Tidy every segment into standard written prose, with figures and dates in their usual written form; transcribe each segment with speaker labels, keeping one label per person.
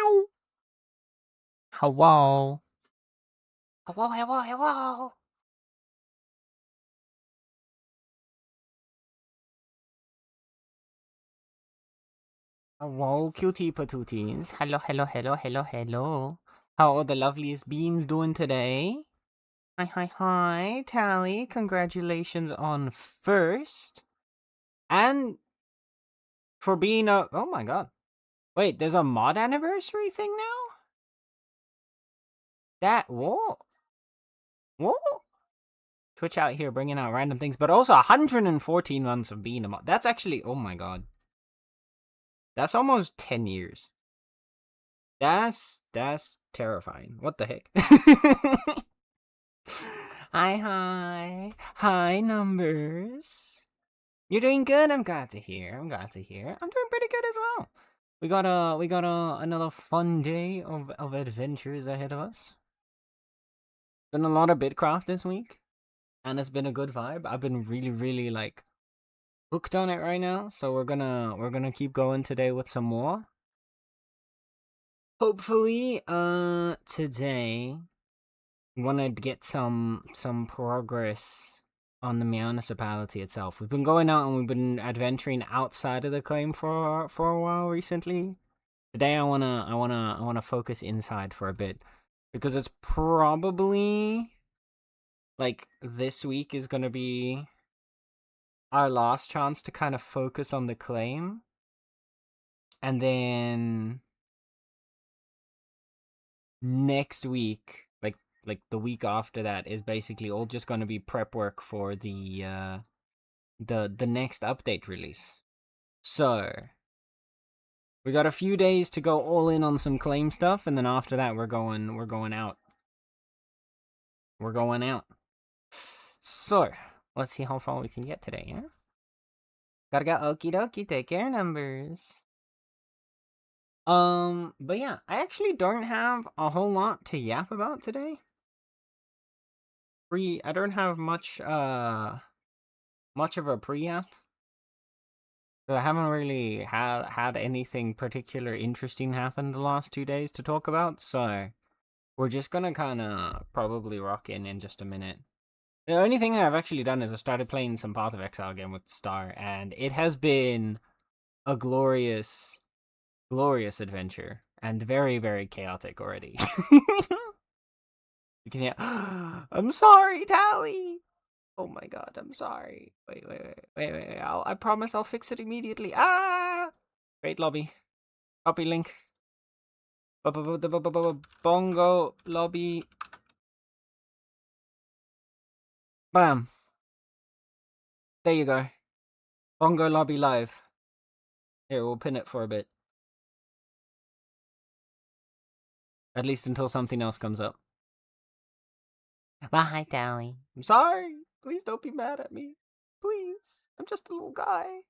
Speaker 1: Meow. Hello. Hello, hello, hello. Hello, cutie patooties. Hello, hello, hello, hello, hello. How are the loveliest beans doing today? Hi, hi, hi, Tally. Congratulations on first. And for being a... Oh my god. Wait, there's a mod anniversary thing now? Whoa. Whoa. Twitch out here bringing out random things, but also 114 months of being a mod. That's actually... Oh my god. That's almost 10 years. That's terrifying. What the heck? Hi, numbers. You're doing good. I'm glad to hear. I'm doing pretty good as well. We got another fun day of adventures ahead of us. Been a lot of Bitcraft this week, and it's been a good vibe. I've been really like hooked on it right now. So we're gonna keep going today with some more. Hopefully, today want to get some progress on the Meownicipality itself. We've been going out and we've been adventuring outside of the claim for a while recently. Today I wanna focus inside for a bit, because it's probably like this week is gonna be our last chance to kind of focus on the claim, and then next week, like the week after that, is basically all just gonna be prep work for the next update release. So we got a few days to go all in on some claim stuff, and then after that we're going out. We're going out. So let's see how far we can get today, yeah? Gotta go okie dokie, take care, numbers. But yeah, I actually don't have a whole lot to yap about today. I don't have much of a pre-app. I haven't really had anything particular interesting happen the last 2 days to talk about, so we're just gonna kinda probably rock in just a minute. The only thing that I've actually done is I started playing some Path of Exile again with Star, and it has been a glorious adventure, and very, very chaotic already. You can hear, I'm sorry, Tally! Oh my god, I'm sorry. Wait. I promise I'll fix it immediately. Ah! Great lobby. Copy link. Bongo lobby. Bam. There you go. Bongo lobby live. Here, we'll pin it for a bit. At least until something else comes up. Bye, Tally. I'm sorry. Please don't be mad at me. Please. I'm just a little guy.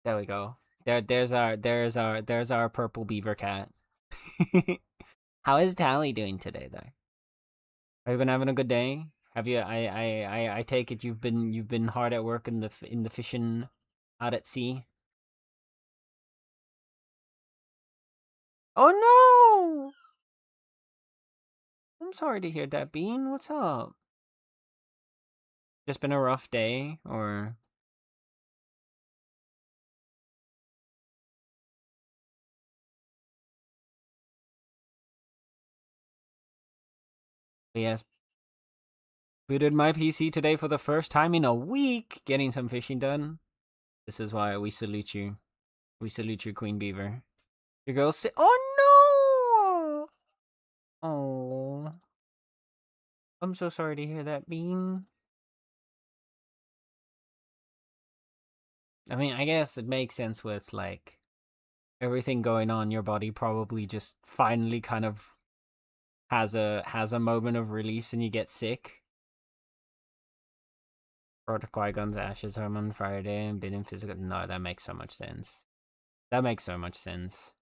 Speaker 1: There we go. There's our purple beaver cat. How is Tally doing today, though? Have you been having a good day? Have you? I take it you've been hard at work in the fishing out at sea. Oh no! I'm sorry to hear that, Bean. What's up? Just been a rough day, or? Yes. Booted my PC today for the first time in a week, getting some fishing done. This is why we salute you. We salute you, Queen Beaver. Your girl say, "Oh no! Oh, I'm so sorry to hear that, Bean." I mean, I guess it makes sense with like everything going on. Your body probably just finally kind of has a moment of release, and you get sick. Brought to Qui-Gon's ashes home on Friday and been in physical. No, that makes so much sense. That makes so much sense.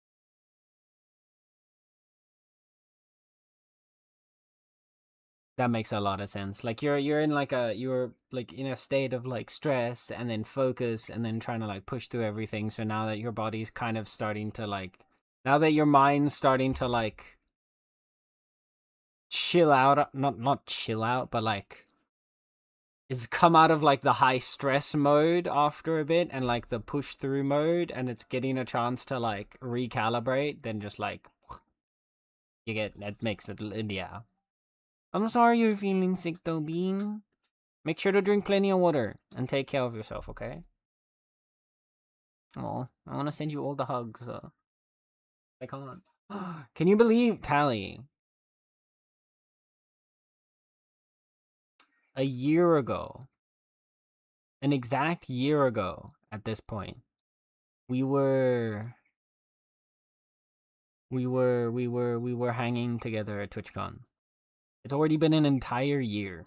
Speaker 1: That makes a lot of sense. Like you're in like you're like in a state of like stress and then focus and then trying to like push through everything. So now that your body's kind of starting to like, now that your mind's starting to like chill out, not chill out, but like it's come out of like the high stress mode after a bit and like the push through mode, and it's getting a chance to like recalibrate, then just like you get, that makes it, yeah. I'm sorry you're feeling sick though, Bean. Make sure to drink plenty of water and take care of yourself, okay? Oh, I want to send you all the hugs. I can't. Can you believe, Tally? A year ago, an exact year ago at this point, we were hanging together at TwitchCon. It's already been an entire year,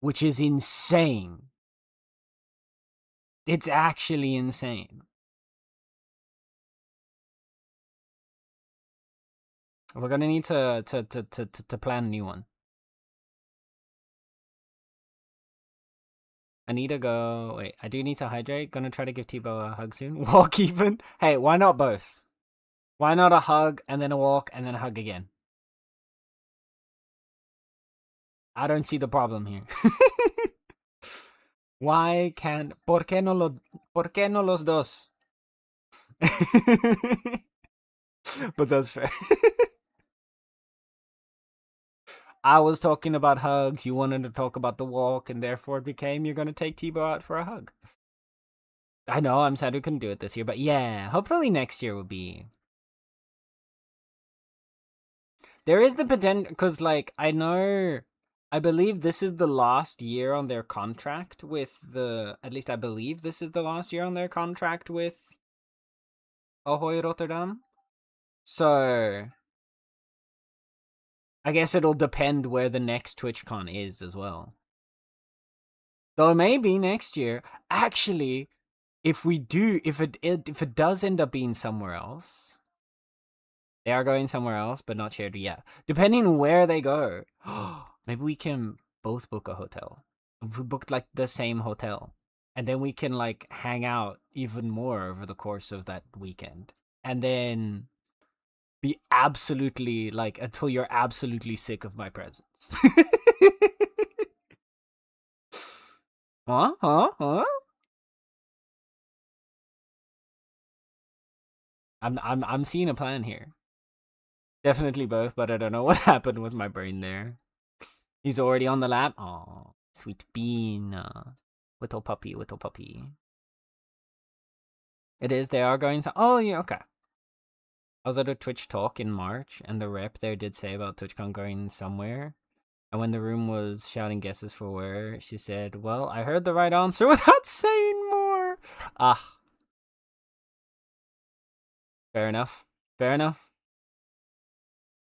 Speaker 1: which is insane. It's actually insane. We're gonna need to plan a new one. I need to go. Wait, I do need to hydrate. Gonna try to give Tebow a hug soon. Walk even. Hey, why not both? Why not a hug and then a walk and then a hug again? I don't see the problem here. Why can't? ¿Por qué no los dos? But that's fair. I was talking about hugs. You wanted to talk about the walk, and therefore it became you're gonna take Tebow out for a hug. I know. I'm sad we couldn't do it this year, but yeah, hopefully next year will be. There is the potential, because like I believe this is the last year on their contract with the. At least I believe this is the last year on their contract with Ahoy Rotterdam. So I guess it'll depend where the next TwitchCon is as well. Though maybe next year, actually, if it does end up being somewhere else, they are going somewhere else, but not shared yet. Depending where they go, maybe we can both book a hotel. If we booked like the same hotel, and then we can like hang out even more over the course of that weekend, and then be absolutely like until you're absolutely sick of my presence. Huh? I'm seeing a plan here. Definitely both, but I don't know what happened with my brain there. He's already on the lap. Oh, sweet bean. Little puppy, little puppy. It is, they are going to. Oh, yeah, okay. I was at a Twitch talk in March, and the rep there did say about TwitchCon going somewhere. And when the room was shouting guesses for where, she said, well, I heard the right answer without saying more. Ah. Fair enough. Fair enough.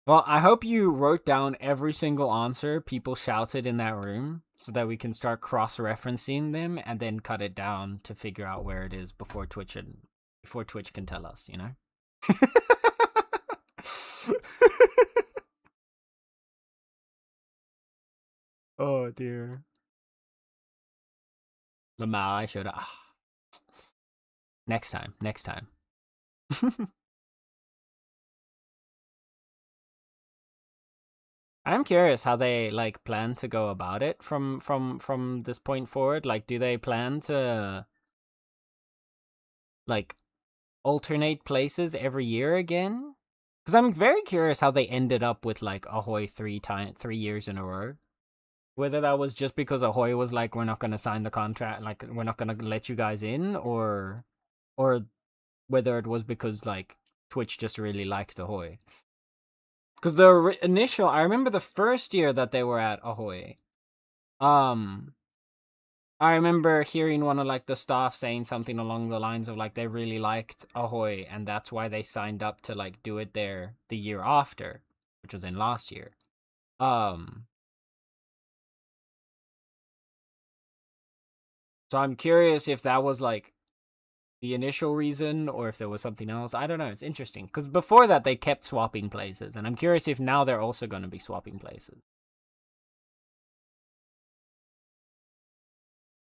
Speaker 1: Well, I hope you wrote down every single answer people shouted in that room so that we can start cross-referencing them and then cut it down to figure out where it is before Twitch can tell us, you know? Oh dear. Lamau, I should have. Next time. I'm curious how they like plan to go about it from this point forward. Like, do they plan to like alternate places every year again? Because I'm very curious how they ended up with like Ahoy 3 years in a row. Whether that was just because Ahoy was like, we're not gonna sign the contract, like we're not gonna let you guys in, or whether it was because like Twitch just really liked Ahoy. Because the initial, I remember the first year that they were at Ahoy. I remember hearing one of like the staff saying something along the lines of like they really liked Ahoy and that's why they signed up to like do it there the year after, which was in last year. So I'm curious if that was like the initial reason or if there was something else. I don't know. It's interesting because before that they kept swapping places, and I'm curious if now they're also going to be swapping places.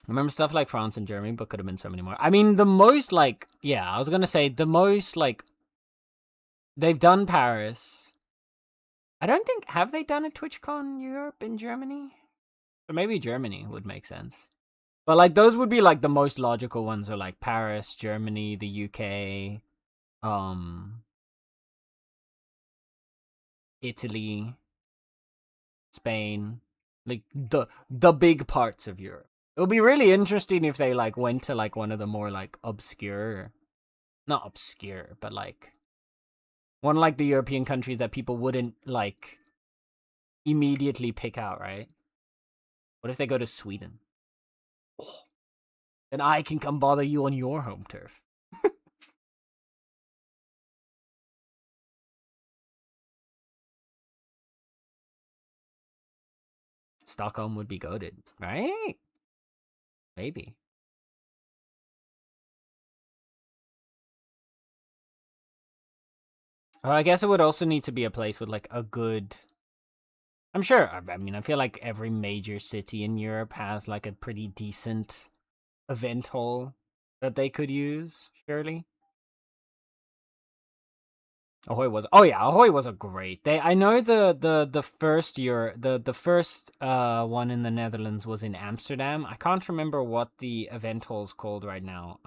Speaker 1: remember stuff like France and Germany, but could have been so many more. I mean, the most, like, yeah, I was gonna say, the most, like, they've done Paris. I don't think, have they done a TwitchCon Europe in Germany? Or maybe Germany would make sense. But, like, those would be, like, the most logical ones are, like, Paris, Germany, the UK, Italy, Spain, like, the big parts of Europe. It would be really interesting if they, like, went to, like, one of the more, like, obscure, not obscure, but, like, one of, like, the European countries that people wouldn't, like, immediately pick out, right? What if they go to Sweden? Oh, then I can come bother you on your home turf. Stockholm would be goated, right? Maybe. I guess it would also need to be a place with, like, a good... I'm sure, I mean, I feel like every major city in Europe has, like, a pretty decent event hall that they could use, surely. Ahoy was, oh yeah, Ahoy was a great. I know the first year, the first one in the Netherlands was in Amsterdam. I can't remember what the event hall's called right now.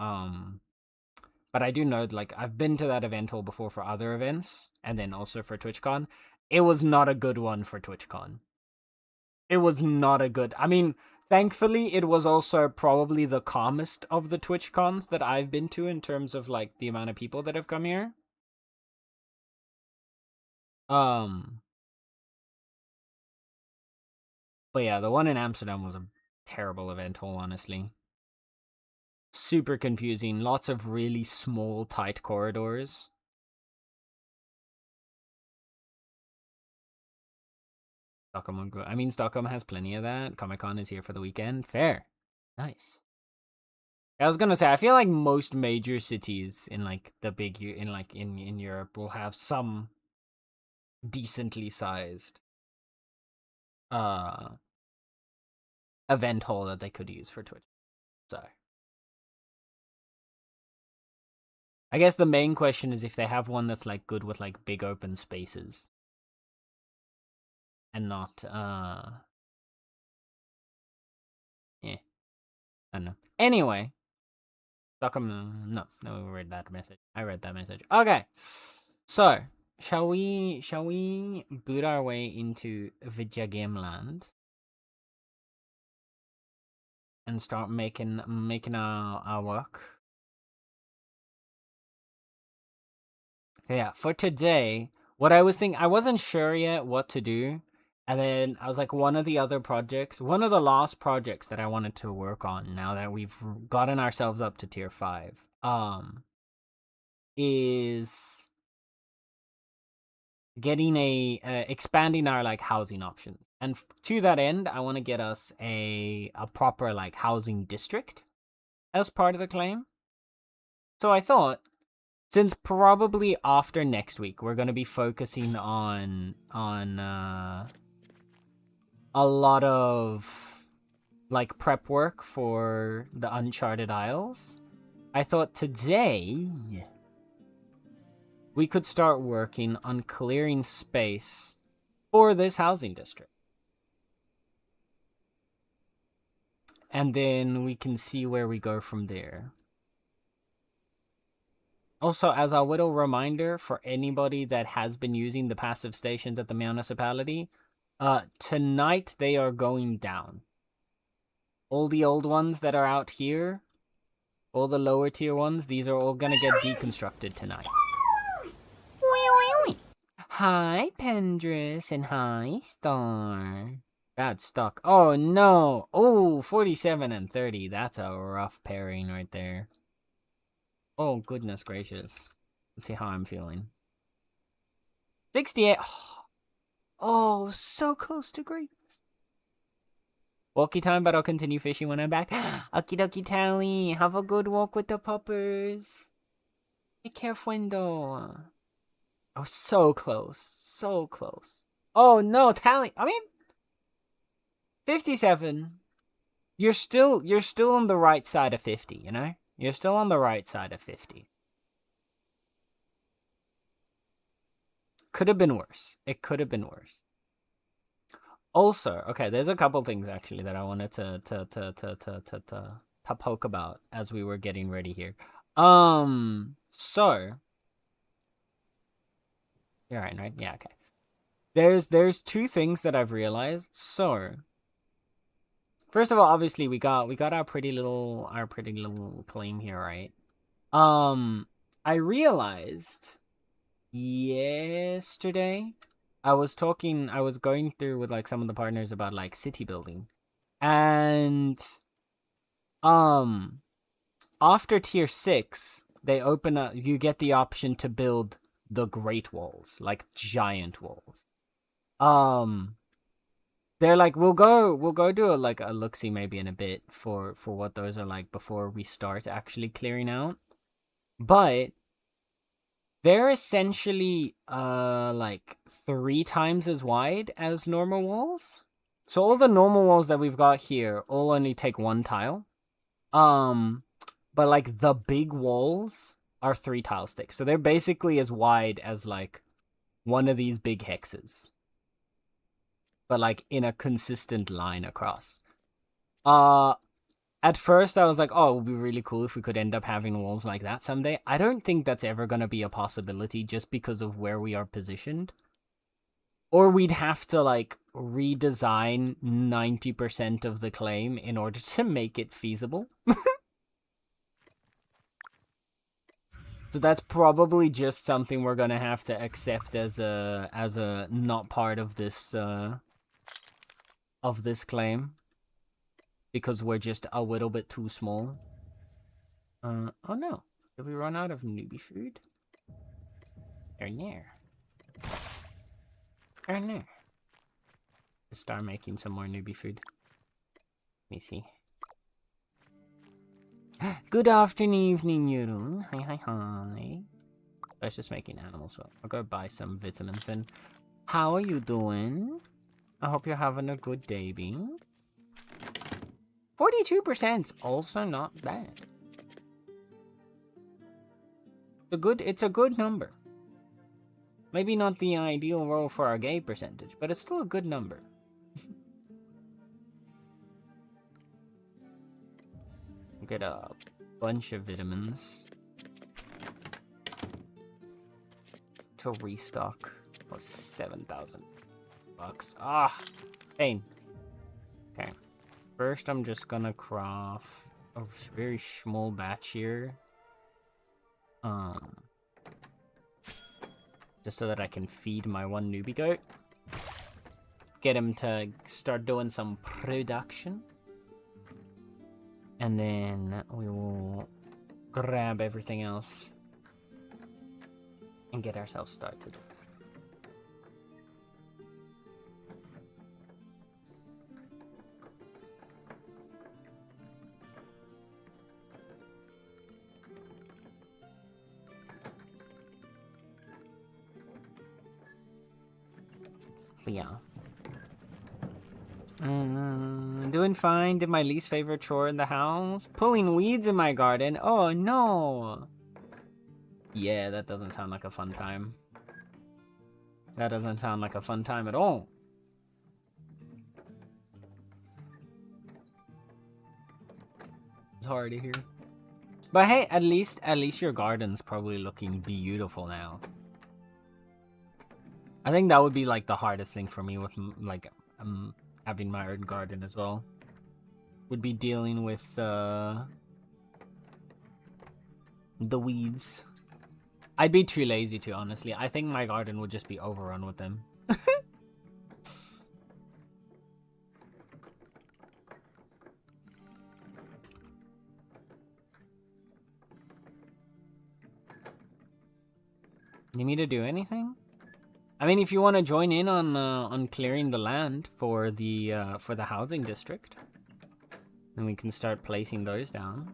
Speaker 1: But I do know, like, I've been to that event hall before for other events, and then also for TwitchCon. It was not a good one for TwitchCon. It was not a good. I mean, thankfully, it was also probably the calmest of the TwitchCons that I've been to in terms of, like, the amount of people that have come here. But yeah, the one in Amsterdam was a terrible event hall, honestly. Super confusing. Lots of really small, tight corridors. Stockholm, I mean, Stockholm has plenty of that. Comic-Con is here for the weekend. Fair. Nice. I was gonna say, I feel like most major cities in, like, the big, in Europe will have some decently sized event hall that they could use for Twitch. So I guess the main question is if they have one that's, like, good with, like, big open spaces. And not, yeah, I don't know. Anyway, Stockholm, no, we read that message. I read that message. Okay, so shall we boot our way into Vidya Game Land and start making our work? Yeah, for today, what I was thinking, I wasn't sure yet what to do. And then I was like, one of the last projects that I wanted to work on now that we've gotten ourselves up to tier 5, is getting expanding our, like, housing options. And to that end, I want to get us a proper, like, housing district as part of the claim. So I thought, since probably after next week, we're going to be focusing on a lot of, like, prep work for the Uncharted Isles, I thought today we could start working on clearing space for this housing district. And then we can see where we go from there. Also, as a little reminder for anybody that has been using the passive stations at the Meownicipality, tonight they are going down. All the old ones that are out here, all the lower tier ones, these are all gonna get deconstructed tonight. Hi, Pendris, and hi, Star. Bad stock. Oh, no. Oh, 47 and 30. That's a rough pairing right there. Oh, goodness gracious. Let's see how I'm feeling. 68. Oh, so close to greatness. Walkie time, but I'll continue fishing when I'm back. Okie dokie, Tally. Have a good walk with the puppers. Take care, Fuendo. Oh, so close. So close. Oh, no, Tally. I mean, 57. you're still on the right side of 50, you know? You're still on the right side of 50. Could have been worse. It could have been worse. Also, okay, there's a couple things actually that I wanted to poke about as we were getting ready here. So you're right? Yeah, okay. There's two things that I've realized. So first of all, obviously we got our pretty little claim here, right? I realized yesterday I was going through with like some of the partners about like city building. And after tier 6, they open up, you get the option to build the great walls, like giant walls. They're like, we'll go do a look-see maybe in a bit for what those are like before we start actually clearing out. But they're essentially like 3 times as wide as normal walls. So all the normal walls that we've got here all only take 1 tile. But like the big walls are 3 tiles thick. So they're basically as wide as like one of these big hexes. But like in a consistent line across. At first I was like, oh, it would be really cool if we could end up having walls like that someday. I don't think that's ever going to be a possibility just because of where we are positioned. Or we'd have to like redesign 90% of the claim in order to make it feasible. So that's probably just something we're gonna have to accept as a not part of this claim, because we're just a little bit too small. Oh no, did we run out of newbie food? Or no? Or no? Let's start making some more newbie food. Let me see. Good afternoon, evening, Yurun. Hi. I was just making animals, so I'll go buy some vitamins then. How are you doing? I hope you're having a good day, Bing. 42%'s also not bad. It's a good number. Maybe not the ideal roll for our gay percentage, but it's still a good number. Get a bunch of vitamins to restock. Oh, 7,000 bucks. Ah, pain. Okay. First, I'm just gonna craft a very small batch here. Just so that I can feed my one newbie goat. Get him to start doing some production. And then we will grab everything else and get ourselves started. But yeah. Doing fine. Did my least favorite chore in the house. Pulling weeds in my garden. Oh no. Yeah, that doesn't sound like a fun time. That doesn't sound like a fun time at all. It's hard to hear. But hey, at least your garden's probably looking beautiful now. I think that would be like the hardest thing for me with like having my own garden as well. Would be dealing with the weeds. I'd be too lazy to, honestly. I think my garden would just be overrun with them. Need me to do anything? I mean, if you want to join in on clearing the land for the housing district, then we can start placing those down.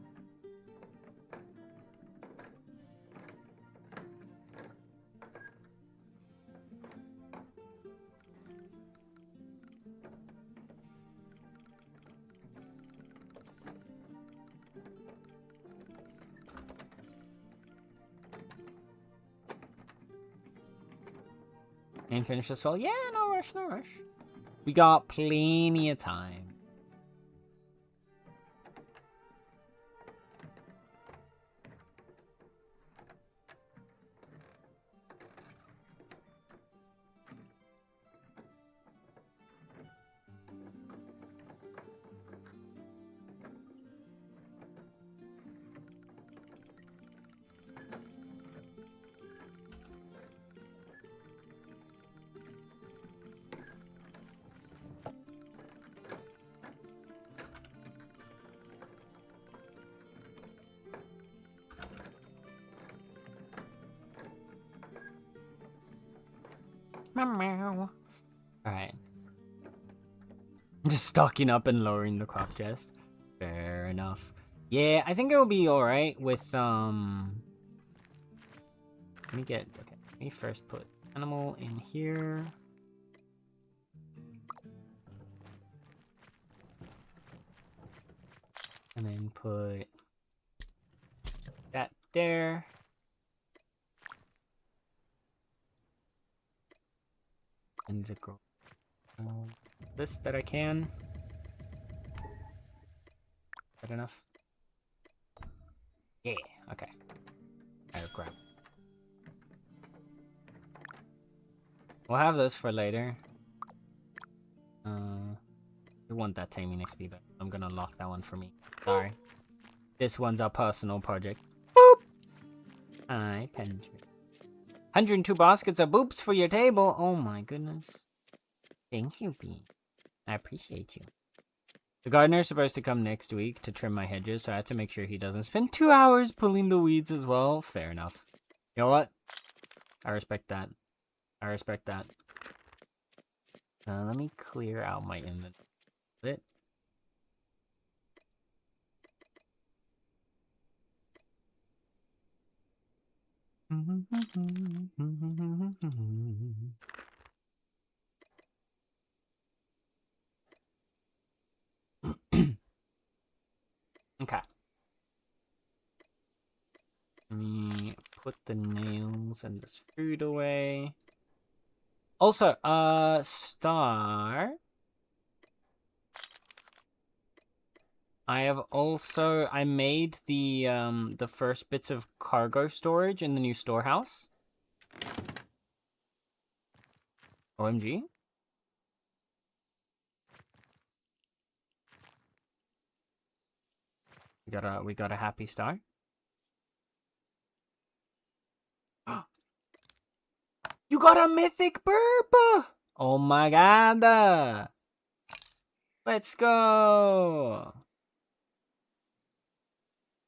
Speaker 1: And finish this well. Yeah, no rush, no rush. We got plenty of time. Meow. Alright. Just stocking up and lowering the crop chest. Fair enough. Yeah, I think it'll be alright with, Let me first put animal in here. And then put that there. And the grow this that I can. Is that enough? Yeah, okay. I'll grab. We'll have those for later. We want that taming XP, but I'm gonna lock that one for me. Sorry. This one's our personal project. Boop! I penned you. 102 baskets of boops for your table. Oh my goodness. Thank you, Bee. I appreciate you. The gardener's supposed to come next week to trim my hedges, so I had to make sure he doesn't spend 2 hours pulling the weeds as well. Fair enough. You know what? I respect that. I respect that. Let me clear out my inventory a bit. Okay. Let me put the nails and this food away. Also, Star. I made the first bits of cargo storage in the new storehouse. OMG. We got a happy star. You got a mythic burp! Oh my god! Let's go!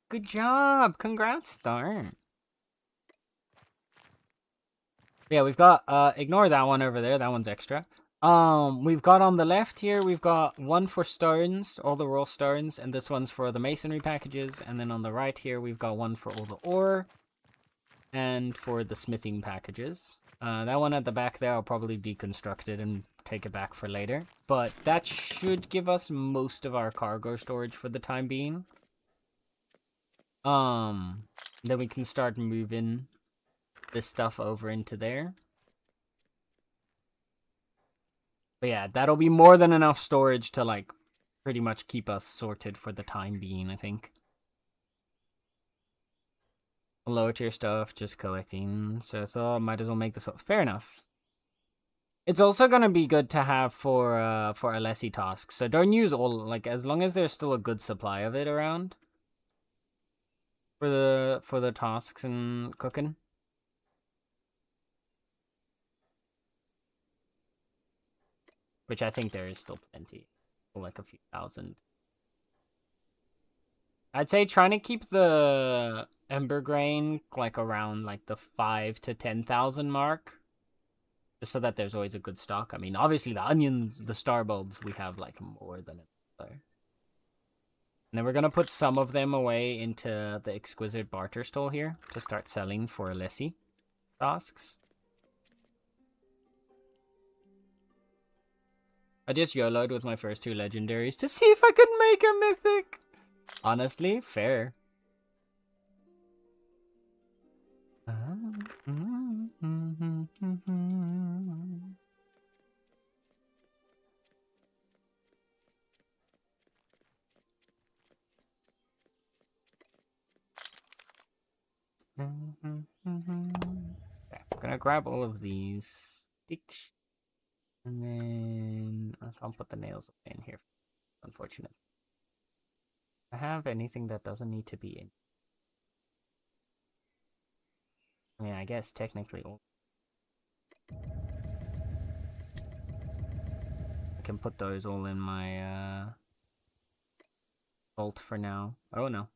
Speaker 1: Good job! Congrats, Star. Yeah, we've got, ignore that one over there. That one's extra. We've got on the left here, we've got one for stones, all the raw stones, and this one's for the masonry packages. And then on the right here, we've got one for all the ore and for the smithing packages. That one at the back there, I'll probably deconstruct it and take it back for later. But that should give us most of our cargo storage for the time being. Then we can start moving this stuff over into there. But yeah, that'll be more than enough storage to, like, pretty much keep us sorted for the time being, I think. Lower tier stuff, just collecting. So I thought might as well make this one. Fair enough. It's also gonna be good to have for Alessi tasks. So don't use all, like, as long as there's still a good supply of it around. For the tasks and cooking. Which I think there is still plenty. Like a few thousand. I'd say trying to keep the ember grain like around like the 5,000 to 10,000 mark. Just so that there's always a good stock. I mean, obviously the onions, the star bulbs, we have like more than it there. And then we're gonna put some of them away into the exquisite barter stall here to start selling for Alessi tasks. I just YOLO'd with my first 2 legendaries to see if I could make a mythic. Honestly, fair. Okay, I'm gonna grab all of these sticks, and then I can't put the nails in here. Unfortunate. I have anything that doesn't need to be in. I mean, I guess technically all. I can put those all in my vault for now. Oh no.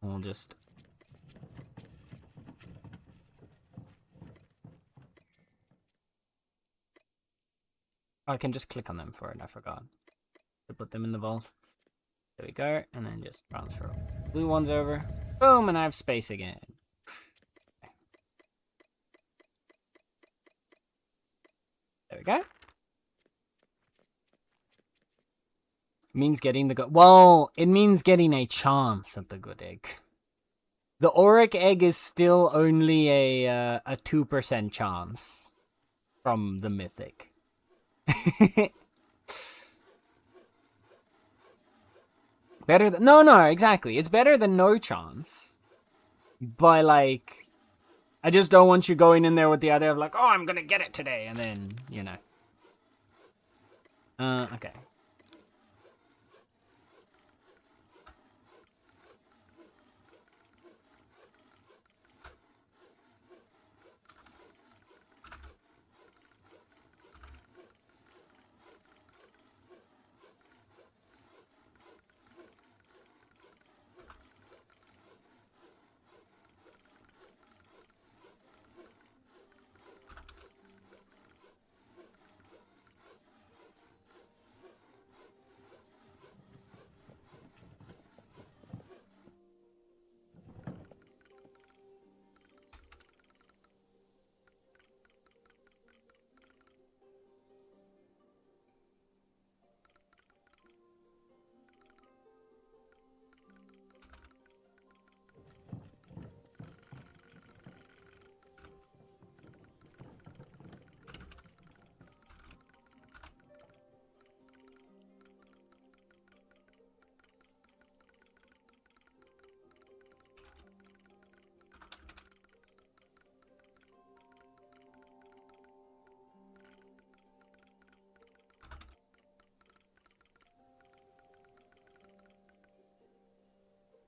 Speaker 1: We'll just... I can just click on them for it, I forgot to put them in the vault. There we go, and then just transfer blue ones over. Boom, and I have space again. There we go. It means getting the good... Well, it means getting a chance at the good egg. The auric egg is still only a 2% chance from the mythic. Better than... No, exactly. It's better than no chance. But, like... I just don't want you going in there with the idea of, like, oh, I'm gonna get it today, and then, you know. Okay.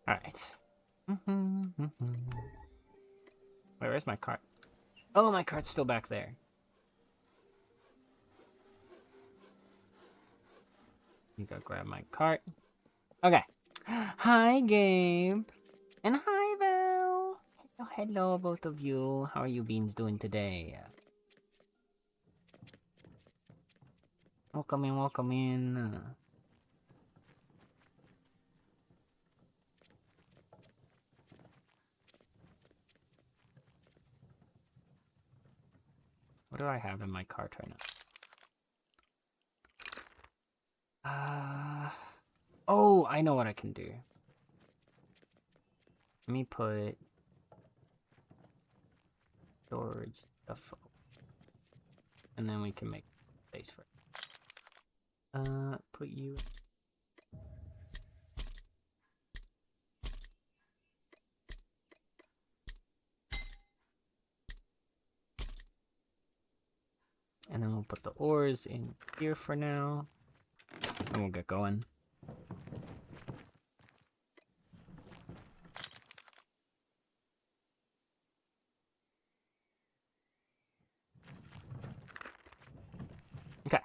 Speaker 1: Alright. Where is my cart? Oh, my cart's still back there. You go grab my cart. Okay. Hi, Gabe. And hi, Val. Hello, both of you. How are you beans doing today? Welcome in, welcome in. What do I have in my cart right now? Oh, I know what I can do. Let me put storage stuff, and then we can make space for it. Put you. And then we'll put the ores in here for now. And we'll get going. Okay.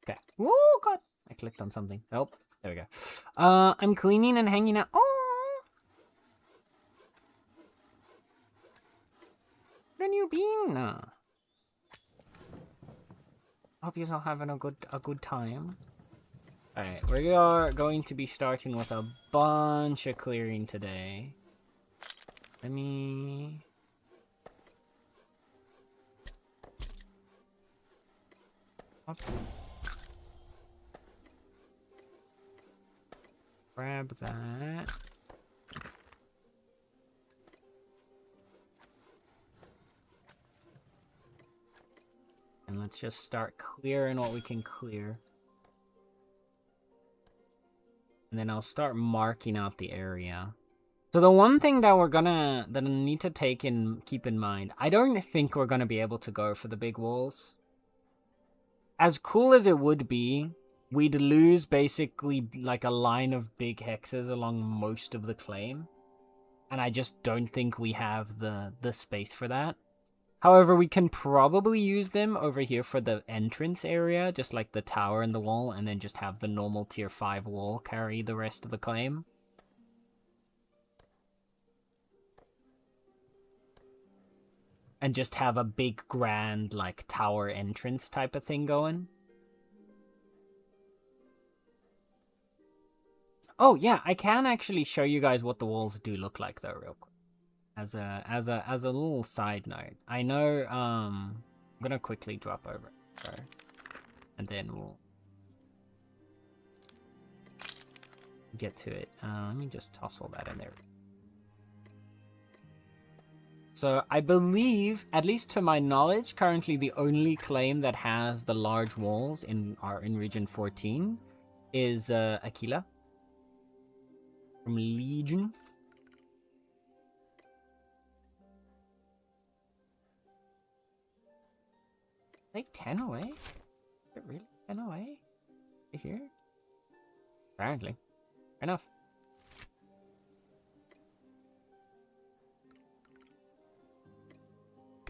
Speaker 1: Okay. Oh, God. I clicked on something. Nope. There we go. I'm cleaning and hanging out. Oh! Where you been? Hope you're all having a good time. Alright, we are going to be starting with a bunch of clearing today. Let me... Grab that. And let's just start clearing what we can clear. And then I'll start marking out the area. So the one thing that I need to keep in mind, I don't think we're gonna be able to go for the big walls. As cool as it would be, we'd lose basically like a line of big hexes along most of the claim. And I just don't think we have the space for that. However, we can probably use them over here for the entrance area, just like the tower and the wall, and then just have the normal tier 5 wall carry the rest of the claim. And just have a big grand, like, tower entrance type of thing going. Oh, yeah, I can actually show you guys what the walls do look like, though, real quick. As a little side note, I know, I'm gonna quickly drop over, so, and then we'll get to it. Let me just toss all that in there. So I believe, at least to my knowledge, currently the only claim that has the large walls in region 14 is Aquila from Legion. Like 10 away? Is it really 10 away? Here? Apparently. Fair enough.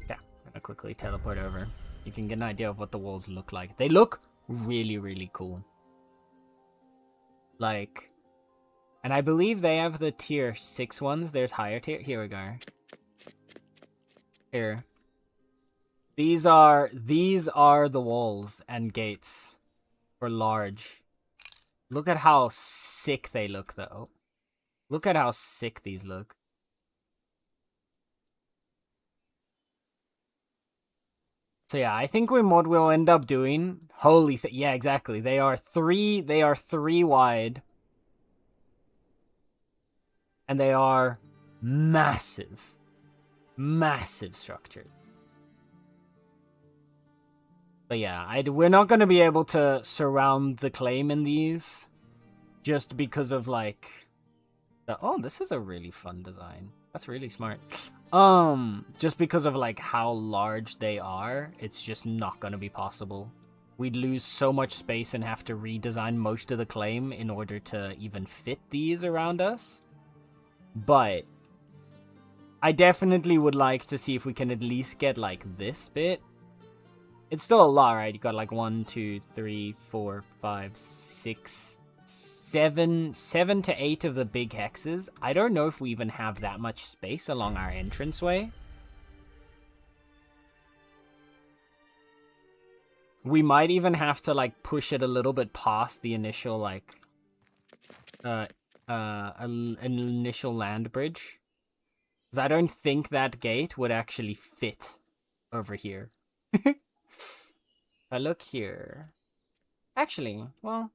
Speaker 1: Yeah, I'm gonna quickly teleport over. You can get an idea of what the walls look like. They look really, really cool. Like, and I believe they have the tier 6 ones. There's higher tier. Here we go. Here. These are the walls and gates for large. Look at how sick they look, though. Look at how sick these look. So yeah, I think what we'll end up doing. Yeah, exactly. They are three wide. And they are massive. Massive structures. But yeah, we're not going to be able to surround the claim in these. Just because of, like... Oh, this is a really fun design. That's really smart. Just because of, like, how large they are, it's just not going to be possible. We'd lose so much space and have to redesign most of the claim in order to even fit these around us. But I definitely would like to see if we can at least get, like, this bit. It's still a lot, right? You got like 1, 2, 3, 4, 5, 6, 7 to 8 of the big hexes. I don't know if we even have that much space along our entranceway. We might even have to like push it a little bit past the initial like an initial land bridge. Because I don't think that gate would actually fit over here. If I look here... Actually, well...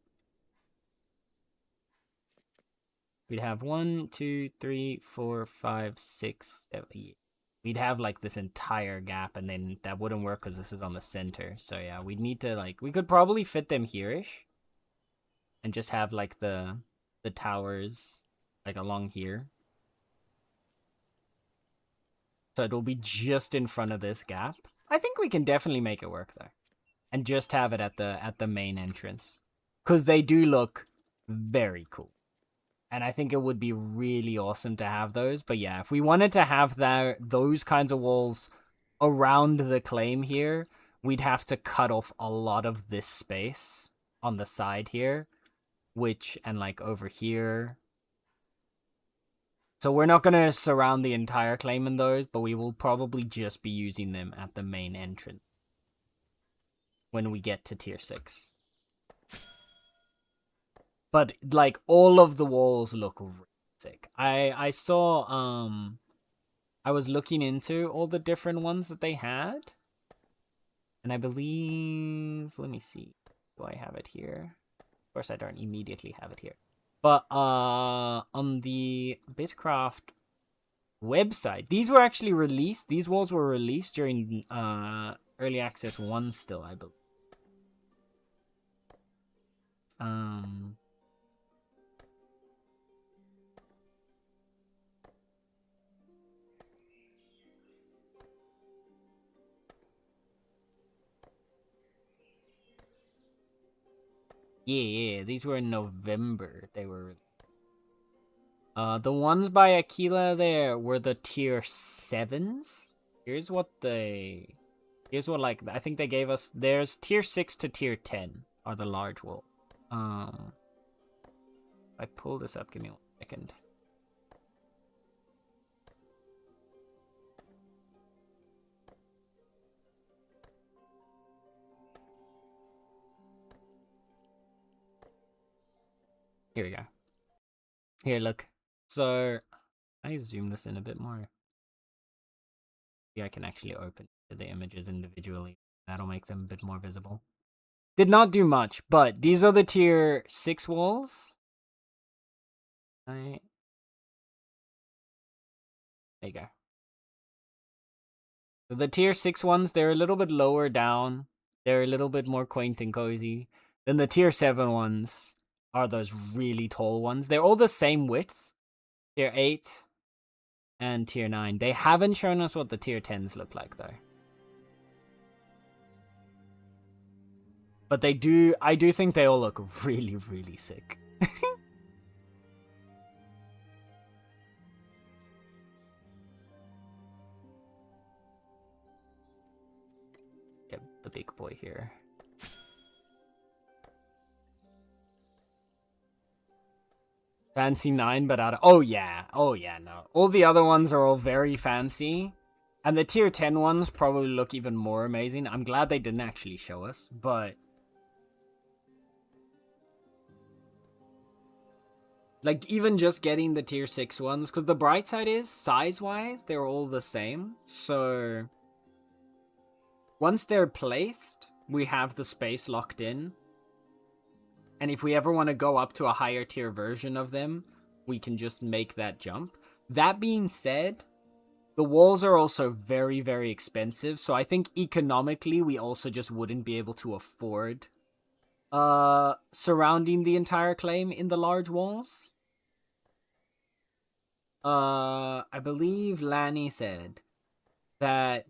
Speaker 1: We'd have 1, 2, 3, 4, 5, 6, 7, 8. We'd have, like, this entire gap, and then that wouldn't work because this is on the center. So, yeah, we'd need to, like... We could probably fit them here-ish. And just have, like, the towers, like, along here. So it'll be just in front of this gap. I think we can definitely make it work, though. And just have it at the main entrance. Because they do look very cool. And I think it would be really awesome to have those. But yeah, if we wanted to have those kinds of walls around the claim here, we'd have to cut off a lot of this space on the side here. And like over here. So we're not going to surround the entire claim in those, but we will probably just be using them at the main entrance. When we get to tier 6. But like all of the walls look really sick. I saw I was looking into all the different ones that they had. And I believe, let me see. Do I have it here? Of course I don't immediately have it here. But on the Bitcraft website, these were actually released. These walls were released during early access 1 still, I believe. Yeah, these were in November. They were the ones by Aquila there were the tier 7s. Here's what like I think they gave us. There's tier 6 to tier 10 are the large wool. If I pull this up, give me 1 second. Here we go. Here, look. So I zoom this in a bit more. Yeah, I can actually open the images individually. That'll make them a bit more visible. Did not do much, but these are the tier 6 walls. There you go. So the tier 6 ones, they're a little bit lower down. They're a little bit more quaint and cozy. Then the tier 7 ones are those really tall ones. They're all the same width. Tier 8 and tier 9. They haven't shown us what the tier 10s look like, though. But they do, I do think they all look really, really sick. Yep, the big boy here. Fancy 9, but out of... Oh, yeah, no. All the other ones are all very fancy. And the tier 10 ones probably look even more amazing. I'm glad they didn't actually show us, but... like, even just getting the tier 6 ones, because the bright side is, size-wise, they're all the same. So, once they're placed, we have the space locked in. And if we ever want to go up to a higher tier version of them, we can just make that jump. That being said, the walls are also very, very expensive. So I think economically, we also just wouldn't be able to afford surrounding the entire claim in the large walls. I believe Lanny said that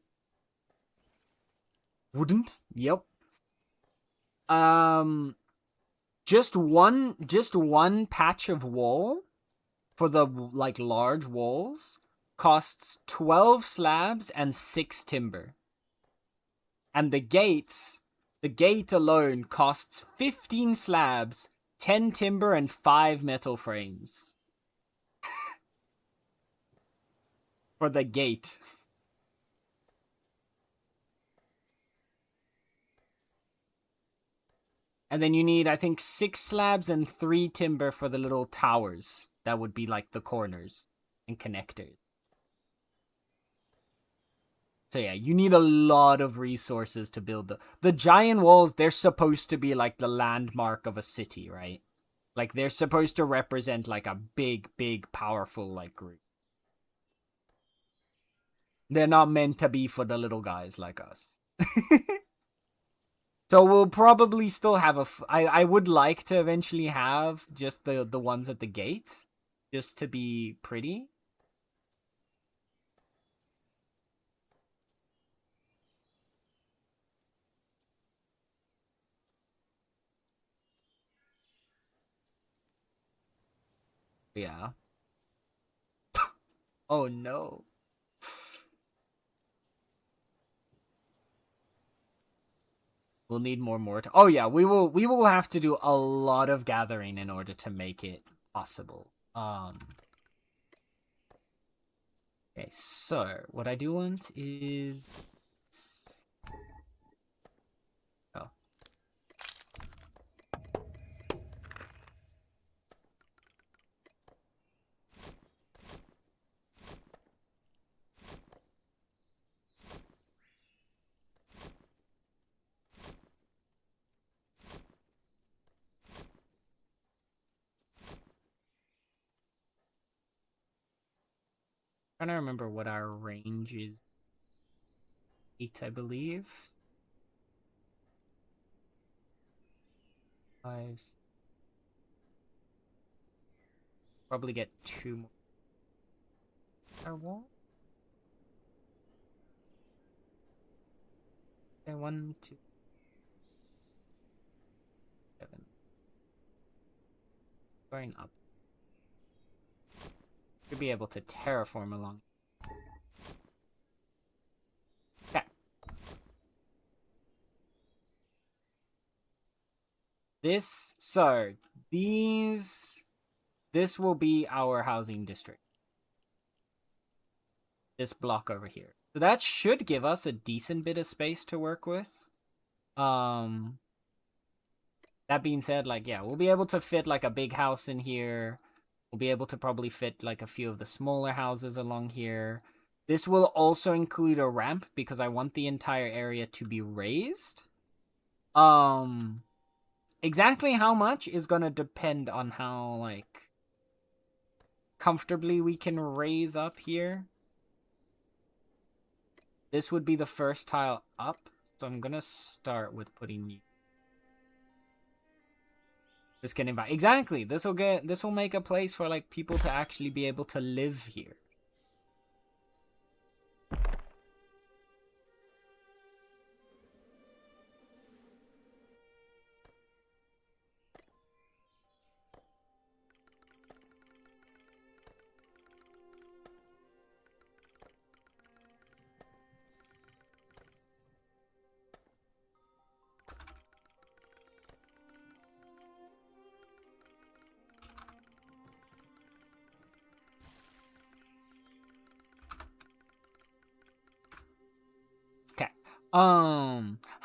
Speaker 1: wouldn't. Yep. Just one patch of wall for the like large walls costs 12 slabs and 6 timber. And the gate alone costs 15 slabs, 10 timber, and 5 metal frames. For the gate. And then you need, I think, 6 slabs and 3 timber for the little towers. That would be like the corners and connectors. So yeah, you need a lot of resources to build the giant walls. They're supposed to be like the landmark of a city, right? Like they're supposed to represent like a big, big, powerful like group. They're not meant to be for the little guys like us. So we'll probably still have I would like to eventually have just the ones at the gates, just to be pretty. Yeah. Oh no. We'll need more mortar. Oh yeah, we will have to do a lot of gathering in order to make it possible. Okay, so what I do want is Trying to remember what our range is. 8, I believe. 5. Probably get 2 more. Our wall? Okay, 1, 2, 7. Going up. Should be able to terraform along. Okay. This will be our housing district. This block over here. So that should give us a decent bit of space to work with. That being said, like, yeah, we'll be able to fit like a big house in here. We'll be able to probably fit like a few of the smaller houses along here. This will also include a ramp because I want the entire area to be raised. Exactly how much is gonna depend on how, like, comfortably we can raise up here. This would be the first tile up, so I'm gonna start with putting you. This can invite exactly. This will make a place for like people to actually be able to live here.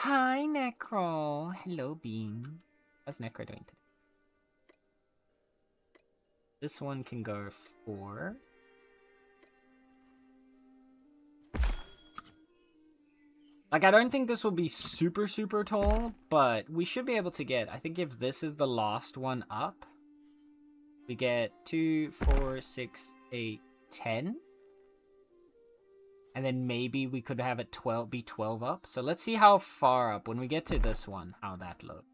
Speaker 1: Hi, Necro. Hello, Bean. How's Necro doing today? This one can go 4. Like, I don't think this will be super, super tall, but we should be able to get, I think if this is the last one up, we get 2, 4, 6, 8, 10. And then maybe we could have it 12, be 12 up. So let's see how far up, when we get to this one, how that looks.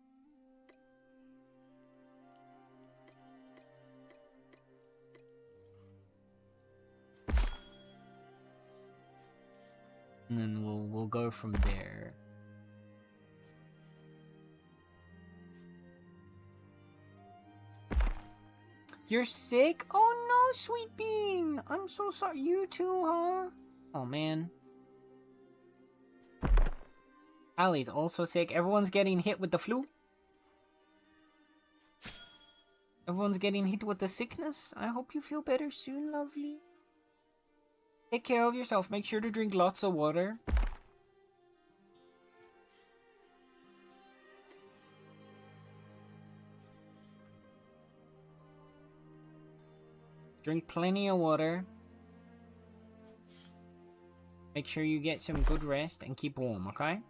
Speaker 1: And then we'll go from there. You're sick? Oh no, Sweet Bean! I'm so sorry. You too, huh? Oh man. Allie's also sick. Everyone's getting hit with the flu. Everyone's getting hit with the sickness. I hope you feel better soon, lovely. Take care of yourself. Make sure to drink lots of water. Drink plenty of water. Make sure you get some good rest and keep warm, okay?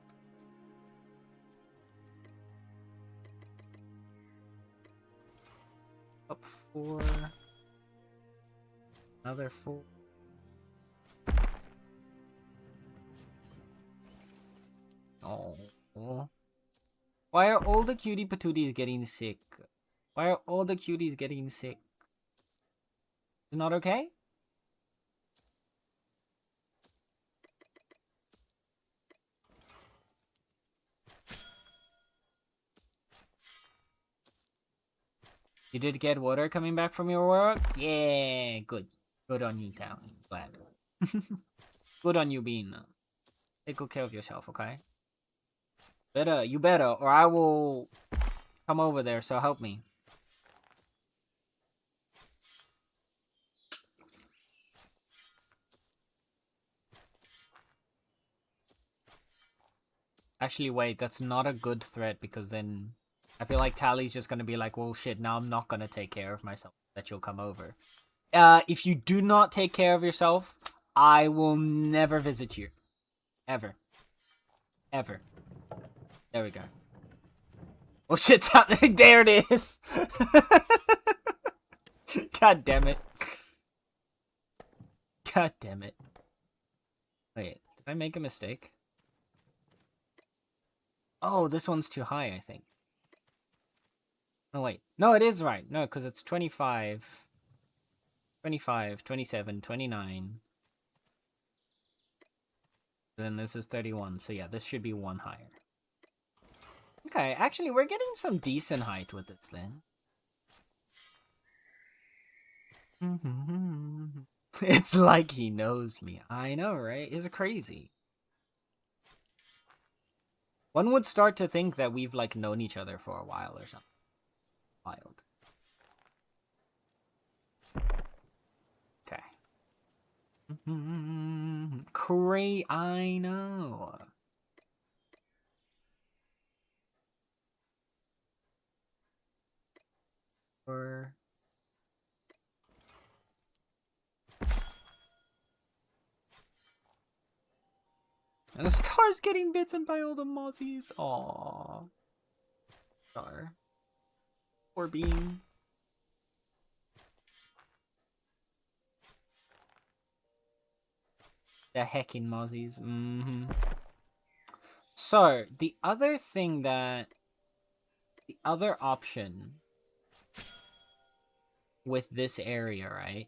Speaker 1: Up 4. Another 4. Oh. Why are all the cutie patooties getting sick? Why are all the cuties getting sick? Is it not okay? You did get water coming back from your work? Yeah, good. Good on you, Town. Glad. Good on you, Bean. Take good care of yourself, okay? You better, or I will come over there, so help me. Actually, wait, that's not a good threat, because then I feel like Tally's just gonna be like, well, shit, now I'm not gonna take care of myself, that you'll come over. If you do not take care of yourself, I will never visit you. Ever. Ever. There we go. Oh shit's happening. There it is. God damn it. God damn it. Wait, did I make a mistake? Oh, this one's too high, I think. Oh, wait. No, it is right. No, because it's 25, 25, 27, 29. Then this is 31. So yeah, this should be one higher. Okay, actually, we're getting some decent height with this then. It's like he knows me. I know, right? It's crazy. One would start to think that we've, like, known each other for a while or something. Wild. Okay. I know. Or... And the star's getting bitten by all the mozzies. Aww. Star. Poor bean. The heckin' mozzies. So, the other thing that... The other option with this area, right?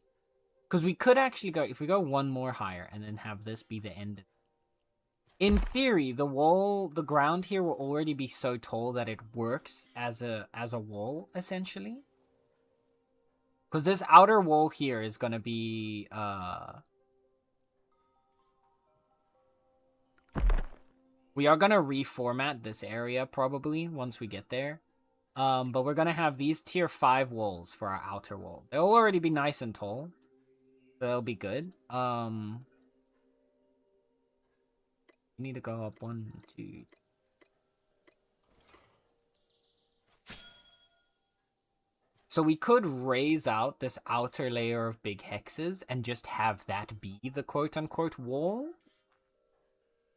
Speaker 1: Because we could actually go... If we go one more higher and then have this be the end... In theory, the ground here will already be so tall that it works as a wall, essentially. Because this outer wall here is going to be... We are going to reformat this area, probably, once we get there. But we're going to have these tier 5 walls for our outer wall. They'll already be nice and tall. So they'll be good. We need to go up 1, 2... So we could raise out this outer layer of big hexes and just have that be the quote-unquote wall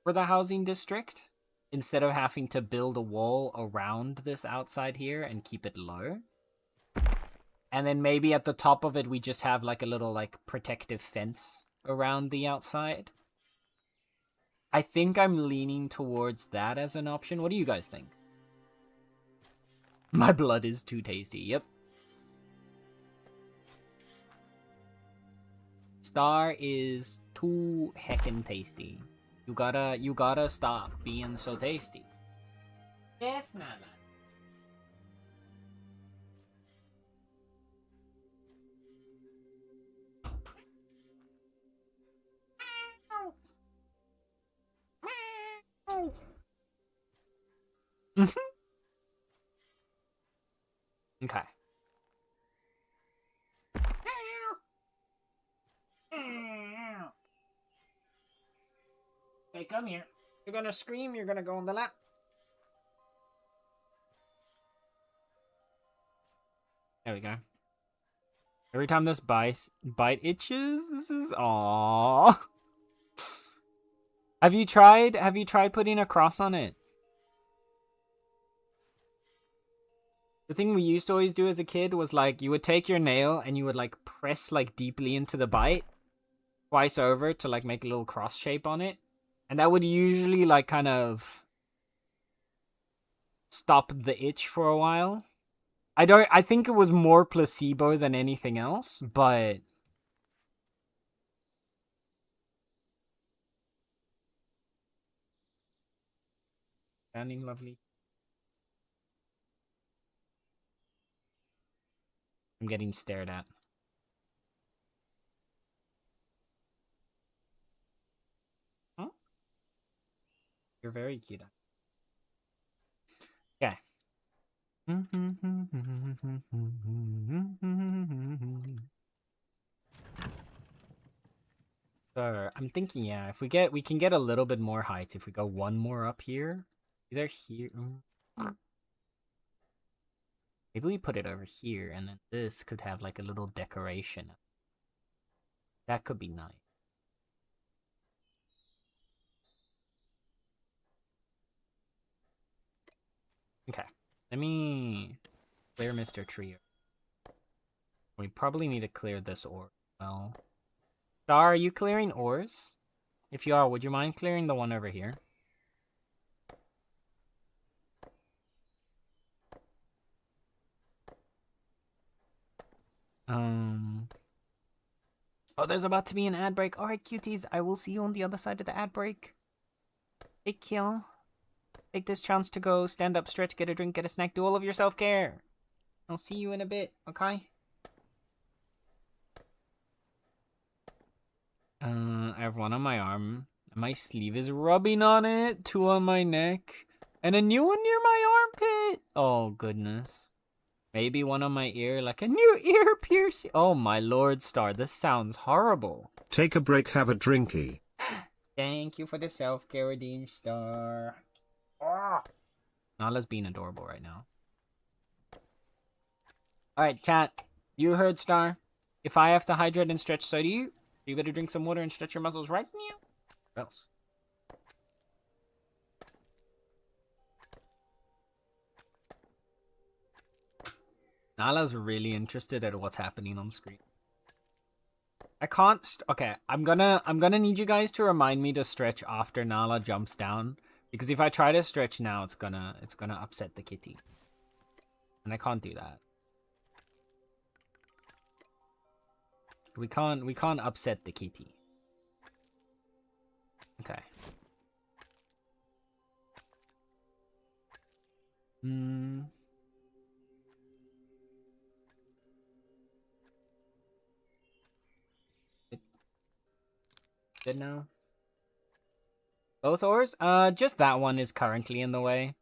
Speaker 1: for the housing district, instead of having to build a wall around this outside here and keep it low. And then maybe at the top of it, we just have like a little like protective fence around the outside. I think I'm leaning towards that as an option. What do you guys think? My blood is too tasty. Yep. Star is too heckin' tasty. You gotta stop being so tasty. Yes, Nana. Okay. Hey, come here. You're gonna scream, you're gonna go on the lap. There we go. Every time this bite itches, this is aww. Have you tried putting a cross on it? The thing we used to always do as a kid was like you would take your nail and you would like press like deeply into the bite twice over to like make a little cross shape on it. And that would usually like kind of stop the itch for a while. I think it was more placebo than anything else, but standing lovely. I'm getting stared at. Huh? You're very cute. Okay. So I'm thinking, yeah, if we can get a little bit more height if we go one more up here. Either here. Maybe we put it over here, and then this could have like a little decoration. That could be nice. Okay, let me clear Mr. Tree. We probably need to clear this ore. Well, Star, are you clearing ores? If you are, would you mind clearing the one over here? Oh, there's about to be an ad break. Alright, cuties, I will see you on the other side of the ad break. Take care. Take this chance to go stand up, stretch, get a drink, get a snack, do all of your self-care. I'll see you in a bit, okay? I have one on my arm. My sleeve is rubbing on it. 2 on my neck. And a new one near my armpit. Oh, goodness. Maybe one on my ear, like a new ear piercing. Oh, my lord, Star, this sounds horrible.
Speaker 2: Take a break, have a drinky.
Speaker 1: Thank you for the self-care, Redeem Star. Oh. Nala's being adorable right now. Alright, chat. You heard Star. If I have to hydrate and stretch, so do you. You better drink some water and stretch your muscles, right? Meow. What else? Nala's really interested at what's happening on screen. I can't. Okay, I'm gonna need you guys to remind me to stretch after Nala jumps down, because if I try to stretch now, it's gonna upset the kitty, and I can't do that. We can't upset the kitty. Okay. Good now. Both ores? Just that one is currently in the way.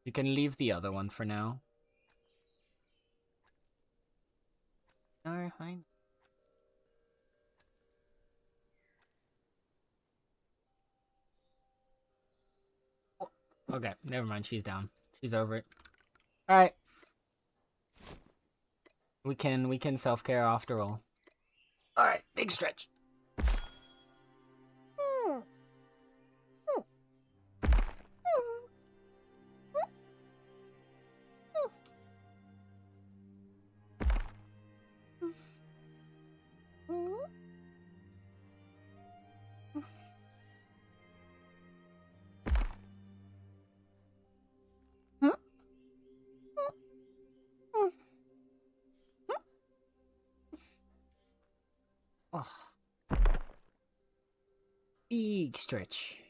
Speaker 1: You can leave the other one for now. No, fine. Oh, okay, never mind. She's down. She's over it. All right. We can self-care after all. All right, big stretch. Oh. Big stretch.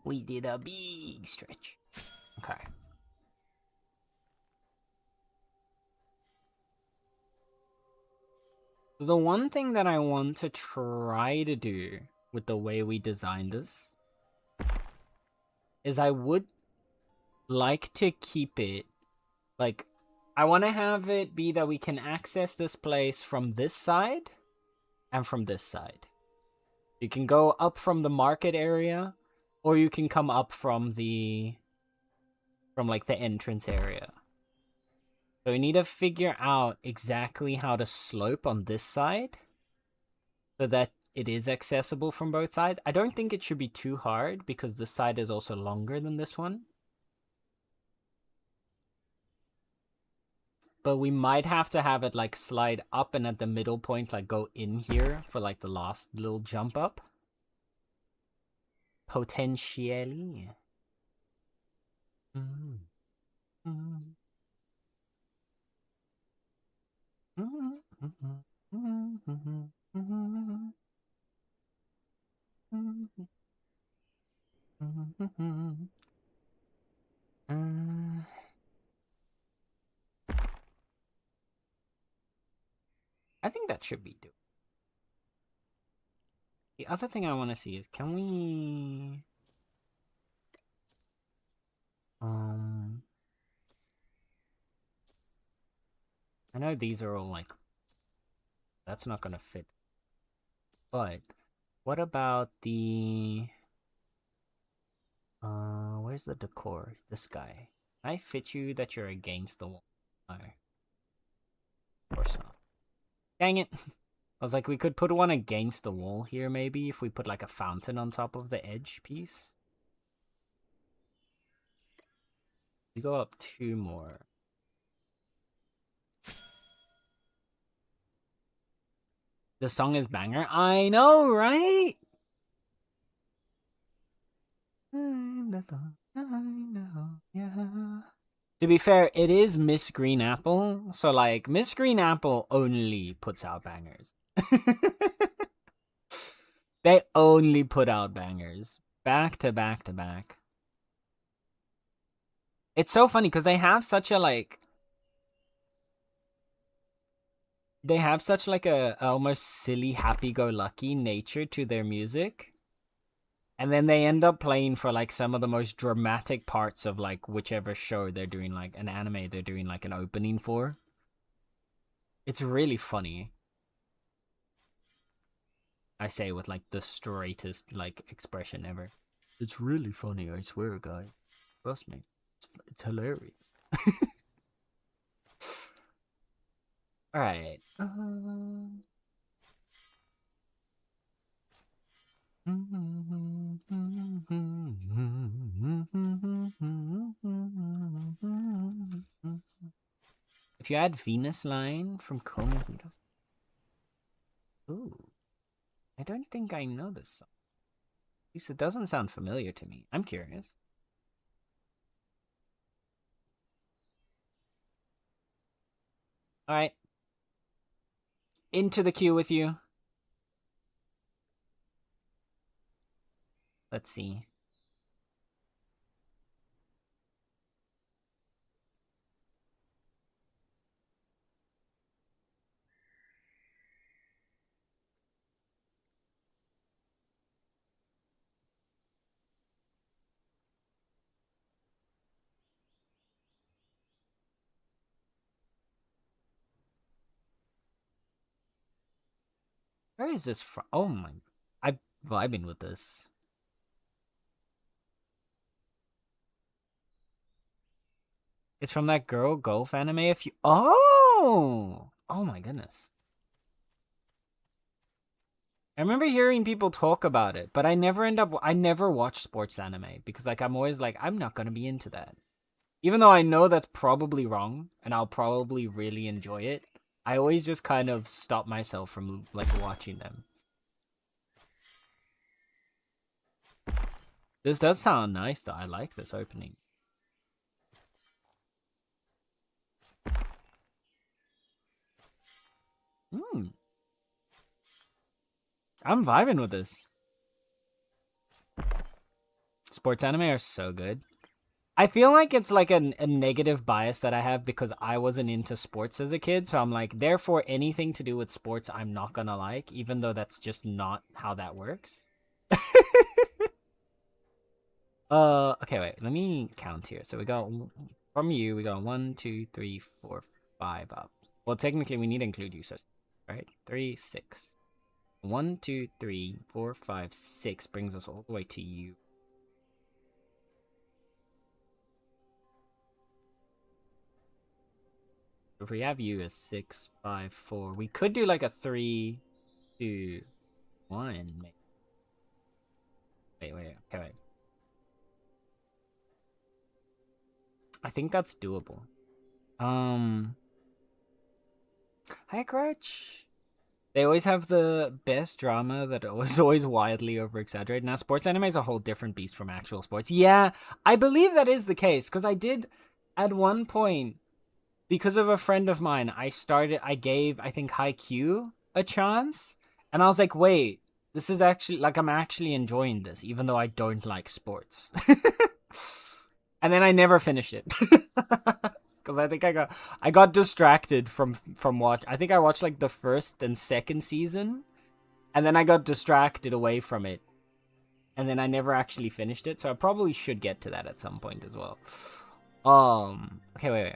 Speaker 1: We did a big stretch. Okay. The one thing that I want to try to do with the way we designed this is I would like to keep it, like, I want to have it be that we can access this place from this side and from this side. You can go up from the market area, or you can come up from like the entrance area. So we need to figure out exactly how to slope on this side so that it is accessible from both sides. I don't think it should be too hard because this side is also longer than this one. But we might have to have it like slide up and at the middle point like go in here for like the last little jump up. Potentially. I think that should be doable. The other thing I want to see is, can we... I know these are all like... That's not going to fit. But, what about the... where's the decor? This guy. Can I fit you that you're against the wall? No. Of course not. Dang it! I was like, we could put one against the wall here, maybe, if we put like a fountain on top of the edge piece. We go up 2 more. The song is banger. I know, right? I know, yeah. To be fair, it is Miss Green Apple, so like Miss Green Apple only puts out bangers. They only put out bangers. Back to back to back. It's so funny because they have such a like a almost silly happy-go-lucky nature to their music. And then they end up playing for like some of the most dramatic parts of like whichever show they're doing, like an anime they're doing like an opening for. It's really funny. I say with like the straightest like expression ever. It's really funny, I swear, guys. Trust me. It's hilarious. Alright. If you add Venus Line from Como Heroes. Ooh. I don't think I know this song. At least it doesn't sound familiar to me. I'm curious. Alright. Into the queue with you. Let's see. Where is this from? Oh my. I'm vibing with this. It's from that Girl Golf anime. If you. Oh! Oh my goodness. I remember hearing people talk about it, but I never watched sports anime because like I'm always like, I'm not gonna be into that. Even though I know that's probably wrong and I'll probably really enjoy it, I always just kind of stop myself from like watching them. This does sound nice though. I like this opening. I'm vibing with this. Sports anime are so good. I feel like it's like a negative bias that I have because I wasn't into sports as a kid. So I'm like, therefore, anything to do with sports, I'm not gonna like, even though that's just not how that works. Okay, wait. Let me count here. So we got from you. We got 1, 2, 3, 4, 5 up. Well, technically, we need to include you, so right? 3, 6. 1, 2, 3, 4, 5, 6 brings us all the way to you. If we have you as 6, 5, 4, we could do like a 3, 2, 1. Maybe. Wait. Okay, wait. I think that's doable. Hi, Crouch. They always have the best drama that was always wildly over exaggerated. Now, sports anime is a whole different beast from actual sports. Yeah, I believe that is the case because I did at one point, because of a friend of mine, I gave, I think, Haikyuu a chance. And I was like, wait, this is actually, like, I'm actually enjoying this, even though I don't like sports. And then I never finished it. Because I think I got distracted from watch. I think I watched, like, the first and second season. And then I got distracted away from it. And then I never actually finished it. So I probably should get to that at some point as well. Okay, wait.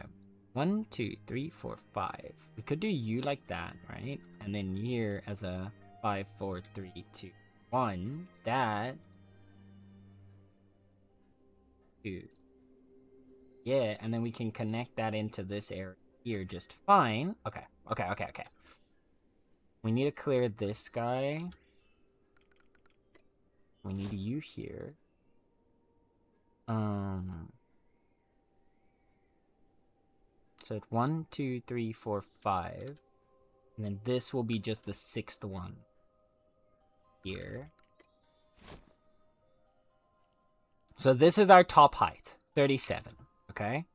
Speaker 1: 1, 2, 3, 4, 5. We could do you like that, right? And then year as a 5, 4, 3, 2, 1. That. 2. Yeah, and then we can connect that into this area here just fine. Okay. We need to clear this guy. We need you here. So 1, 2, 3, 4, 5. And then this will be just the 6th one. Here. So this is our top height. 37. Okay?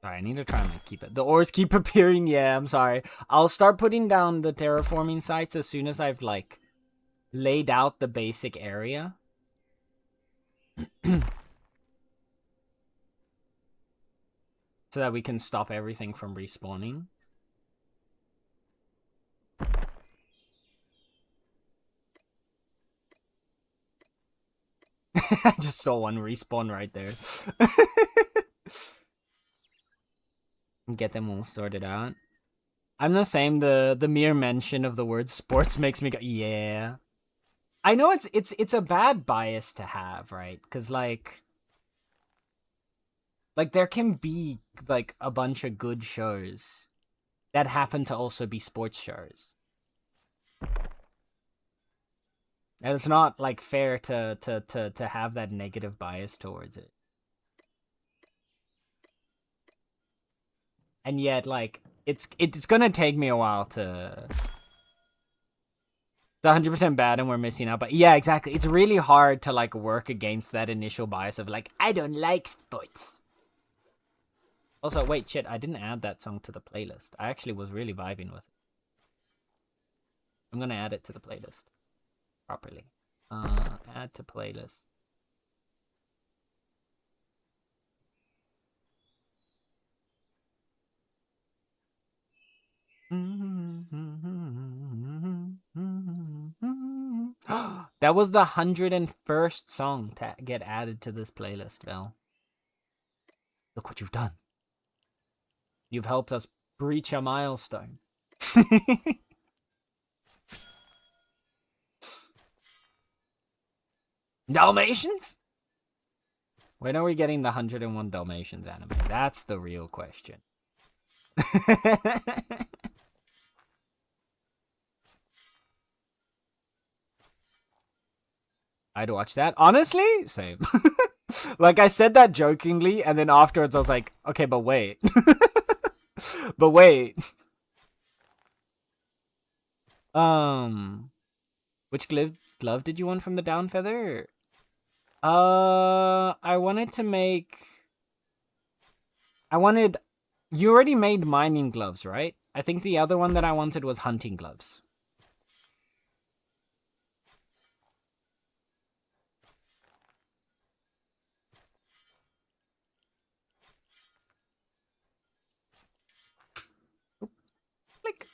Speaker 1: Sorry, I need to try and keep it. The ores keep appearing. Yeah, I'm sorry. I'll start putting down the terraforming sites as soon as I've, like, laid out the basic area. So that we can stop everything from respawning. I just saw one respawn right there. Get them all sorted out. I'm the same. The mere mention of the word sports makes me go, yeah. I know it's a bad bias to have, right? Because like there can be like a bunch of good shows that happen to also be sports shows. And it's not like fair to have that negative bias towards it. And yet, like, it's gonna take me a while to... It's 100% bad and we're missing out. But yeah, exactly. It's really hard to, like, work against that initial bias of, like, I don't like sports. Also, wait, shit, I didn't add that song to the playlist. I actually was really vibing with it. I'm gonna add it to the playlist. Properly. Add to playlist. That was the 101st song to get added to this playlist, Val. Look what you've done. You've helped us breach a milestone. Dalmatians? When are we getting the 101 Dalmatians anime? That's the real question. I'd watch that. Honestly, same. Like, I said that jokingly, and then afterwards I was like, okay, but wait. But wait. Which glove did you want from the down feather? I wanted to make... You already made mining gloves, right? I think the other one that I wanted was hunting gloves. Click.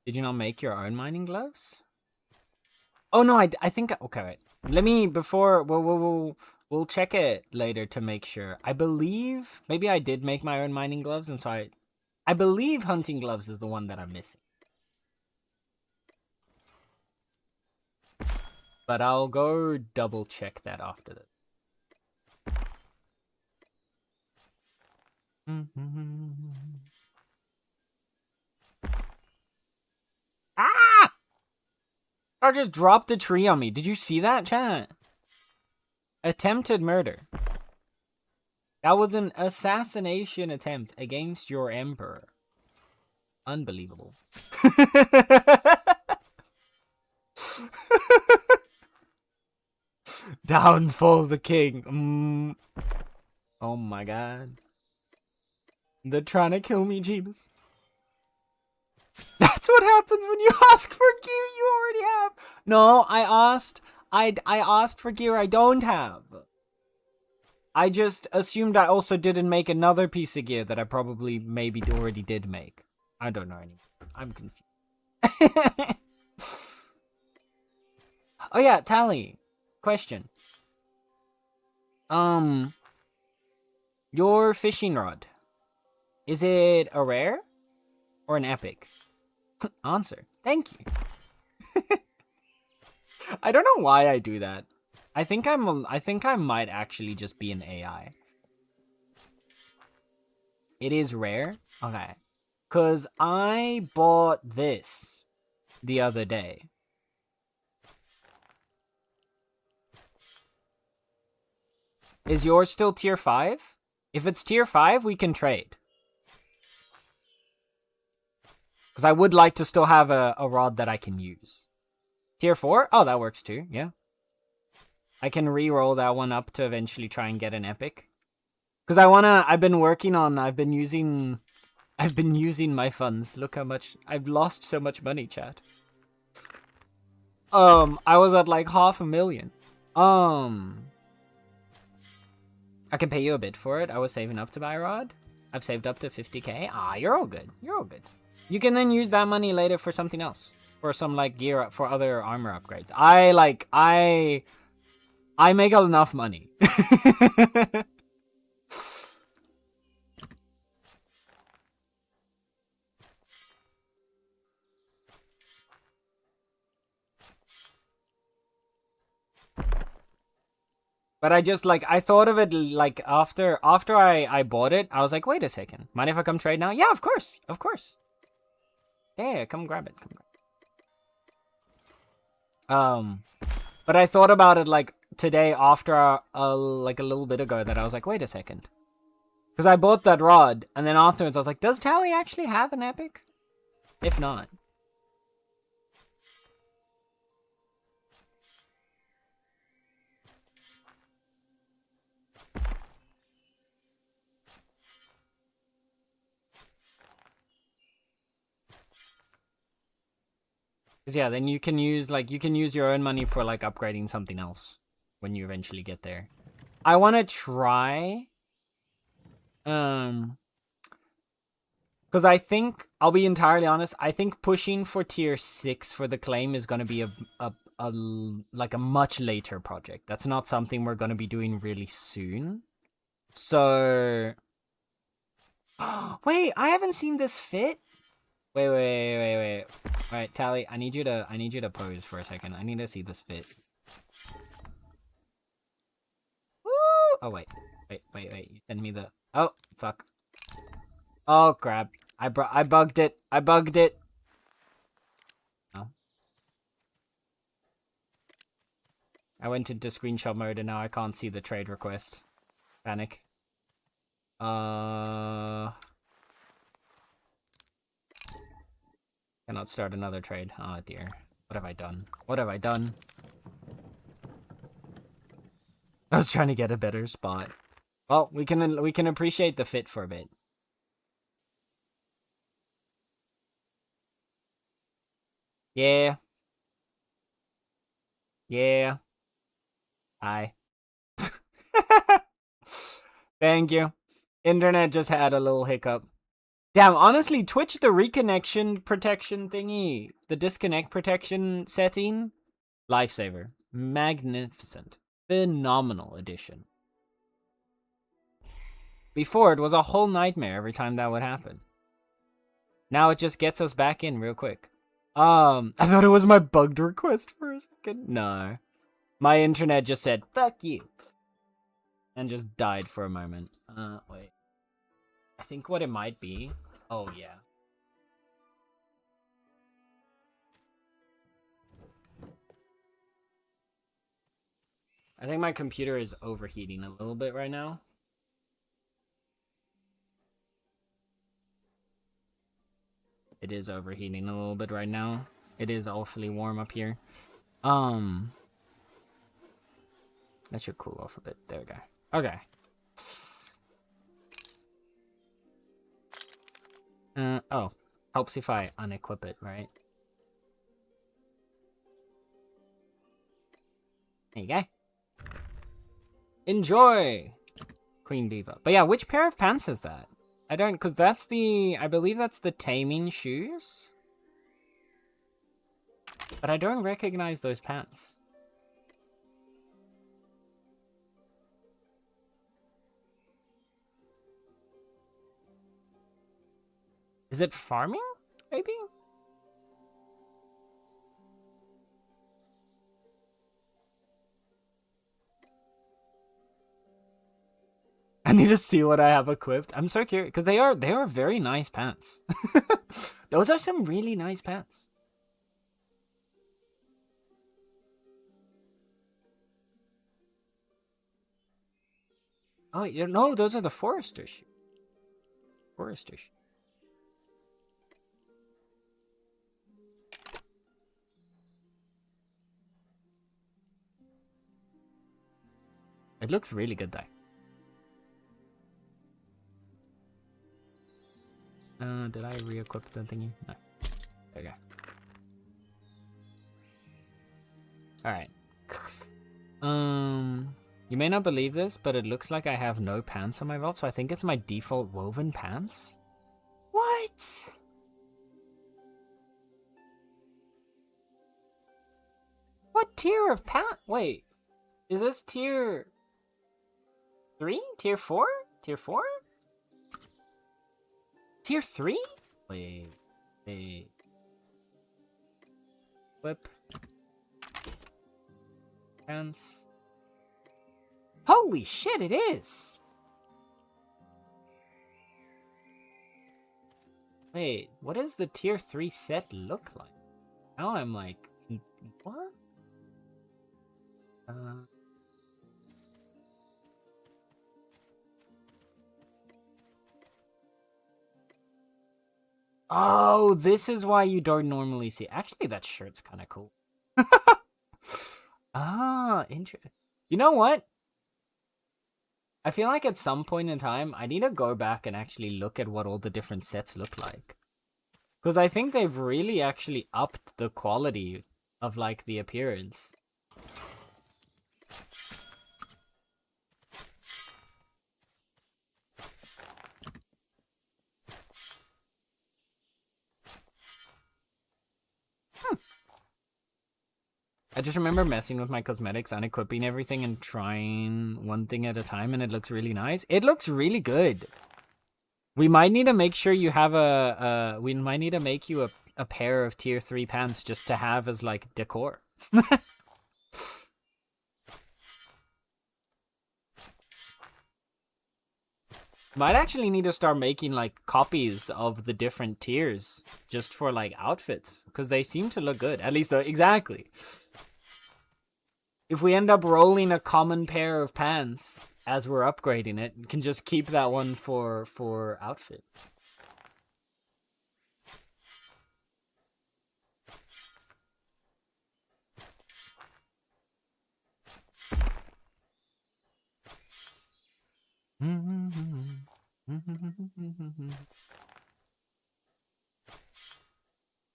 Speaker 1: Did you not make your own mining gloves? Oh no, I think... Okay, wait. Let me... Before... We'll check it later to make sure. I believe... Maybe I did make my own mining gloves, and so I believe hunting gloves is the one that I'm missing. But I'll go double check that after this. Ah! I just dropped the tree on me. Did you see that, chat? Attempted murder. That was an assassination attempt against your emperor. Unbelievable. Downfall the king. Oh my god. They're trying to kill me, Jeebus. That's what happens when you ask for gear you already have. No, I asked for gear I don't have. I just assumed I also didn't make another piece of gear that I probably maybe already did make. I don't know anymore. I'm confused. Oh yeah, Tally. Question. Your fishing rod. Is it a rare or an epic? Answer. Thank you. I don't know why I do that. I think I might actually just be an AI. It is rare? Okay. 'Cause I bought this the other day. Is yours still tier 5? If it's tier 5, we can trade. Because I would like to still have a rod that I can use. Tier 4? Oh, that works too, yeah. I can re-roll that one up to eventually try and get an epic. Because I've been using my funds. Look how much, I've lost so much money, chat. I was at like 500,000. I can pay you a bit for it. I was saving up to buy a rod. I've saved up to 50k. Ah, you're all good. You're all good. You can then use that money later for something else. For some like gear up for other armor upgrades. I make enough money. But I just like, I thought of it like after I bought it, I was like, wait a second. Mind if I come trade now? Yeah, of course. Of course. Yeah, come grab it. Come grab it. But I thought about it like today after like a little bit ago that I was like, wait a second. Because I bought that rod, and then afterwards I was like, does Tally actually have an epic? If not. Because yeah, then you can use your own money for like upgrading something else when you eventually get there. I want to try, because I think, I'll be entirely honest, I think pushing for tier 6 for the claim is going to be like a much later project. That's not something we're going to be doing really soon. So, wait, I haven't seen this fit. Wait. All right, Tally, I need you to pose for a second. I need to see this fit. Woo! Oh wait. You send me the. Oh fuck. Oh crap. I bugged it. Oh. I went into screenshot mode and now I can't see the trade request. Panic. Cannot start another trade. Oh dear. What have I done? I was trying to get a better spot. Well, we can appreciate the fit for a bit. Yeah. Hi. Thank you. Internet just had a little hiccup. Damn, honestly, Twitch, the reconnection protection thingy, the disconnect protection setting, lifesaver. Magnificent. Phenomenal addition. Before, it was a whole nightmare every time that would happen. Now it just gets us back in real quick. I thought it was my bugged request for a second. No. My internet just said, fuck you. And just died for a moment. Wait. I think what it might be... Oh, yeah. I think my computer is overheating a little bit right now. It is overheating a little bit right now. It is awfully warm up here. That should cool off a bit. There we go. Okay. Oh. Helps if I unequip it, right? There you go. Enjoy! Queen Beaver. But yeah, which pair of pants is that? I don't, because that's the, I believe that's the taming shoes. But I don't recognize those pants. Is it farming? Maybe? I need to see what I have equipped. I'm so curious because they are very nice pants. Those are some really nice pants. Oh, you no, those are the forester shoes. Forester shoes. It looks really good, though. Did I re-equip the thingy? No. There you go. Alright. You may not believe this, but it looks like I have no pants on my belt, so I think it's my default woven pants. What? What tier of pant? Wait. Is this tier 3? Tier 4? Tier 4? Tier 3? Wait. Whip. Pants. Holy shit, it is! Wait, what does the tier 3 set look like? Now I'm like, what? Oh, this is why you don't normally see. Actually, that shirt's kind of cool. Ah, interesting. You know what? I feel like at some point in time, I need to go back and actually look at what all the different sets look like. Because I think they've really actually upped the quality of, like, the appearance. I just remember messing with my cosmetics, unequipping everything, and trying one thing at a time, and it looks really nice. It looks really good. We might need to make sure you have we might need to make you a pair of tier 3 pants just to have as, like, decor. Might actually need to start making, like, copies of the different tiers just for, like, outfits, because they seem to look good. At least, exactly. If we end up rolling a common pair of pants as we're upgrading it, you can just keep that one for outfit.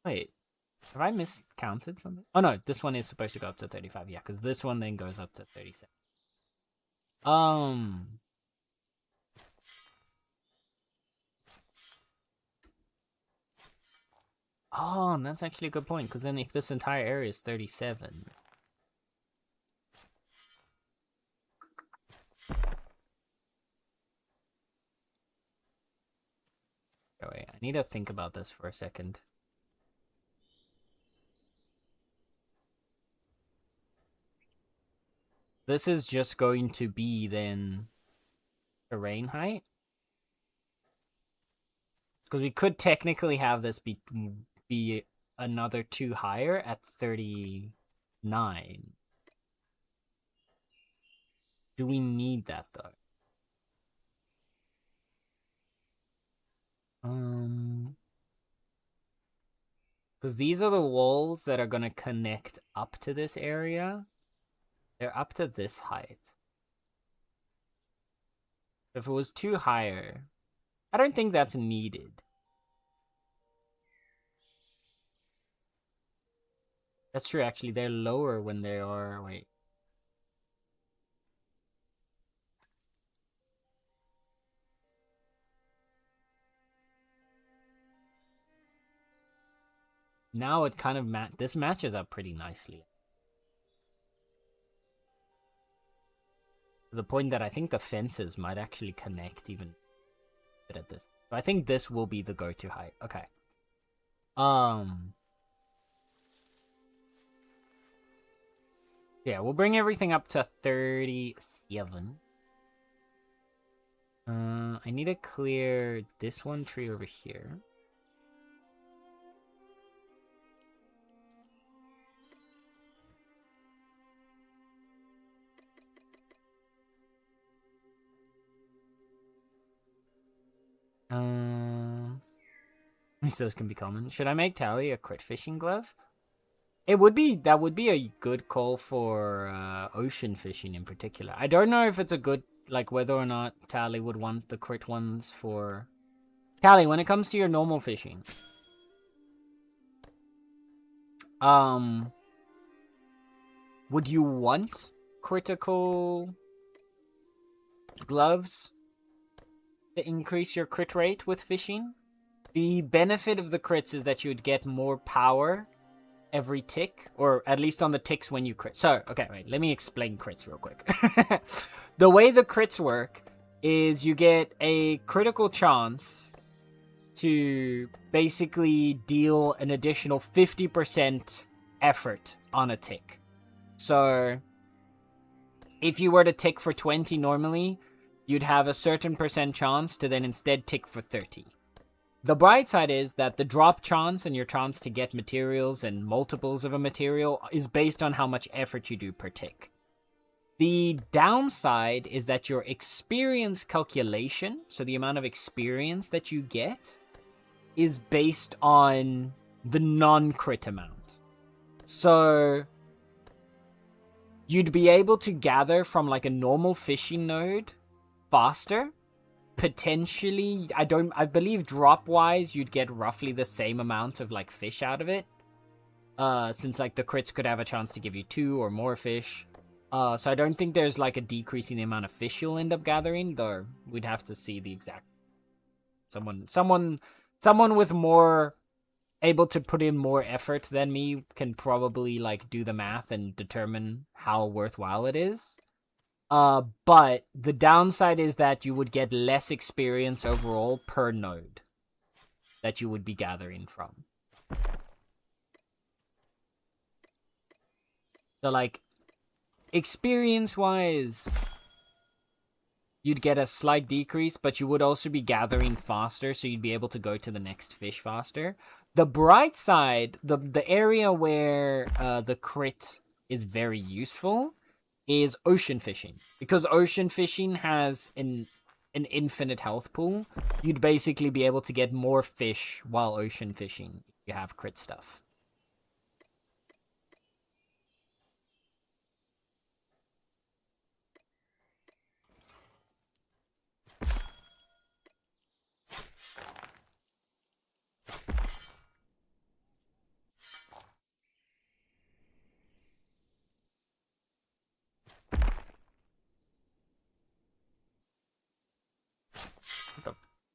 Speaker 1: Wait, have I miscounted something? Oh no, this one is supposed to go up to 35. Yeah, because this one then goes up to 37. Oh, and that's actually a good point, because then if this entire area is 37... Oh, wait, I need to think about this for a second. This is just going to be, then, terrain height? Because we could technically have this be another 2 higher at 39. Do we need that, though? Because these are the walls that are going to connect up to this area. They're up to this height. If it was 2 higher, I don't think that's needed. That's true, actually. They're lower when they are... Wait. Now it kind of this matches up pretty nicely. To the point that I think the fences might actually connect even a bit at this. So I think this will be the go-to height. Okay. Yeah, we'll bring everything up to 37. I need to clear this one tree over here. At least those can be common. Should I make Tally a crit fishing glove? That would be a good call for ocean fishing in particular. I don't know if it's a good, like, whether or not Tally would want the crit ones for... Tally, when it comes to your normal fishing, would you want critical gloves to increase your crit rate with fishing? The benefit of the crits is that you would get more power every tick, or at least on the ticks when you crit. So, okay, wait, let me explain crits real quick. The way the crits work is you get a critical chance to basically deal an additional 50% effort on a tick. So, if you were to tick for 20 normally, you'd have a certain percent chance to then instead tick for 30. The bright side is that the drop chance and your chance to get materials and multiples of a material is based on how much effort you do per tick. The downside is that your experience calculation, so the amount of experience that you get, is based on the non-crit amount. So you'd be able to gather from like a normal fishing node faster. Potentially, I believe drop-wise, you'd get roughly the same amount of, like, fish out of it. Since, like, the crits could have a chance to give you 2 or more fish. So I don't think there's, like, a decrease in the amount of fish you'll end up gathering, though we'd have to see the exact... Someone with more... able to put in more effort than me can probably, like, do the math and determine how worthwhile it is. But the downside is that you would get less experience overall per node that you would be gathering from. So, like, experience-wise, you'd get a slight decrease, but you would also be gathering faster, so you'd be able to go to the next fish faster. The bright side, the area where the crit is very useful is ocean fishing. Because ocean fishing has an infinite health pool, you'd basically be able to get more fish while ocean fishing if you have crit stuff.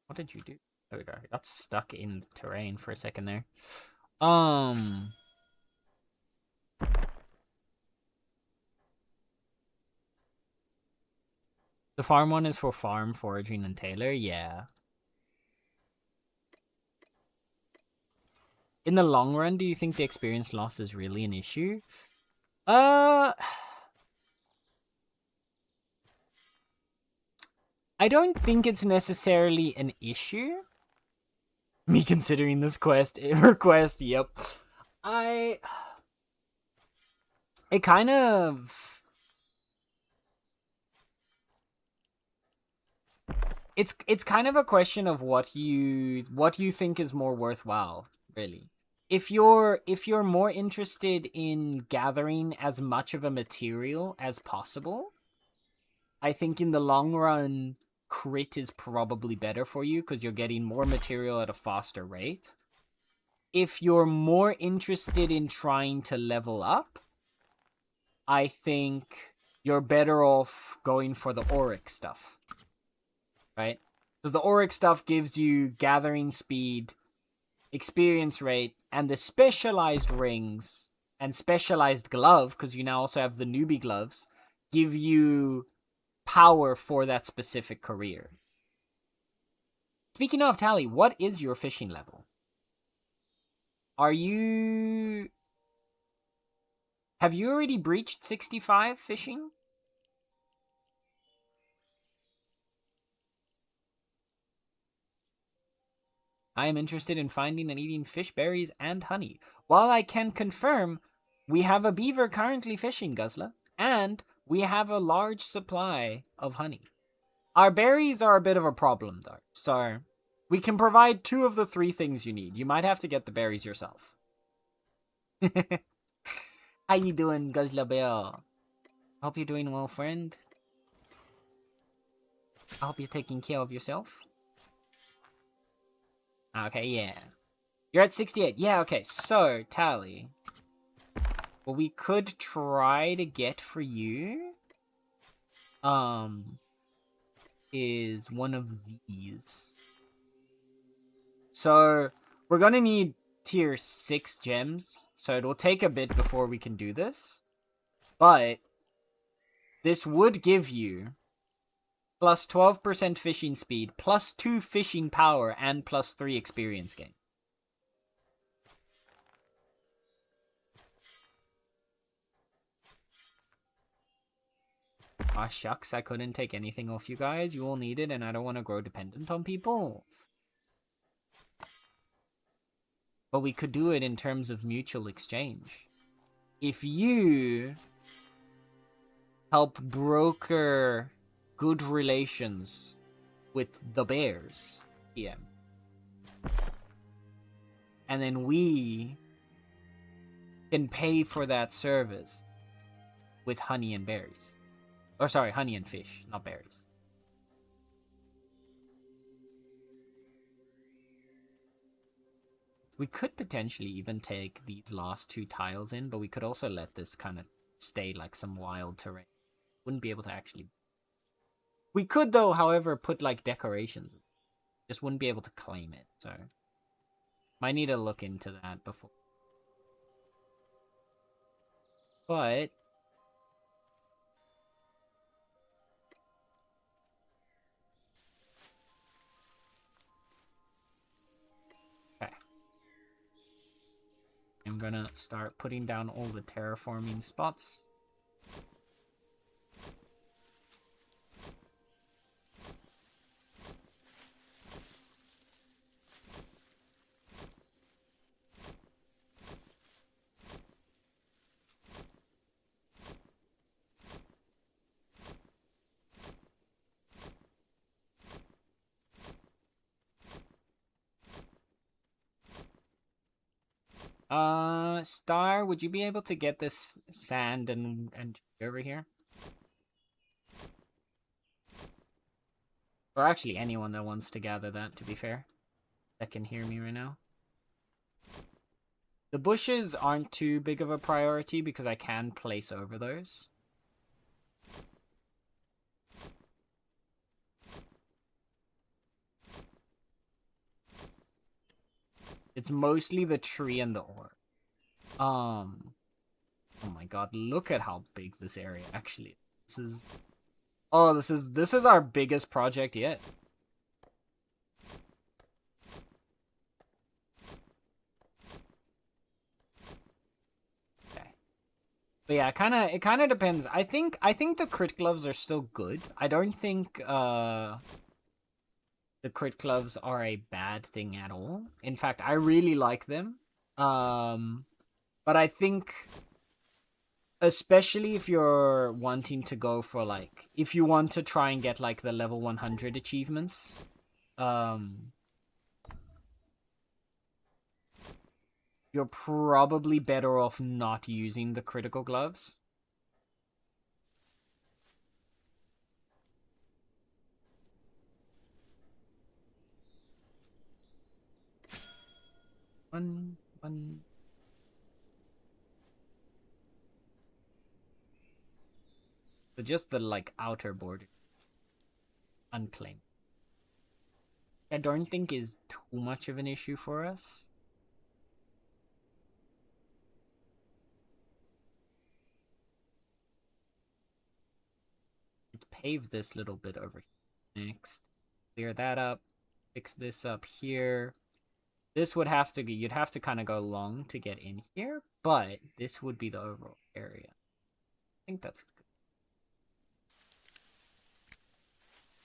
Speaker 1: What did you do? There we go. I got stuck in the terrain for a second there. The farm one is for farm, foraging, and Taylor? Yeah. In the long run, do you think the experience loss is really an issue? I don't think it's necessarily an issue. Me considering this request, yep. It kind of... It's kind of a question of what you think is more worthwhile, really. If you're more interested in gathering as much of a material as possible, I think in the long run, crit is probably better for you because you're getting more material at a faster rate. If you're more interested in trying to level up, I think you're better off going for the auric stuff. Right? Because the auric stuff gives you gathering speed, experience rate, and the specialized rings and specialized glove, because you now also have the newbie gloves, give you power for that specific career. Speaking of, Tally, what is your fishing level? Have you already breached 65 fishing? I am interested in finding and eating fish berries and honey. While I can confirm, we have a beaver currently fishing, Guzzler, and we have a large supply of honey. Our berries are a bit of a problem, though, so We can provide 2 of the 3 things you need. You might have to get the berries yourself. How you doing, Guzzler? Hope you're doing well, friend. I hope you're taking care of yourself. Okay, yeah. You're at 68. Yeah, okay. So, Tally. What we could try to get for you is one of these. So, we're gonna need tier 6 gems. So it'll take a bit before we can do this. But this would give you plus 12% fishing speed, plus 2 fishing power, and plus 3 experience gain. Aw, shucks, I couldn't take anything off you guys. You all need it, and I don't want to grow dependent on people. But we could do it in terms of mutual exchange. If you help broker good relations with the bears, yeah, and then we can pay for that service with honey and berries. Or sorry, honey and fish, not berries. We could potentially even take these last 2 tiles in, but we could also let this kind of stay like some wild terrain. Wouldn't be able to actually... We could, though, however, put like decorations. Just wouldn't be able to claim it, so... Might need to look into that before. But... Okay. I'm gonna start putting down all the terraforming spots. Star, would you be able to get this sand and over here? Or actually anyone that wants to gather that, to be fair, that can hear me right now. The bushes aren't too big of a priority because I can place over those. It's mostly the tree and the ore. Oh my god, look at how big this area actually is. This is our biggest project yet. Okay. But yeah, it kinda depends. I think the crit gloves are still good. I don't think the crit gloves are a bad thing at all. In fact, I really like them. But I think, especially if you're wanting to go for like, if you want to try and get like the level 100 achievements, you're probably better off not using the critical gloves. One. So just the like outer border. Unclaimed. I don't think is too much of an issue for us. Let's pave this little bit over here next. Clear that up. Fix this up here. This would have to be, you'd have to kind of go long to get in here, but this would be the overall area. I think that's good.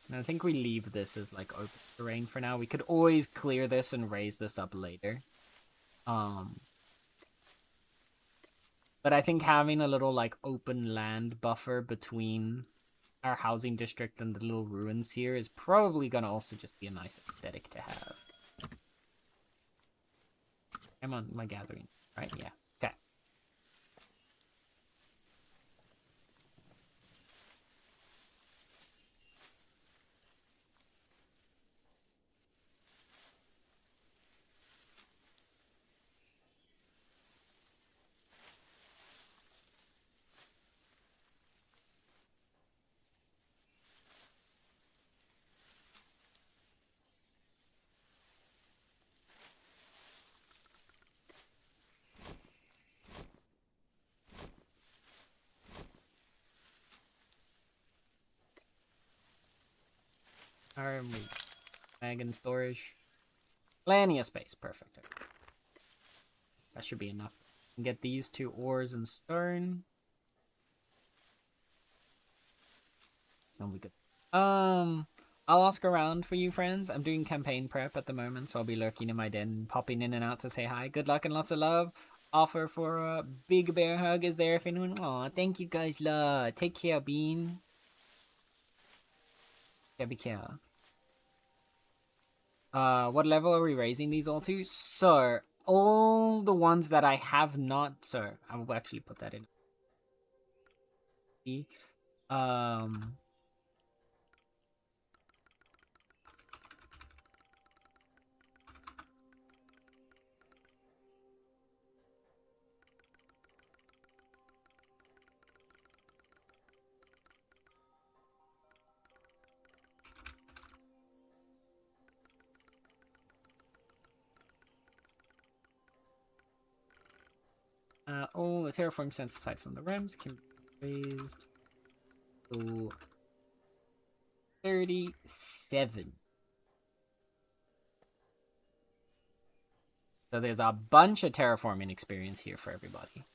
Speaker 1: And I think we leave this as like open terrain for now. We could always clear this and raise this up later. But I think having a little like open land buffer between our housing district and the little ruins here is probably gonna also just be a nice aesthetic to have. I'm on my gathering, right? Yeah. Okay. Alright, wagon storage. Plenty of space. Perfect. That should be enough. Get these 2 ores and stone. Then we could. I'll ask around for you, friends. I'm doing campaign prep at the moment, so I'll be lurking in my den, popping in and out to say hi. Good luck and lots of love. Offer for a big bear hug is there if anyone. Aw, thank you guys, love. Take care, Bean. Yeah, be care. What level are we raising these all to? So, all the ones that I have not. So, I will actually put that in. Um. All the terraform sense aside from the realms can be raised to 37. So there's a bunch of terraforming experience here for everybody.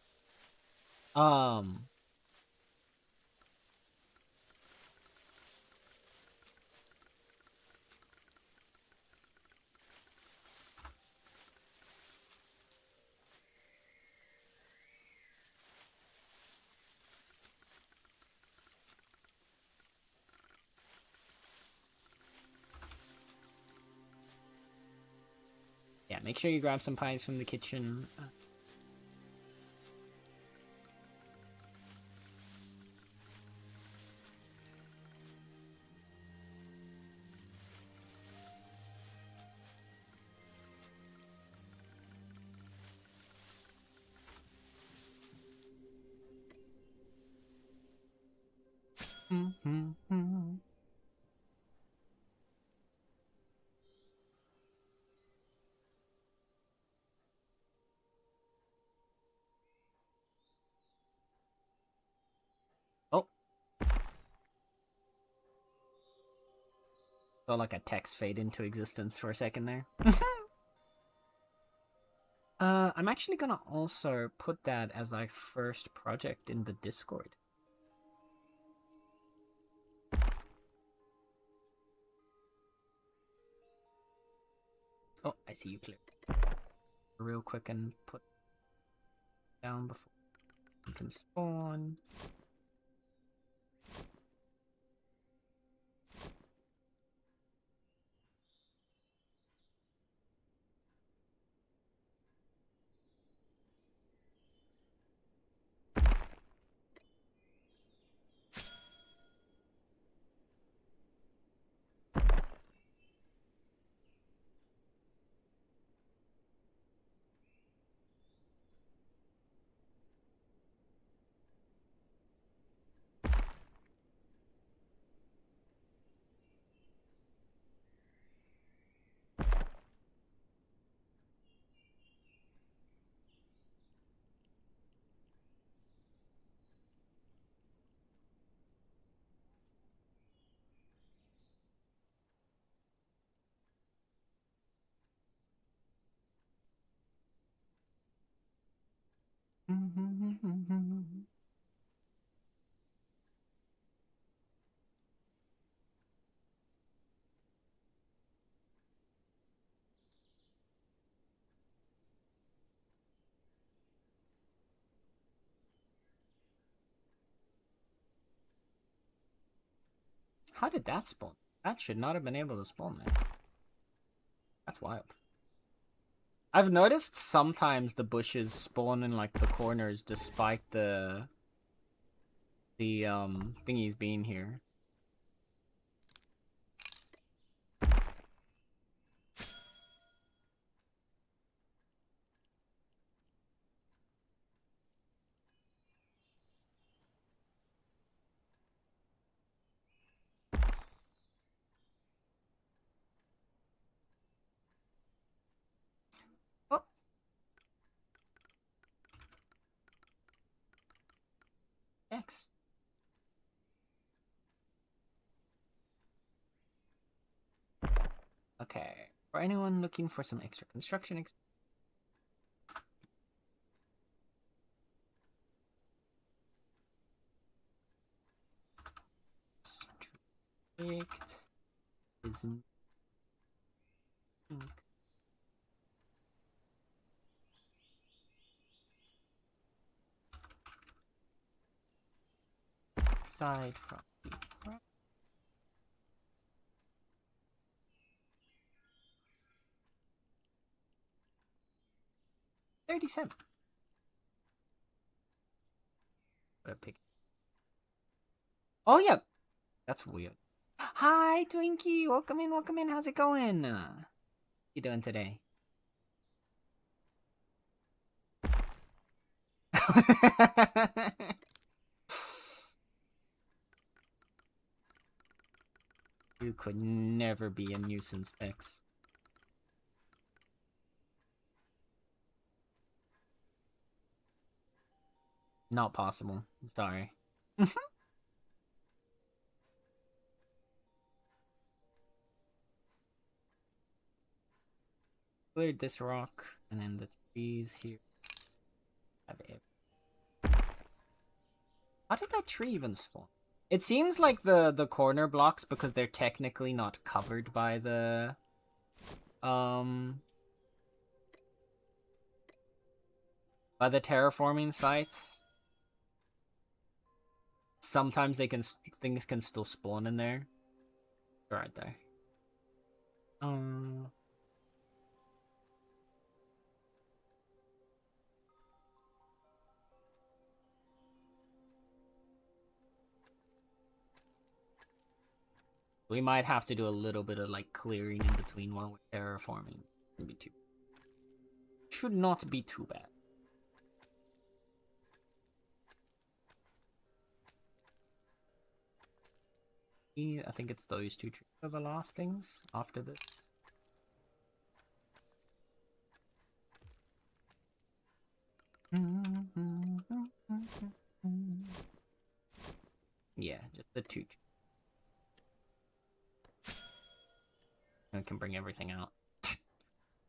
Speaker 1: Yeah, make sure you grab some pies from the kitchen. Oh. So like a text fade into existence for a second there. I'm actually gonna also put that as like first project in the Discord. Oh, I see you clicked. Real quick and put down before you can spawn. How did that spawn? That should not have been able to spawn there. That's wild. I've noticed sometimes the bushes spawn in like the corners despite the thingies being here. Oh. X. Okay. For anyone looking for some extra construction isn't aside from the 37. What a pig. Oh yeah, that's weird. Hi Twinkie, welcome in, welcome in. How's it going? You doing today? You could never be a nuisance, X. Not possible. I'm sorry. Cleared this rock, and then the trees here. Have it. How did that tree even spawn? It seems like the corner blocks, because they're technically not covered by the by the terraforming sites. Sometimes things can still spawn in there. Right there. We might have to do a little bit of like clearing in between while we're terraforming. Should not be too bad. I think it's those two trees are the last things after this. Yeah, just the two. I can bring everything out.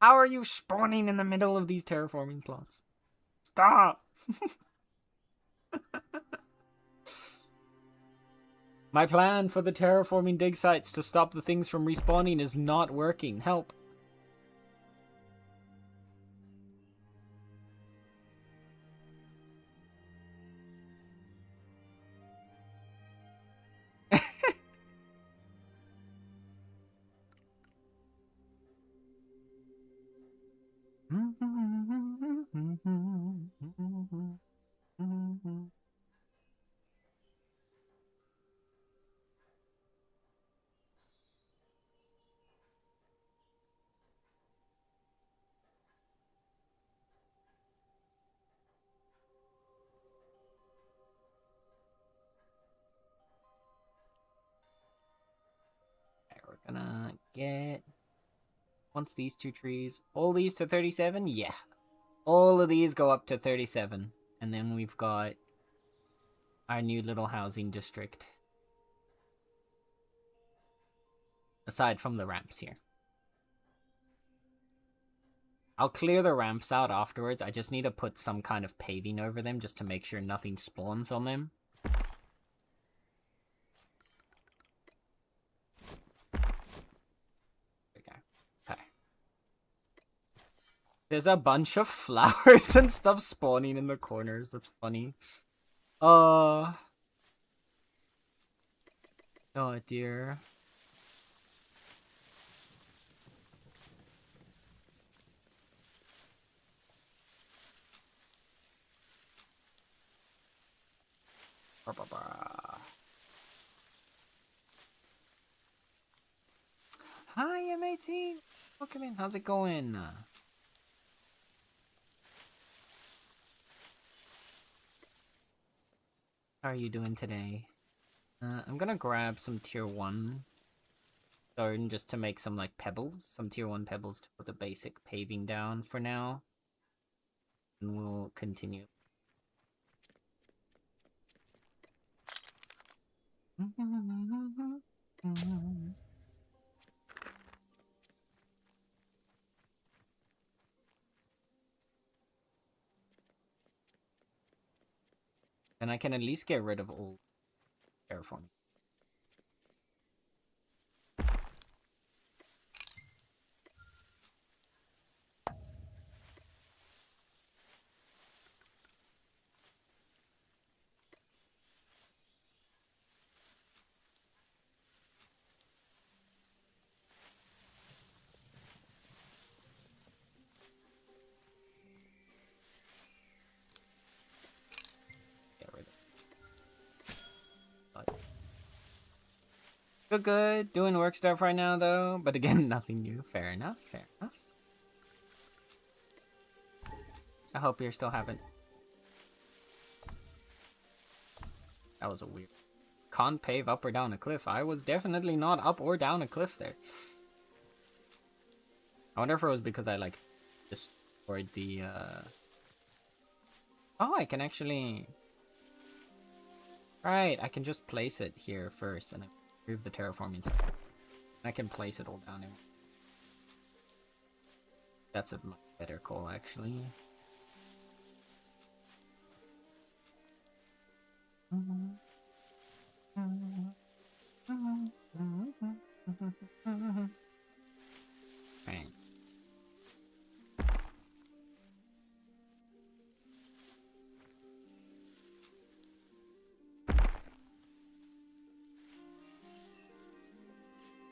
Speaker 1: How are you spawning in the middle of these terraforming plots? Stop! My plan for the terraforming dig sites to stop the things from respawning is not working. Help. We're gonna get once these two trees, all these to 37. Yeah, all of these go up to 37, and then we've got our new little housing district. Aside from the ramps here, I'll clear the ramps out afterwards. I just need to put some kind of paving over them just to make sure nothing spawns on them. Okay. There's a bunch of flowers and stuff spawning in the corners. That's funny. Oh dear. Hi, M18. Welcome in. How's it going? How are you doing today? I'm gonna grab some tier 1 stone just to make some like pebbles, some tier 1 pebbles to put the basic paving down for now. And we'll continue. And I can at least get rid of all terraforming. Get rid of it. Good. Doing work stuff right now though, but again, nothing new. Fair enough. Fair enough. I hope you're still having. That was a weird. Can't pave up or down a cliff. I was definitely not up or down a cliff there. I wonder if it was because I like destroyed the Oh, I can actually. Right, I can just place it here first and remove the terraforming side. I can place it all down here. That's a much better call, actually. Right.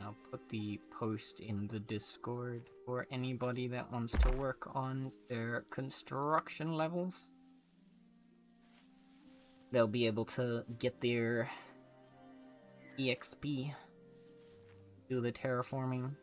Speaker 1: I'll put the post in the Discord for anybody that wants to work on their construction levels. They'll be able to get their EXP, do the terraforming.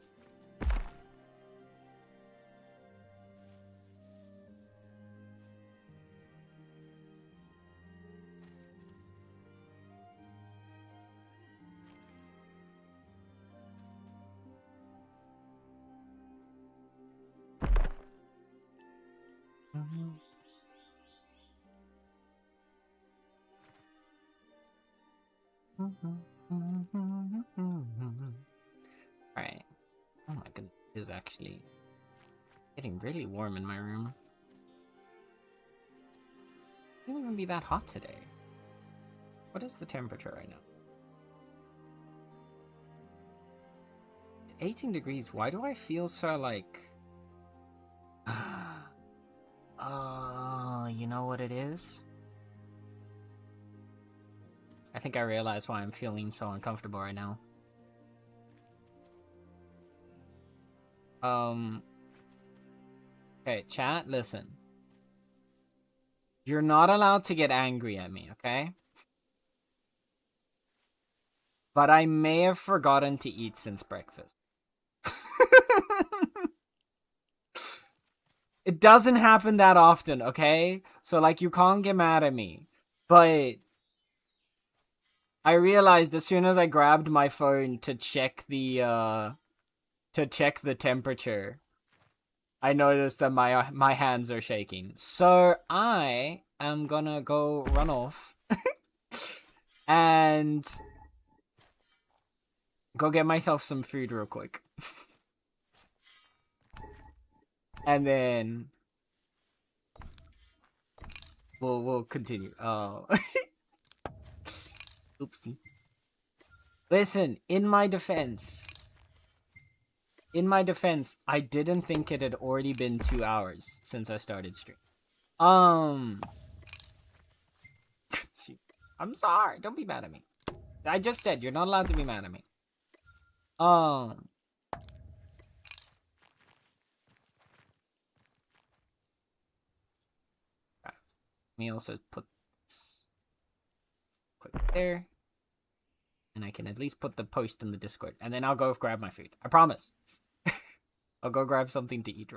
Speaker 1: Alright. Oh my goodness, it is actually getting really warm in my room. It won't even be that hot today. What is the temperature right now? It's 18 degrees. Why do I feel so like... you know what it is? I think I realize why I'm feeling so uncomfortable right now. Okay, chat, listen. You're not allowed to get angry at me, okay? But I may have forgotten to eat since breakfast. It doesn't happen that often, okay? So, like, you can't get mad at me. But I realized as soon as I grabbed my phone to check the temperature, I noticed that my hands are shaking. So I am gonna go run off and go get myself some food real quick. And then we'll continue. Oh. Oopsie. Listen, in my defense, I didn't think it had already been 2 hours since I started stream. I'm sorry. Don't be mad at me. I just said you're not allowed to be mad at me. Um. Let me also put this quick there. And I can at least put the post in the Discord. And then I'll go grab my food. I promise. I'll go grab something to eat.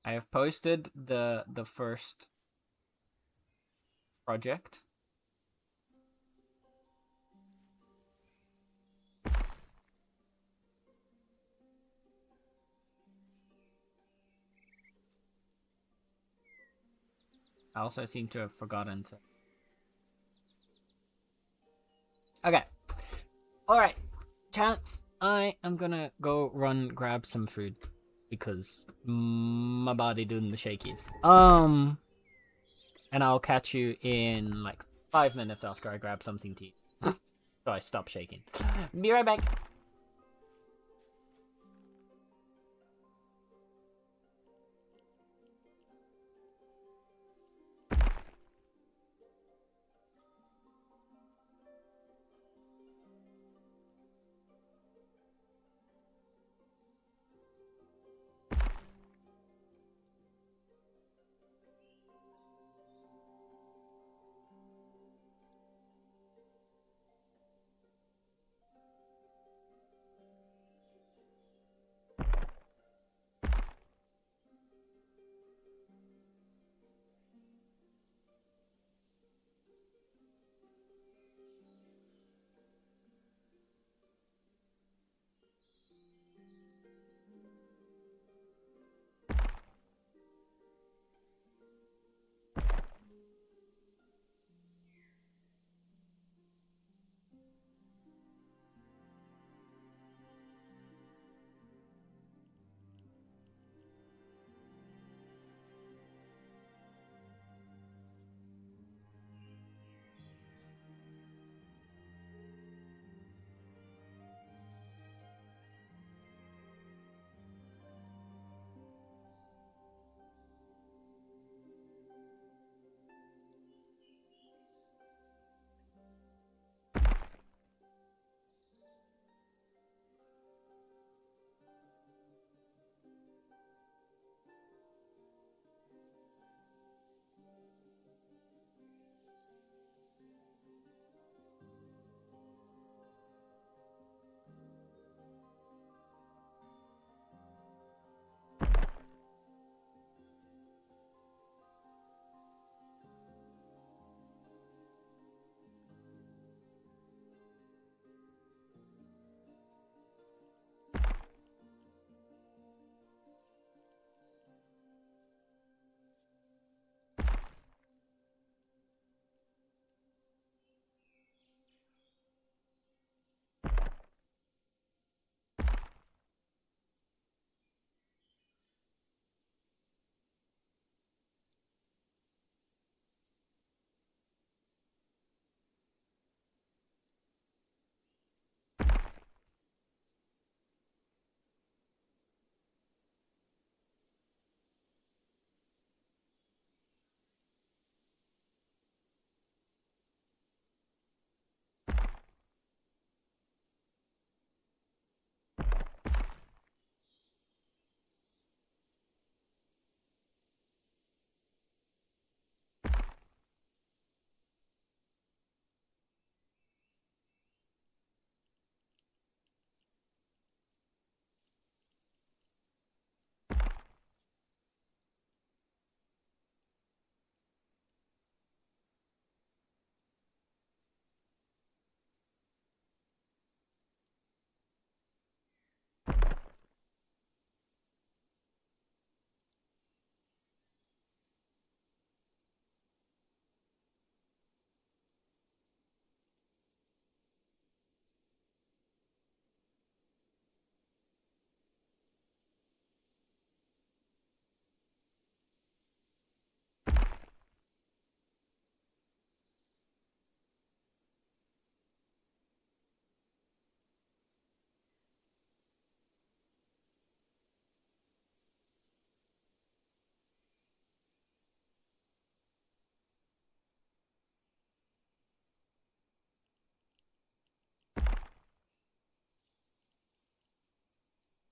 Speaker 1: I have posted the first project. I also seem to have forgotten to. Okay. Alright. Chat, I am gonna go grab some food. Because my body doing the shakies. And I'll catch you in like 5 minutes after I grab something to eat. So I stop shaking. Be right back.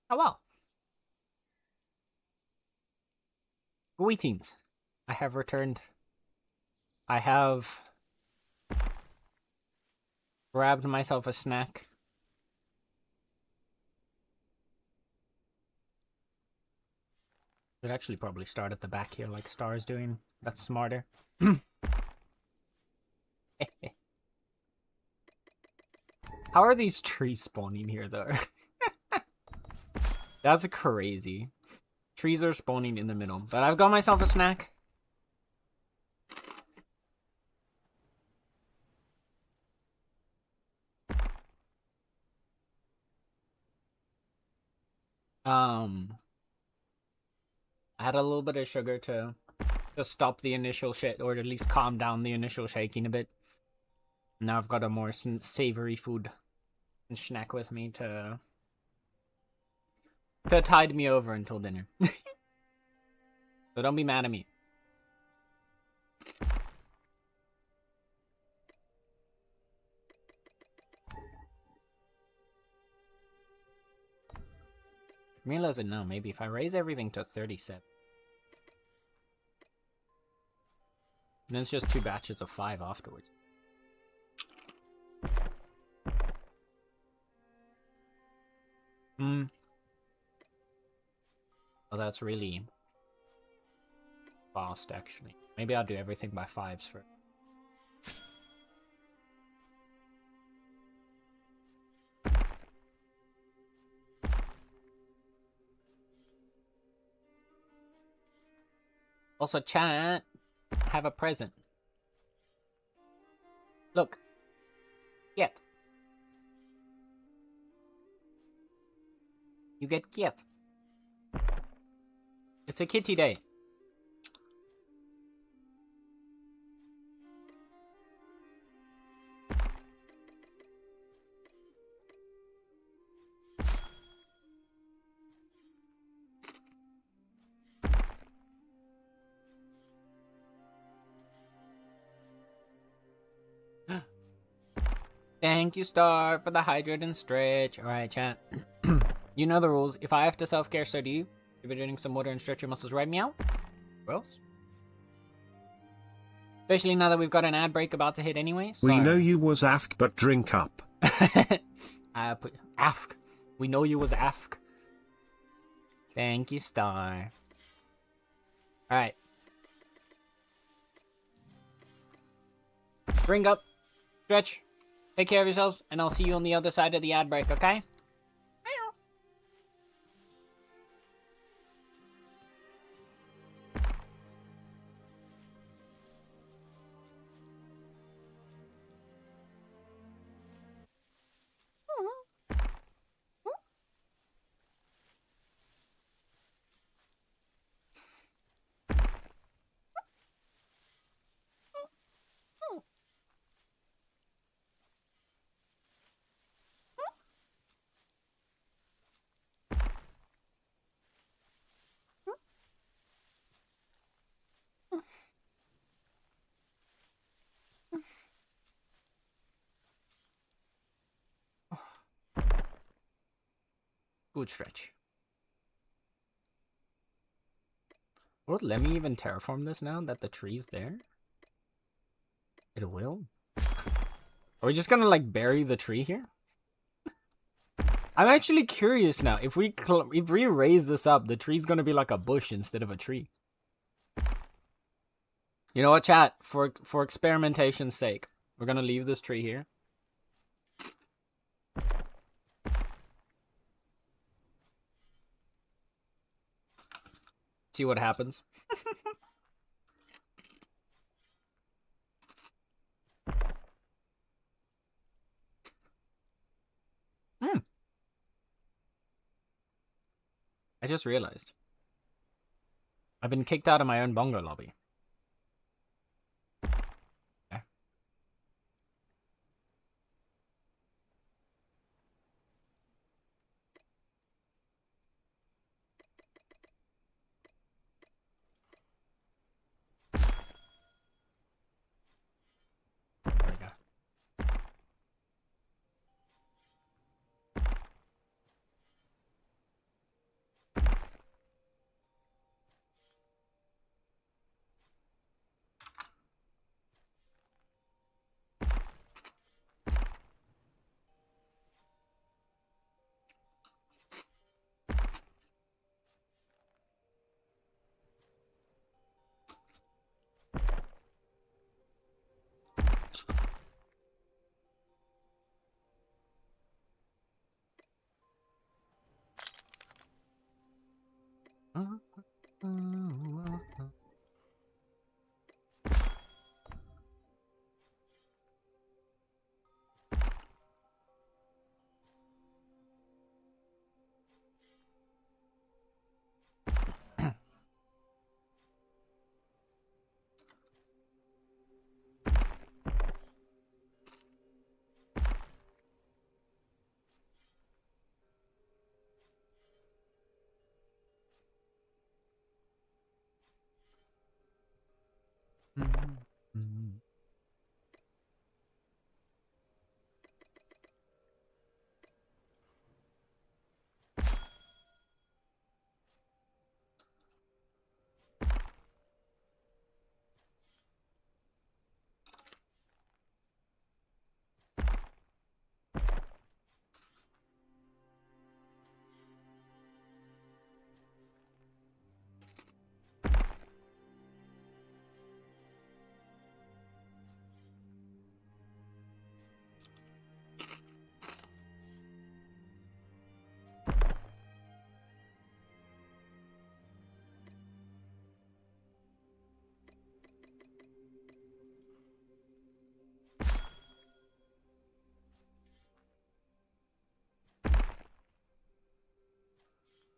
Speaker 1: Oh well. Greetings. I have returned. I have grabbed myself a snack. Should actually probably start at the back here like Star's doing. That's smarter. How are these trees spawning here though? That's crazy. Trees are spawning in the middle. But I've got myself a snack. I had a little bit of sugar to stop the initial shit, or at least calm down the initial shaking a bit. Now I've got a more savory food and snack with me to tide me over until dinner. So don't be mad at me. I'm realizing now, maybe if I raise everything to 37. Then it's just 2 batches of 5 afterwards. Oh, that's really fast, actually. Maybe I'll do everything by 5s first. Also, chat, have a present. Look. Get. You get get. It's a kitty day. Thank you, Star, for the hydrate and stretch. Alright, chat. You know the rules. If I have to self-care, so do you. You'll be drinking some water and stretch your muscles, right, Meow? Where else? Especially now that we've got an ad break about to hit anyway.
Speaker 2: We know you was afk, but drink up.
Speaker 1: I put afk. We know you was afk. Thank you, Star. Alright. Bring up. Stretch. Take care of yourselves, and I'll see you on the other side of the ad break, okay? Good stretch. Will it let me even terraform this now that the tree's there? It will? Are we just gonna like bury the tree here? I'm actually curious now. If we raise this up, the tree's gonna be like a bush instead of a tree. You know what, chat? For experimentation's sake, we're gonna leave this tree here. See what happens. I just realized. I've been kicked out of my own bongo lobby. Okay. There we go.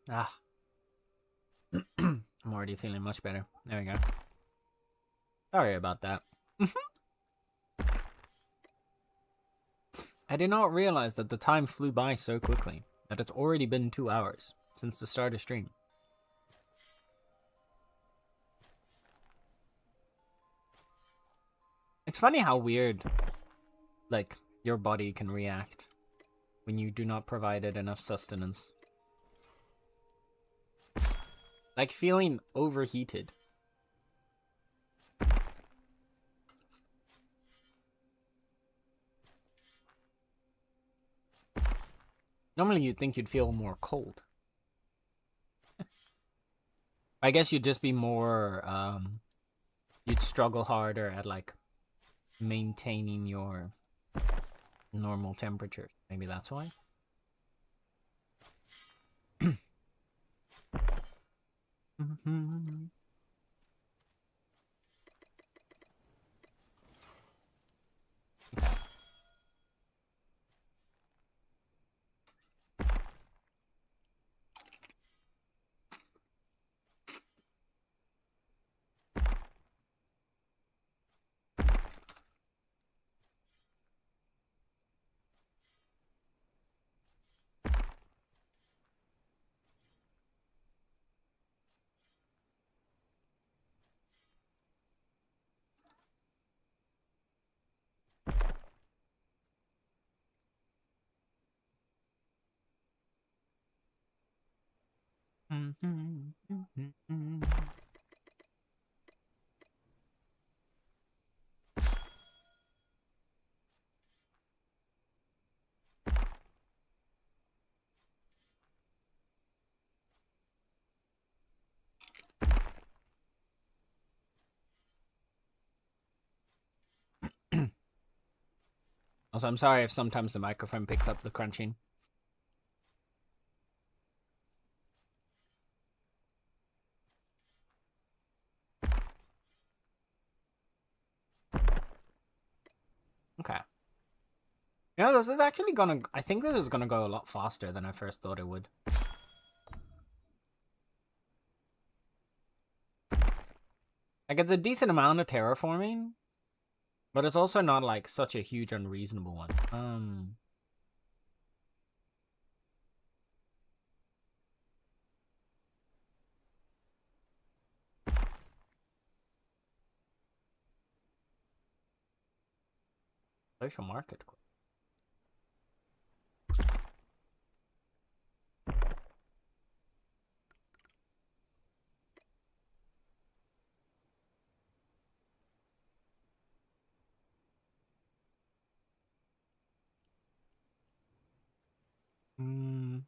Speaker 1: Ah. I'm already feeling much better. There we go. Sorry about that. I did not realize that the time flew by so quickly. That it's already been 2 hours since the start of stream. It's funny how weird, like, your body can react when you do not provide it enough sustenance. Like feeling overheated. Normally you'd think you'd feel more cold. I guess you'd just be more, you'd struggle harder at, like, maintaining your normal temperature. Maybe that's why. Also, I'm sorry if sometimes the microphone picks up the crunching. Okay. Yeah, this is actually gonna... I think this is gonna go a lot faster than I first thought it would. Like, it's a decent amount of terraforming, but it's also not, like, such a huge unreasonable one. Social market. Hmm.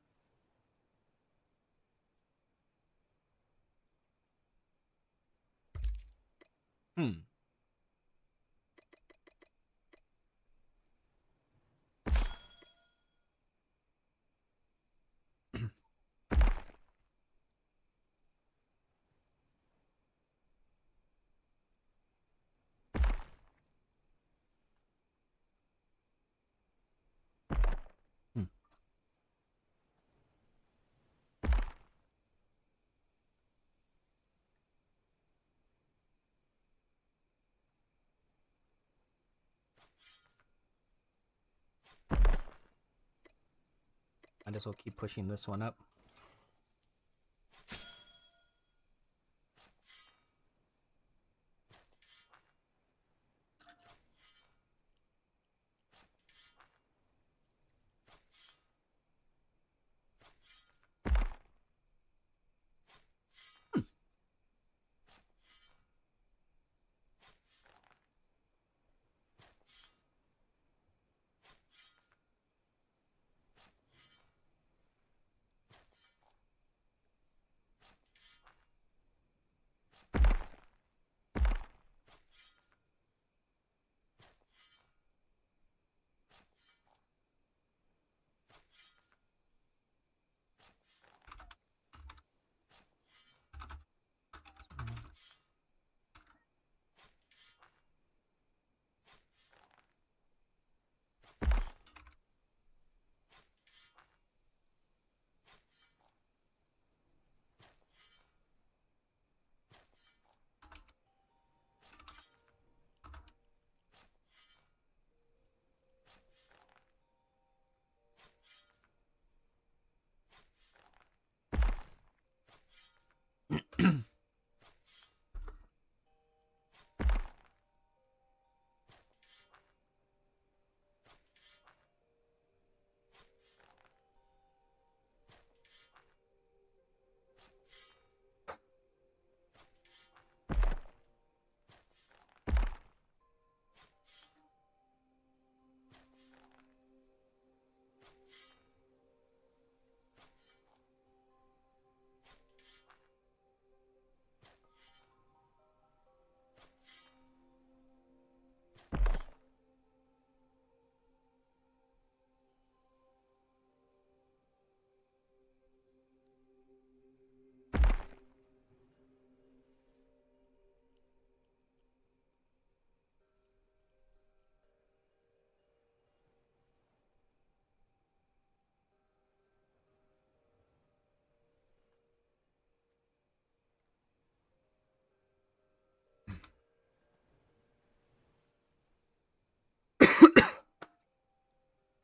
Speaker 1: Might as well keep pushing this one up.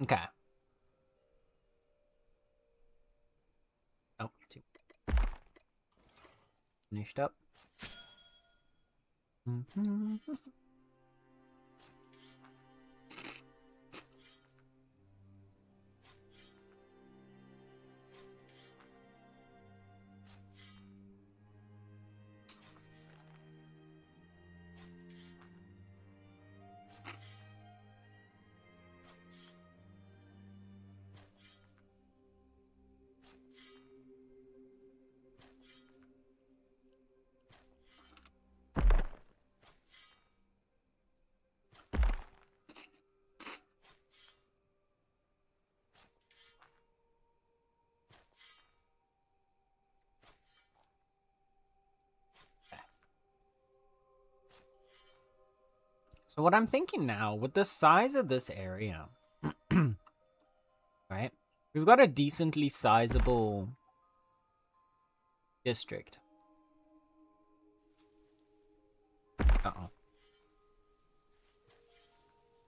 Speaker 1: Okay. Oh, two. Finished up. So what I'm thinking now, with the size of this area, right? We've got a decently sizable district. Uh-oh.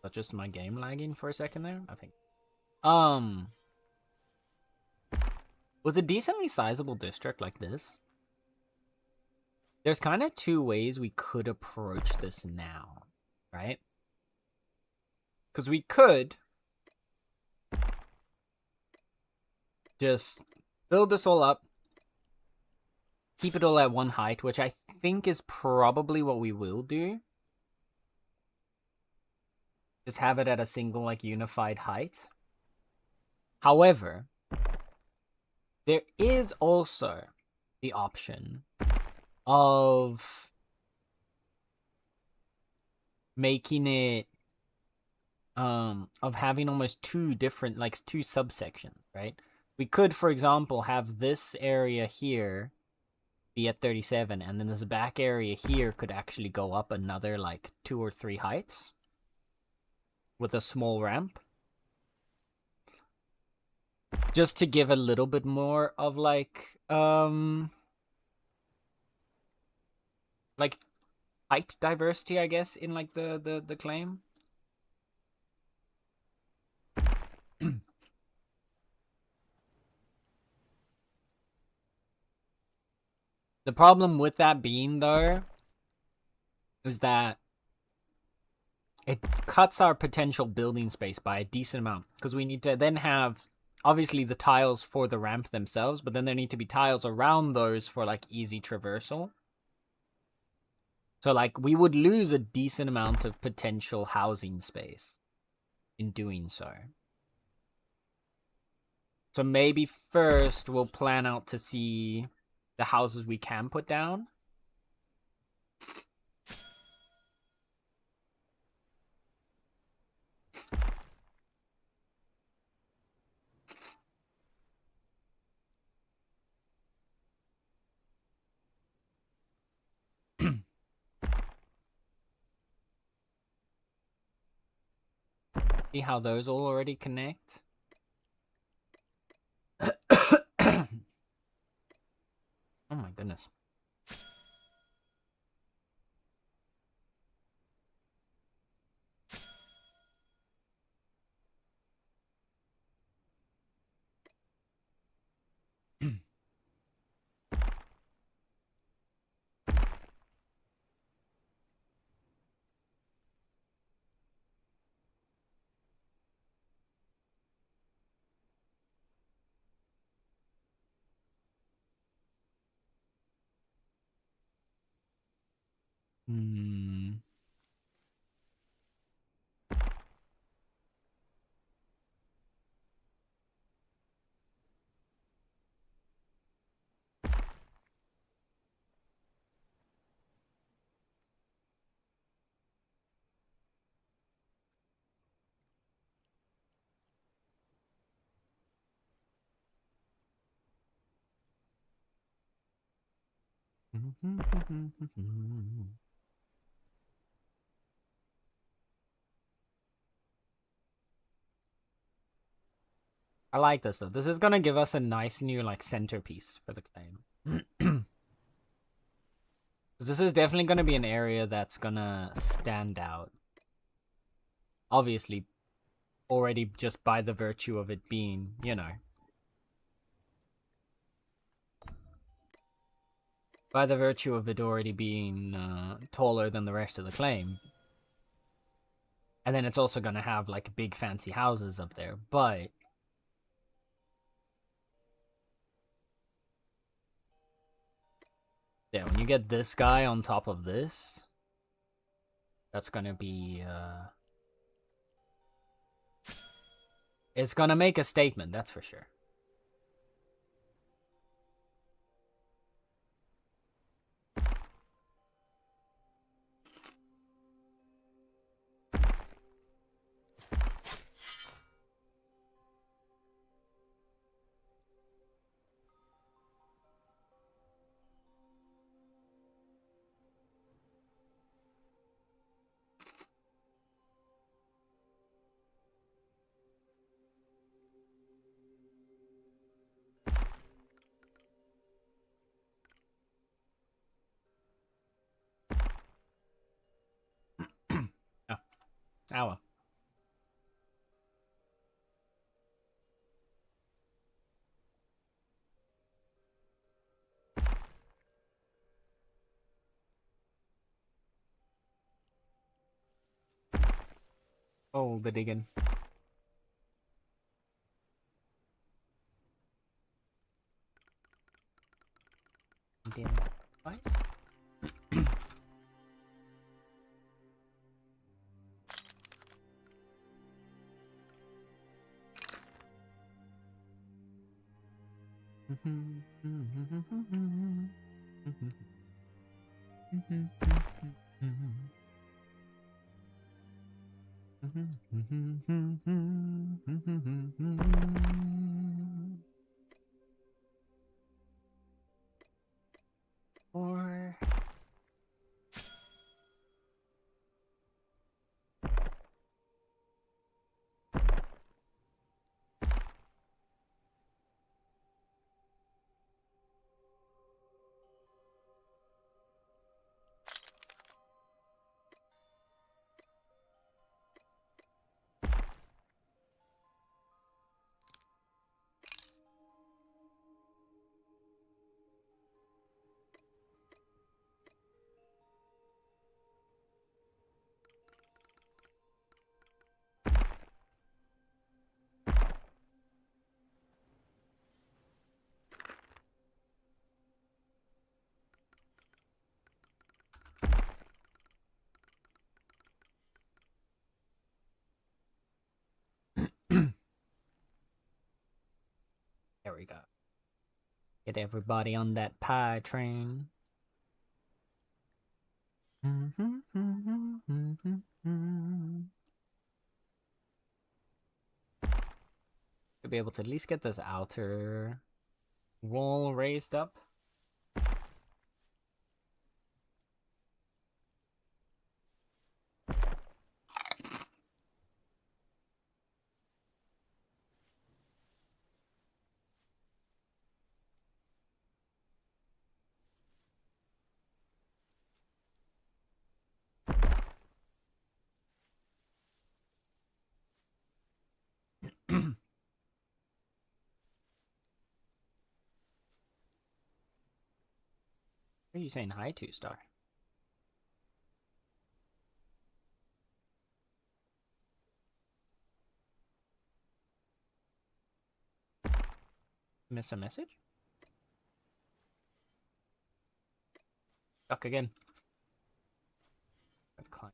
Speaker 1: That's just my game lagging for a second there, I think. With a decently sizable district like this, there's kind of two ways we could approach this now, right? Because we could just build this all up, keep it all at one height, which I think is probably what we will do. Just have it at a single, like, unified height. However, there is also the option of making it, of having almost two different, like, two subsections, right? We could, for example, have this area here be at 37, and then this back area here could actually go up another, like, 2 or 3 heights with a small ramp. Just to give a little bit more of, like height diversity, I guess, in, like, the claim. The problem with that being, though, is that it cuts our potential building space by a decent amount, because we need to then have, obviously, the tiles for the ramp themselves, but then there need to be tiles around those for, like, easy traversal. So, like, we would lose a decent amount of potential housing space in doing so. So maybe first we'll plan out to see the houses we can put down. See how those all already connect. Oh my goodness. Hmm. I like this though. This is gonna give us a nice new like centerpiece for the claim. This is definitely gonna be an area that's gonna stand out. Obviously, already just by the virtue of it being, you know. By the virtue of it already being taller than the rest of the claim. And then it's also gonna have like big fancy houses up there, but yeah, when you get this guy on top of this, that's gonna be it's gonna make a statement, that's for sure. Oh, ow. Oh, the digging. Damn it. Twice? Or we go. Get everybody on that pie train. To be able to at least get this outer wall raised up. What are you saying hi to, Star? Miss a message? Stuck again. Climb.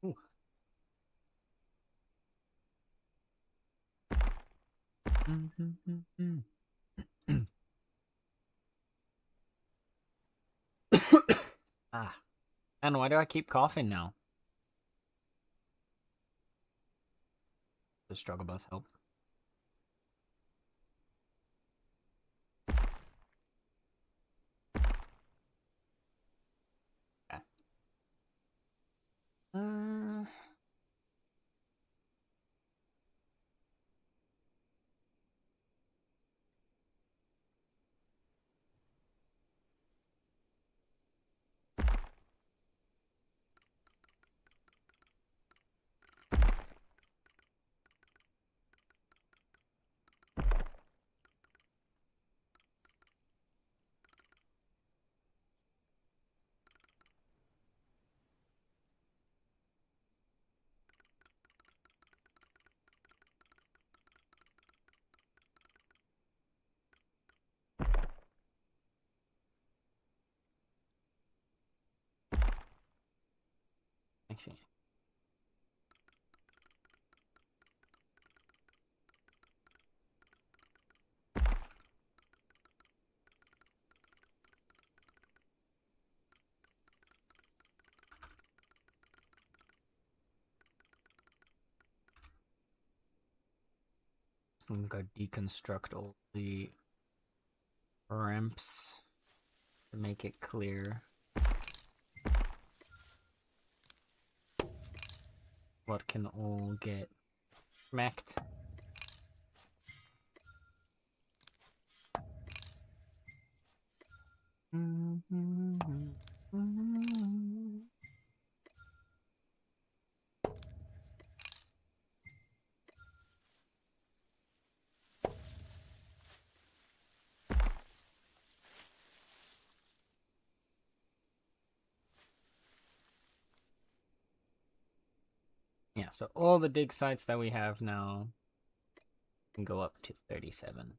Speaker 1: Ooh. Ah. And why do I keep coughing now? The struggle bus help. Okay. Actually. I'm gonna deconstruct all the ramps to make it clear what can all get smacked. Yeah, so all the dig sites that we have now can go up to 37.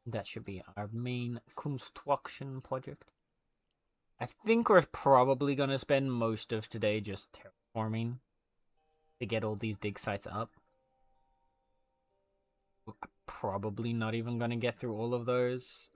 Speaker 1: That should be our main construction project. I think we're probably going to spend most of today just terraforming to get all these dig sites up. I'm probably not even going to get through all of those.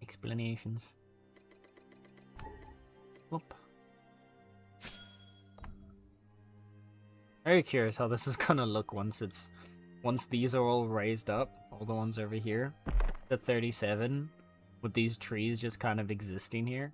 Speaker 1: explanations. Whoop. Very curious how this is gonna look once these are all raised up, all the ones over here, to 37, with these trees just kind of existing here.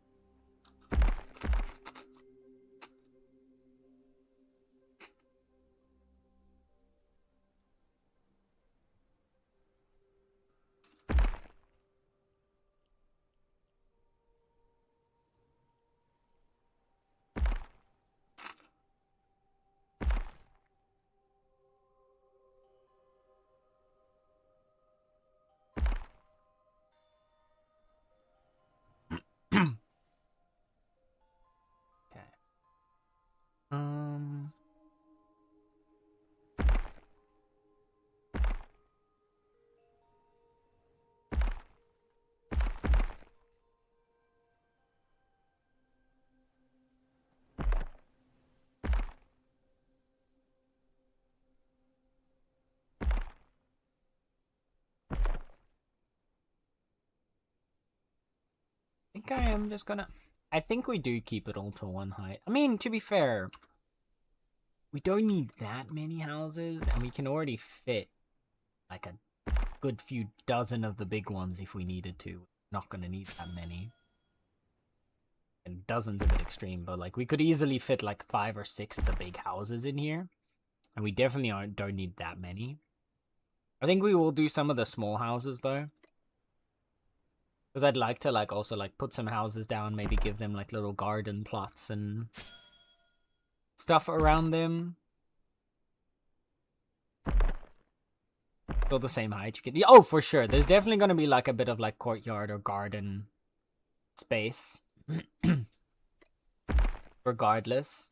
Speaker 1: Okay. I think I am just gonna... I think we do keep it all to one height. I mean, to be fair, we don't need that many houses, and we can already fit like a good few dozen of the big ones if we needed to. Not gonna need that many. And dozens a bit extreme, but like we could easily fit like 5 or 6 of the big houses in here. And we definitely don't need that many. I think we will do some of the small houses though. Because I'd like to like also like put some houses down, maybe give them like little garden plots and stuff around them. Still the same height. You can... Oh, for sure. There's definitely going to be like a bit of like courtyard or garden space. Regardless.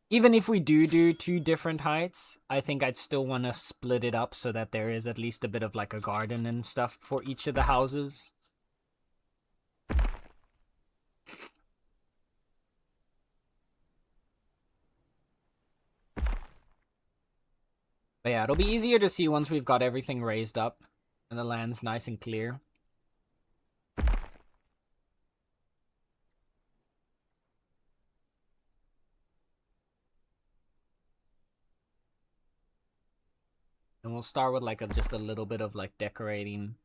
Speaker 1: Even if we do 2 different heights, I think I'd still want to split it up so that there is at least a bit of like a garden and stuff for each of the houses. But yeah, it'll be easier to see once we've got everything raised up and the land's nice and clear. And we'll start with like just a little bit of like decorating.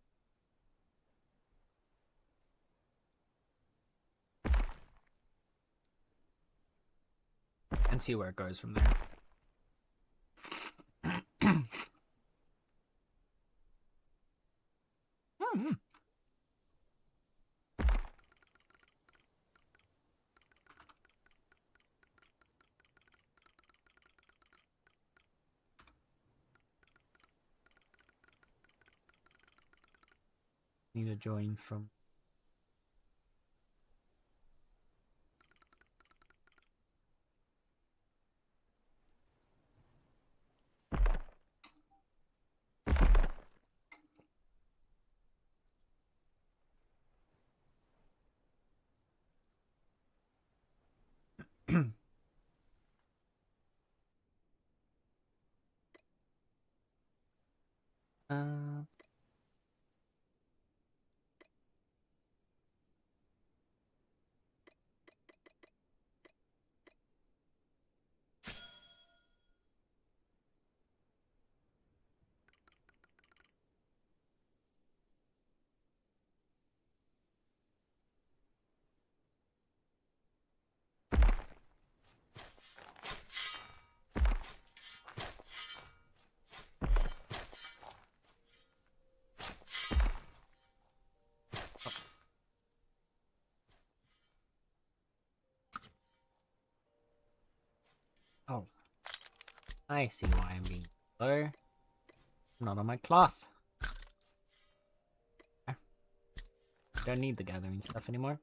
Speaker 1: And see where it goes from there. Need a join from... Oh. I see why I'm being slow. Not on my cloth. Don't need the gathering stuff anymore.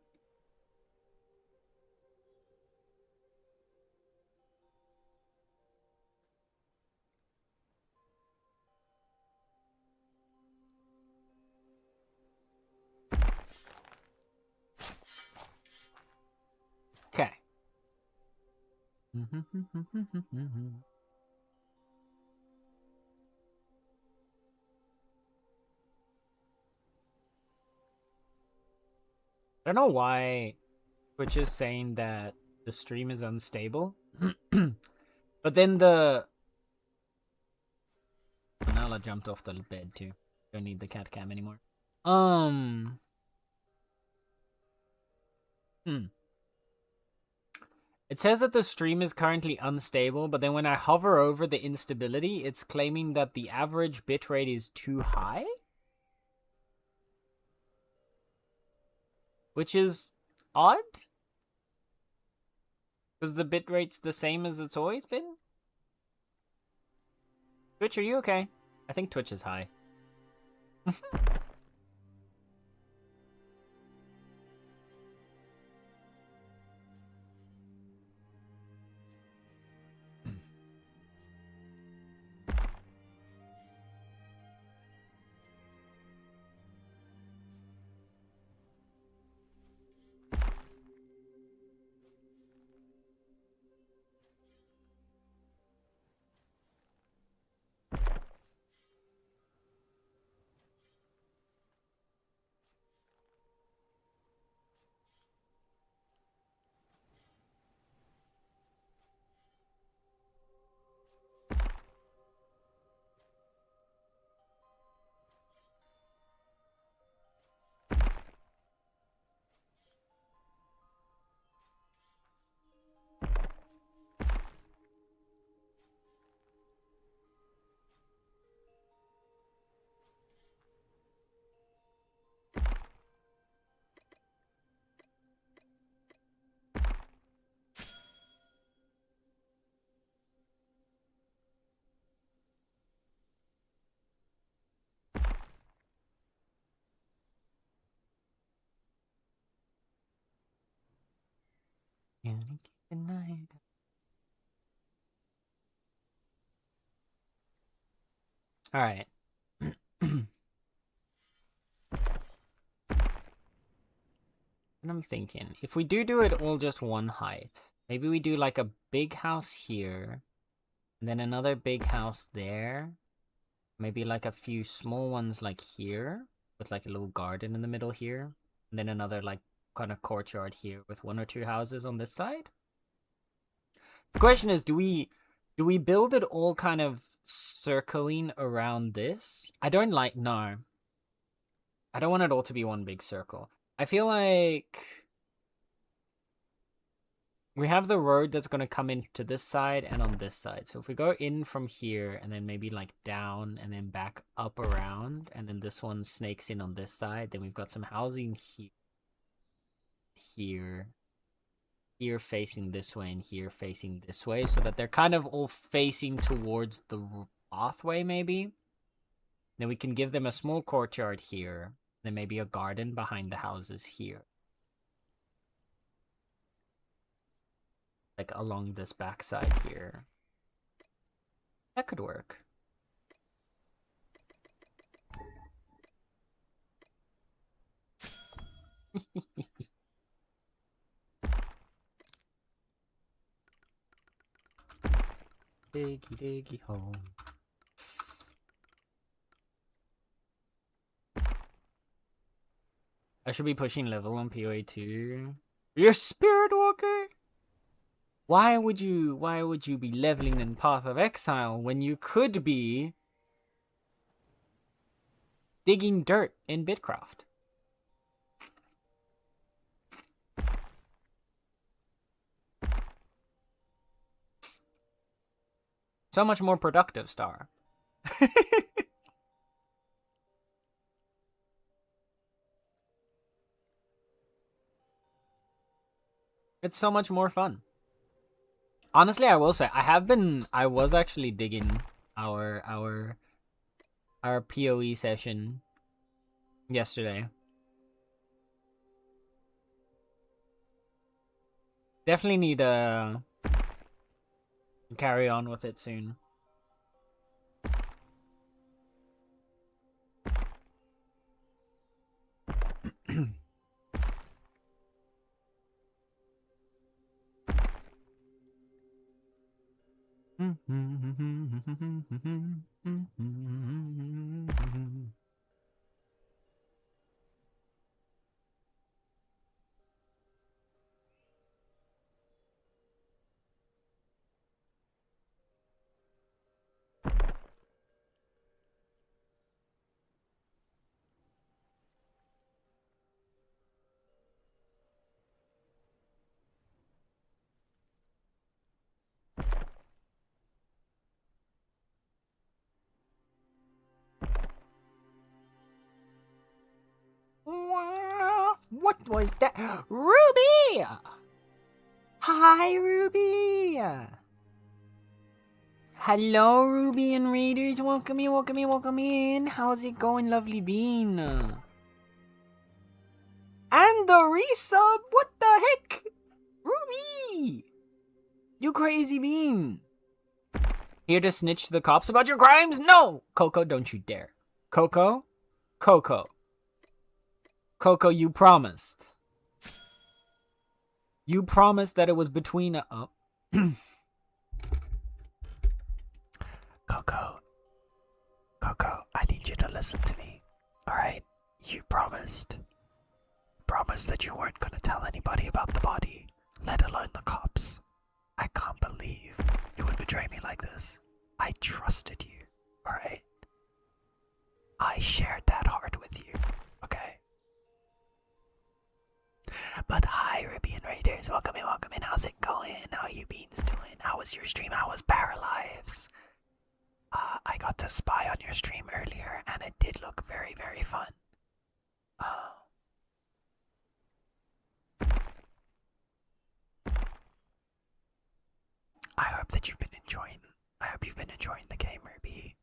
Speaker 1: Okay. I don't know why Twitch is saying that the stream is unstable. But then the... Nala jumped off the bed too. Don't need the cat cam anymore. It says that the stream is currently unstable, but then when I hover over the instability, it's claiming that the average bitrate is too high? Which is odd? Because the bitrate's the same as it's always been? Twitch, are you okay? I think Twitch is high. Good night. All right. And I'm thinking, if we do it all just one height, maybe we do like a big house here, and then another big house there, maybe like a few small ones like here, with like a little garden in the middle here, and then another like kind of courtyard here with one or two houses on this side. The question is, do we build it all kind of circling around this? I don't like, no. I don't want it all to be one big circle. I feel like we have the road that's going to come into this side and on this side. So if we go in from here and then maybe like down and then back up around, and then this one snakes in on this side, then we've got some housing here, here facing this way and here facing this way, so that they're kind of all facing towards the pathway maybe. Then we can give them a small courtyard here, then maybe a garden behind the houses here. Like along this backside here. That could work. Diggy diggy home. I should be pushing level on PoE 2. You're a spirit walker? Why would you be leveling in Path of Exile when you could be digging dirt in Bitcraft? So much more productive, Star. It's so much more fun. Honestly, I will say, I was actually digging our PoE session yesterday. Definitely need to carry on with it soon. What was that? Ruby! Hi, Ruby! Hello, Ruby and Raiders. Welcome in, welcome in, welcome in. How's it going, lovely bean? And the resub? What the heck? Ruby! You crazy bean. Here to snitch to the cops about your crimes? No! Coco, don't you dare. Coco? Coco. Coco, you promised. You promised that it was between
Speaker 3: Coco, I need you to listen to me. Alright? You promised that you weren't gonna tell anybody about the body, let alone the cops. I can't believe you would betray me like this. I trusted you, alright? I shared that heart with you, okay? But hi, Ruby and Raiders. Welcome in. How's it going? How you beans doing? How was your stream? How was Paralives? I got to spy on your stream earlier, and it did look very, very fun. I hope that you've been enjoying. I hope you've been enjoying the game, Ruby.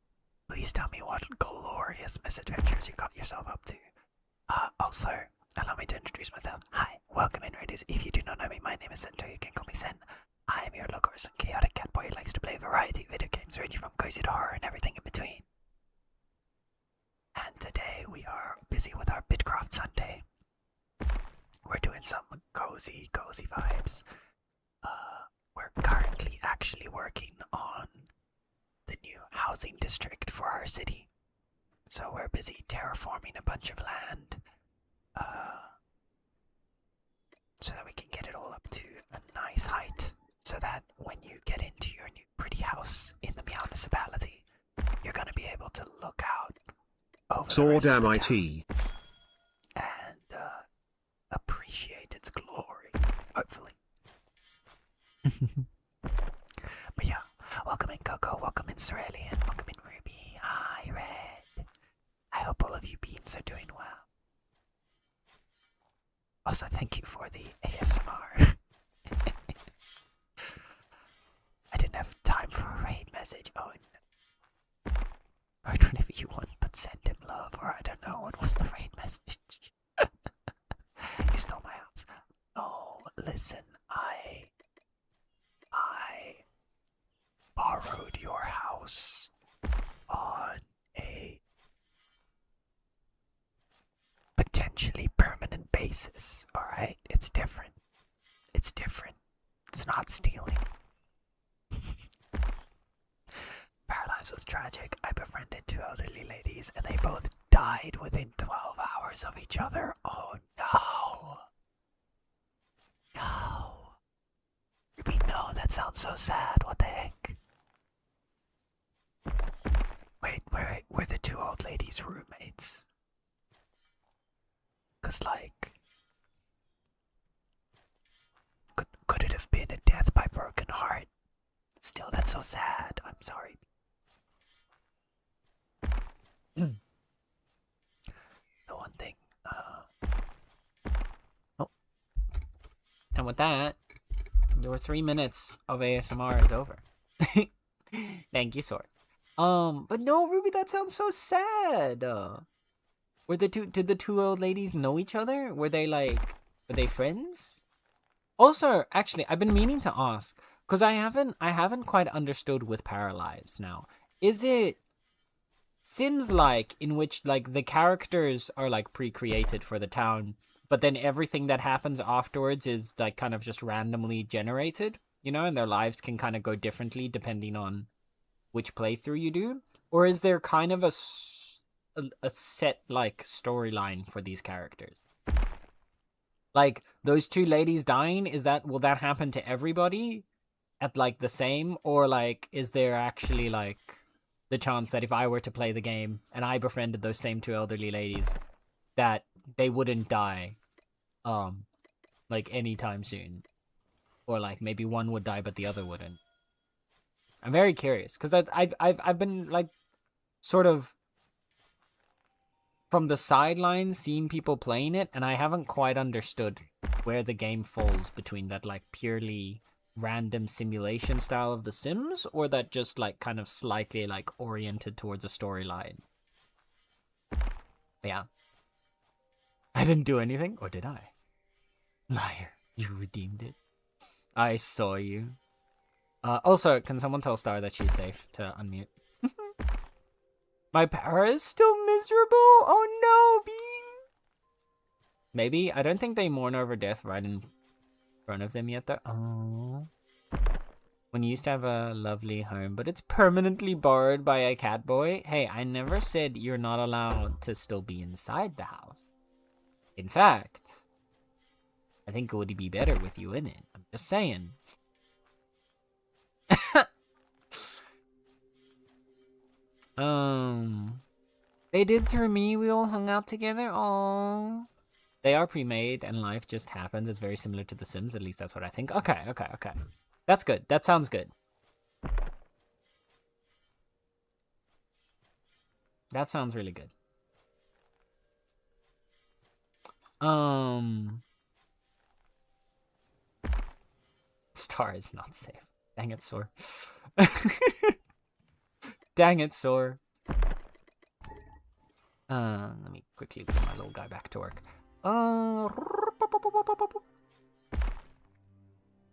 Speaker 3: Please tell me what glorious misadventures you got yourself up to. Also, allow me to introduce myself. Hi, welcome in, Raiders. If you do not know me, my name is Sento. You can call me Sen. I am your local and chaotic cat boy who likes to play a variety of video games ranging from cozy to horror and everything in between. And today we are busy with our Bitcraft Sunday. We're doing some cozy vibes. We're currently actually working on the new housing district for our city. So we're busy terraforming a bunch of land, so that we can get it all up to a nice height, so that when you get into your new pretty house in the Meownicipality, you're gonna be able to look out over the rest of the town and appreciate its glory, hopefully. But yeah, welcome in Coco, welcome in Cerulean, welcome in Ruby, hi Red. I hope all of you beans are doing well. Also, thank you for the ASMR. I didn't have time for a raid message. Oh no. Write whenever you want, but send him love, or I don't know, what was the raid message? You stole my house. Oh, listen, I borrowed your house on a potentially permanent basis, alright? It's different. It's different. It's not stealing. Paralives was tragic. I befriended two elderly ladies and they both died within 12 hours of each other. Oh no. No. Ruby, no, that sounds so sad. What the heck? Wait, were the two old ladies roommates? 'Cause like, could it have been a death by broken heart? Still, that's so sad. I'm sorry. The one thing,
Speaker 1: Oh. And with that, your 3 minutes of ASMR is over. Thank you, Sword. But no, Ruby, that sounds so sad. Did the two old ladies know each other? Were they friends? Also, actually, I've been meaning to ask, because I haven't quite understood with Paralives now. Is it Sims like in which like the characters are like pre-created for the town, but then everything that happens afterwards is like kind of just randomly generated, you know, and their lives can kind of go differently depending on which playthrough you do? Or is there kind of a set like storyline for these characters? Like those two ladies dying, will that happen to everybody at like the same, or like is there actually like the chance that if I were to play the game and I befriended those same two elderly ladies, that they wouldn't die like anytime soon, or like maybe one would die but the other wouldn't? I'm very curious because I've been like sort of from the sidelines seen people playing it, and I haven't quite understood where the game falls between that like purely random simulation style of The Sims or that just like kind of slightly like oriented towards a storyline. Yeah. I didn't do anything, or did I? Liar, you redeemed it. I saw you. Also, can someone tell Star that she's safe to unmute? My power is still miserable? Oh no, Bean! Maybe? I don't think they mourn over death right in front of them yet, though. Oh. When you used to have a lovely home, but it's permanently borrowed by a cat boy? Hey, I never said you're not allowed to still be inside the house. In fact, I think it would be better with you in it. I'm just saying. They did through me. We all hung out together. Aww. They are pre-made and life just happens. It's very similar to The Sims. At least that's what I think. Okay. That's good. That sounds good. That sounds really good. Star is not safe. Dang it, Sore. Dang it, Sore. Let me quickly put my little guy back to work.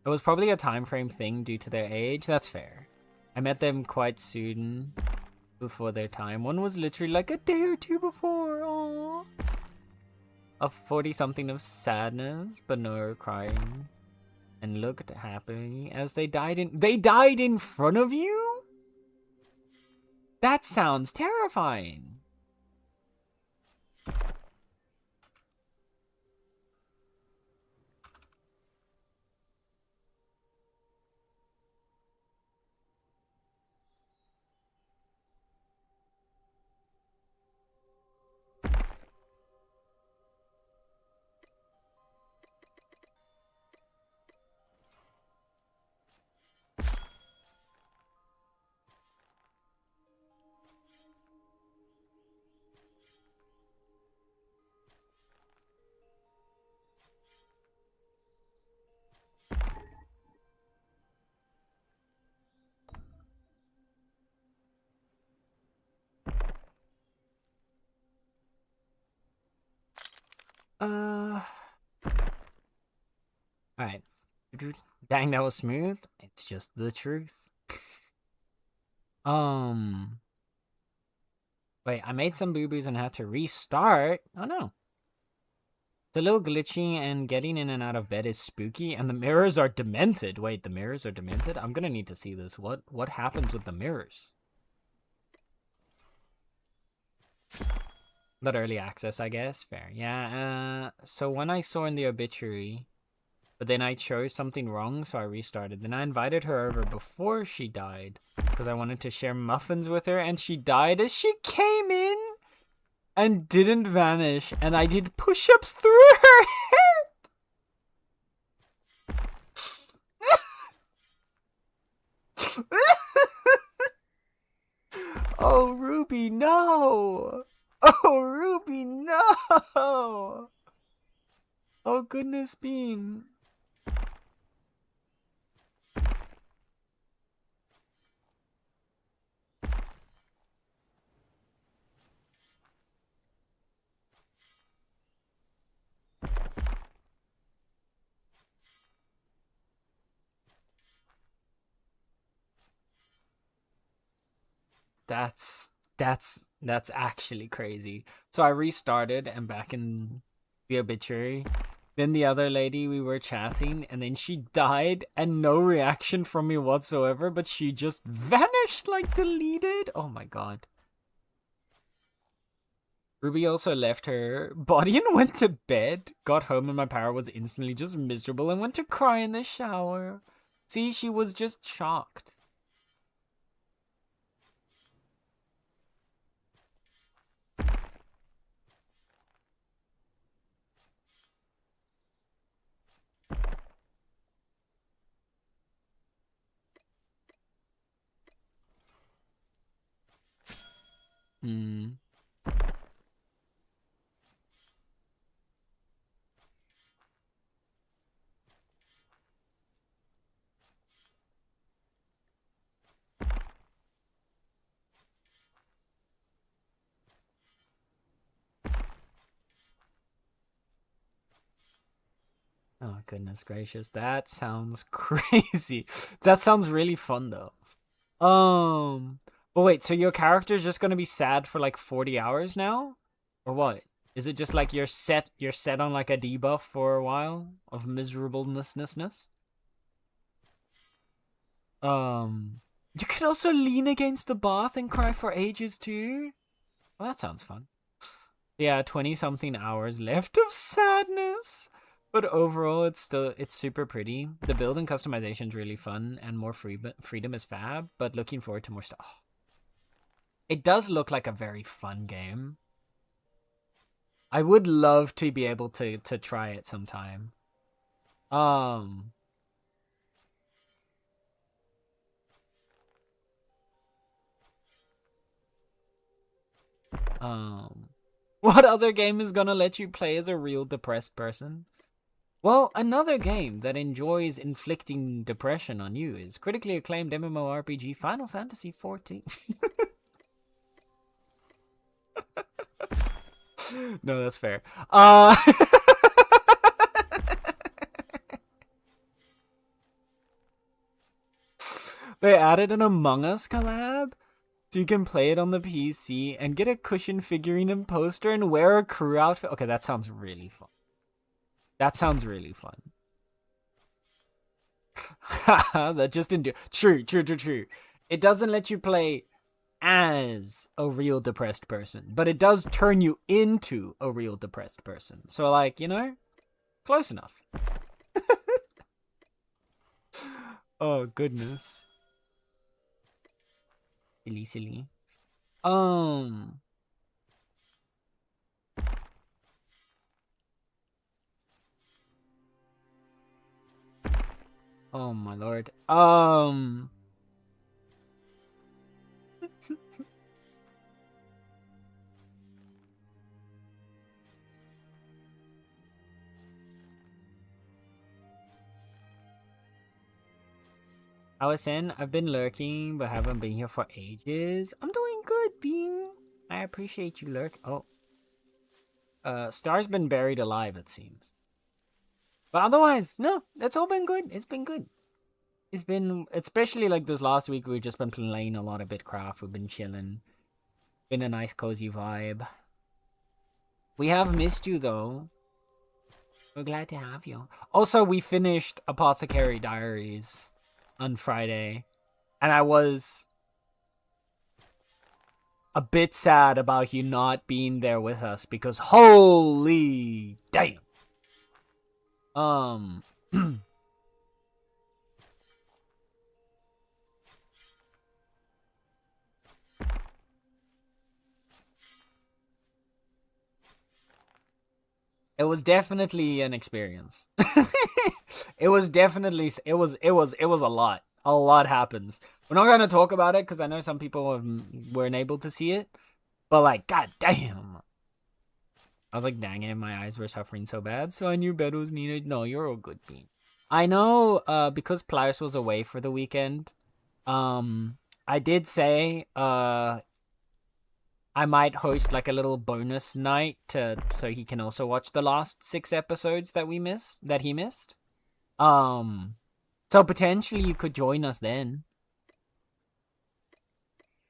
Speaker 1: It was probably a time frame thing due to their age. That's fair. I met them quite soon before their time. One was literally like a day or two before. Aww. A 40-something of sadness, but no crying. And looked happy as they died in front of you? That sounds terrifying. Alright. Dang, that was smooth. It's just the truth. Wait, I made some boo-boos and had to restart. Oh no. It's a little glitchy and getting in and out of bed is spooky and the mirrors are demented. Wait, the mirrors are demented? I'm gonna need to see this. What happens with the mirrors? But early access, I guess. Fair. Yeah, so when I saw in the obituary, but then I chose something wrong, so I restarted. Then I invited her over before she died, because I wanted to share muffins with her, and she died as she came in and didn't vanish, and I did push-ups through her head! Oh, Ruby, no! Oh, Ruby, no! Oh, goodness bean. That's actually crazy. So I restarted and back in the obituary. Then the other lady, we were chatting, and then she died and no reaction from me whatsoever, but she just vanished, like deleted. Oh my god. Ruby also left her body and went to bed. Got home and my power was instantly just miserable and went to cry in the shower. See, she was just shocked. Oh, goodness gracious. That sounds crazy. That sounds really fun, though. But wait, so your character's just gonna be sad for like 40 hours now? Or what? Is it just like you're set on like a debuff for a while of miserableness? You can also lean against the bath and cry for ages too? Well, that sounds fun. Yeah, 20-something hours left of sadness. But overall, it's super pretty. The build and customization is really fun, and more freedom is fab. But looking forward to more stuff. Oh. It does look like a very fun game. I would love to be able to try it sometime. What other game is gonna let you play as a real depressed person? Well, another game that enjoys inflicting depression on you is critically acclaimed MMORPG Final Fantasy XIV. No, that's fair. They added an Among Us collab, so you can play it on the PC and get a cushion figurine and poster and wear a crew outfit. Okay, that sounds really fun. That sounds really fun. That just didn't do. True. It doesn't let you play as a real depressed person, but it does turn you into a real depressed person. So, like, you know, close enough. Oh, goodness. Silly. Oh my lord. I was saying I've been lurking, but haven't been here for ages. I'm doing good, Bean. I appreciate you lurk. Oh. Star's been buried alive, it seems. But otherwise, no, it's all been good. It's been good. It's been, especially like this last week, we've just been playing a lot of Bitcraft. We've been chilling. Been a nice, cozy vibe. We have missed you, though. We're glad to have you. Also, we finished Apothecary Diaries on Friday. And I was a bit sad about you not being there with us because holy damn. It was definitely an experience. It was a lot. A lot happens. We're not going to talk about it because I know some people weren't able to see it. But like, god damn. I was like, dang it, my eyes were suffering so bad, so I knew bed was needed. No, you're a good bean. I know, because Pliers was away for the weekend, I did say, I might host like a little bonus night so he can also watch the last 6 episodes that he missed. So potentially you could join us then.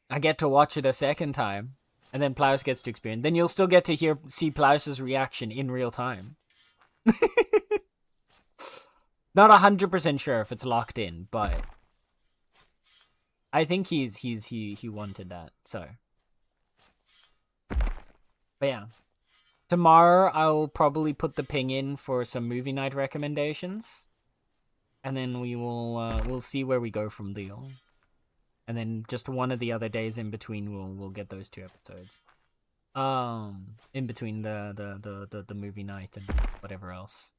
Speaker 1: I get to watch it a second time, and then Plows gets to experience. Then you'll still get to see Plows' reaction in real time. Not 100% sure if it's locked in, but I think he wanted that. So, but yeah, tomorrow I'll probably put the ping in for some movie night recommendations, and then we'll see where we go from there. And then just one of the other days in between, we'll get those 2 episodes. In between the movie night and whatever else.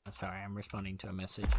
Speaker 1: Sorry, I'm responding to a message.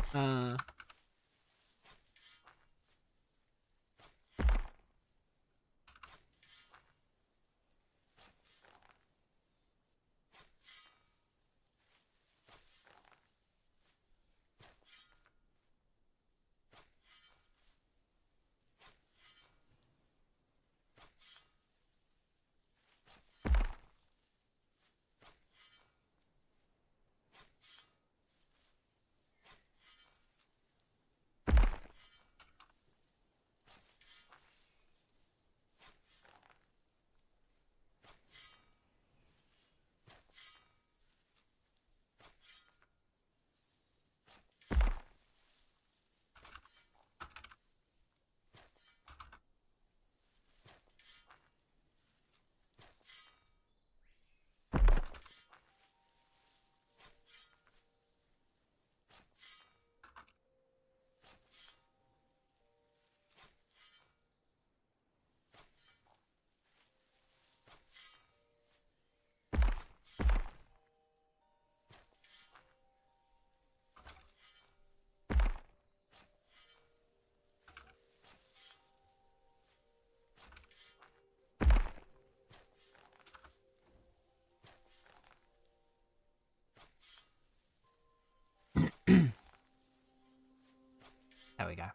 Speaker 1: There we go.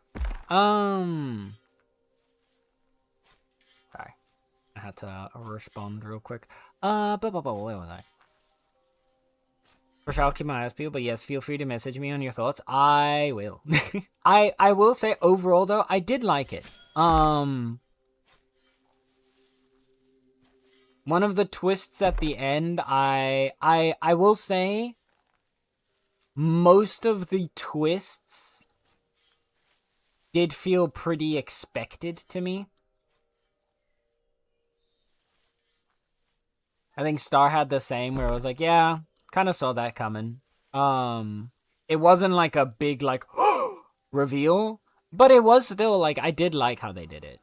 Speaker 1: Sorry. I had to respond real quick. Where was I? For sure, I'll keep my eyes peeled, but yes, feel free to message me on your thoughts. I will. I will say, overall, though, I did like it. One of the twists at the end, I will say, most of the twists did feel pretty expected to me. I think Star had the same, where I was like, yeah, kind of saw that coming. It wasn't like a big, like, reveal, but it was still, like, I did like how they did it.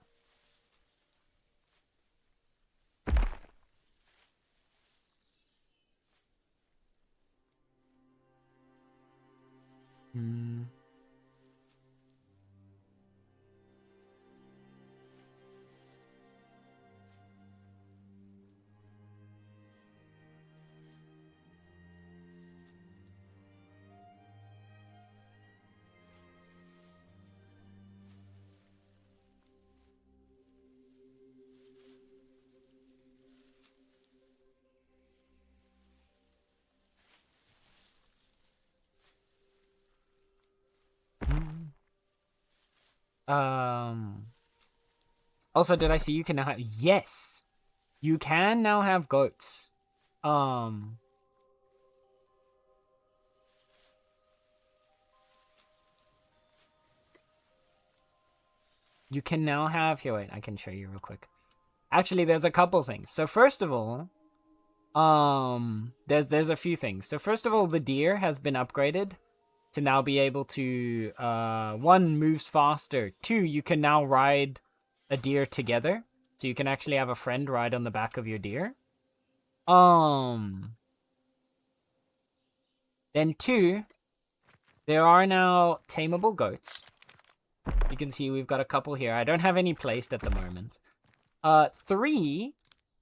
Speaker 1: Also, did I see you can now have... Yes! You can now have goats. You can now have... Here, wait, I can show you real quick. Actually, there's a couple things. So first of all, there's a few things. So first of all, the deer has been upgraded to now be able to, one, moves faster. Two, you can now ride a deer together. So you can actually have a friend ride on the back of your deer. Then two, there are now tameable goats. You can see we've got a couple here. I don't have any placed at the moment. Three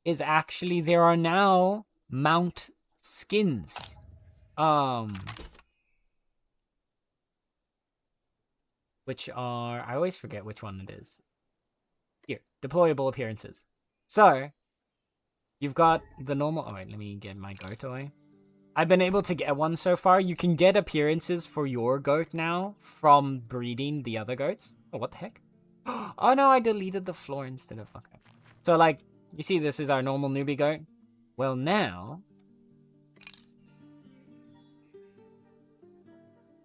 Speaker 1: is actually there are now mount skins. Which are, I always forget which one it is. Here, deployable appearances. So, you've got the normal, oh wait, let me get my goat away. I've been able to get one so far. You can get appearances for your goat now from breeding the other goats. Oh, what the heck? Oh no, I deleted the floor instead of, okay. So like, you see this is our normal newbie goat. Well now,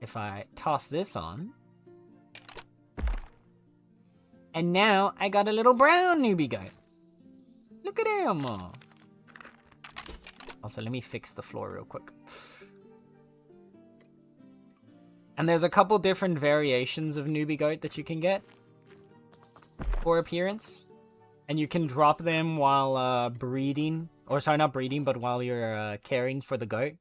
Speaker 1: if I toss this on, and now I got a little brown newbie goat. Look at him. Also, let me fix the floor real quick. And there's a couple different variations of newbie goat that you can get for appearance. And you can drop them while breeding. Or sorry, not breeding, but while you're caring for the goat.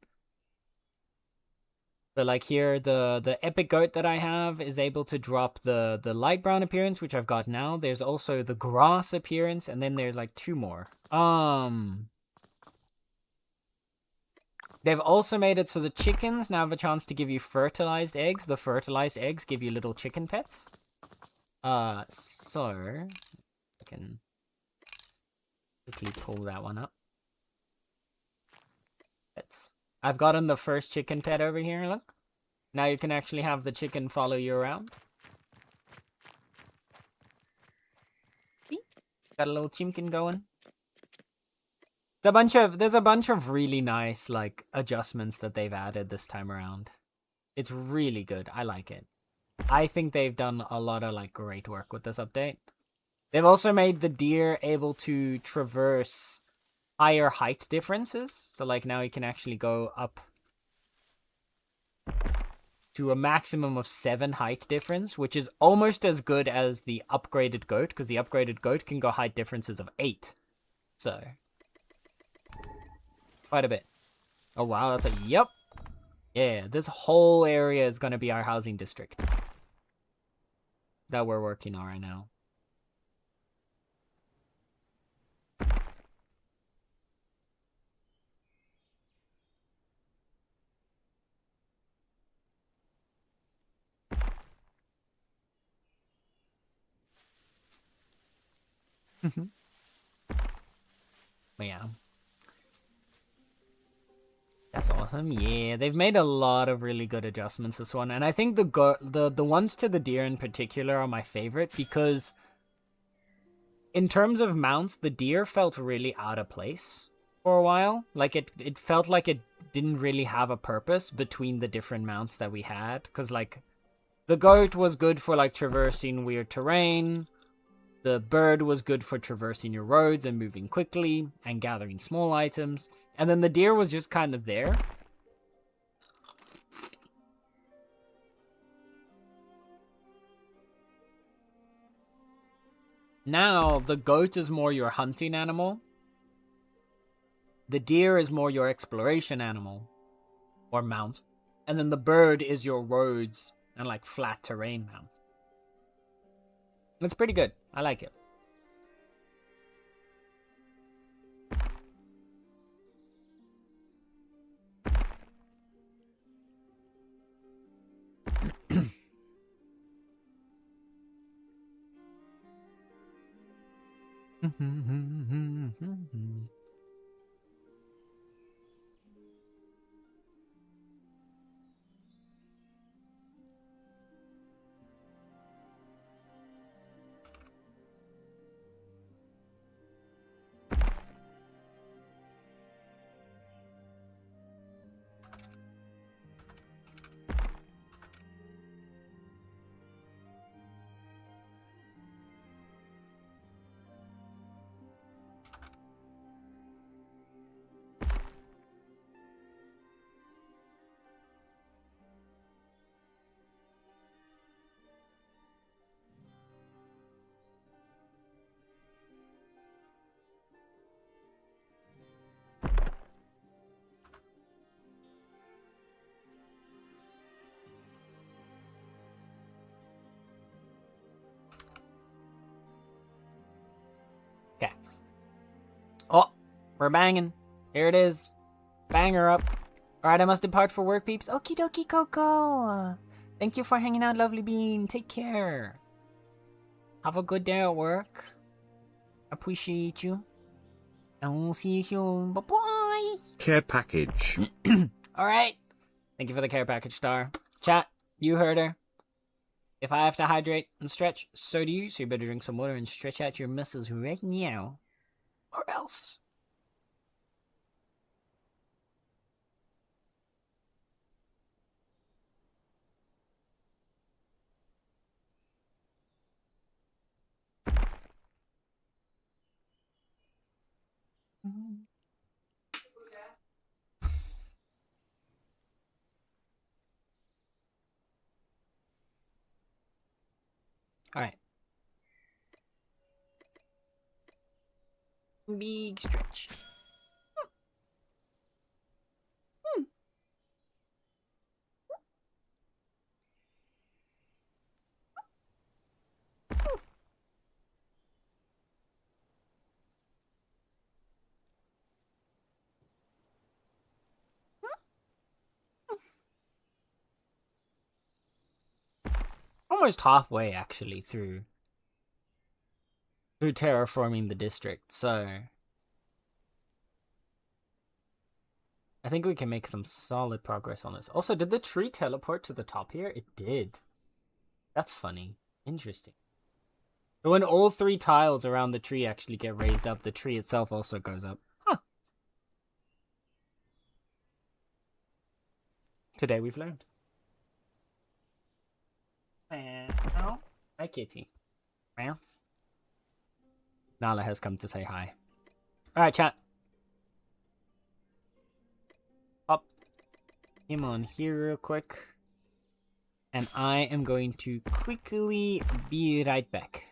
Speaker 1: So like here, the epic goat that I have is able to drop the light brown appearance, which I've got now. There's also the grass appearance, and then there's like 2 more. They've also made it so the chickens now have a chance to give you fertilized eggs. The fertilized eggs give you little chicken pets. So I can quickly pull that one up. Pets. I've gotten the first chicken pet over here, look. Now you can actually have the chicken follow you around. See? Got a little chimkin going. There's a bunch of really nice like adjustments that they've added this time around. It's really good. I like it. I think they've done a lot of like great work with this update. They've also made the deer able to traverse higher height differences. So like now you can actually go up to a maximum of 7 height difference, which is almost as good as the upgraded goat, because the upgraded goat can go height differences of 8. So quite a bit. Oh wow, that's a yep. Yeah, this whole area is gonna be our housing district that we're working on right now. But yeah. That's awesome. Yeah, they've made a lot of really good adjustments this one, and I think the ones to the deer in particular are my favorite because in terms of mounts, the deer felt really out of place for a while. Like it felt like it didn't really have a purpose between the different mounts that we had, because like the goat was good for like traversing weird terrain. The bird was good for traversing your roads and moving quickly and gathering small items. And then the deer was just kind of there. Now, the goat is more your hunting animal. The deer is more your exploration animal. Or mount. And then the bird is your roads and like flat terrain mount. It's pretty good. I like it. Okay. Oh, we're banging. Here it is. Banger up. Alright, I must depart for work, peeps. Okie dokie, Coco. Thank you for hanging out, lovely bean. Take care. Have a good day at work. Appreciate you. And we'll see you soon. Bye-bye.
Speaker 2: Care package.
Speaker 1: Alright. Thank you for the care package, Star. Chat, you heard her. If I have to hydrate and stretch, so do you. So you better drink some water and stretch out your muscles right now. Or else. Alright. Big stretch. almost halfway actually through terraforming the district, so I think we can make some solid progress on this. Also, did the tree teleport to the top here? It did. That's funny. Interesting. So when all 3 tiles around the tree actually get raised up, the tree itself also goes up. Huh. Today we've learned. Meow. Hi, kitty. Meow. Nala has come to say hi. Alright, chat. Up him on here real quick. And I am going to quickly be right back.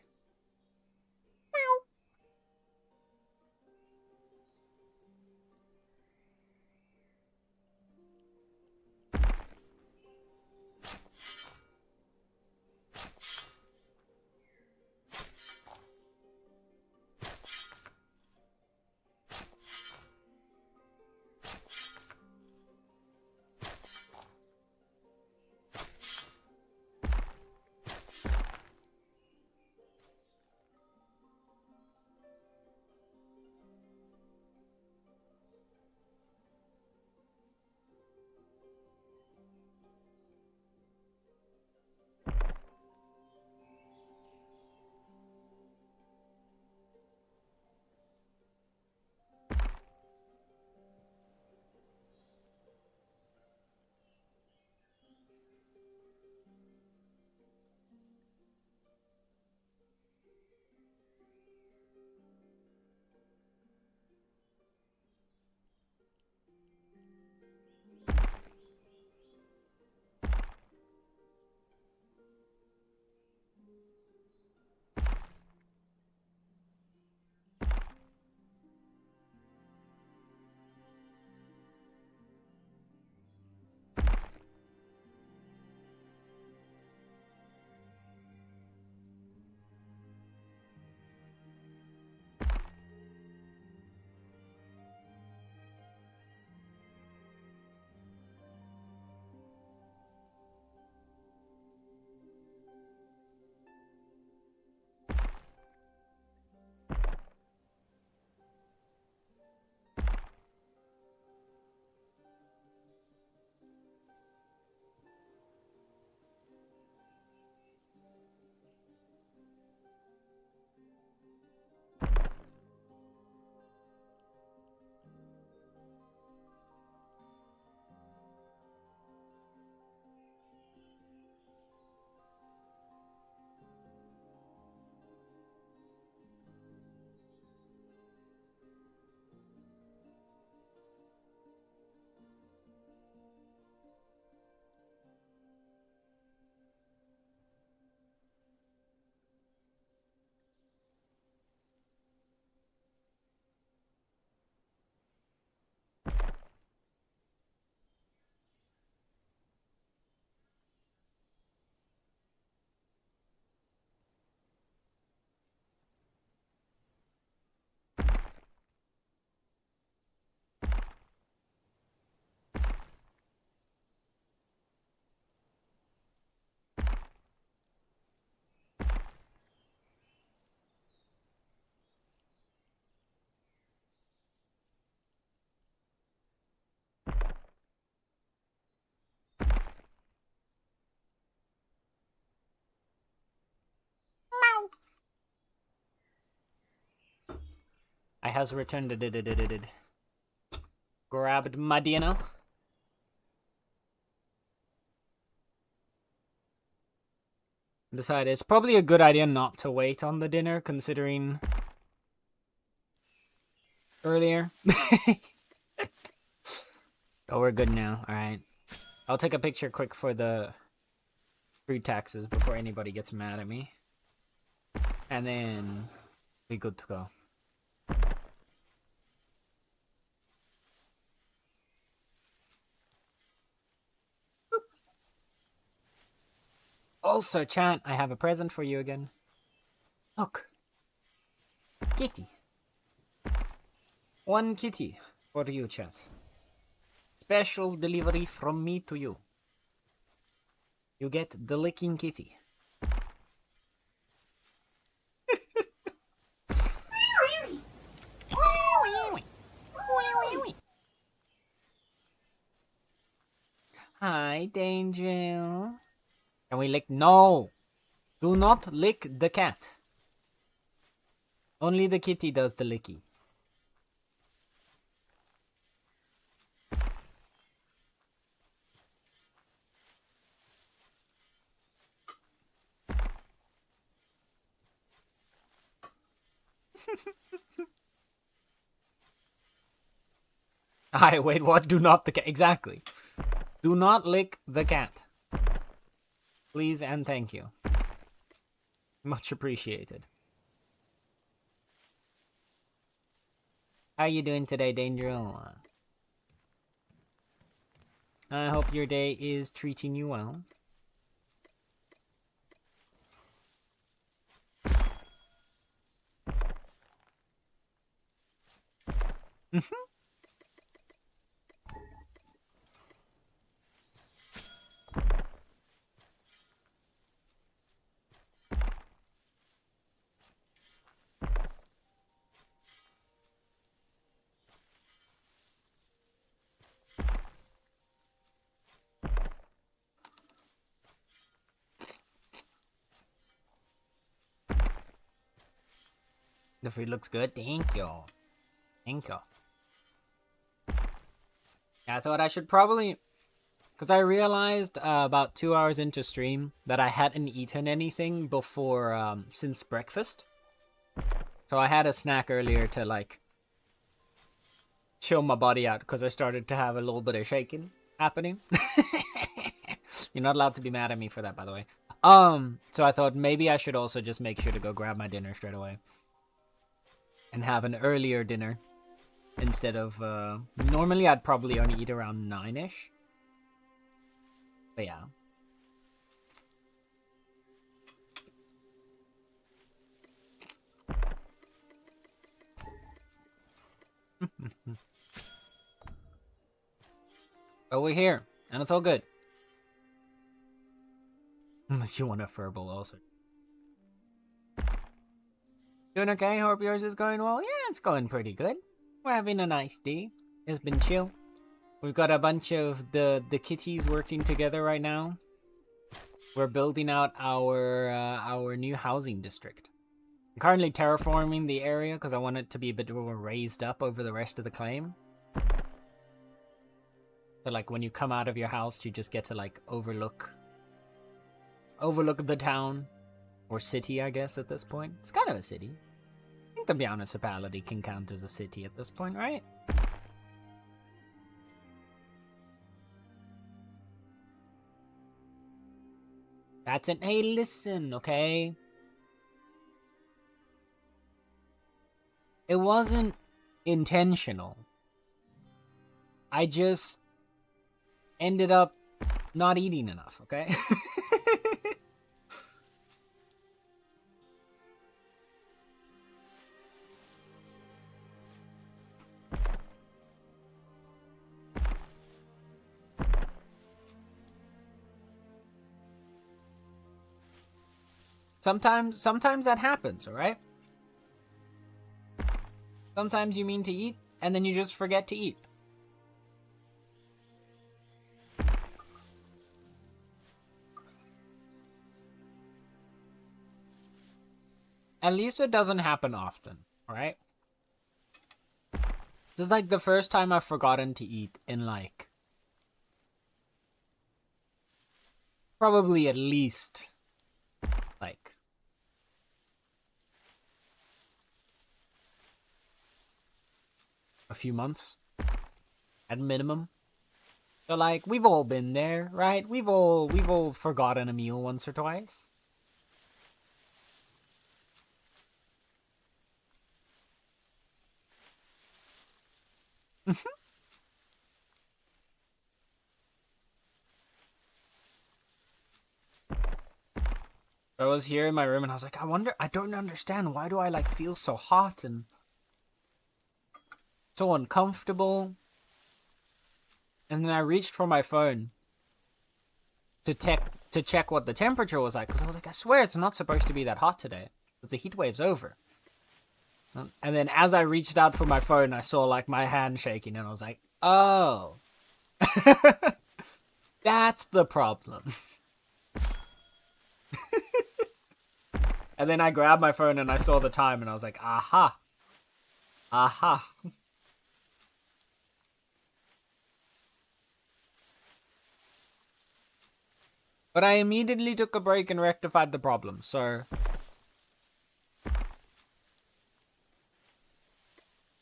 Speaker 1: I has returned. Grabbed my dinner. Decided it's probably a good idea not to wait on the dinner, considering earlier. Oh, we're good now. Alright. I'll take a picture quick for the fruit taxes before anybody gets mad at me. And then we good to go. Also, chat, I have a present for you again. Look. Kitty. One kitty for you, chat. Special delivery from me to you. You get the licking kitty. Hi, Danger. Can we lick? No! Do not lick the cat. Only the kitty does the licky. Hi, wait, what? Do not the cat. Exactly. Do not lick the cat. Please and thank you. Much appreciated. How you doing today, Danger? I hope your day is treating you well. The food looks good. Thank you. Thank you. Yeah, I thought I should probably... Because I realized about 2 hours into stream that I hadn't eaten anything before, since breakfast. So I had a snack earlier to, like, chill my body out because I started to have a little bit of shaking happening. You're not allowed to be mad at me for that, by the way. So I thought maybe I should also just make sure to go grab my dinner straight away. And have an earlier dinner. Instead of, normally I'd probably only eat around 9-ish. But yeah. But we're here, and it's all good. Unless you want a furball also. Doing okay? Hope yours is going well? Yeah, it's going pretty good. We're having a nice day. It's been chill. We've got a bunch of the kitties working together right now. We're building out our new housing district. I'm currently terraforming the area because I want it to be a bit more raised up over the rest of the claim. So like when you come out of your house, you just get to like overlook the town. Or city, I guess, at this point. It's kind of a city. I think the Meownicipality can count as a city at this point, right? That's it. Hey, listen, okay? It wasn't intentional. I just ended up not eating enough, okay? Sometimes that happens, alright? Sometimes you mean to eat, and then you just forget to eat. At least it doesn't happen often, alright? This is like the first time I've forgotten to eat in like... probably at least... like... a few months. At minimum. So like, we've all been there, right? We've all forgotten a meal once or twice. I was here in my room and I was like, I don't understand. Why do I like feel so hot and so uncomfortable? And then I reached for my phone to check what the temperature was like. Because I was like, I swear it's not supposed to be that hot today. Because the heat wave's over. And then as I reached out for my phone, I saw like my hand shaking and I was like, oh. That's the problem. And then I grabbed my phone and I saw the time and I was like, aha. Aha. But I immediately took a break and rectified the problem, so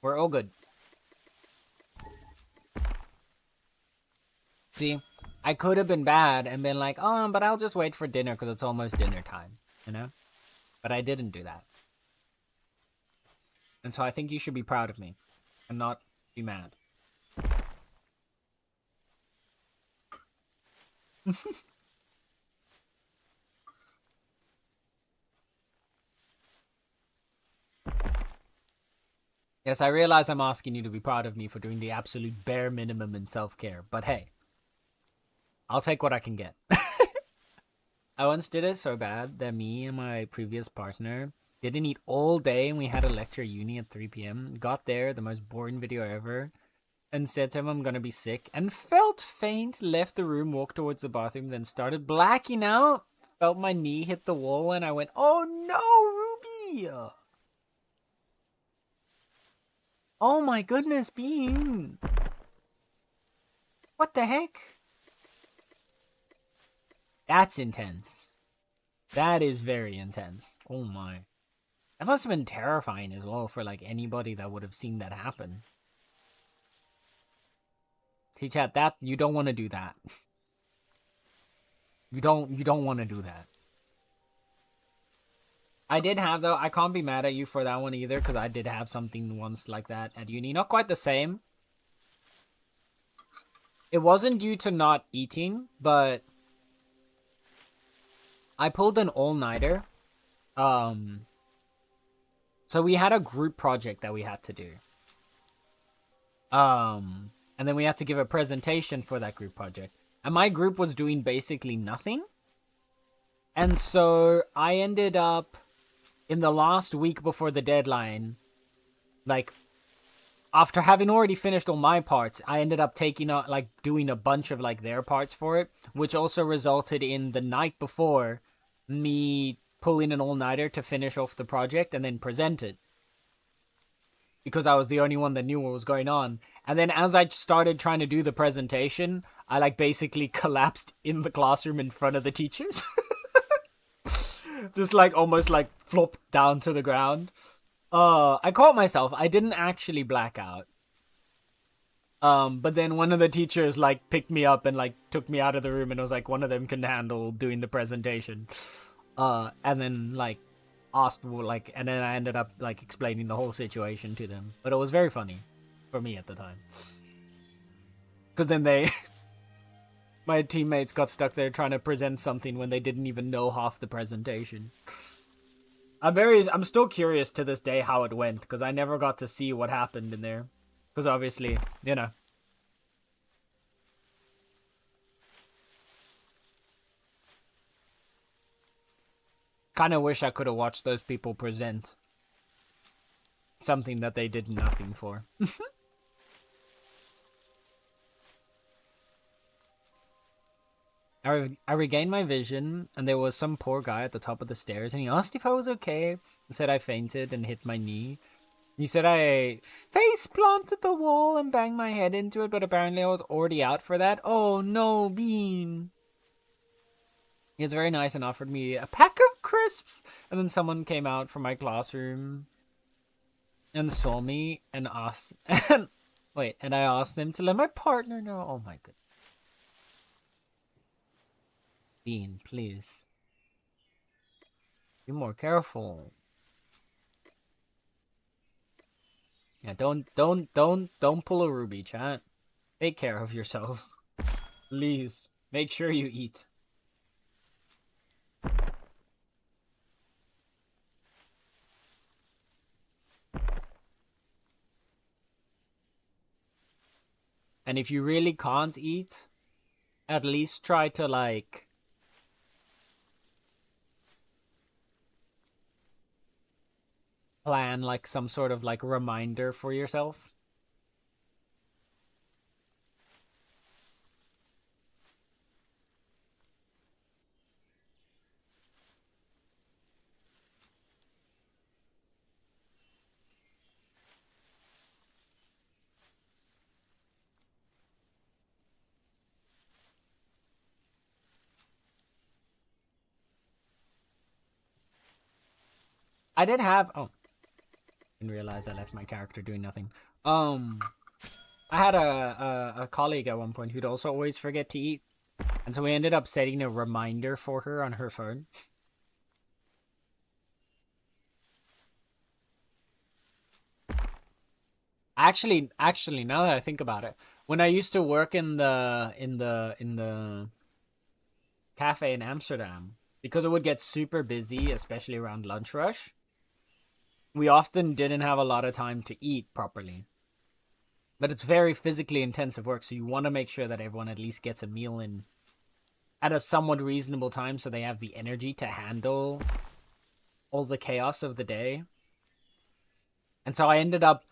Speaker 1: we're all good. See, I could have been bad and been like, oh, but I'll just wait for dinner because it's almost dinner time, you know? But I didn't do that. And so I think you should be proud of me and not be mad. Yes, I realize I'm asking you to be proud of me for doing the absolute bare minimum in self-care, but hey, I'll take what I can get. I once did it so bad that me and my previous partner didn't eat all day and we had a lecture at uni at 3 p.m. Got there, the most boring video ever, and said to him I'm gonna be sick, and felt faint, left the room, walked towards the bathroom, then started blacking out, felt my knee hit the wall, and I went, oh no, Ruby! Oh my goodness, Bean! What the heck? That's intense. That is very intense. Oh my. That must have been terrifying as well for like anybody that would have seen that happen. See, chat, that you don't want to do that. You don't want to do that. I did have, though, I can't be mad at you for that one either, because I did have something once like that at uni. Not quite the same. It wasn't due to not eating, but I pulled an all-nighter. So we had a group project that we had to do. And then we had to give a presentation for that group project. And my group was doing basically nothing. And so I ended up, in the last week before the deadline, like, after having already finished all my parts, I ended up taking out, like, doing a bunch of, like, their parts for it, which also resulted in the night before me pulling an all-nighter to finish off the project and then present it. Because I was the only one that knew what was going on. And then as I started trying to do the presentation, I, like, basically collapsed in the classroom in front of the teachers. Just, like, almost, like, flopped down to the ground. I caught myself. I didn't actually black out. But then one of the teachers, like, picked me up and, like, took me out of the room and was like, one of them can handle doing the presentation. And then, like, asked, like, and then I ended up, like, explaining the whole situation to them. But it was very funny for me at the time. Because then they... my teammates got stuck there trying to present something when they didn't even know half the presentation. I'm still curious to this day how it went, because I never got to see what happened in there. Because obviously, you know. Kind of wish I could have watched those people present something that they did nothing for. I regained my vision, and there was some poor guy at the top of the stairs, and he asked if I was okay. I said I fainted and hit my knee. He said I face planted the wall and banged my head into it, but apparently I was already out for that. Oh no, Bean. He was very nice and offered me a pack of crisps. And then someone came out from my classroom and saw me and asked... and I asked them to let my partner know. Oh my goodness. Bean, please. Be more careful. Yeah, don't pull a Ruby, chat. Take care of yourselves. Please, make sure you eat. And if you really can't eat, at least try to, like... plan, like, some sort of, like, reminder for yourself. I did have... Oh. Didn't realize I left my character doing nothing. I had a colleague at one point who'd also always forget to eat. And so we ended up setting a reminder for her on her phone. Actually, now that I think about it, when I used to work in the cafe in Amsterdam, because it would get super busy, especially around lunch rush, we often didn't have a lot of time to eat properly. But it's very physically intensive work, so you want to make sure that everyone at least gets a meal in at a somewhat reasonable time so they have the energy to handle all the chaos of the day. And so I ended up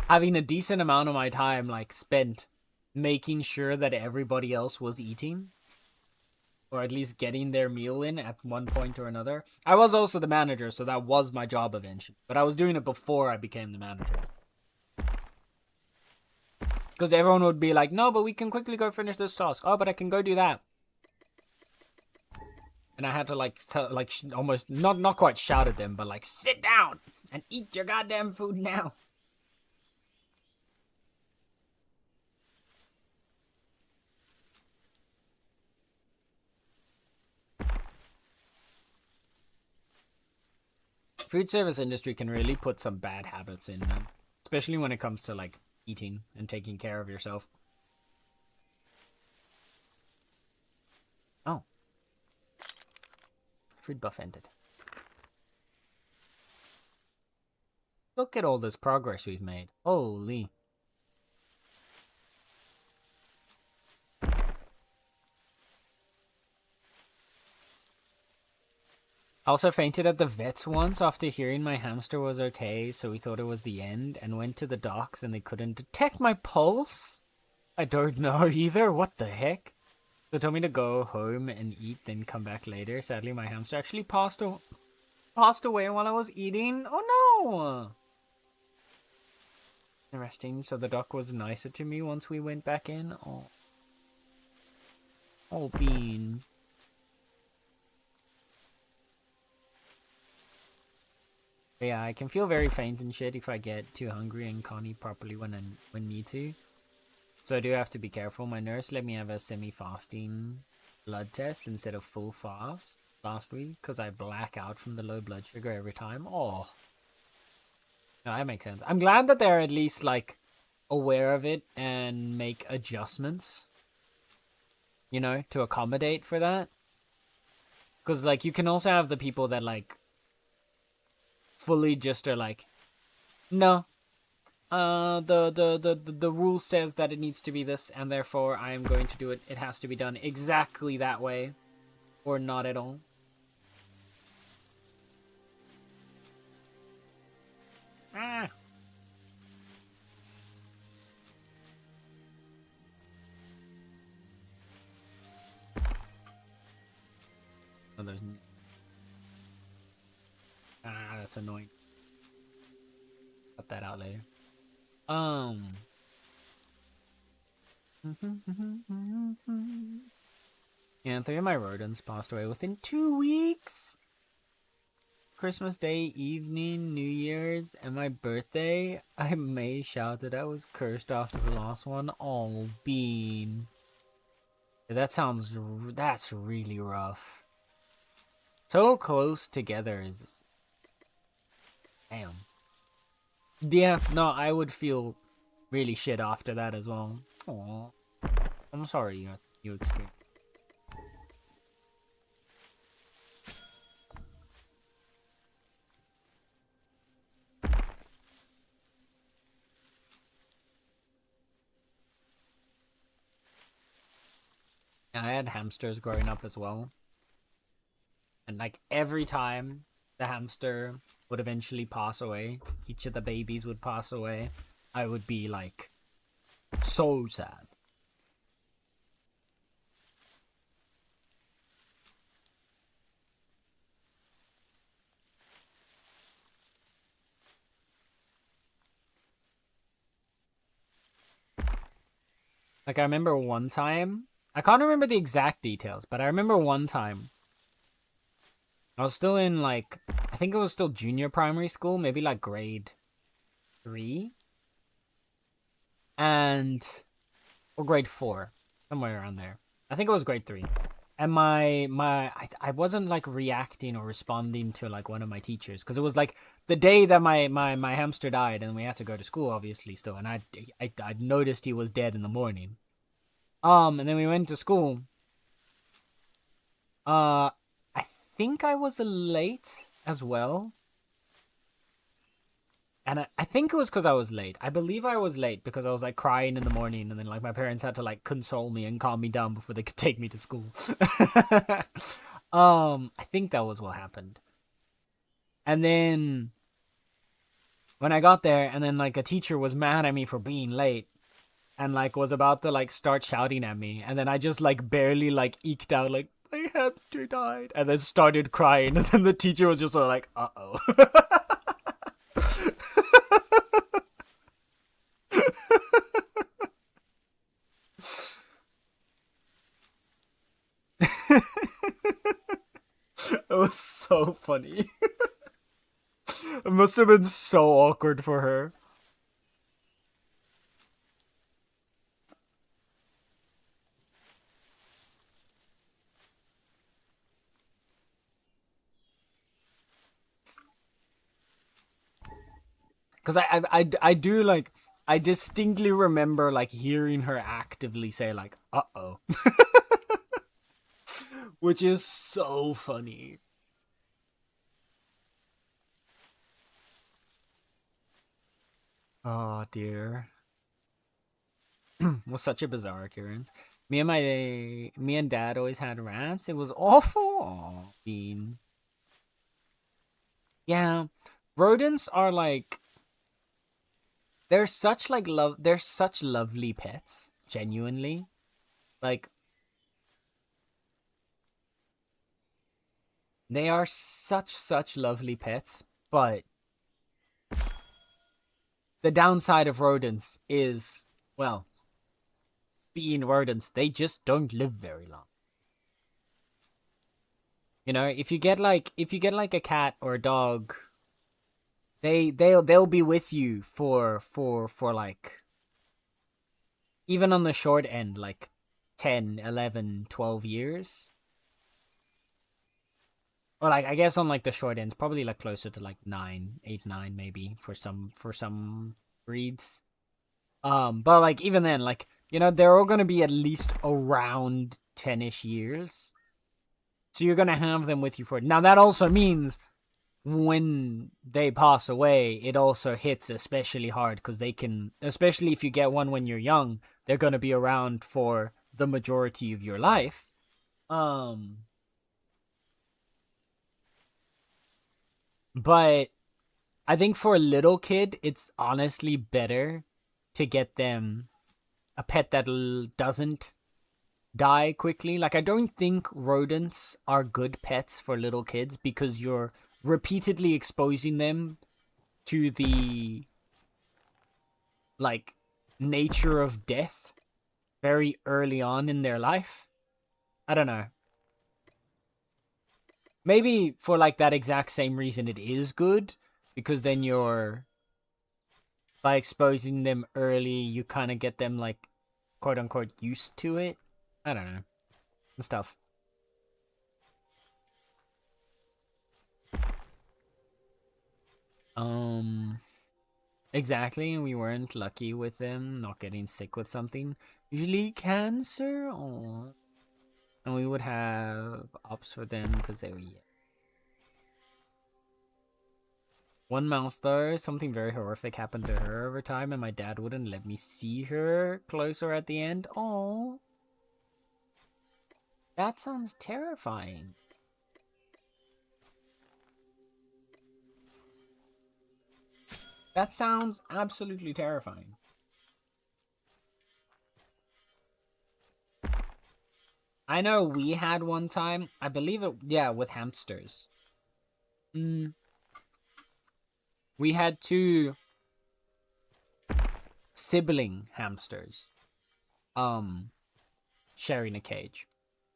Speaker 1: having a decent amount of my time like spent making sure that everybody else was eating, or at least getting their meal in at one point or another. I was also the manager, so that was my job eventually, but I was doing it before I became the manager, because everyone would be like, no, but we can quickly go finish this task. Oh, but I can go do that. And I had to like almost not quite shout at them, but like, sit down and eat your goddamn food now. Food service industry can really put some bad habits in, man. Especially when it comes to like eating and taking care of yourself. Oh. Food buff ended. Look at all this progress we've made. Holy. I also fainted at the vets once after hearing my hamster was okay, so we thought it was the end, and went to the docs and they couldn't detect my pulse? I don't know either. What the heck? They told me to go home and eat, then come back later. Sadly, my hamster actually passed away while I was eating. Oh no! Interesting. So the doc was nicer to me once we went back in. Oh, Bean. But yeah, I can feel very faint and shit if I get too hungry and can't eat properly when need to. So I do have to be careful. My nurse let me have a semi-fasting blood test instead of full fast last week because I black out from the low blood sugar every time. Oh. No, that makes sense. I'm glad that they're at least like aware of it and make adjustments, you know, to accommodate for that. Because like you can also have the people that like fully just are like, no, the rule says that it needs to be this, and therefore I am going to do it. It has to be done exactly that way, or not at all. Ah. Oh, there's... Ah, that's annoying. Cut that out later. Yeah, 3 of my rodents passed away within 2 weeks. Christmas Day evening, New Year's, and my birthday. I may shout that I was cursed after the last one. Oh, Bean. That's really rough. So close together is... Damn. Yeah, no, I would feel really shit after that as well. Aww. I'm sorry you experienced. I had hamsters growing up as well. And like every time the hamster would eventually pass away, each of the babies would pass away, I would be like so sad. Like I remember one time, I can't remember the exact details, but I remember one time I was still in like, I think it was still junior primary school, maybe like grade 3, or grade 4, somewhere around there. I think it was grade 3. And I wasn't like reacting or responding to like one of my teachers, because it was like the day that my hamster died, and we had to go to school obviously still, and I noticed he was dead in the morning. And then we went to school. I think I was late as well. And I think it was because I was late. I believe I was late because I was like crying in the morning, and then like my parents had to like console me and calm me down before they could take me to school. I think that was what happened. And then when I got there, and then like a teacher was mad at me for being late, and like was about to like start shouting at me, and then I just like barely like eked out like, my hamster died, and then started crying, and then the teacher was just sort of like, uh-oh. It was so funny. It must have been so awkward for her. Because I do like, I distinctly remember like hearing her actively say like, uh-oh. Which is so funny. Oh dear. Was such a bizarre occurrence. Me and Dad always had rats. It was awful. Aw, Bean. Yeah, rodents are like, they're such like they're such lovely pets. Genuinely, like they are such lovely pets. But the downside of rodents is, well, being rodents, they just don't live very long. You know, if you get like a cat or a dog, they'll be with you for like, even on the short end, like 10, 11, 12 years. Or like, I guess on like the short ends, probably like closer to like 9, 8, 9 maybe for some breeds. But like even then, like, you know, they're all gonna be at least around 10-ish years. So you're gonna have them with you for, now that also means when they pass away, it also hits especially hard, because they can, especially if you get one when you're young, they're gonna be around for the majority of your life. But I think for a little kid, it's honestly better to get them a pet that doesn't die quickly. Like, I don't think rodents are good pets for little kids, because you're repeatedly exposing them to the, like, nature of death very early on in their life. I don't know. Maybe for like that exact same reason it is good, because then you're, by exposing them early, you kind of get them like, quote unquote, used to it. I don't know. And stuff. Exactly. We weren't lucky with them not getting sick with something. Usually cancer. Aww. And we would have ups for them because they were, yeah. One mouse though, something very horrific happened to her over time, and my dad wouldn't let me see her closer at the end. Oh, that sounds terrifying. That sounds absolutely terrifying. I know we had one time, I believe it, yeah, with hamsters. We had 2 sibling hamsters sharing a cage.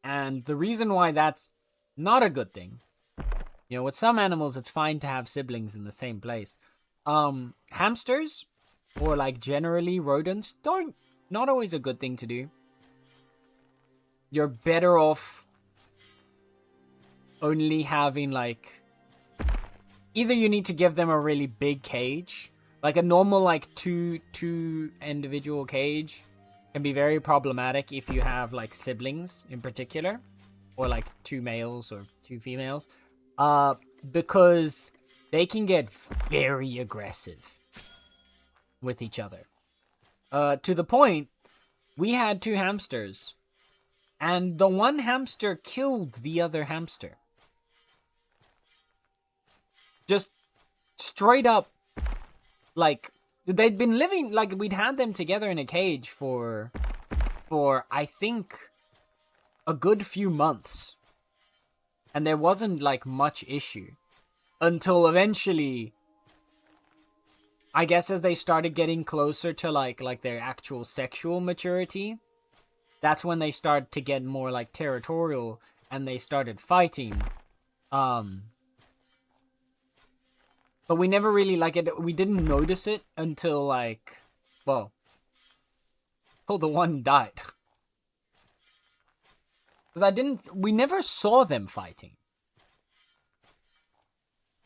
Speaker 1: And the reason why that's not a good thing You know, with some animals, it's fine to have siblings in the same place. Hamsters, or like generally rodents, not always a good thing to do. You're better off only having like, either you need to give them a really big cage, like a normal like two individual cage can be very problematic if you have like siblings in particular, or like 2 males or 2 females, because they can get very aggressive with each other. To the point, we had 2 hamsters, and the one hamster killed the other hamster. Just straight up, like, they'd been living, like, we'd had them together in a cage for I think, a good few months. And there wasn't, like, much issue. Until eventually, I guess as they started getting closer to, like their actual sexual maturity, that's when they started to get more, like, territorial, and they started fighting. But we never really, like, we didn't notice it until, like, well, till the one died. Because we never saw them fighting.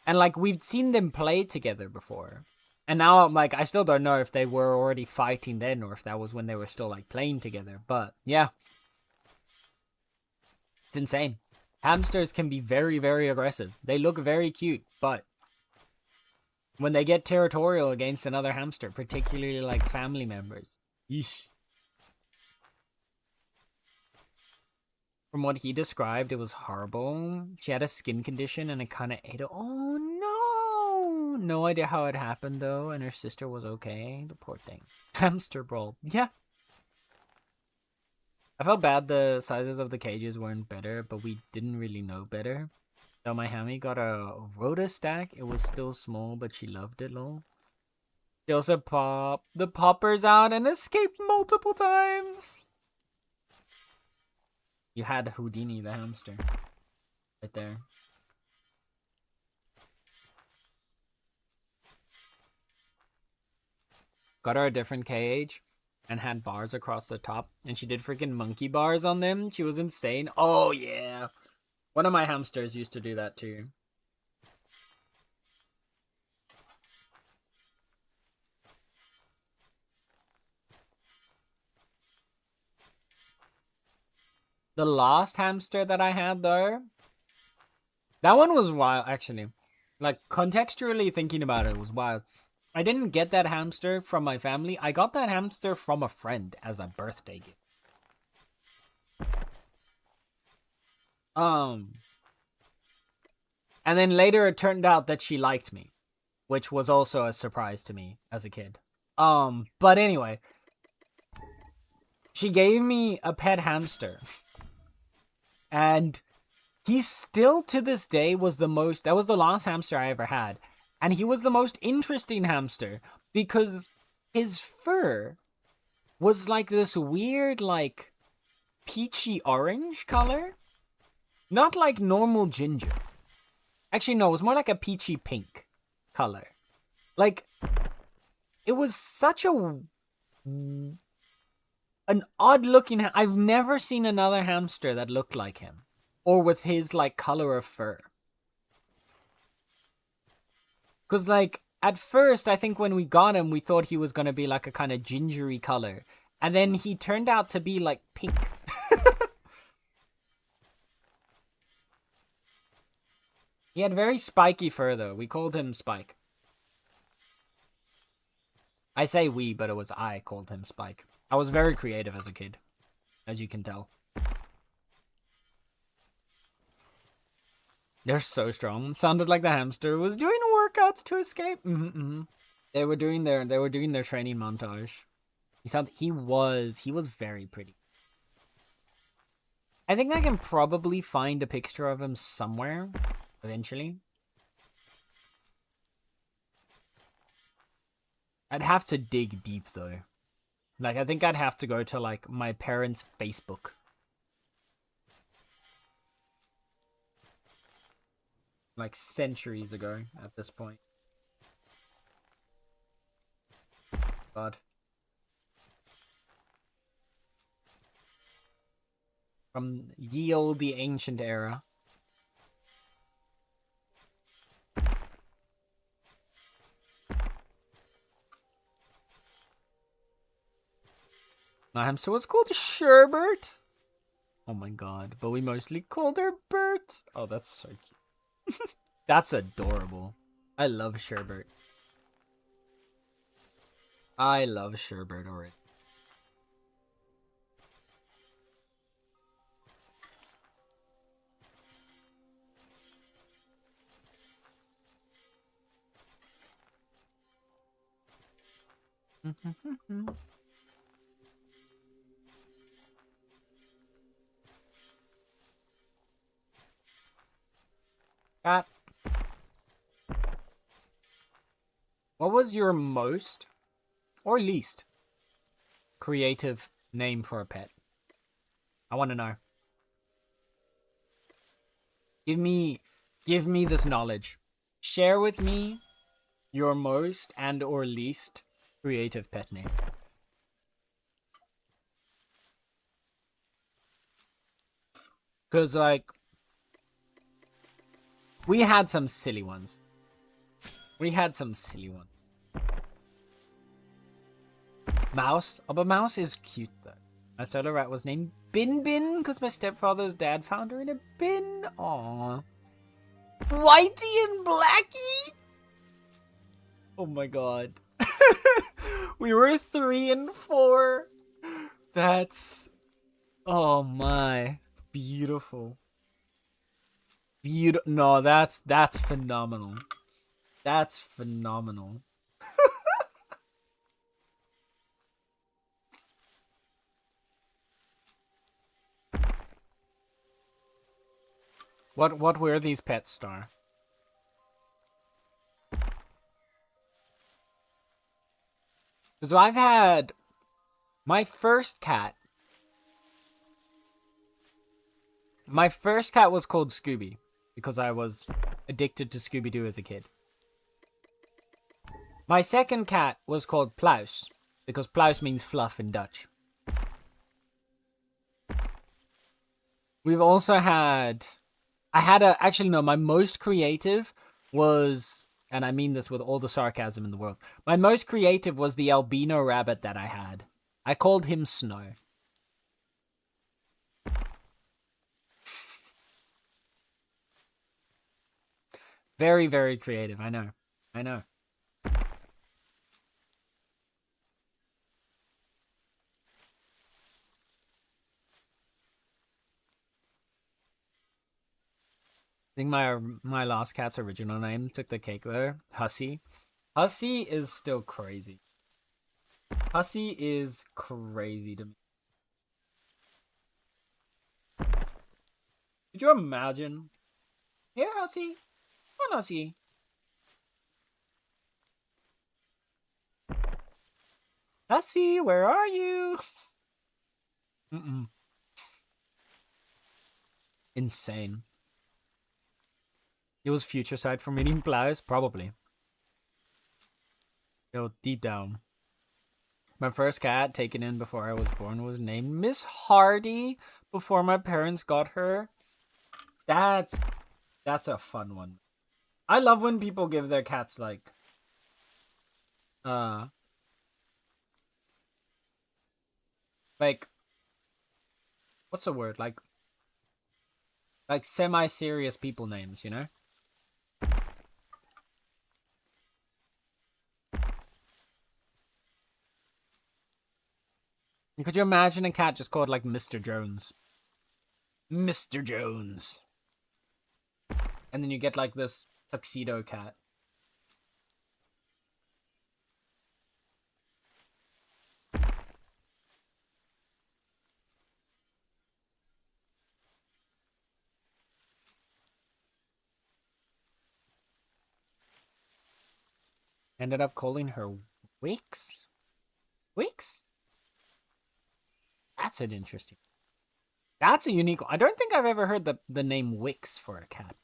Speaker 1: And, like, we've seen them play together before. And now, like, I still don't know if they were already fighting then, or if that was when they were still, like, playing together. But, yeah. It's insane. Hamsters can be very, very aggressive. They look very cute, but when they get territorial against another hamster, particularly, like, family members, yeesh. From what he described, it was horrible. She had a skin condition and it kind of ate her. Oh, no! No idea how it happened, though, and her sister was okay. The poor thing. Hamster brawl. Yeah. I felt bad the sizes of the cages weren't better, but we didn't really know better. So my hammy got a Rhoda stack. It was still small, but she loved it, lol. She also popped the poppers out and escaped multiple times. You had Houdini the hamster. Right there. Got her a different cage and had bars across the top. And she did freaking monkey bars on them. She was insane. Oh, yeah. One of my hamsters used to do that too. The last hamster that I had, though, that one was wild, actually. Like, contextually thinking about it was wild. I didn't get that hamster from my family. I got that hamster from a friend as a birthday gift. And then later it turned out that she liked me, which was also a surprise to me as a kid. But anyway, she gave me a pet hamster. And he still, to this day, that was the last hamster I ever had. And he was the most interesting hamster because his fur was like this weird, like, peachy orange color. Not like normal ginger. Actually, no, it was more like a peachy pink color. Like, it was such an odd looking. I've never seen another hamster that looked like him, or with his like color of fur. Cause like at first, I think when we got him, we thought he was gonna be like a kind of gingery color, and then he turned out to be like pink. He had very spiky fur though. We called him Spike. I say we, but it was I called him Spike. I was very creative as a kid, as you can tell. They're so strong. It sounded like the hamster was doing workouts to escape. They were doing their training montage. He was very pretty. I think I can probably find a picture of him somewhere eventually. I'd have to dig deep though. Like, I think I'd have to go to, like, my parents' Facebook. like centuries ago at this point. God. From ye olde the ancient era. My hamster was called Sherbert. Oh my god, but we mostly called her Bert. Oh, that's so cute. That's adorable. I love Sherbert. I love Sherbert already. Cat. What was your most or least creative name for a pet? I want to know. Give me this knowledge. Share with me your most and or least creative pet name. Cause like we had some silly ones. Mouse. Oh, but Mouse is cute though. My solo rat was named Bin Bin because my stepfather's dad found her in a bin. Aww. Whitey and Blackie? Oh my god. We were 3 and 4. That's... Oh my. Beautiful. No, that's phenomenal. That's phenomenal. What were these pets, Star? Because I've had my first cat. My first cat was called Scooby because I was addicted to Scooby-Doo as a kid. My second cat was called Plaus because Plaus means fluff in Dutch. We've also had... Actually, no, my most creative was... And I mean this with all the sarcasm in the world. My most creative was the albino rabbit that I had. I called him Snow. Very, very creative. I know. I think my last cat's original name took the cake there. Hussy. Hussy is still crazy. Hussy is crazy to me. Could you imagine? Here, Hussy. Come on, Hussy. Hussy, where are you? Insane. It was future sight for meeting Blouse? Probably. Yo, deep down. My first cat taken in before I was born was named Miss Hardy before my parents got her. That's a fun one. I love when people give their cats like what's the word? Like semi-serious people names, you know? Could you imagine a cat just called like Mr. Jones? Mr. Jones. And then you get like this tuxedo cat. Ended up calling her Wix? Wix? That's an interesting... That's a unique one. I don't think I've ever heard the name Wix for a cat.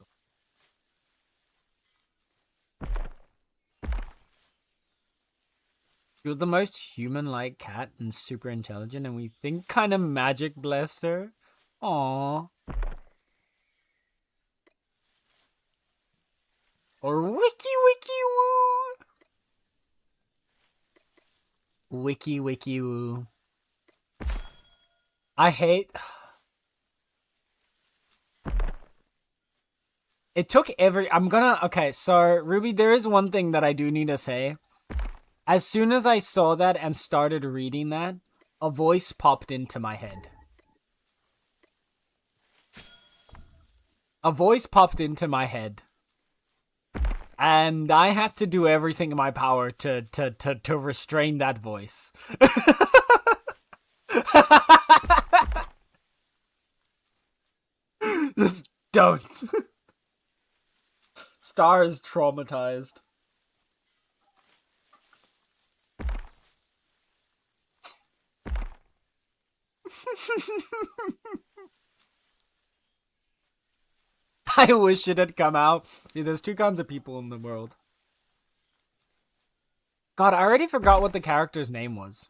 Speaker 1: She was the most human-like cat and super intelligent, and we think kind of magic blessed her. Aww. Or wiki wiki woo. Wiki wiki woo. I hate... It took okay, so Ruby, there is one thing that I do need to say. As soon as I saw that and started reading that, a voice popped into my head. A voice popped into my head. And I had to do everything in my power to restrain that voice. Just don't. Star is traumatized. I wish it had come out. See, there's two kinds of people in the world. God, I already forgot what the character's name was.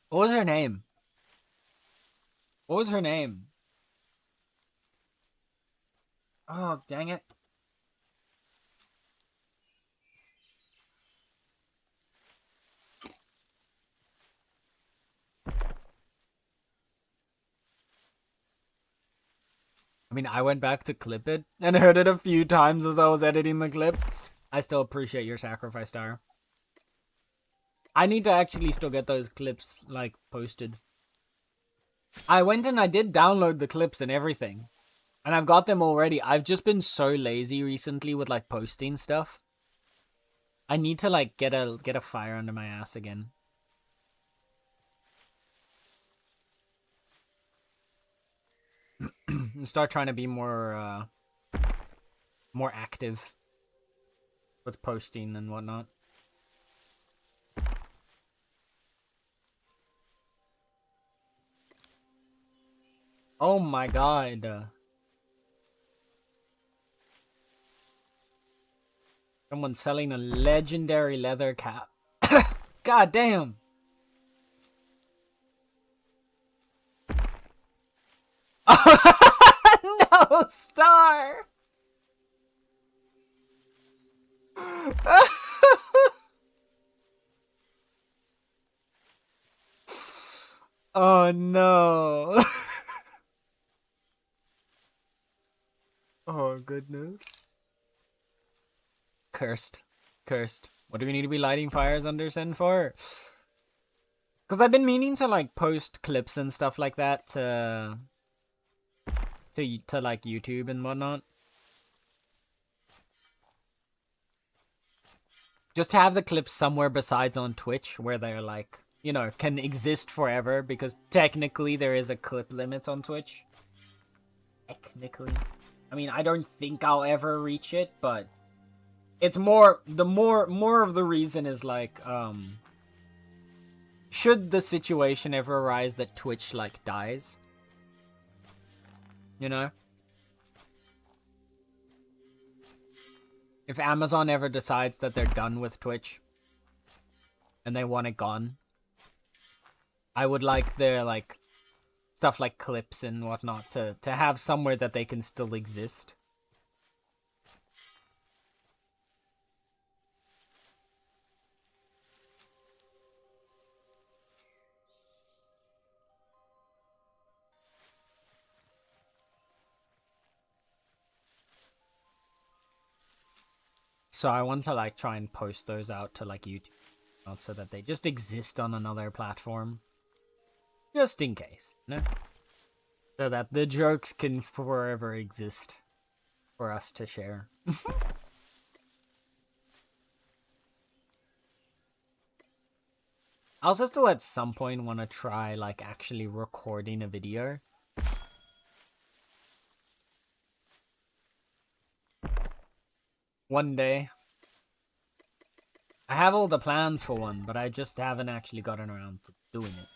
Speaker 1: What was her name? What was her name? Oh, dang it. I mean, I went back to clip it and heard it a few times as I was editing the clip. I still appreciate your sacrifice, Star. I need to actually still get those clips, like, posted. I went and I did download the clips and everything. And I've got them already. I've just been so lazy recently with, like, posting stuff. I need to, like, get a fire under my ass again. And start trying to be more active with posting and whatnot. Oh my god. Someone's selling a legendary leather cap. God damn. No, Star. Oh no. Oh goodness. Cursed. Cursed. What do we need to be lighting fires under Send for? Because I've been meaning to, like, post clips and stuff like that to like YouTube and whatnot. Just to have the clips somewhere besides on Twitch where they're, like, you know, can exist forever, because technically there is a clip limit on Twitch. Technically. I mean, I don't think I'll ever reach it, but it's more of the reason is, like, should the situation ever arise that Twitch, like, dies, you know? If Amazon ever decides that they're done with Twitch and they want it gone, I would like their, like, stuff like clips and whatnot to have somewhere that they can still exist. So I want to, like, try and post those out to, like, YouTube, so that they just exist on another platform. Just in case, you know? So that the jokes can forever exist for us to share. I also still at some point want to try, like, actually recording a video. One day. I have all the plans for one, but I just haven't actually gotten around to doing it.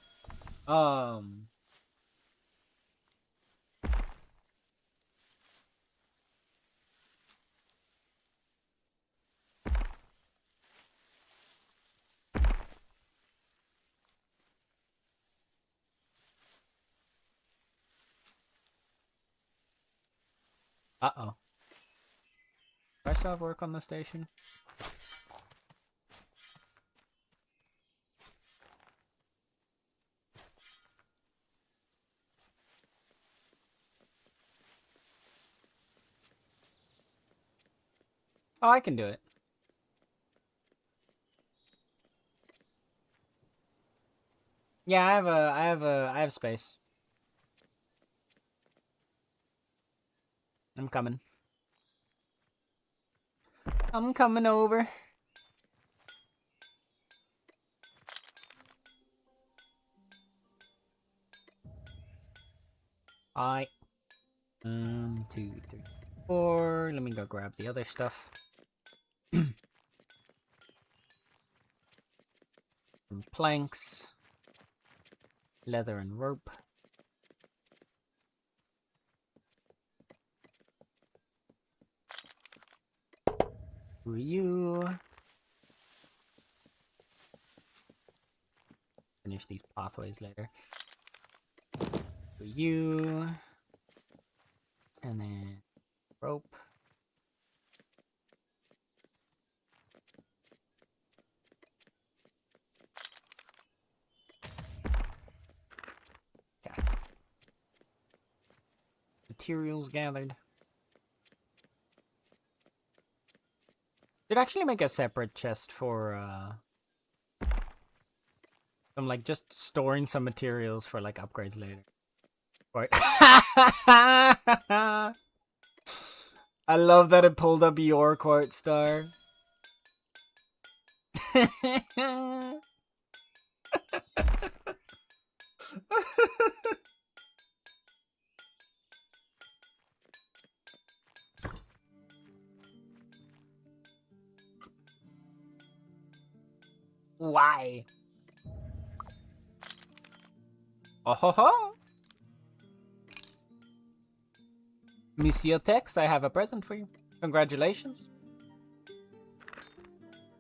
Speaker 1: Uh-oh. Do I still have work on the station? Oh, I can do it. Yeah, I have space. I'm coming. I'm coming over. I 1, 2, 3, 4. Let me go grab the other stuff. Some planks, leather and rope. For you. Finish these pathways later. For you. And then rope. Okay. Materials gathered. Should actually make a separate chest for I'm like just storing some materials for like upgrades later. Right. I love that it pulled up your quote star. Why? Oh ho ho! Monsieur Tex, I have a present for you. Congratulations.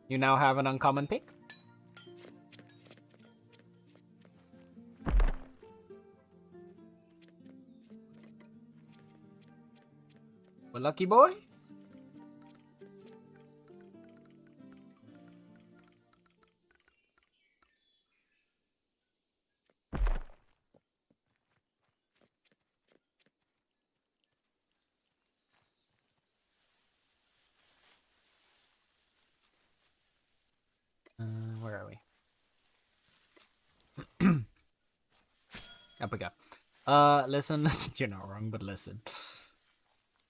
Speaker 1: You now have an uncommon pick. Well, lucky boy. Where are we? Up we go. Listen, you're not wrong, but listen.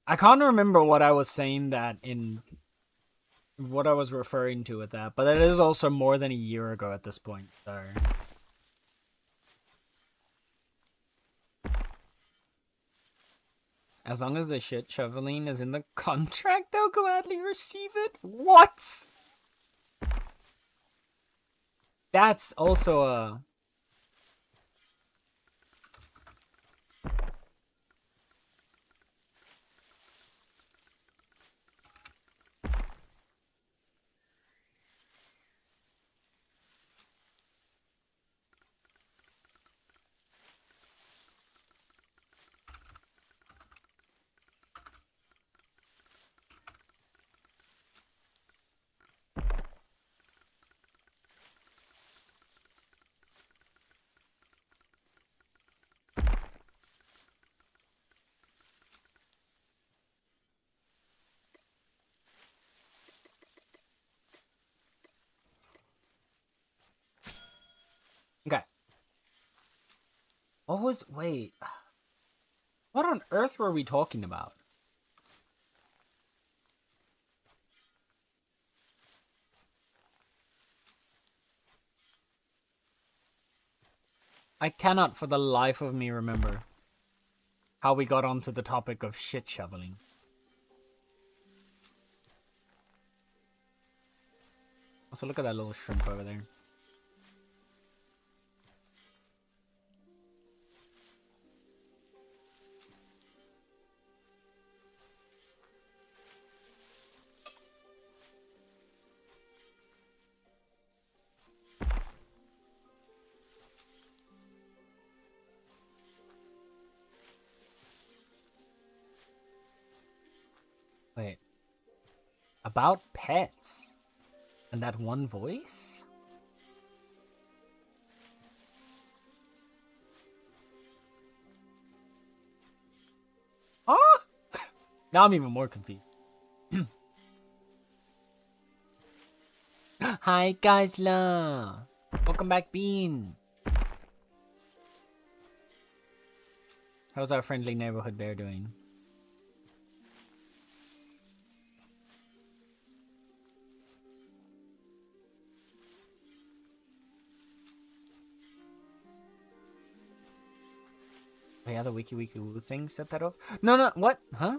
Speaker 1: I can't remember what I was saying that in what I was referring to with that, but it is also more than a year ago at this point, so as long as the shit shoveling is in the contract, they'll gladly receive it. What? That's also a okay. Wait. What on earth were we talking about? I cannot for the life of me remember how we got onto the topic of shit shoveling. Also, look at that little shrimp over there. Wait. About pets? And that one voice? Huh? Now I'm even more confused. Hi, Geisler. Welcome back, Bean. How's our friendly neighborhood bear doing? Oh yeah, the wiki woo thing set that off. No, what? Huh?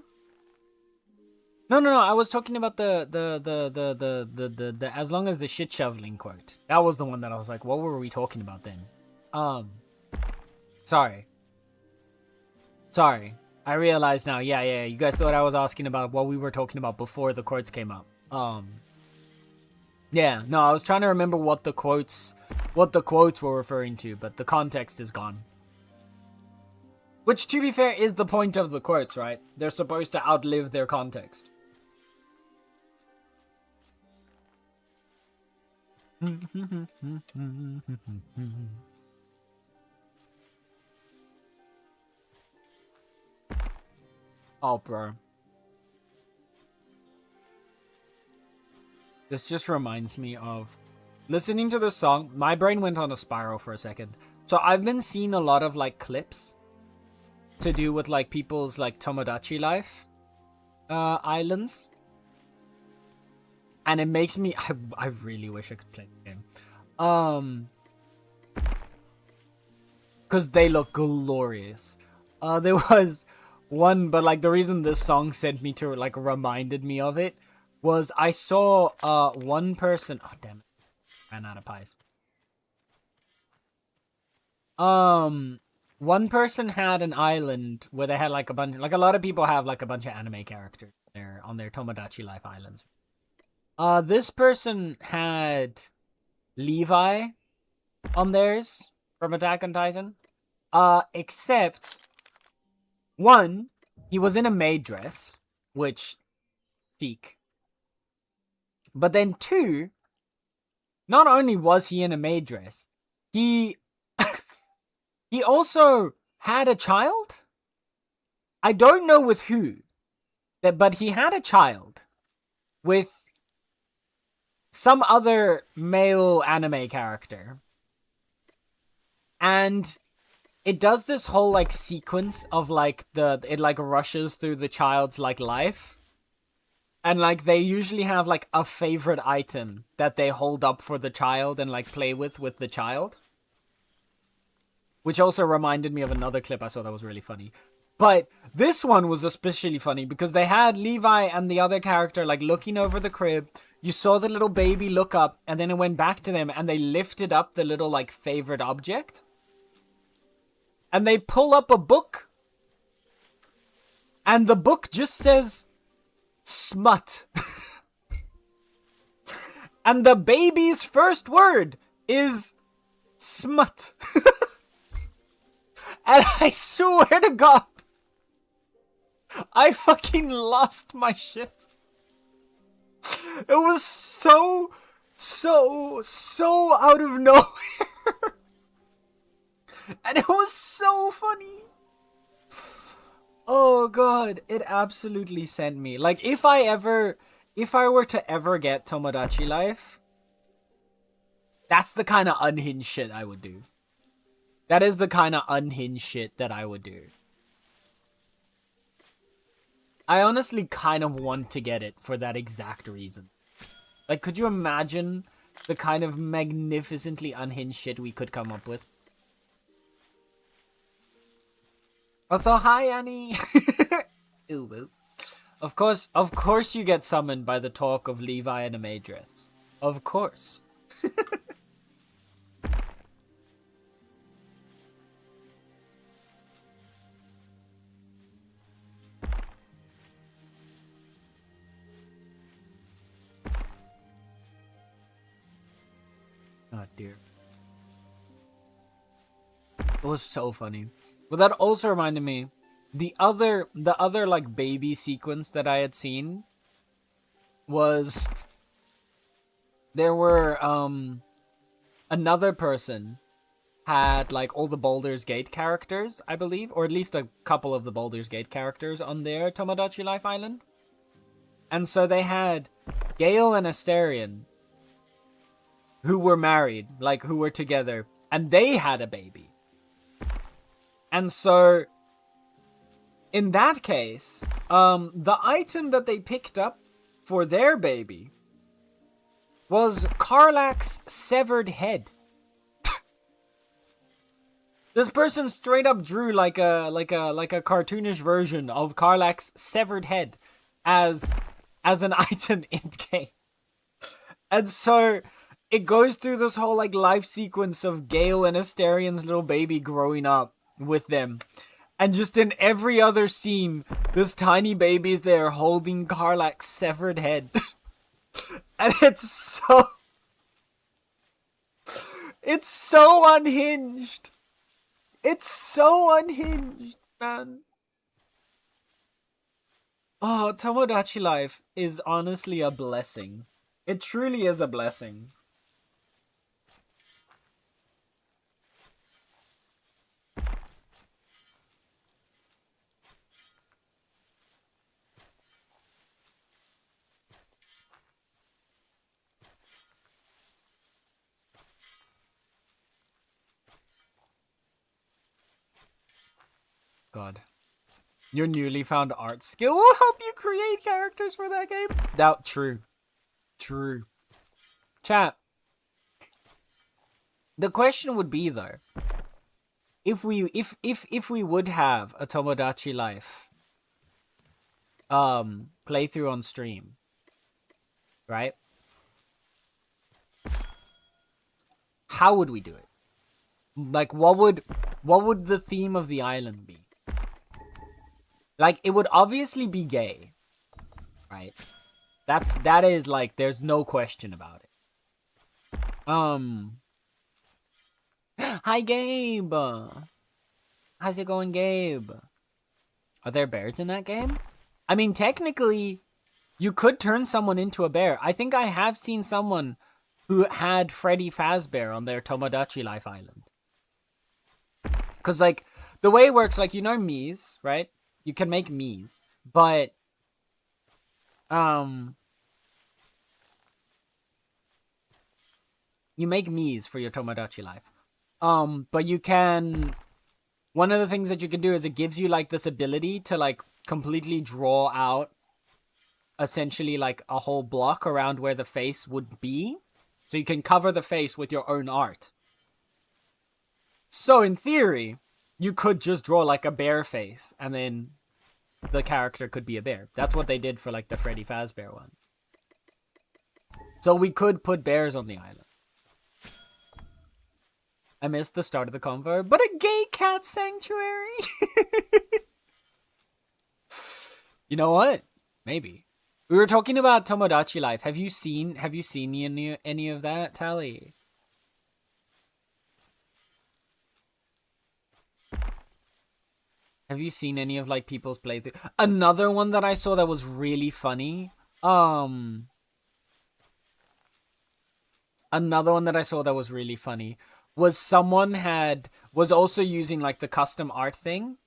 Speaker 1: No. I was talking about the as long as the shit shoveling quote. That was the one that I was like, what were we talking about then? Sorry. I realize now. Yeah. You guys thought I was asking about what we were talking about before the quotes came up. Yeah. No, I was trying to remember what the quotes were referring to, but the context is gone. Which, to be fair, is the point of the quotes, right? They're supposed to outlive their context. Oh, bro. This just reminds me of listening to this song. My brain went on a spiral for a second. So I've been seeing a lot of like clips to do with like people's like Tomodachi life islands. And it makes me I really wish I could play the game. Cause they look glorious. There was one, but like the reason this song sent me to like reminded me of it was I saw one person. Oh damn it! Ran out of pies. One person had an island where they had like a bunch, like a lot of people have like a bunch of anime characters there on their Tomodachi Life islands. This person had Levi on theirs from Attack on Titan. Except one, he was in a maid dress, which peak. But then two, not only was he in a maid dress, he he also had a child. I don't know with who, but he had a child with some other male anime character. And it does this whole like sequence of like it like rushes through the child's like life. And like they usually have like a favorite item that they hold up for the child and like play with the child. Which also reminded me of another clip I saw that was really funny. But this one was especially funny because they had Levi and the other character like looking over the crib. You saw the little baby look up and then it went back to them and they lifted up the little like favorite object. And they pull up a book. And the book just says smut. And the baby's first word is smut. And I swear to God, I fucking lost my shit. It was so out of nowhere. And it was so funny. Oh God, it absolutely sent me. Like if I were to ever get Tomodachi Life, that's the kind of unhinged shit I would do. That is the kind of unhinged shit that I would do. I honestly kind of want to get it for that exact reason. Like, could you imagine the kind of magnificently unhinged shit we could come up with? Also, hi, Annie. Ooh. Of course you get summoned by the talk of Levi and a maid dress. Of course. Oh dear. It was so funny. But that also reminded me, the other like baby sequence that I had seen was there were another person had like all the Baldur's Gate characters, I believe, or at least a couple of the Baldur's Gate characters on their Tomodachi Life Island. And so they had Gale and Asterion who were married, like who were together, and they had a baby. And so in that case, the item that they picked up for their baby was Karlach's severed head. This person straight up drew like a cartoonish version of Karlach's severed head as an item in game. And so it goes through this whole like life sequence of Gale and Asterion's little baby growing up with them. And just in every other scene, this tiny baby's there holding Karlach's severed head. And it's so unhinged. It's so unhinged, man. Oh, Tomodachi Life is honestly a blessing. It truly is a blessing. God. Your newly found art skill will help you create characters for that game. True. Chat. The question would be though, if we would have a Tomodachi Life playthrough on stream, right? How would we do it? Like what would the theme of the island be? Like, it would obviously be gay, right? That is like, there's no question about it. Hi, Gabe. How's it going, Gabe? Are there bears in that game? I mean, technically, you could turn someone into a bear. I think I have seen someone who had Freddy Fazbear on their Tomodachi Life Island. Because, like, the way it works, like, you know Mii's, right? You can make Mii's, but you make Mii's for your Tomodachi Life. But you can, one of the things that you can do is it gives you like this ability to like completely draw out essentially like a whole block around where the face would be. So you can cover the face with your own art. So in theory, you could just draw like a bear face and then the character could be a bear. That's what they did for like the Freddy Fazbear one. So we could put bears on the island. I missed the start of the convo, but a gay cat sanctuary? You know what? Maybe. We were talking about Tomodachi Life. Have you seen any of that, Tally? Have you seen any of like people's playthrough? Another one that I saw that was really funny. Another one that I saw that was really funny was someone was also using like the custom art thing,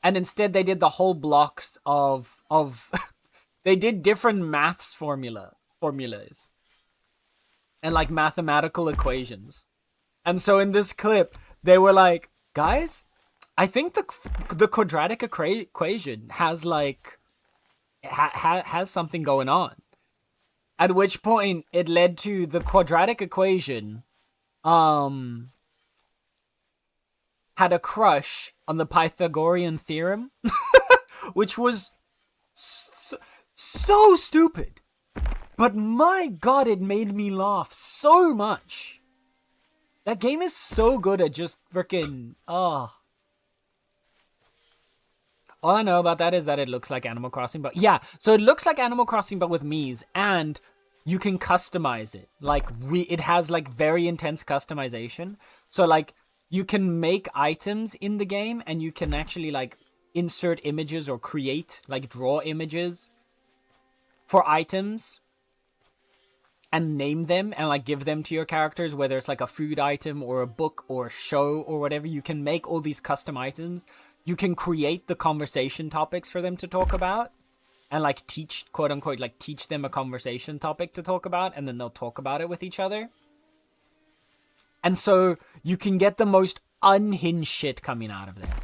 Speaker 1: and instead they did the whole blocks of they did different maths formulas and like mathematical equations. And so in this clip, they were like, guys, I think the quadratic equation has like has something going on. At which point it led to the quadratic equation had a crush on the Pythagorean theorem, which was so stupid. But my god, it made me laugh so much. That game is so good at just freaking All I know about that is that it looks like Animal Crossing, but yeah, so it looks like Animal Crossing, but with Mii's, and you can customize it. Like, it has, like, very intense customization. So, like, you can make items in the game, and you can actually, like, insert images or create, like draw images for items and name them and like give them to your characters, whether it's like a food item or a book or a show or whatever. You can make all these custom items. You can create the conversation topics for them to talk about and like teach, quote unquote, like teach them a conversation topic to talk about, and then they'll talk about it with each other. And so you can get the most unhinged shit coming out of there.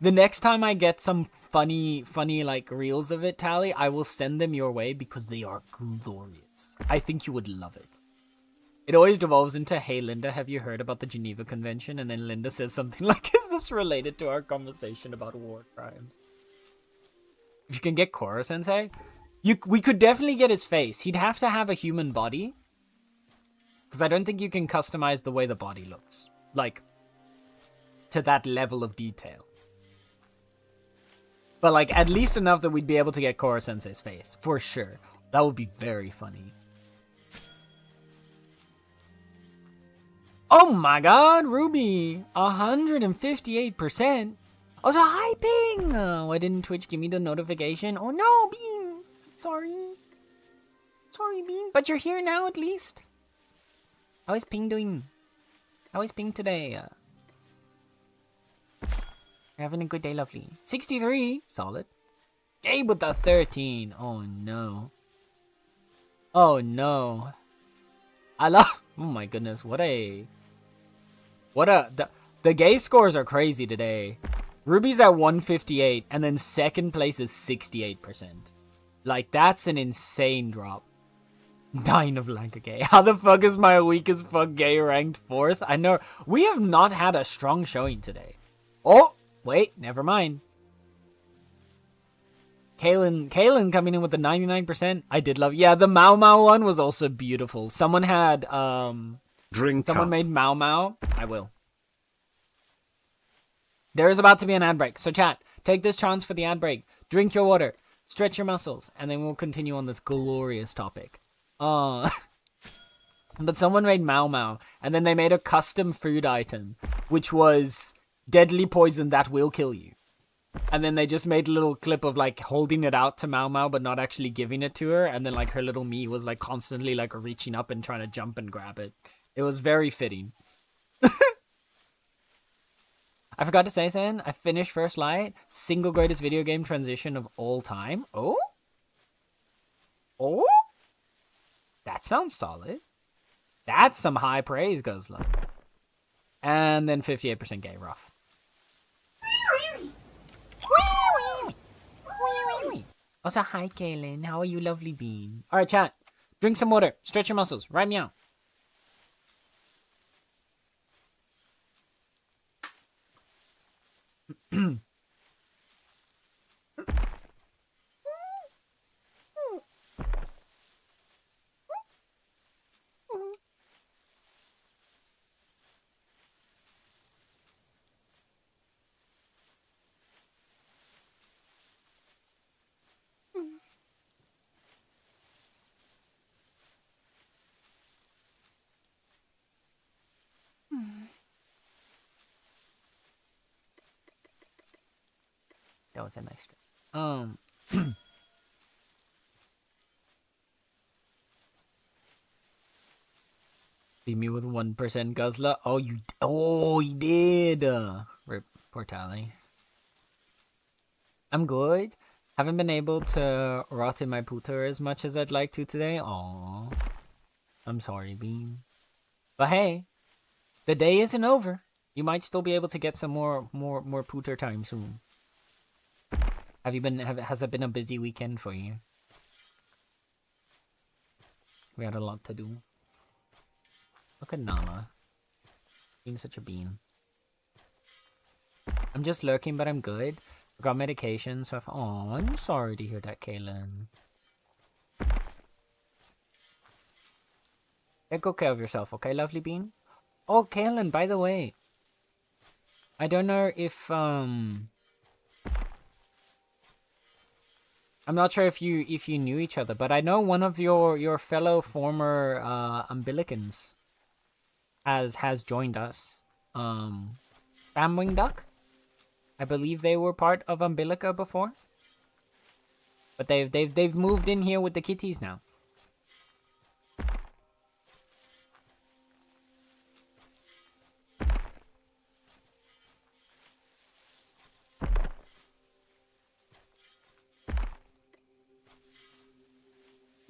Speaker 1: The next time I get some funny like reels of it, Tally, I will send them your way because they are glorious. I think you would love it. It always devolves into, hey Linda, have you heard about the Geneva Convention? And then Linda says something like, is this related to our conversation about war crimes? If you can get Koro Sensei, we could definitely get his face. He'd have to have a human body, because I don't think you can customize the way the body looks, like, to that level of detail. But, like, at least enough that we'd be able to get Koro Sensei's face, for sure. That would be very funny. Oh my god, Ruby! 158%! Also, hi, Ping! Why didn't Twitch give me the notification? Oh no, Bean! Sorry. Sorry, Bean. But you're here now, at least. How is Ping doing? How is Ping today? You're having a good day, lovely. 63, solid. Gabe with the 13. Oh no. Oh no. I love. Oh my goodness, the gay scores are crazy today. Ruby's at 158, and then second place is 68%. Like, that's an insane drop. Dying of like a gay. How the fuck is my weak as fuck gay ranked 4th? I know. We have not had a strong showing today. Oh, wait, never mind. Kaylin coming in with the 99%. I did love. Yeah, the Mau Mau one was also beautiful. Someone had,
Speaker 2: Drink
Speaker 1: someone
Speaker 2: up.
Speaker 1: made Mau Mau. I will. There is about to be an ad break, so chat, take this chance for the ad break. Drink your water, stretch your muscles, and then we'll continue on this glorious topic. But someone made Mau Mau, and then they made a custom food item, which was deadly poison that will kill you. And then they just made a little clip of like holding it out to Mau Mau, but not actually giving it to her. And then like her little me was like constantly like reaching up and trying to jump and grab it. It was very fitting. I forgot to say, San, I finished First Light, single greatest video game transition of all time. Oh? Oh? That sounds solid. That's some high praise, Guzzler. And then 58% gay, rough. Also, hi, Kaylin. How are you, lovely bean? Alright, chat. Drink some water. Stretch your muscles. Right meow. That was a nice trick. Leave me with 1% Guzzler. Oh, he did. Rip, poor Tally. I'm good. Haven't been able to rot in my pooter as much as I'd like to today. Aww. I'm sorry, Bean. But hey, the day isn't over. You might still be able to get some more pooter time soon. Has it been a busy weekend for you? We had a lot to do. Look at Nala. Being such a bean. I'm just lurking, but I'm good. I got medication, so I'm sorry to hear that, Kaylin. Take good care of yourself, okay, lovely bean? Oh, Kaylin, by the way. I don't know if, I'm not sure if you knew each other, but I know one of your fellow former umbilicans has joined us. Bamwing Duck? I believe they were part of Umbilica before. But they've moved in here with the kitties now.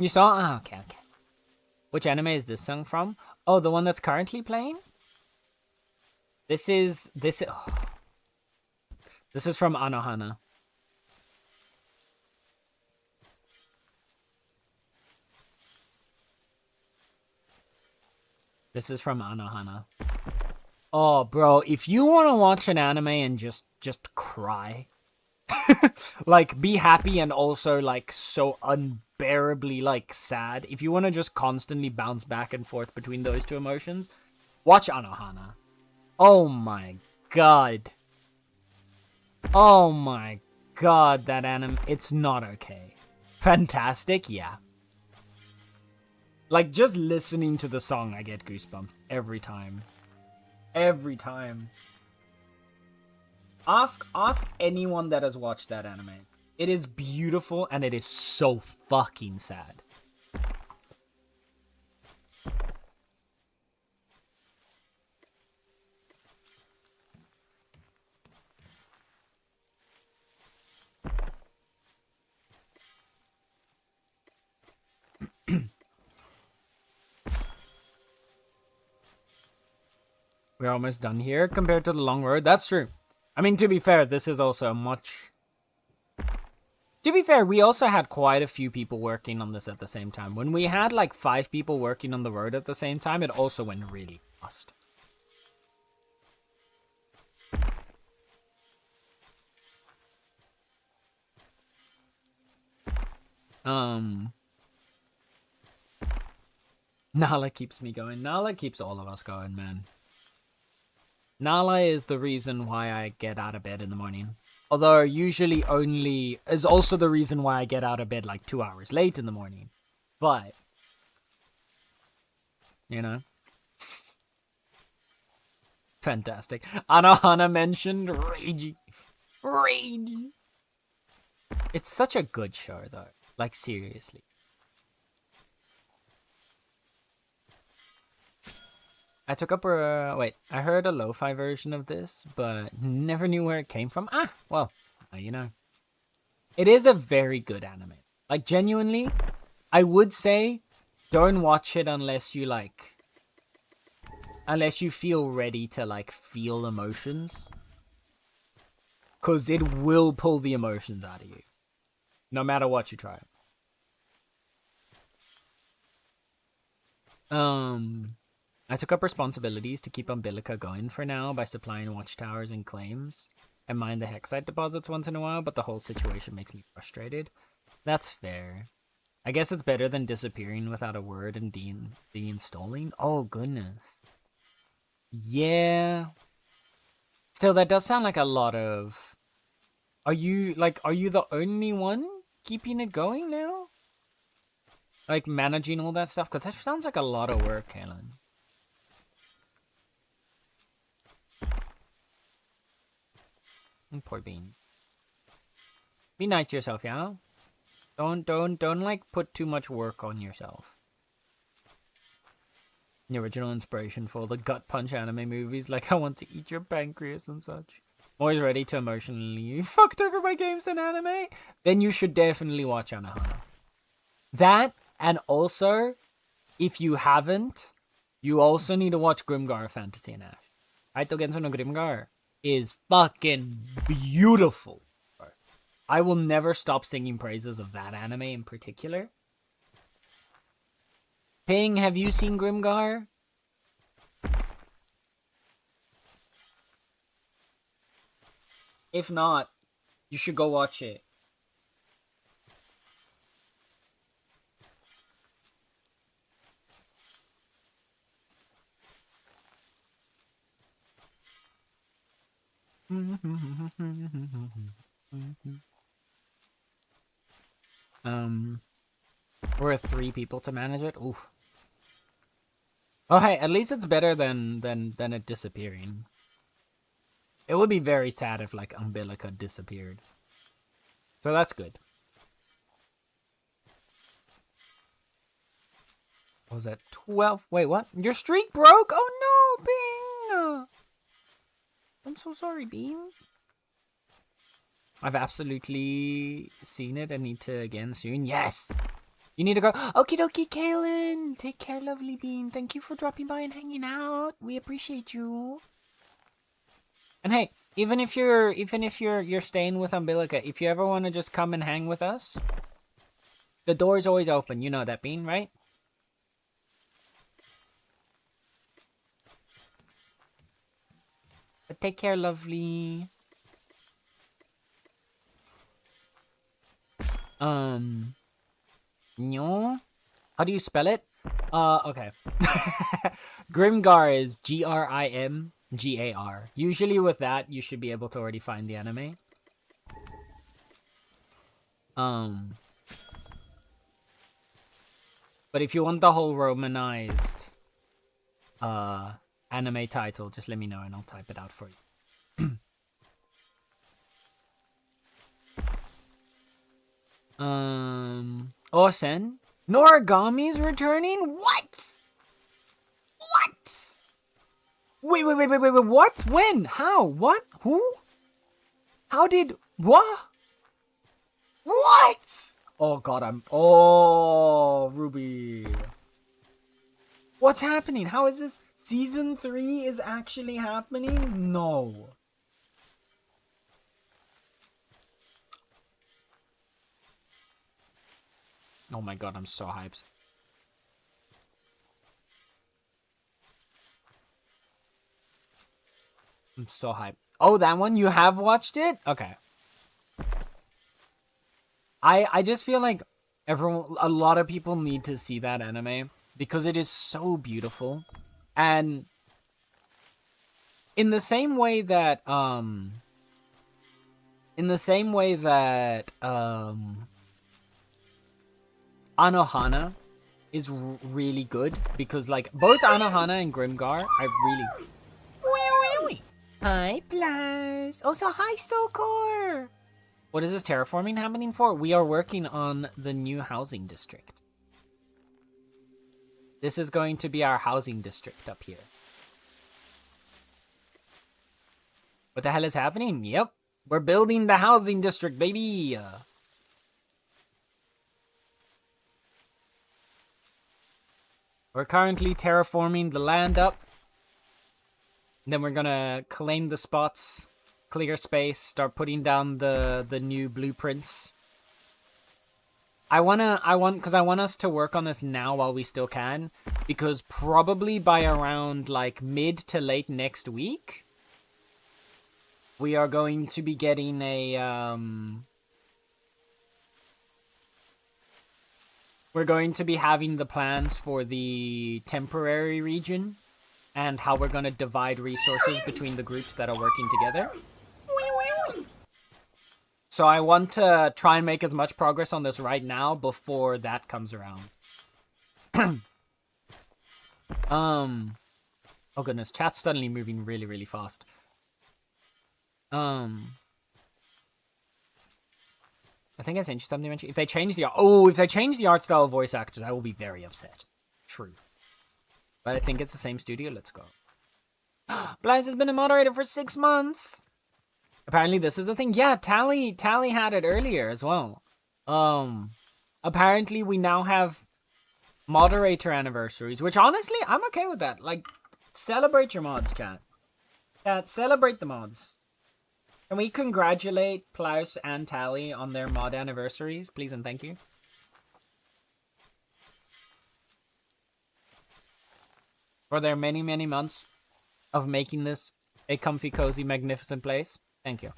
Speaker 1: You saw? Ah, okay. Which anime is this song from? Oh, the one that's currently playing? This is from Anohana. This is from Anohana. Oh, bro, if you want to watch an anime and just cry, like be happy and also like so unbearably like sad, if you want to just constantly bounce back and forth between those two emotions, watch Anohana. Oh my god. Oh my god, that anime, it's not okay. Fantastic, yeah. Like, just listening to the song, I get goosebumps every time. Every time. Ask anyone that has watched that anime. It is beautiful and it is so fucking sad. We're almost done here compared to the long road. That's true. I mean, to be fair, this is also much... To be fair, we also had quite a few people working on this at the same time. When we had like 5 people working on the road at the same time, it also went really fast. Nala keeps me going. Nala keeps all of us going, man. Nala is the reason why I get out of bed in the morning. Although usually only is also the reason why I get out of bed like 2 hours late in the morning. But, you know. Fantastic. Anohana mentioned Ragey. Ragey. It's such a good show though. Like seriously. I took up wait, I heard a lo-fi version of this, but never knew where it came from. Ah, well, you know. It is a very good anime. Like, genuinely, I would say don't watch it unless you, like... Unless you feel ready to, like, feel emotions. Because it will pull the emotions out of you. No matter what you try. I took up responsibilities to keep Umbilica going for now by supplying watchtowers and claims. I mind the Hexite deposits once in a while, but the whole situation makes me frustrated. That's fair. I guess it's better than disappearing without a word and deinstalling. Oh, goodness. Yeah. Still, that does sound like a lot of... Are you the only one keeping it going now? Like, managing all that stuff? Because that sounds like a lot of work, Kaylin. Poor Bean. Be nice to yourself, yeah? Don't like put too much work on yourself. The original inspiration for the gut punch anime movies, like I want to eat your pancreas and such. Always ready to emotionally fucked over by games and anime? Then you should definitely watch Anohana. That, and also, if you haven't, you also need to watch Grimgar Fantasy and Ash. Aito Genso no Grimgar is fucking beautiful. I will never stop singing praises of that anime in particular. Ping, have you seen Grimgar? If not, you should go watch it. We're 3 people to manage it. Oof. Oh hey, at least it's better than it disappearing. It would be very sad if, like, Umbilica disappeared. So that's good. What was that? 12? Wait, what? Your streak broke? Oh no, Bing! I'm so sorry, Bean. I've absolutely seen it. I need to again soon. Yes! You need to go. Okie dokie, Kaylin. Take care, lovely Bean. Thank you for dropping by and hanging out. We appreciate you. And hey, even if you're staying with Umbilica, if you ever want to just come and hang with us, the door's always open. You know that, Bean, right? But take care, lovely. No. How do you spell it? Okay. Grimgar is Grimgar. Usually with that, you should be able to already find the anime. But if you want the whole romanized anime title, just let me know and I'll type it out for you. Osen? Noragami's returning? What? What? Wait, what? When? How? What? Who? How did... What? What? Oh god, Oh, Ruby. What's happening? How is this? Season 3 is actually happening? No. Oh my god, I'm so hyped. I'm so hyped. Oh, that one? You have watched it? Okay. I just feel like a lot of people need to see that anime because it is so beautiful. And in the same way that Anohana is really good because like both Anohana and Grimgar are really... Hi, Plus. Also, hi, Sokor. What is this terraforming happening for? We are working on the new housing district. This is going to be our housing district up here. What the hell is happening? Yep. We're building the housing district, baby. We're currently terraforming the land up. And then we're gonna claim the spots, clear space, start putting down the new blueprints. I want us to work on this now while we still can, because probably by around like mid to late next week, we are going to be getting we're going to be having the plans for the temporary region and how we're going to divide resources between the groups that are working together. So I want to try and make as much progress on this right now before that comes around. Oh goodness, chat's suddenly moving really, really fast. I think I sent you something. If they change the art style of voice actors, I will be very upset. True. But I think it's the same studio. Let's go. Blaze has been a moderator for 6 months. Apparently this is the thing. Yeah, Tally had it earlier as well. Apparently we now have moderator anniversaries, which honestly, I'm okay with that. Like, celebrate your mods, chat. Chat, celebrate the mods. Can we congratulate Plaus and Tally on their mod anniversaries, please and thank you? For their many, many months of making this a comfy, cozy, magnificent place. Thank you.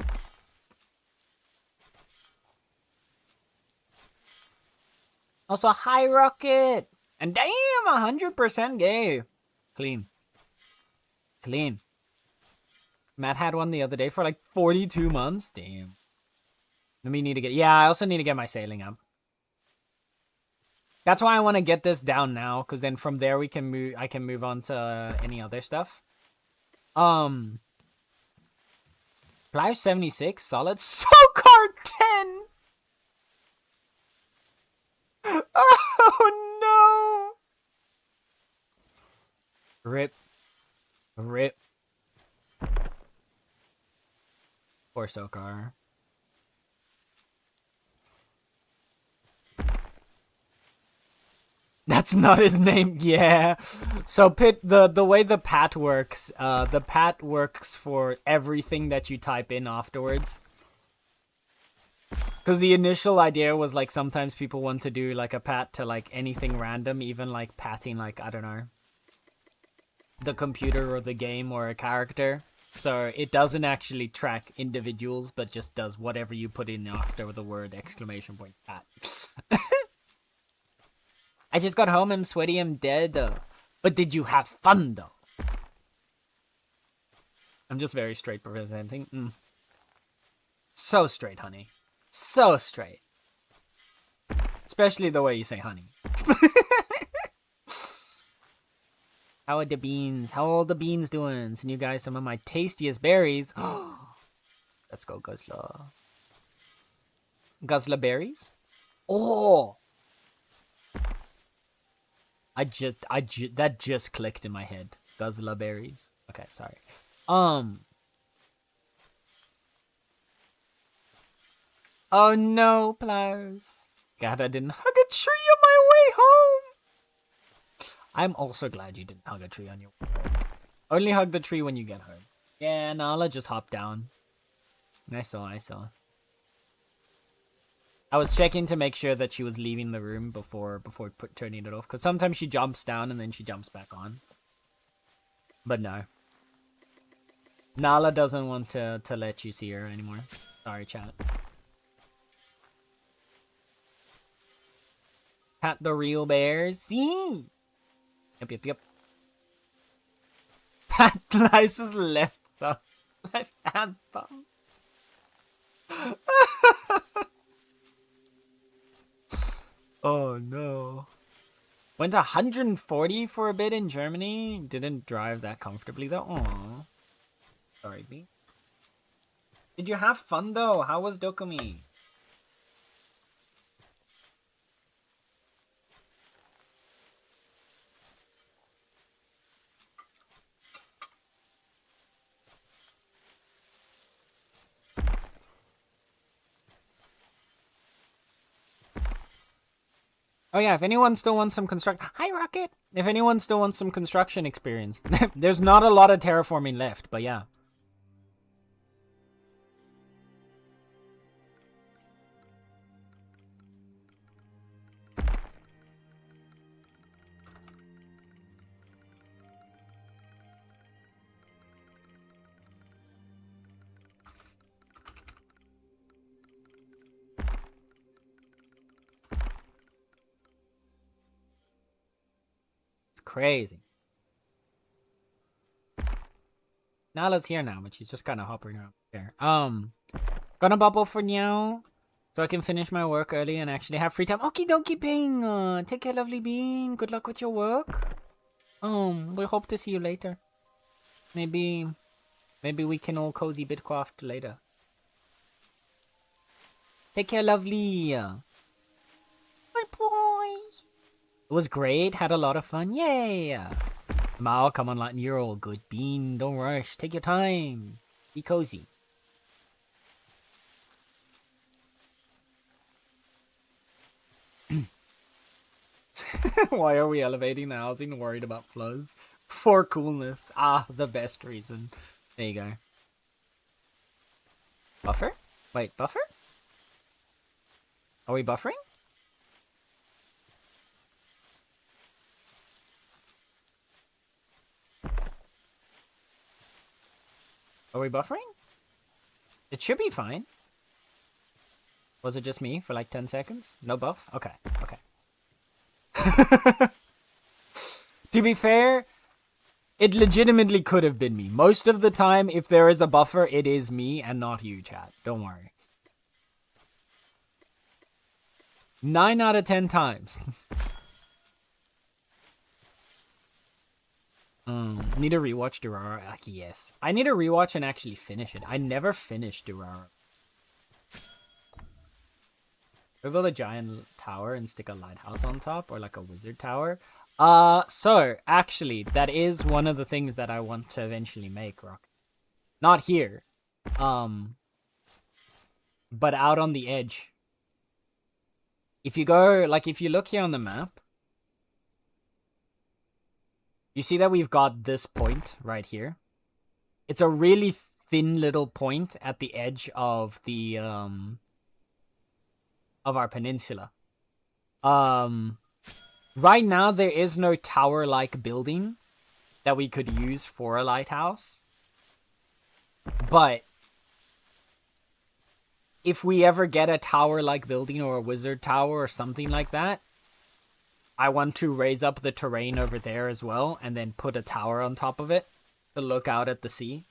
Speaker 1: Also, hi, Rocket! And damn, 100% gay. Clean. Clean. Matt had one the other day for like 42 months. Damn. Let me need to get... Yeah, I also need to get my sailing up. That's why I want to get this down now, because then from there we can move. I can move on to any other stuff. Plow 76, solid. SoCar 10! Oh no! Rip. Rip. Poor SoCar. That's not his name. Yeah. So Pit, the way the pat works, the pat works for everything that you type in afterwards. Because the initial idea was like sometimes people want to do like a pat to like anything random, even like patting like, I don't know, the computer or the game or a character. So it doesn't actually track individuals, but just does whatever you put in after the word exclamation point pat. I just got home, I'm sweaty, I'm dead. But did you have fun though? I'm just very straight presenting. So straight, honey. So straight. Especially the way you say honey. How are the beans? How are all the beans doing? Send you guys some of my tastiest berries. Let's go, Guzzler. Guzzler berries? Oh! That just clicked in my head. Guzzler berries. Okay, sorry. Oh no, Plows. God, I didn't hug a tree on my way home. I'm also glad you didn't hug a tree on your way home. Only hug the tree when you get home. Yeah, Nala just hopped down. I saw. I was checking to make sure that she was leaving the room before turning it off. Because sometimes she jumps down and then she jumps back on. But no. Nala doesn't want to let you see her anymore. Sorry, chat. Pat the real bears. See? Yep. Pat Lysa's left thumb. Left hand thumb. Oh no. Went 140 for a bit in Germany. Didn't drive that comfortably though. Aww. Sorry, B. Did you have fun though? How was Dokumi? Oh yeah, if anyone still wants some Hi, Rocket! If anyone still wants some construction experience. There's not a lot of terraforming left, but yeah. Crazy. Nala's here now, but she's just kind of hopping around there. Gonna bubble for now, so I can finish my work early and actually have free time. Okie dokie, Ping. Take care, lovely bean. Good luck with your work. We hope to see you later. Maybe we can all cozy Bitcraft later. Take care, lovely. My boy. It was great. Had a lot of fun. Yay. Mao, come on, Latin. You're all good. Bean, don't rush. Take your time. Be cozy. Why are we elevating the housing? Worried about floods? For coolness. Ah, the best reason. There you go. Buffer? Wait, buffer? Are we buffering? Are we buffering? It should be fine. Was it just me for like 10 seconds? No buff? Okay. To be fair, it legitimately could have been me. Most of the time, if there is a buffer, it is me and not you, chat. Don't worry. 9 out of 10 times. Need to rewatch Durara. Yes. I need to rewatch and actually finish it. I never finished Durara. We build a giant tower and stick a lighthouse on top, or like a wizard tower. So actually, that is one of the things that I want to eventually make, Rock. Not here. But out on the edge. If you go, like, if you look here on the map, you see that we've got this point right here. It's a really thin little point at the edge of the, of our peninsula. Right now, there is no tower-like building that we could use for a lighthouse. But if we ever get a tower-like building or a wizard tower or something like that, I want to raise up the terrain over there as well and then put a tower on top of it to look out at the sea.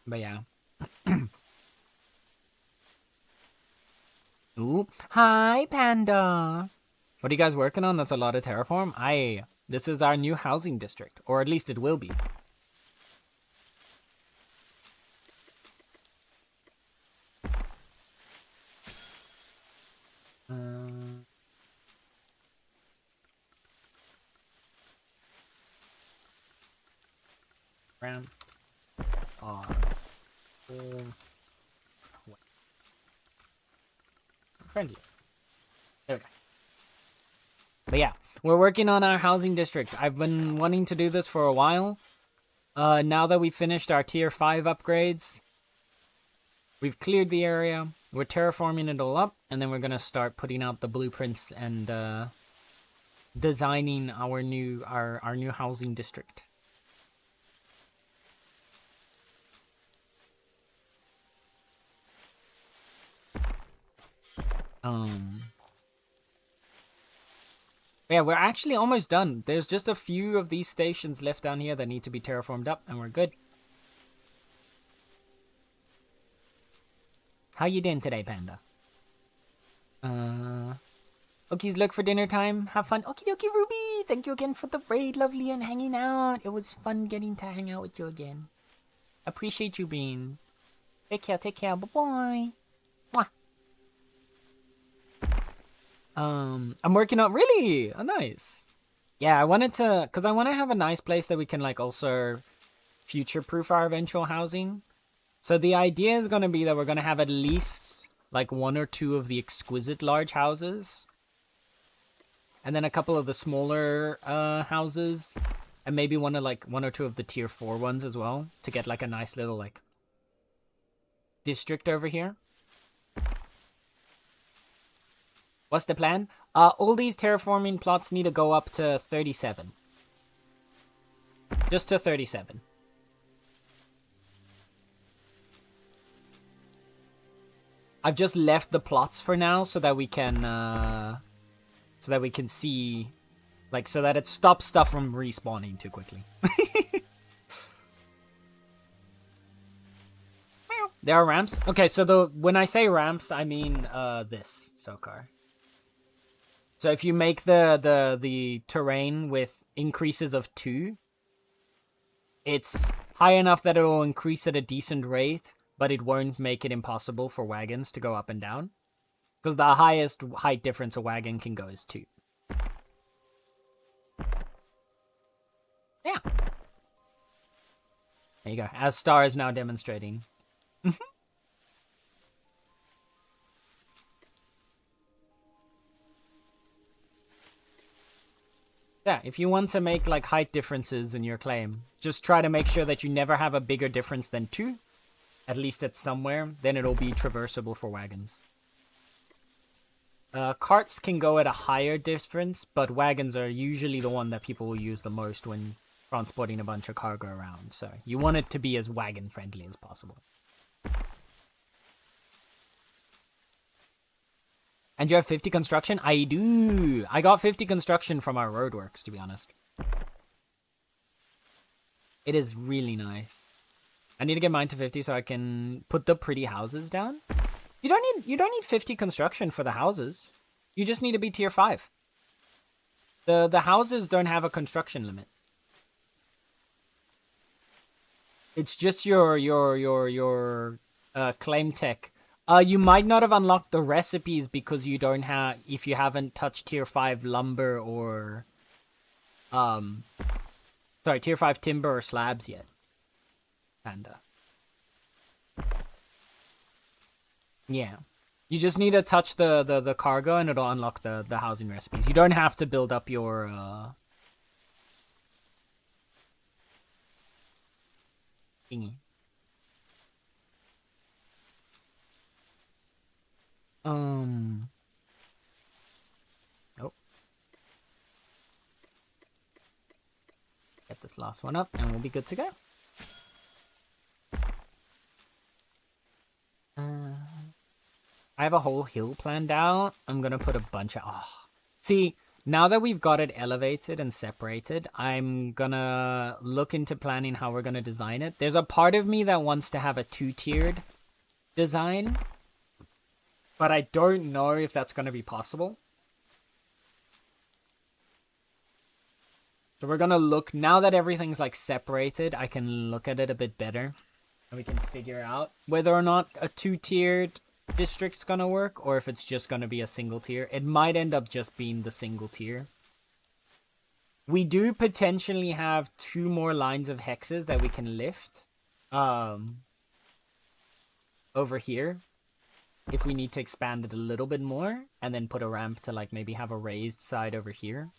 Speaker 1: But yeah. Ooh. Hi, Panda. What are you guys working on? That's a lot of terraform. This is our new housing district, or at least it will be. Ramp. Friendly. There we go. But yeah, we're working on our housing district. I've been wanting to do this for a while. Now that we've finished our tier 5 upgrades, we've cleared the area, we're terraforming it all up, and then we're going to start putting out the blueprints and designing our new housing district. Yeah, we're actually almost done. There's just a few of these stations left down here that need to be terraformed up, and we're good. How you doing today, Panda? Okies, look for dinner time. Have fun. Okie dokie, Ruby. Thank you again for the raid, lovely, and hanging out. It was fun getting to hang out with you again. Appreciate you being. Take care. Bye-bye. Mwah. I'm working on, really? Oh, nice. Yeah, I wanted to, because I want to have a nice place that we can, like, also future-proof our eventual housing. So the idea is going to be that we're going to have at least, like, 1 or 2 of the exquisite large houses. And then a couple of the smaller, houses. And maybe 1 or 2 of the tier 4 ones as well. To get, like, a nice little, like, district over here. What's the plan? All these terraforming plots need to go up to 37. Just to 37. I've just left the plots for now so that we can see, like, so that it stops stuff from respawning too quickly. There are ramps. Okay, so when I say ramps, I mean this Sokar. So if you make the terrain with increases of 2, it's high enough that it'll increase at a decent rate, but it won't make it impossible for wagons to go up and down. Because the highest height difference a wagon can go is 2. Yeah. There you go. As Star is now demonstrating. Yeah, if you want to make, like, height differences in your claim, just try to make sure that you never have a bigger difference than 2. At least it's somewhere. Then it'll be traversable for wagons. Carts can go at a higher difference, but wagons are usually the one that people will use the most when transporting a bunch of cargo around. So you want it to be as wagon-friendly as possible. And you have 50 construction? I do. I got 50 construction from our roadworks, to be honest. It is really nice. I need to get mine to 50 so I can put the pretty houses down. You don't need 50 construction for the houses. You just need to be tier 5. The houses don't have a construction limit. It's just your claim tech. You might not have unlocked the recipes because you don't have, if you haven't touched tier 5 lumber or tier 5 timber or slabs yet. Panda. Yeah. You just need to touch the cargo and it'll unlock the housing recipes. You don't have to build up your thingy. Nope. Get this last one up and we'll be good to go. I have a whole hill planned out. I'm gonna put a bunch of... See, now that we've got it elevated and separated, I'm gonna look into planning how we're gonna design it. There's a part of me that wants to have a 2-tiered design, but I don't know if that's gonna be possible. So we're gonna look, now that everything's like separated, I can look at it a bit better. And we can figure out whether or not a 2-tiered district's gonna work, or if it's just gonna be a single tier. It might end up just being the single tier. We do potentially have 2 more lines of hexes that we can lift over here if we need to expand it a little bit more, and then put a ramp to like maybe have a raised side over here.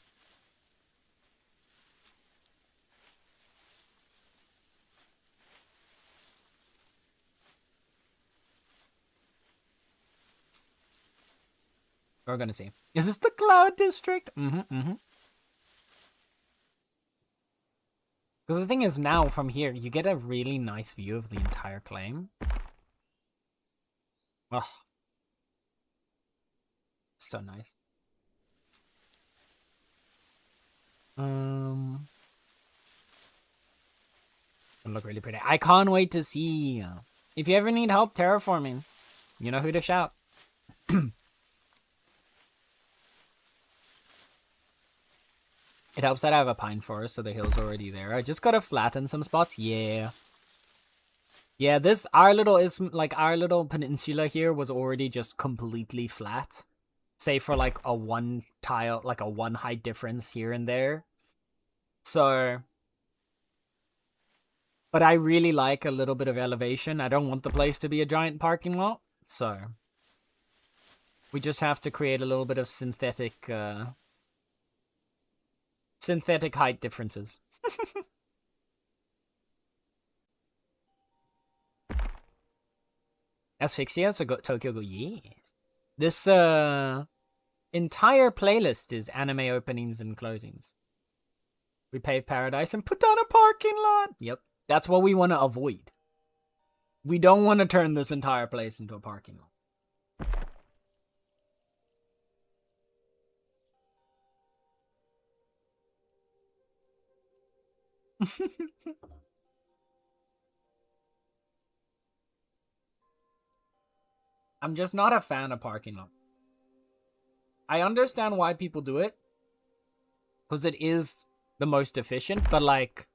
Speaker 1: We're gonna see. Is this the cloud district? Because the thing is, now from here, you get a really nice view of the entire claim. Oh, so nice. It'll look really pretty. I can't wait to see. If you ever need help terraforming, you know who to shout. It helps that I have a pine forest, so the hill's already there. I just gotta flatten some spots. Yeah. Yeah, our little peninsula here was already just completely flat. Save for like a 1 tile, like a 1 height difference here and there. So... But I really like a little bit of elevation. I don't want the place to be a giant parking lot. So... We just have to create a little bit of synthetic height differences. Asphyxia, so Tokyo go, yes. This entire playlist is anime openings and closings. We pave paradise and put down a parking lot. Yep, that's what we want to avoid. We don't want to turn this entire place into a parking lot. I'm just not a fan of parking lot. I understand why people do it, because it is the most efficient, but like...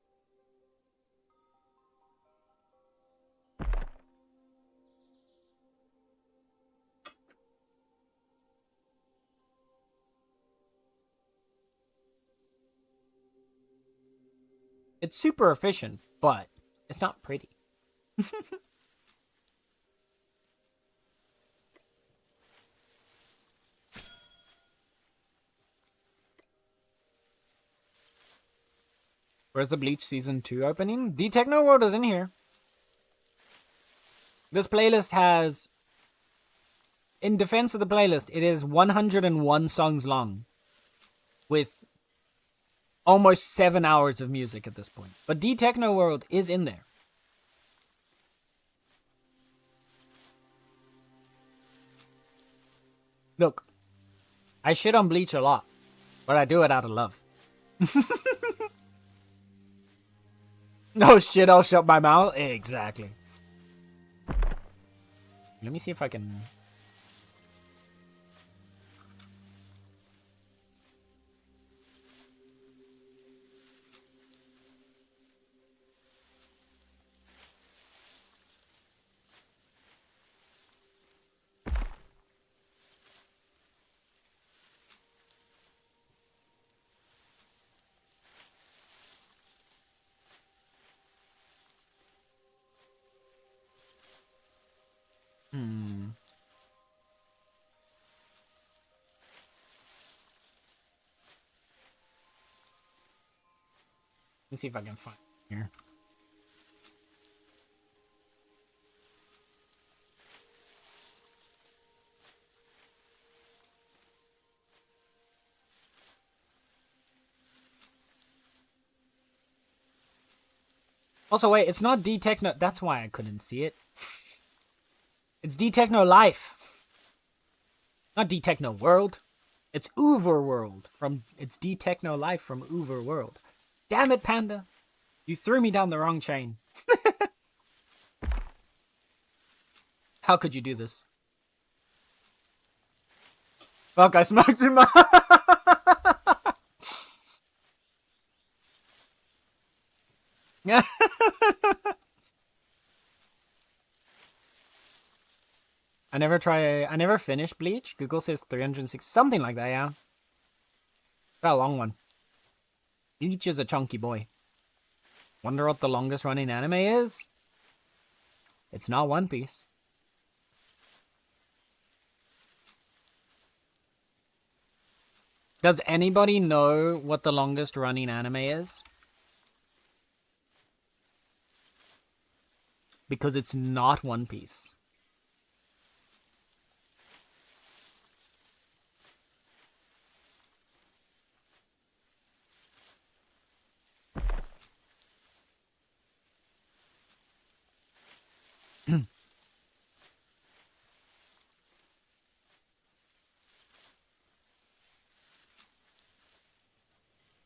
Speaker 1: It's super efficient, but it's not pretty. Where's the Bleach Season 2 opening? The Techno World is in here. This playlist has... In defense of the playlist, it is 101 songs long. With almost 7 hours of music at this point. But the Techno World is in there. Look, I shit on Bleach a lot, but I do it out of love. No shit, I'll shut my mouth. Exactly. Let me see if I can... Let me see if I can find it here. Also, wait, it's not D-Techno... That's why I couldn't see it. It's D-Techno Life. Not D-Techno World. It's Uberworld. It's D-Techno Life from Uberworld. Damn it, Panda. You threw me down the wrong chain. How could you do this? Fuck, I smacked him. I never finished Bleach. Google says 306, something like that, yeah. Got a long one. Bleach is a chunky boy. Wonder what the longest running anime is? It's not One Piece. Does anybody know what the longest running anime is? Because it's not One Piece.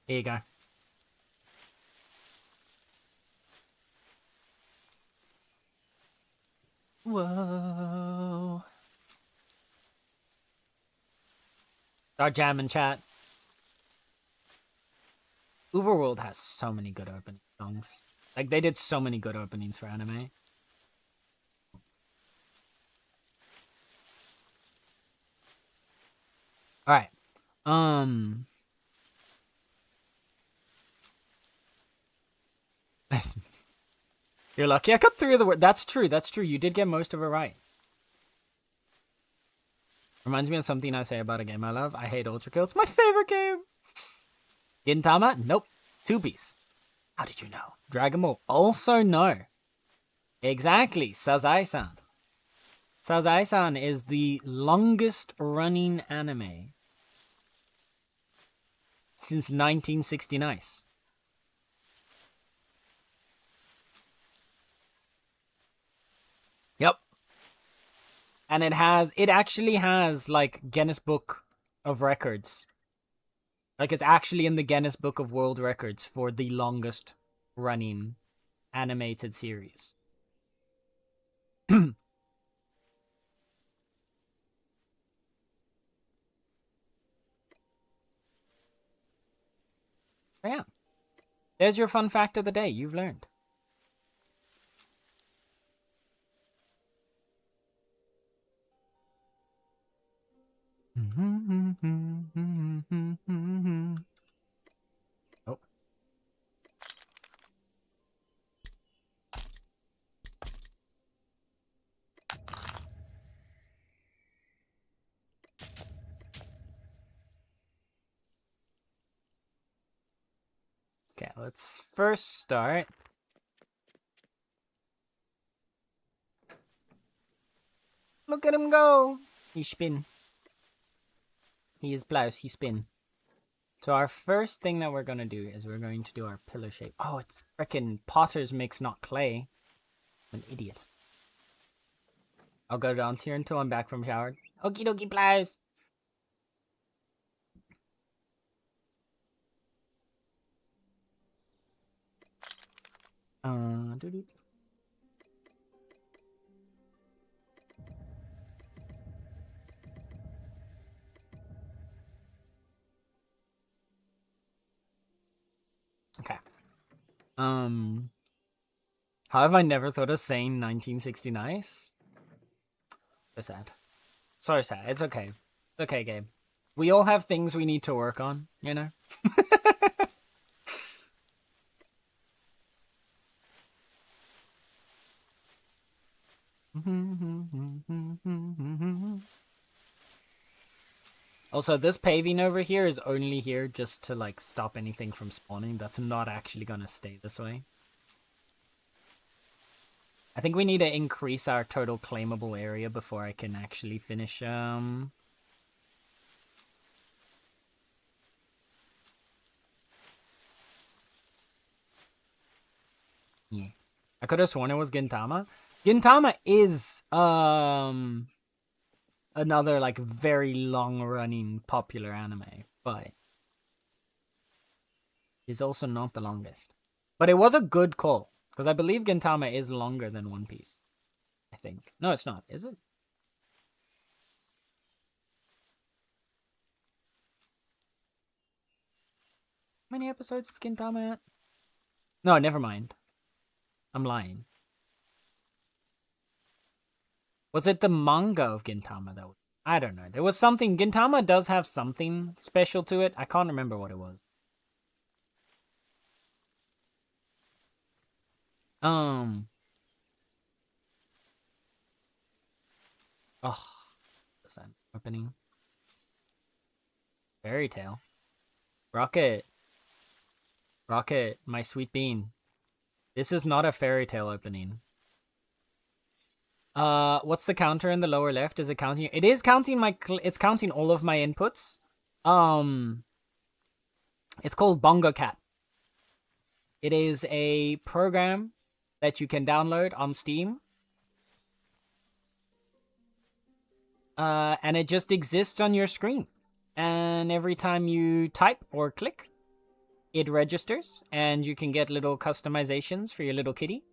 Speaker 1: Here you go. Whoa. Start jamming, chat. Uberworld has so many good opening songs. Like, they did so many good openings for anime. Alright. You're lucky I got 3 of the words. That's true, that's true. You did get most of it right. Reminds me of something I say about a game I love. I hate Ultra Kill. It's my favorite game. Gintama? Nope. 2 Piece. How did you know? Dragon Ball? Also no. Exactly. Sazai-san. Sazai-san is the longest running anime since 1969. Yep. And it actually has, like, Guinness Book of Records. Like, it's actually in the Guinness Book of World Records for the longest running animated series. Yeah. There's your fun fact of the day. You've learned. Oh. Okay, let's first start. Look at him go! He spin. He is blouse, he spin. So our first thing that we're gonna do is we're going to do our pillar shape. Oh, it's frickin' potter's mix, not clay. I'm an idiot. I'll go dance here until I'm back from shower. Okie dokie, blouse! Doo-doo. Okay. How have I never thought of saying 1969? So sad. So sad. It's okay. It's okay, Gabe. We all have things we need to work on, you know? Also, this paving over here is only here just to, like, stop anything from spawning. That's not actually gonna stay this way. I think we need to increase our total claimable area before I can actually finish, Yeah. I could have sworn it was Gintama. Gintama is, another, like, very long-running popular anime, but it's also not the longest. But it was a good call, because I believe Gintama is longer than One Piece. I think. No, it's not, is it? How many episodes is Gintama at? No, never mind. I'm lying. Was it the manga of Gintama, though? I don't know. There was something. Gintama does have something special to it. I can't remember what it was. Oh. Listen. Opening. Fairy Tale. Rocket. Rocket, my sweet bean. This is not a fairy tale opening. What's the counter in the lower left? Is it counting? It is counting it's counting all of my inputs. It's called Bongo Cat. It is a program that you can download on Steam. And it just exists on your screen. And every time you type or click, it registers, and you can get little customizations for your little kitty.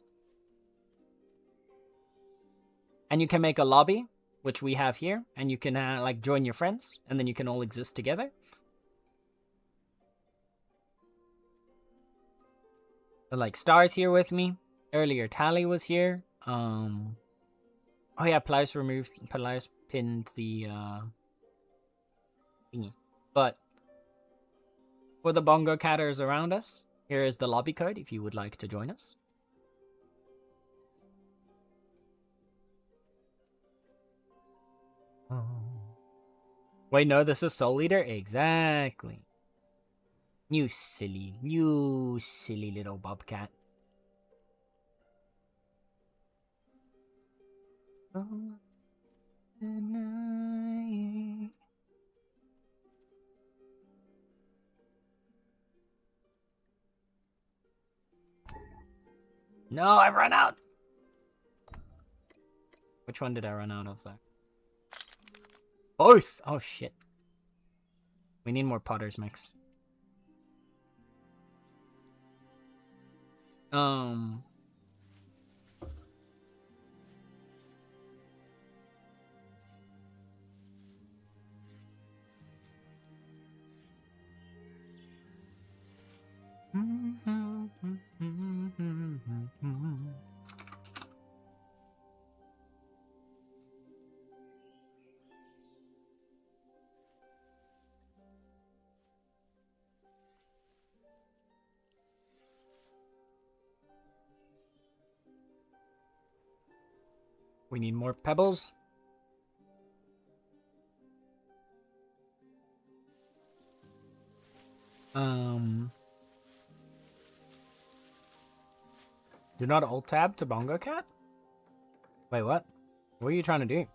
Speaker 1: And you can make a lobby, which we have here, and you can like join your friends, and then you can all exist together. So, like, Star's here with me. Earlier, Tally was here. Oh yeah, Plies pinned the thingy. But for the bongo catters around us, here is the lobby code if you would like to join us. Oh. Wait, no, this is Soul Eater? Exactly. You silly little bobcat. Oh, tonight. No, I've run out. Which one did I run out of, though? Both! Oh, shit. We need more Potter's mix. We need more pebbles. Do not alt tab to Bongo Cat? Wait, what? What are you trying to do?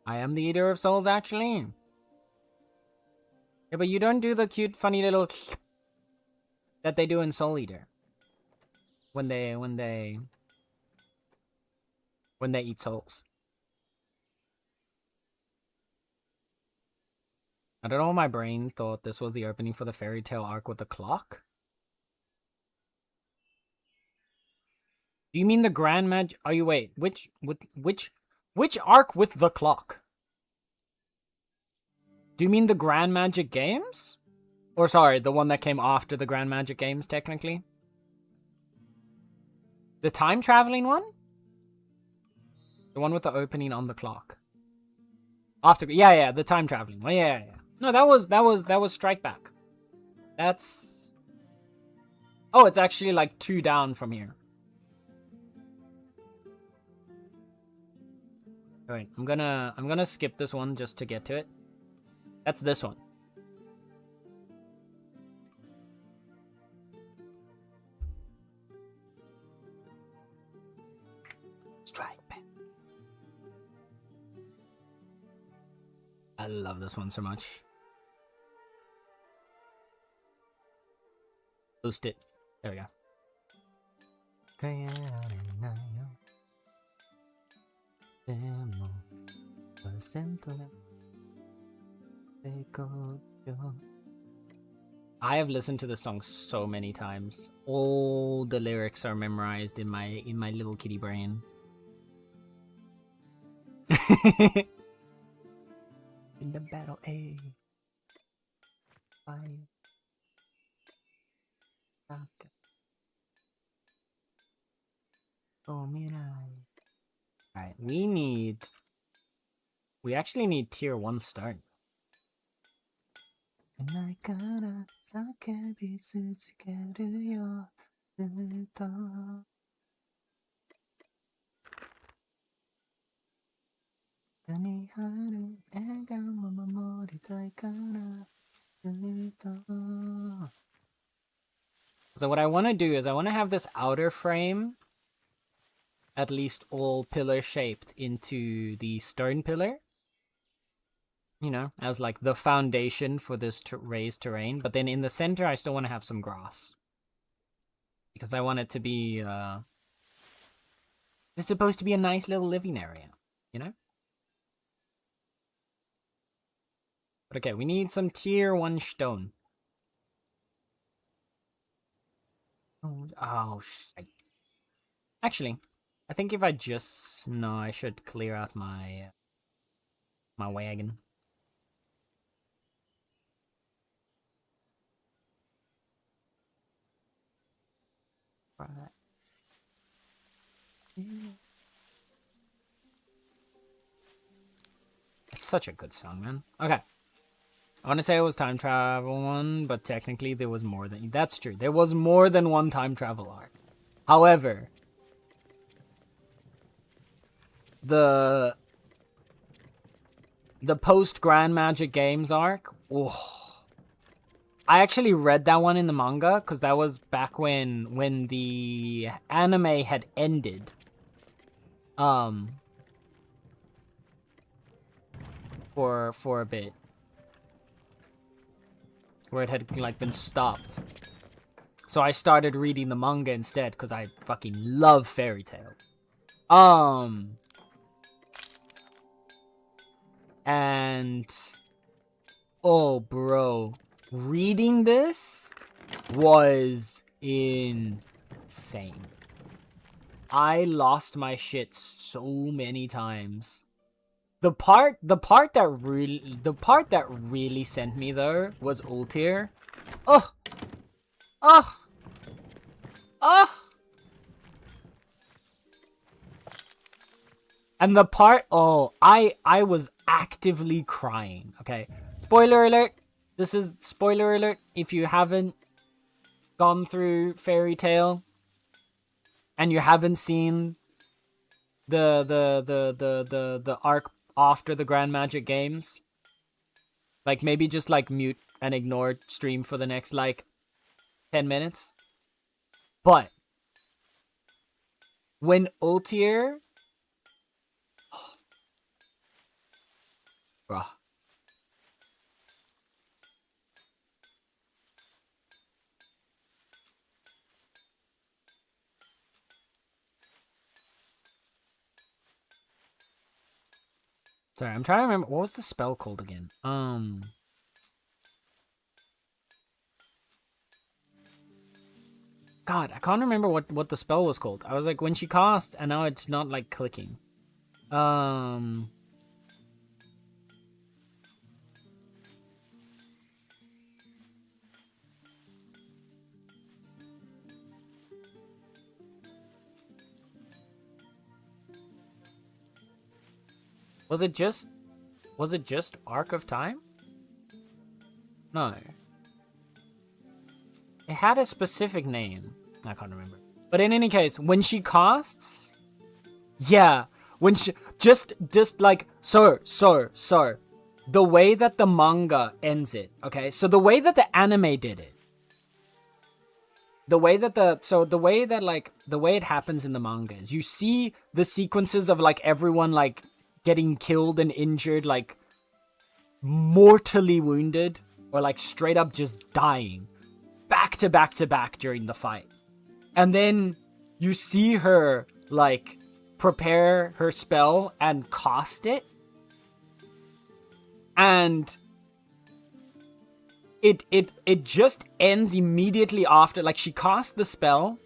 Speaker 1: I am the Eater of Souls, actually. Yeah, but you don't do the cute, funny little that they do in Soul Eater. When they eat souls. I don't know why my brain thought this was the opening for the fairy tale arc with the clock. Do you mean the Grand Mag? Oh, you wait. Which arc with the clock? Do you mean the Grand Magic Games? Or sorry, the one that came after the Grand Magic Games, technically? The time traveling one? The one with the opening on the clock. After, yeah, the time traveling one. Yeah. No, that was Strike Back. That's. Oh, it's actually like 2 down from here. Alright, I'm gonna skip this one just to get to it. That's this one. Strike Back. I love this one so much. Boost it. There we go. I have listened to the song so many times. All the lyrics are memorized in my little kitty brain. In the battle, A. Fire. Oh, alright, we actually need tier 1 start. So what I want to do is I want to have this outer frame at least all pillar shaped into the stone pillar. You know, as like the foundation for this raised terrain. But then in the center, I still want to have some grass. Because I want it to be, it's supposed to be a nice little living area, you know? But okay, we need some tier 1 stone. Oh, shit. Actually, I think if I just... No, I should clear out my wagon. Right. It's such a good song, man. Okay. I want to say it was time travel one, but technically there was more than... That's true. There was more than one time travel arc. However, the post Grand Magic Games arc, oh, I actually read that one in the manga because that was back when the anime had ended. For a bit, where it had like been stopped. So I started reading the manga instead because I fucking love fairy tale. And oh, bro, reading this was insane. I lost my shit so many times. The part that really sent me there was Ultir. Oh. And the part, I was actively crying. Okay, spoiler alert. This is spoiler alert. If you haven't gone through Fairy Tail and you haven't seen the arc after the Grand Magic Games, like maybe just like mute and ignore stream for the next like 10 minutes. But when Ultir, bruh. Sorry, I'm trying to remember, what was the spell called again? God, I can't remember what the spell was called. I was like, when she cast, and now it's not like clicking. Was it just Arc of Time? No. It had a specific name. I can't remember. But in any case, when she casts, yeah, when she just like so the way that the manga ends it, okay? So the way that the anime did it, the way it happens in the manga is you see the sequences of like everyone like getting killed and injured, like mortally wounded, or like straight up just dying back to back to back during the fight. And then you see her like prepare her spell and cast it, and it just ends immediately after. Like, she casts the spell,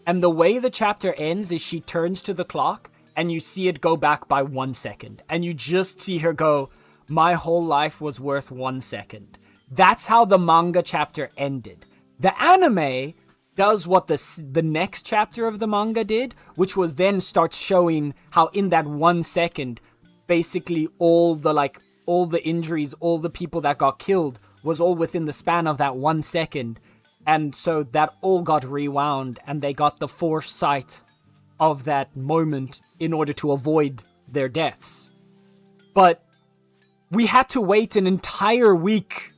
Speaker 1: and the way the chapter ends is she turns to the clock and you see it go back by 1 second, and you just see her go, my whole life was worth 1 second. That's how the manga chapter ended. The anime does what the next chapter of the manga did, which was then start showing how in that 1 second, basically all the injuries, all the people that got killed was all within the span of that 1 second. And so that all got rewound, and they got the foresight of that moment in order to avoid their deaths. But we had to wait an entire week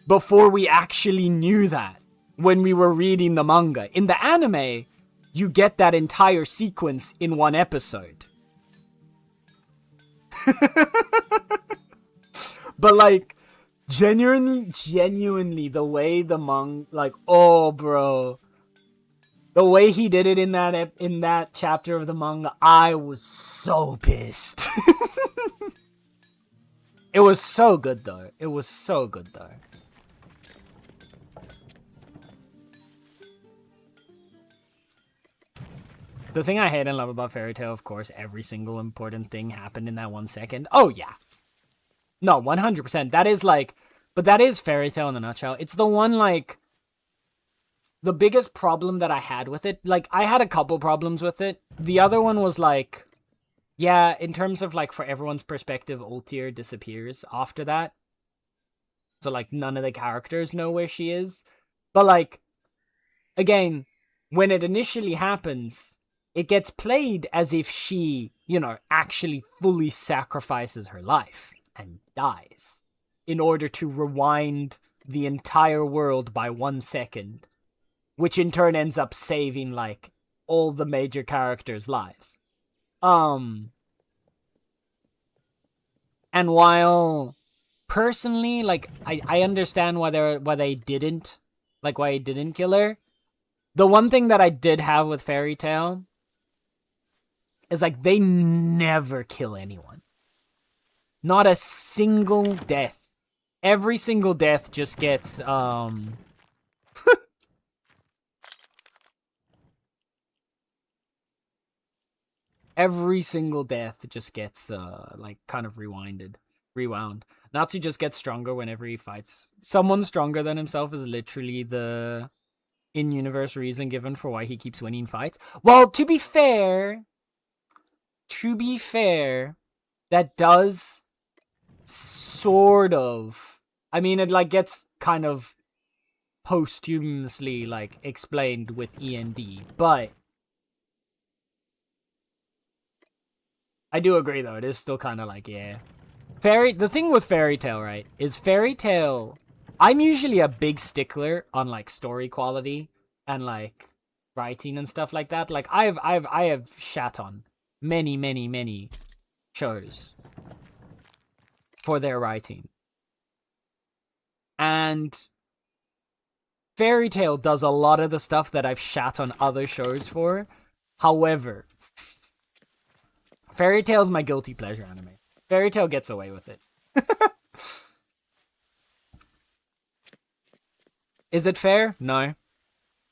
Speaker 1: before we actually knew that when we were reading the manga. In the anime, you get that entire sequence in one episode. But like, genuinely, the way the manga, like, oh bro, the way he did it in that chapter of the manga, I was so pissed. It was so good though. It was so good though. The thing I hate and love about Fairy Tail, of course, every single important thing happened in that 1 second. Oh yeah. No, 100%. That is like, but that is Fairy Tail in a nutshell. It's the one, like, the biggest problem that I had with it, like, I had a couple problems with it. The other one was like, yeah, in terms of like, for everyone's perspective, Ultier disappears after that. So like, none of the characters know where she is. But like, again, when it initially happens, it gets played as if she, you know, actually fully sacrifices her life and dies in order to rewind the entire world by 1 second, which in turn ends up saving like all the major characters' lives. And while personally, like, I understand why they didn't kill her, the one thing that I did have with Fairy Tail is like, they never kill anyone. Not a single death. Every single death just gets every single death just gets like kind of rewound. Natsu just gets stronger whenever he fights. Someone stronger than himself is literally the in-universe reason given for why he keeps winning fights. Well, to be fair, that does sort of, I mean, it like gets kind of posthumously like explained with END, but I do agree though, it is still kind of like, yeah. The thing with Fairy Tail, right, is Fairy Tail, I'm usually a big stickler on like story quality and like writing and stuff like that. Like I have shat on many shows for their writing. And Fairy Tail does a lot of the stuff that I've shat on other shows for. However, Fairy Tail's my guilty pleasure anime. Fairy Tail gets away with it. Is it fair? No.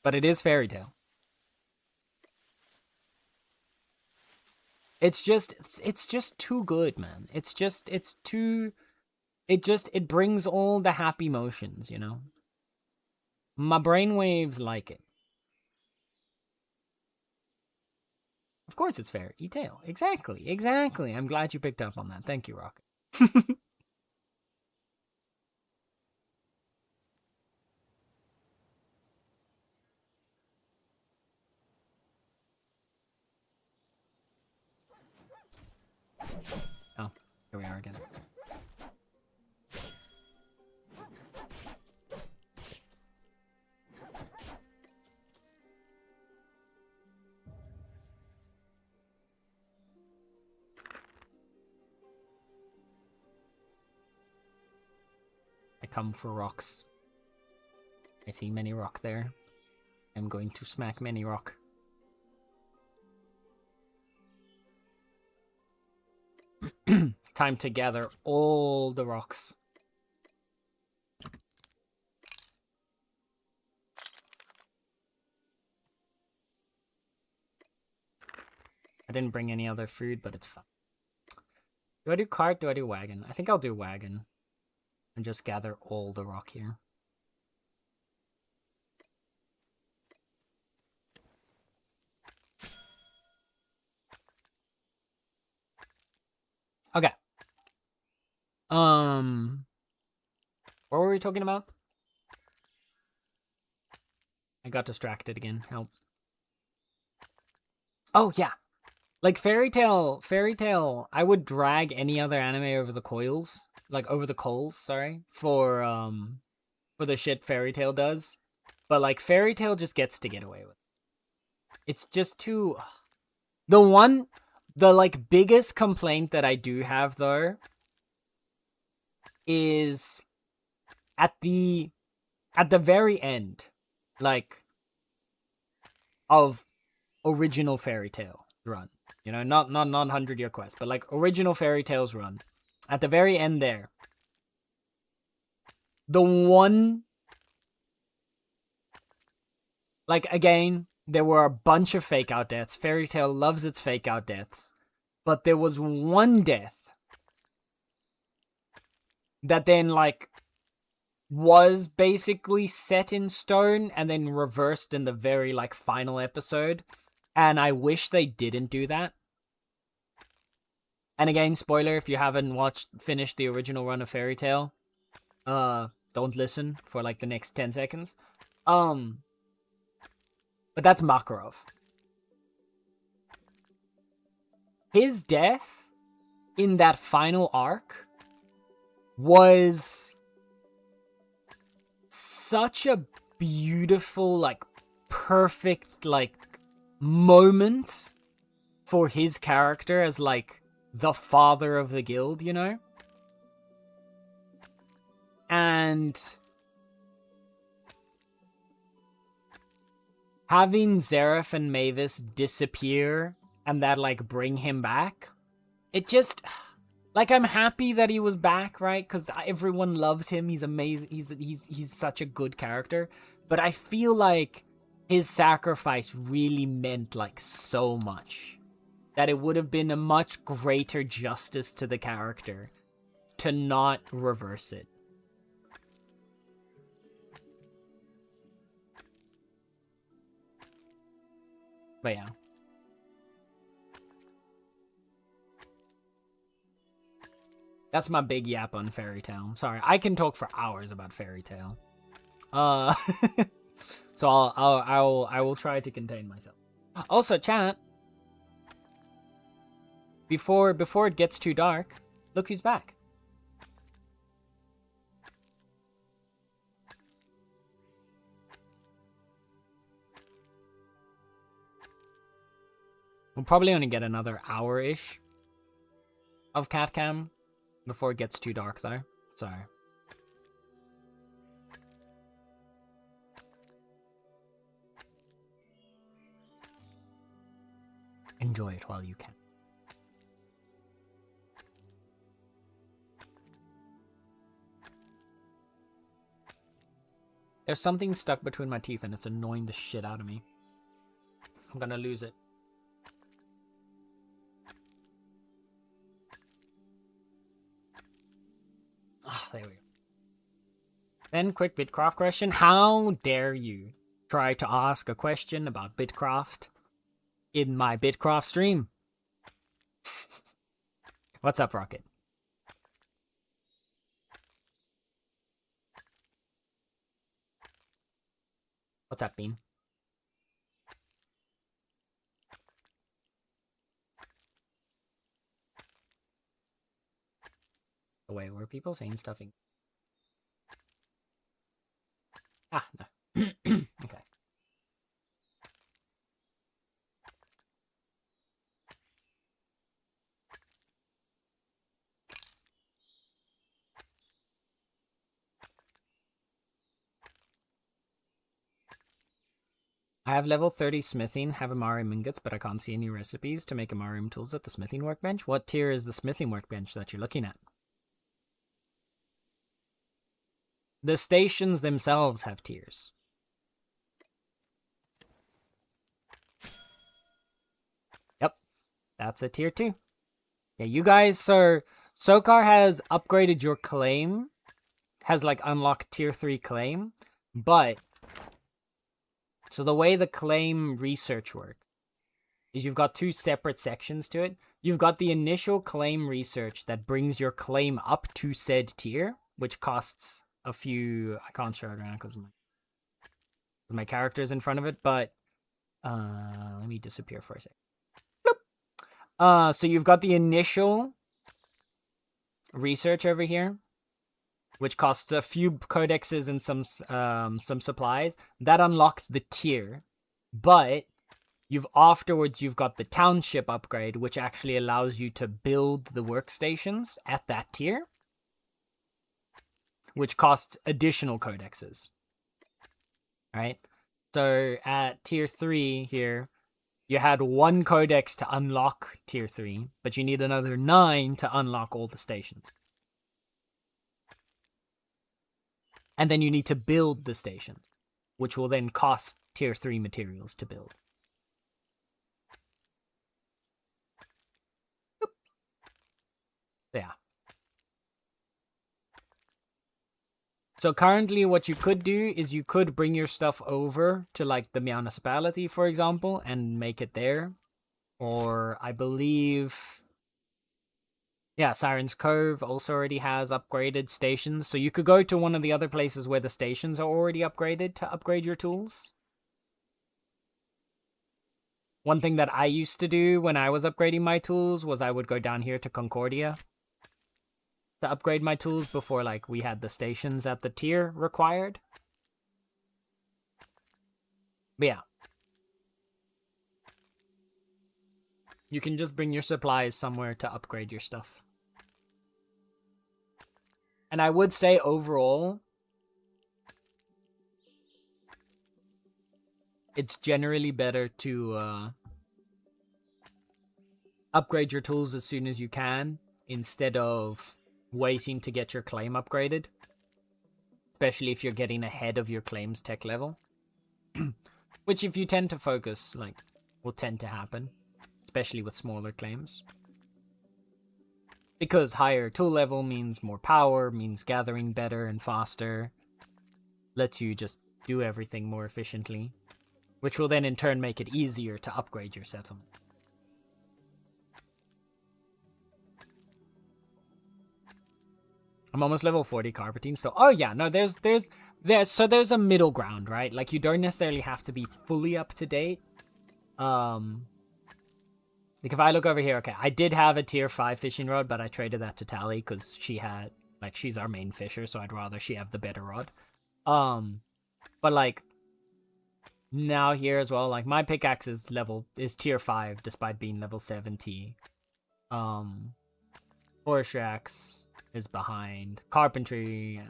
Speaker 1: But it is fairy tale. It's just too good, man. It brings all the happy emotions, you know? My brainwaves like it. Of course it's fairy tale. Exactly. I'm glad you picked up on that. Thank you, Rocket. Oh, here we are again. I come for rocks. I see many rock there. I'm going to smack many rock. Time to gather all the rocks. I didn't bring any other food, but it's fine. Do I do cart? Do I do wagon? I think I'll do wagon. And just gather all the rock here. Okay. What were we talking about? I got distracted again. Help. Oh, yeah. Like fairy tale, I would drag any other anime over the coils. Like over the coals, sorry. For the shit fairy tale does. But like fairy tale just gets to get away with it. It's just too the like biggest complaint that I do have though is at the very end, like, of original fairy tale run. You know, not 100-Year Quest, but like original fairy tales run. At the very end there, the one, like, again, there were a bunch of fake out deaths. Fairy tale loves its fake out deaths. But there was one death that then, like, was basically set in stone and then reversed in the very, like, final episode. And I wish they didn't do that. And again, spoiler, if you haven't finished the original run of Fairy Tail, don't listen for, like, the next 10 seconds. But that's Makarov. His death in that final arc was such a beautiful, like, perfect, like, moment for his character as, like, the father of the guild, you know? And having Zeref and Mavis disappear and that, like, bring him back, it just, like, I'm happy that he was back, right? Because everyone loves him. He's amazing. He's such a good character. But I feel like his sacrifice really meant, like, so much. That it would have been a much greater justice to the character to not reverse it. But yeah. That's my big yap on Fairy Tail. Sorry, I can talk for hours about Fairy Tail. So I will try to contain myself. Also, chat. Before it gets too dark, look who's back. We'll probably only get another hour-ish of Catcam before it gets too dark, though. Sorry. Enjoy it while you can. There's something stuck between my teeth and it's annoying the shit out of me. I'm gonna lose it. Ah, there we go. Then, quick Bitcraft question. How dare you try to ask a question about Bitcraft in my Bitcraft stream? What's up, Rocket? What's up, Bean? Oh, wait, were people saying stuff in... Ah, no. Okay. I have level 30 smithing, have Amarium ingots, but I can't see any recipes to make Amarium tools at the smithing workbench. What tier is the smithing workbench that you're looking at? The stations themselves have tiers. Yep, that's a tier 2. Yeah, you guys, sir. Sokar has upgraded your claim, has like unlocked tier 3 claim, but so the way the claim research works is you've got 2 separate sections to it. You've got the initial claim research that brings your claim up to said tier, which costs a few... I can't show it around because my character's in front of it, but let me disappear for a sec. Bloop. So you've got the initial research over here, which costs a few codexes and some supplies. That unlocks the tier, but you've got the township upgrade, which actually allows you to build the workstations at that tier, which costs additional codexes. Right? So at tier 3 here, you had 1 codex to unlock tier 3, but you need another 9 to unlock all the stations. And then you need to build the station, which will then cost tier 3 materials to build. Oop. Yeah. So currently what you could do is you could bring your stuff over to like the Meownicipality, for example, and make it there. Or I believe... yeah, Siren's Cove also already has upgraded stations. So you could go to one of the other places where the stations are already upgraded to upgrade your tools. One thing that I used to do when I was upgrading my tools was I would go down here to Concordia to upgrade my tools before like we had the stations at the tier required. But yeah. You can just bring your supplies somewhere to upgrade your stuff. And I would say overall, it's generally better to upgrade your tools as soon as you can instead of waiting to get your claim upgraded. Especially if you're getting ahead of your claim's tech level. Which if you tend to focus, like, will tend to happen. Especially with smaller claims. Because higher tool level means more power, means gathering better and faster. Lets you just do everything more efficiently. Which will then in turn make it easier to upgrade your settlement. I'm almost level 40 carpeting, so... oh yeah, no, there's a middle ground, right? Like, you don't necessarily have to be fully up to date. Like, if I look over here, okay, I did have a tier 5 fishing rod, but I traded that to Tally, because she had... like, she's our main fisher, so I'd rather she have the better rod. But, like... now here as well, like, my pickaxe is tier 5, despite being level 70. Forest axe is behind. Carpentry,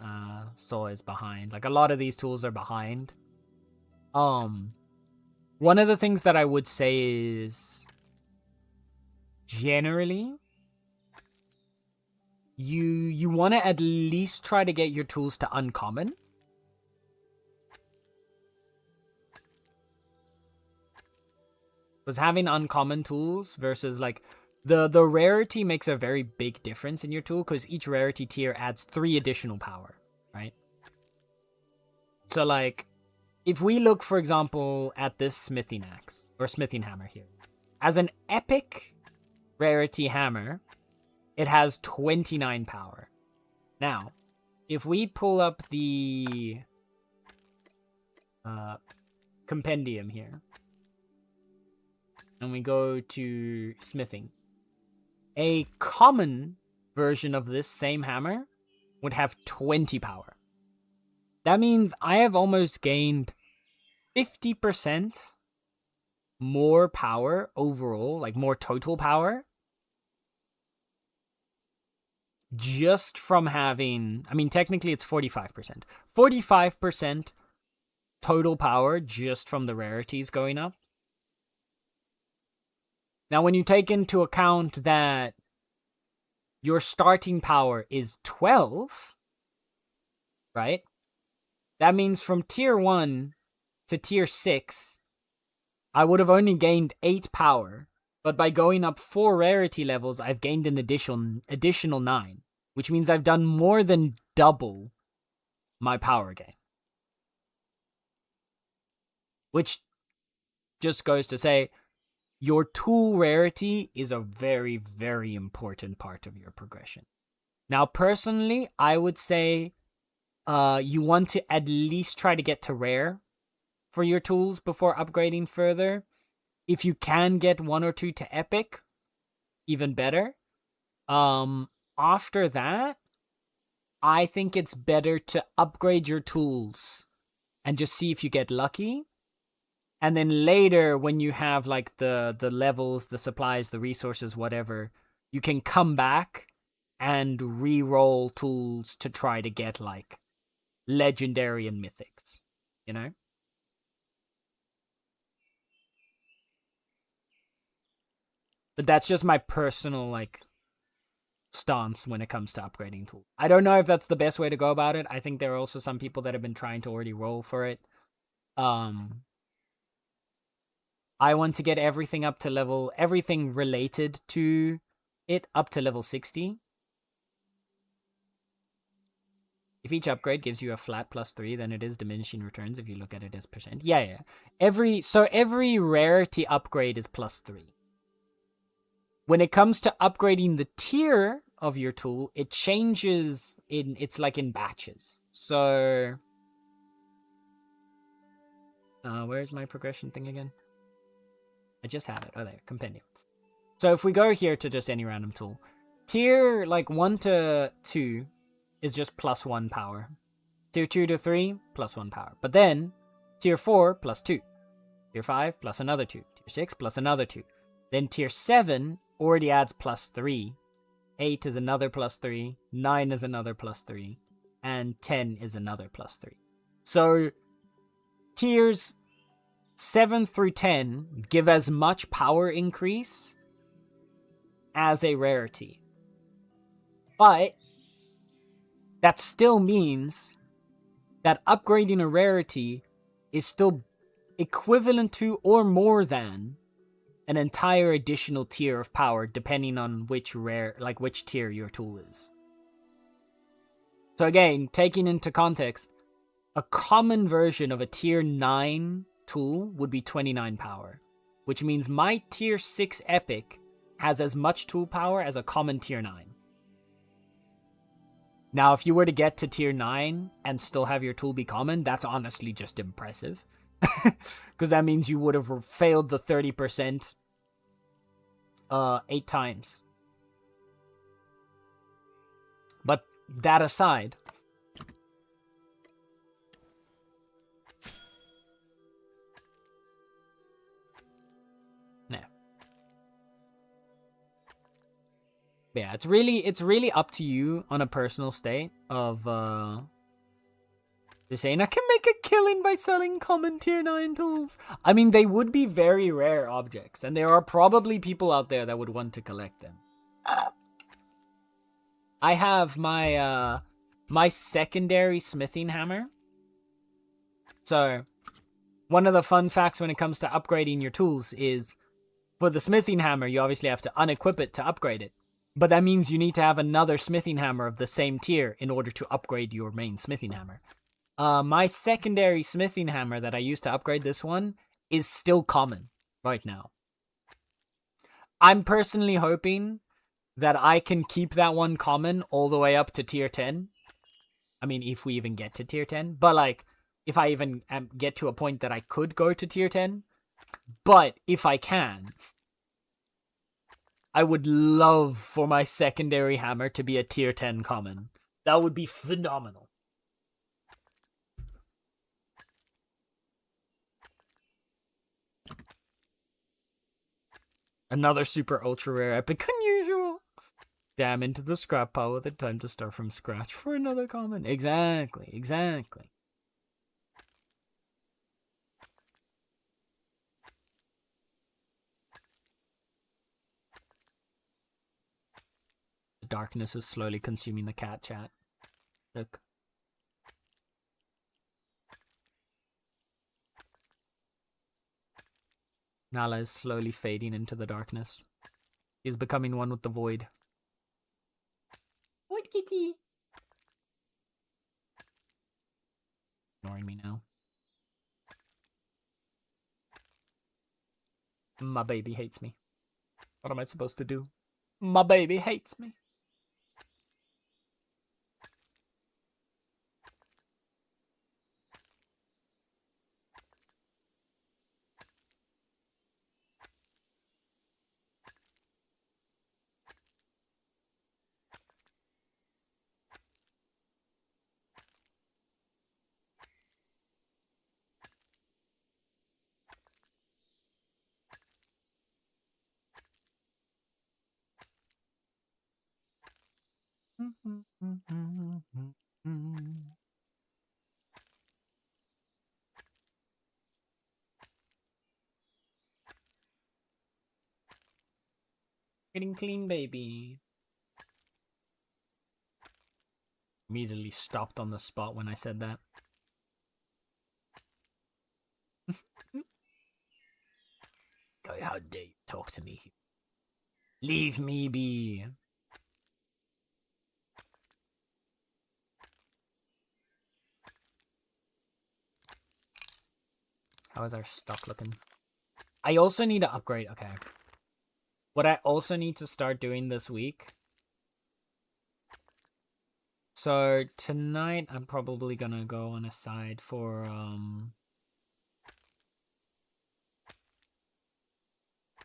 Speaker 1: saw is behind. Like, a lot of these tools are behind. One of the things that I would say is... generally... you want to at least try to get your tools to uncommon. Because having uncommon tools versus like the rarity makes a very big difference in your tool, because each rarity tier adds 3 additional power, right? So like, if we look, for example, at this smithing axe or smithing hammer here, as an epic rarity hammer, it has 29 power. Now, if we pull up the compendium here, and we go to smithing, a common version of this same hammer would have 20 power. That means I have almost gained 50% more power overall, like more total power, just from having, I mean, technically it's 45%. 45% total power just from the rarities going up. Now, when you take into account that your starting power is 12, right? That means from tier 1 to tier 6, I would have only gained 8 power. But by going up 4 rarity levels, I've gained an additional 9. Which means I've done more than double my power gain. Which just goes to say, your tool rarity is a very, very important part of your progression. Now, personally, I would say you want to at least try to get to rare for your tools before upgrading further. If you can get 1 or 2 to epic, even better. After that, I think it's better to upgrade your tools and just see if you get lucky. And then later, when you have like the levels, the supplies, the resources, whatever, you can come back and re-roll tools to try to get like legendary and mythics, you know? But that's just my personal like stance when it comes to upgrading tools. I don't know if that's the best way to go about it. I think there are also some people that have been trying to already roll for it. I want to get everything up to level, everything related to it up to level 60. If each upgrade gives you a flat +3, then it is diminishing returns if you look at it as percent. Yeah. Every rarity upgrade is +3. When it comes to upgrading the tier of your tool, it changes it's like in batches. So where's my progression thing again? I just had it. Oh, there, compendium. So if we go here to just any random tool, tier like 1 to 2 is just +1 power. Tier 2 to 3, +1 power. But then tier 4 +2. Tier 5 plus another 2. Tier 6 plus another 2. Then tier 7 already adds +3. 8 is another +3. 9 is another +3. And 10 is another +3. So tiers 7 through 10 give as much power increase as a rarity. But that still means that upgrading a rarity is still equivalent to or more than an entire additional tier of power, depending on which tier your tool is. So again, taking into context, a common version of a tier 9 tool would be 29 power, which means my tier 6 epic has as much tool power as a common tier 9. Now, if you were to get to tier 9 and still have your tool be common, that's honestly just impressive. Because that means you would have failed the 30% 8 times. But that aside, yeah, it's really up to you on a personal state of just saying, I can make a killing by selling common tier 9 tools. I mean, they would be very rare objects, and there are probably people out there that would want to collect them. I have my my secondary smithing hammer. So, one of the fun facts when it comes to upgrading your tools is For the smithing hammer, you obviously have to unequip it to upgrade it. But that means you need to have another smithing hammer of the same tier in order to upgrade your main smithing hammer. My secondary smithing hammer that I used to upgrade this one is still common right now. I'm personally hoping that I can keep that one common all the way up to tier 10. I mean, if we even get to tier 10. But, like, if I even get to a point that I could go to tier 10. But if I can, I would love for my secondary hammer to be a tier 10 common. That would be phenomenal. Another super ultra rare epic unusual. Damn, into the scrap pile with it. Time to start from scratch for another common. Exactly, exactly. The darkness is slowly consuming the cat chat. Look. Nala is slowly fading into the darkness. He is becoming one with the void. Void kitty. Ignoring me now. My baby hates me. What am I supposed to do? My baby hates me. Getting clean, baby. Immediately stopped on the spot when I said that. God, how dare you talk to me? Leave me be. How is our stock looking? I also need to upgrade. Okay. What I also need to start doing this week. So tonight I'm probably gonna go on a side for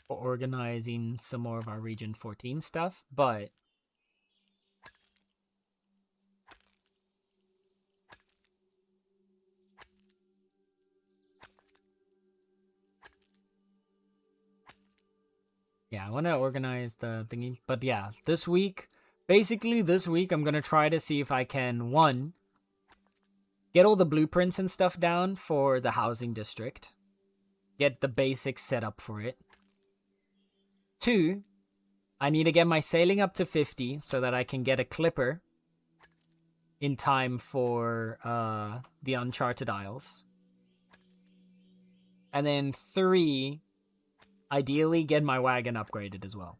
Speaker 1: organizing some more of our Region 14 stuff, but yeah, I want to organize the thingy. But yeah, this week, basically this week, I'm going to try to see if I can, one, get all the blueprints and stuff down for the housing district. Get the basics set up for it. Two, I need to get my sailing up to 50 so that I can get a clipper in time for the Uncharted Isles. And then three, ideally get my wagon upgraded as well.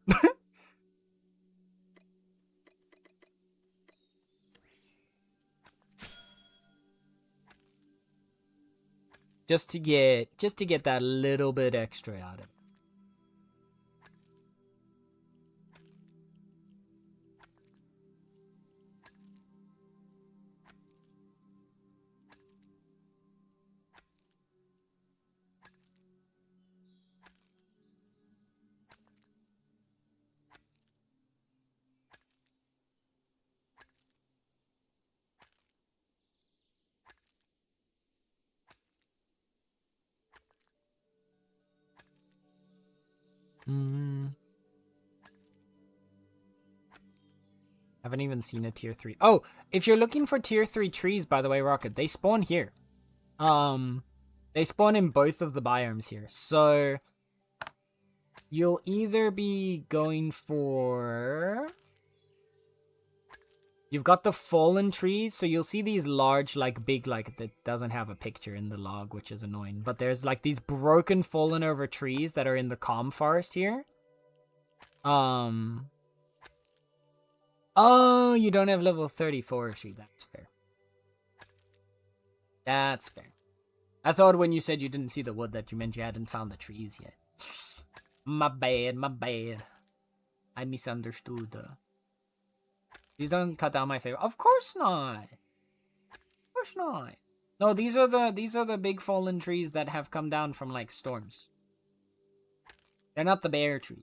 Speaker 1: just to get that little bit extra out of it. Haven't even seen a tier 3. Oh, if you're looking for tier 3 trees, by the way, Rocket, they spawn here. They spawn in both of the biomes here. So you'll either be going for You've got the fallen trees, so you'll see these large, like, big, like, that doesn't have a picture in the log, which is annoying. But there's, like, these broken, fallen over trees that are in the calm forest here. Oh, you don't have level 30 forestry. That's fair. That's fair. I thought when you said you didn't see the wood that you meant you hadn't found the trees yet. My bad, my bad. I misunderstood. These don't cut down my favorite. Of course not. Of course not. No, these are the big fallen trees that have come down from like storms. They're not the bare trees.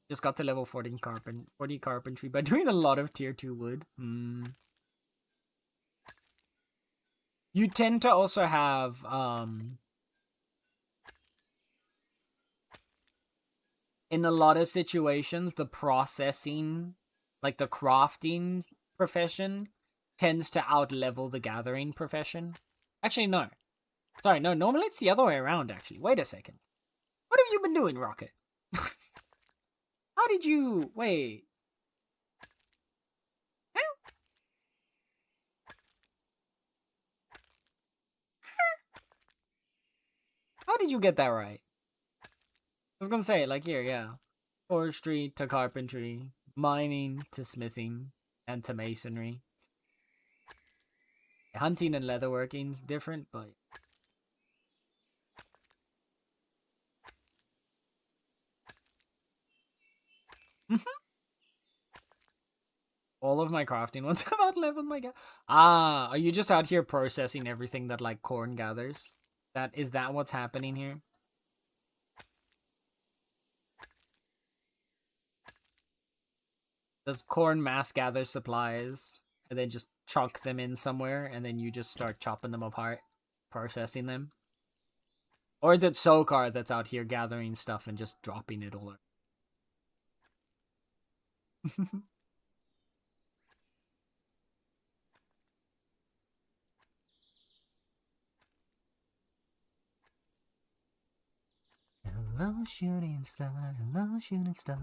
Speaker 1: Just got to level 40 carpentry by doing a lot of tier 2 wood. You tend to also have in a lot of situations, the processing, like the crafting profession, tends to outlevel the gathering profession. Actually, no. Sorry, no, normally it's the other way around, actually. Wait a second. What have you been doing, Rocket? How did you... Wait. How did you get that right? I was gonna say, like, here, yeah. Forestry to carpentry, mining to smithing, and to masonry. Hunting and leatherworking's different, but... All of my crafting ones have out-leveled my are you just out here processing everything that, like, corn gathers? Is that what's happening here? Does corn mass gather supplies and then just chunk them in somewhere and then you just start chopping them apart, processing them? Or is it Sokar that's out here gathering stuff and just dropping it all? Hello, shooting star. Hello, shooting star.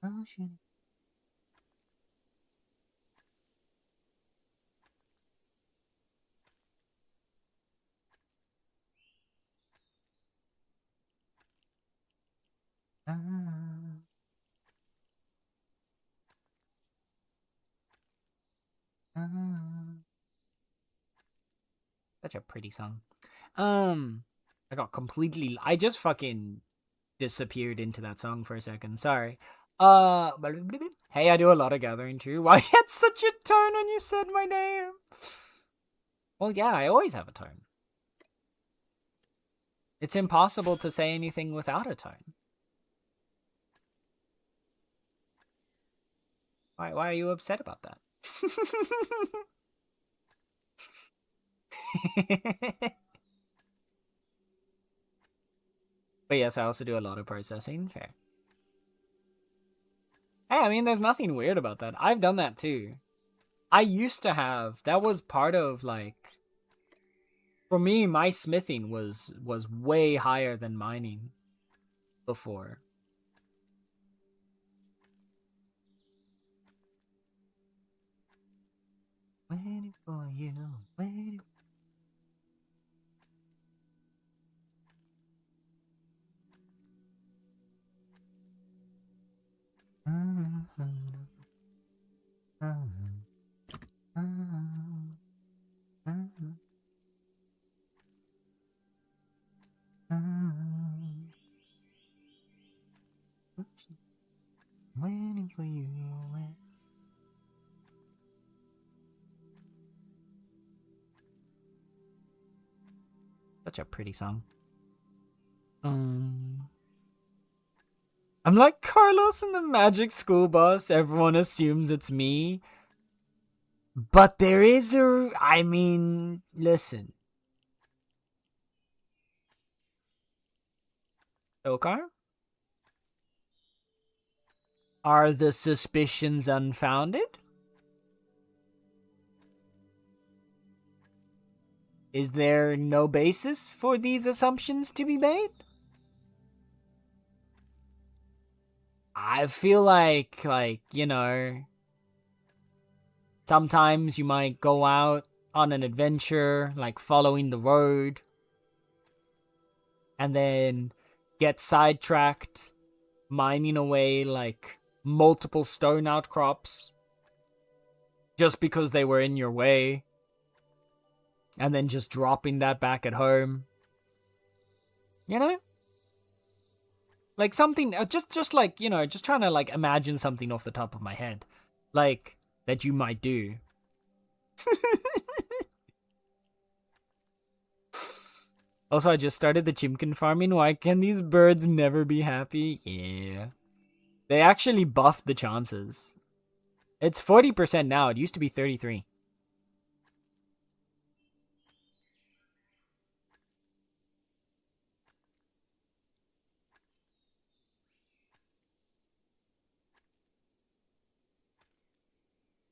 Speaker 1: Oh, shooting. Such a pretty song. I got completely... I just fucking disappeared into that song for a second. Sorry. Hey, I do a lot of gathering too. Why you had such a tone when you said my name? Well, yeah, I always have a tone. It's impossible to say anything without a tone. Why are you upset about that? But yes, I also do a lot of processing. Fair. Hey, I mean, there's nothing weird about that. I've done that too. I used to have... That was part of, like... For me, my smithing was way higher than mining before. Waiting for you, waiting. Waiting for you. Such a pretty song. I'm like Carlos in the Magic School Bus. Everyone assumes it's me. But there is I mean, listen. Dokar? Are the suspicions unfounded? Is there no basis for these assumptions to be made? I feel like, sometimes you might go out on an adventure, like following the road, and then get sidetracked, mining away, like, multiple stone outcrops, just because they were in your way, and then just dropping that back at home. You know? Like something, just like, just trying to like imagine something off the top of my head. Like, that you might do. Also, I just started the chimkin farming. Why can these birds never be happy? Yeah. They actually buffed the chances. It's 40% now. It used to be 33.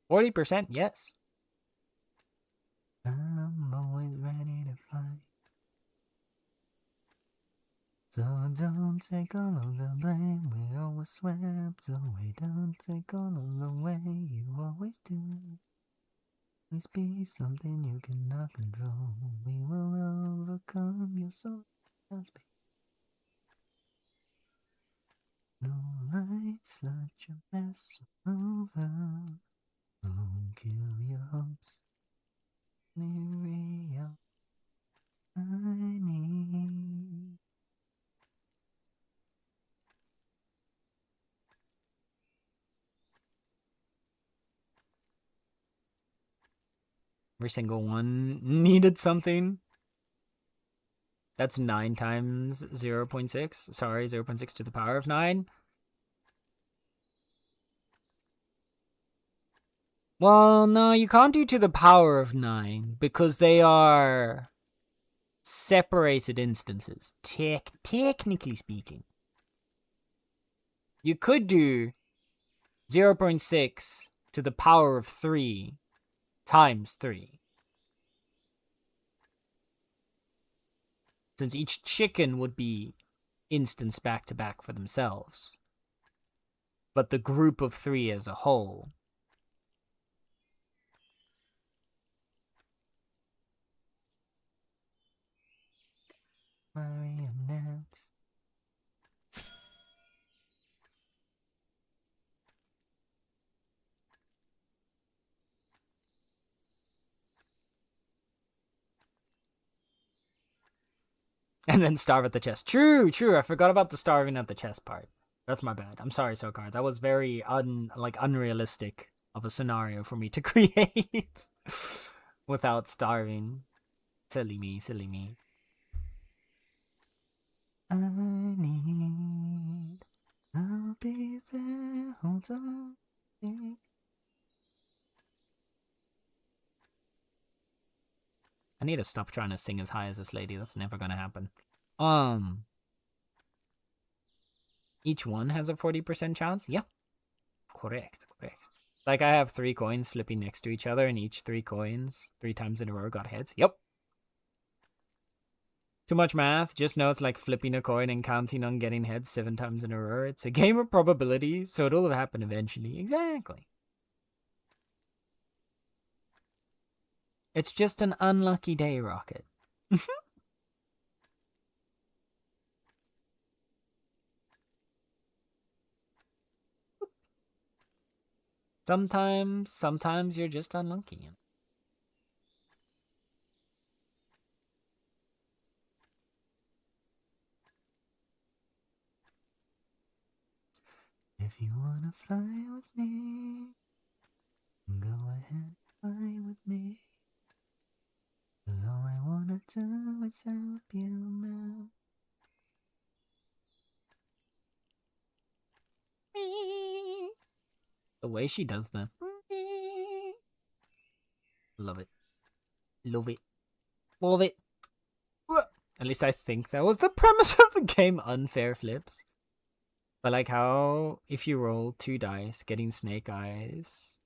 Speaker 1: %, yes. I'm always ready to fight. So don't take all of the blame. We always swept away. Don't take all of the way. You always do. Always be something you cannot control. We will overcome your soul. No light, such a mess over. Don't kill your hopes. Real. I need. Every single one needed something. That's 9 times 0.6. Sorry, 0.6 to the power of 9. Well, no, you can't do to the power of 9 because they are separated instances, technically speaking. You could do 0.6 to the power of 3 times 3. Since each chicken would be instance back to back for themselves. But the group of 3 as a whole. Marionettes. And then starve at the chest. True. I forgot about the starving at the chest part. That's my bad. I'm sorry, Sokar. That was very unrealistic of a scenario for me to create without starving. Silly me. I need. I'll be there. Hold on. I need to stop trying to sing as high as this lady. That's never gonna happen. Each one has a 40% chance? Yeah. Correct. Like, I have 3 coins flipping next to each other, and each 3 coins, 3 times in a row, got heads. Yep. Too much math. Just know it's like flipping a coin and counting on getting heads 7 times in a row. It's a game of probability, so it'll happen eventually. Exactly. It's just an unlucky day, Rocket. Sometimes you're just unlucky. If you wanna fly with me, go ahead, fly with me. 'Cause all I wanna do is help you, man. The way she does that. Love it. At least I think that was the premise of the game, unfair flips. But like how if you roll 2 dice, getting snake eyes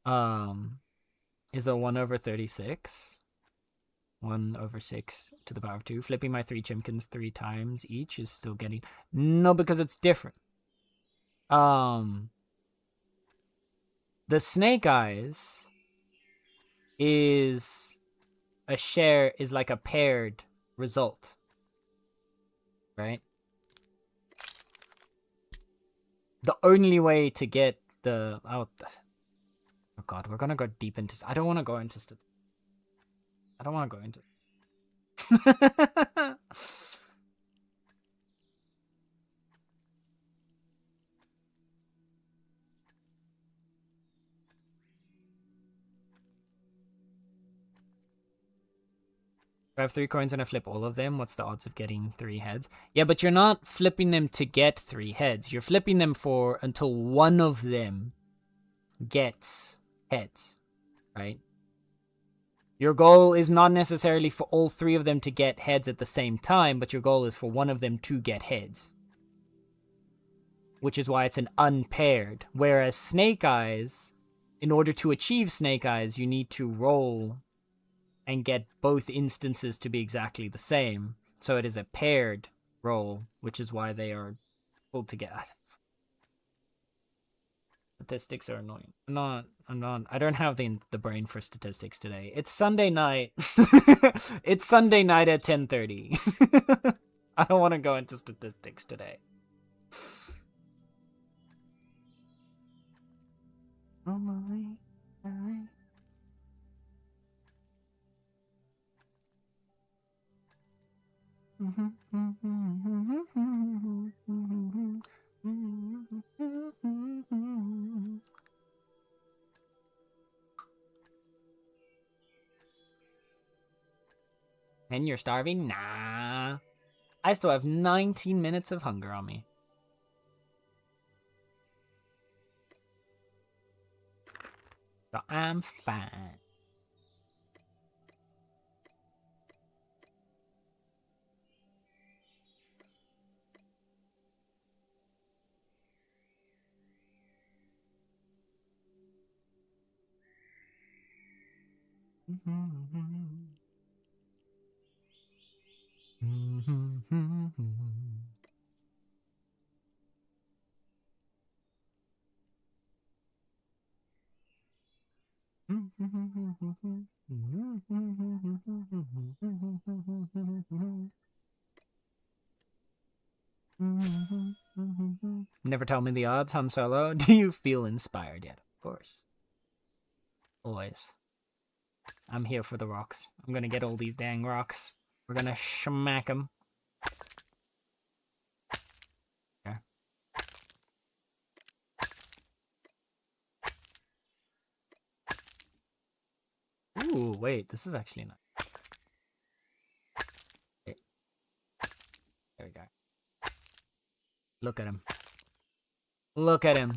Speaker 1: is a 1/36. 1/6 to the power of 2. Flipping my 3 chimkins 3 times each is still getting... No, because it's different. The snake eyes is like a paired result. Right? The only way to get the... Oh god, we're gonna go deep into... I don't want to go into... I don't want to go into... If I have 3 coins and I flip all of them, what's the odds of getting 3 heads? Yeah, but you're not flipping them to get 3 heads. You're flipping them for until one of them gets heads, right? Your goal is not necessarily for all 3 of them to get heads at the same time, but your goal is for one of them to get heads. Which is why it's an unpaired. Whereas Snake Eyes, in order to achieve Snake Eyes, you need to roll and get both instances to be exactly the same. So it is a paired roll, which is why they are pulled together. Statistics are annoying. I don't have the brain for statistics today. It's Sunday night. It's Sunday night at 10:30. I don't want to go into statistics today. Oh my. And you're starving? Nah. I still have 19 minutes of hunger on me. So I'm fine. Never tell me the odds, Han Solo. Do you feel inspired yet? Of course. Always. I'm here for the rocks. I'm gonna get all these dang rocks. We're gonna smack them. Okay. Ooh, wait, this is actually nice. Wait. There we go. Look at him. Look at him.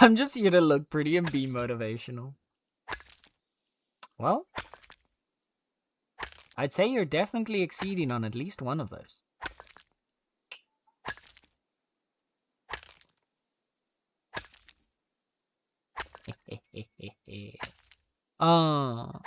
Speaker 1: I'm just here to look pretty and be motivational. Well, I'd say you're definitely exceeding on at least one of those. Oh.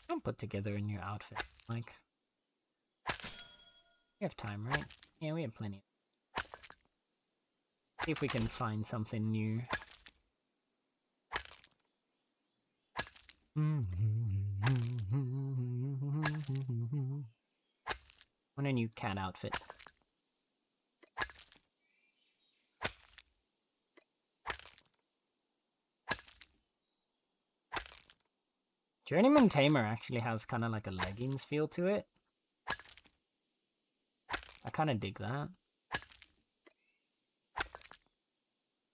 Speaker 1: Don't put together a new outfit, Mike. We have time, right? Yeah, we have plenty. See if we can find something new. Want a new cat outfit. Journeyman Tamer actually has kind of like a leggings feel to it. I kind of dig that.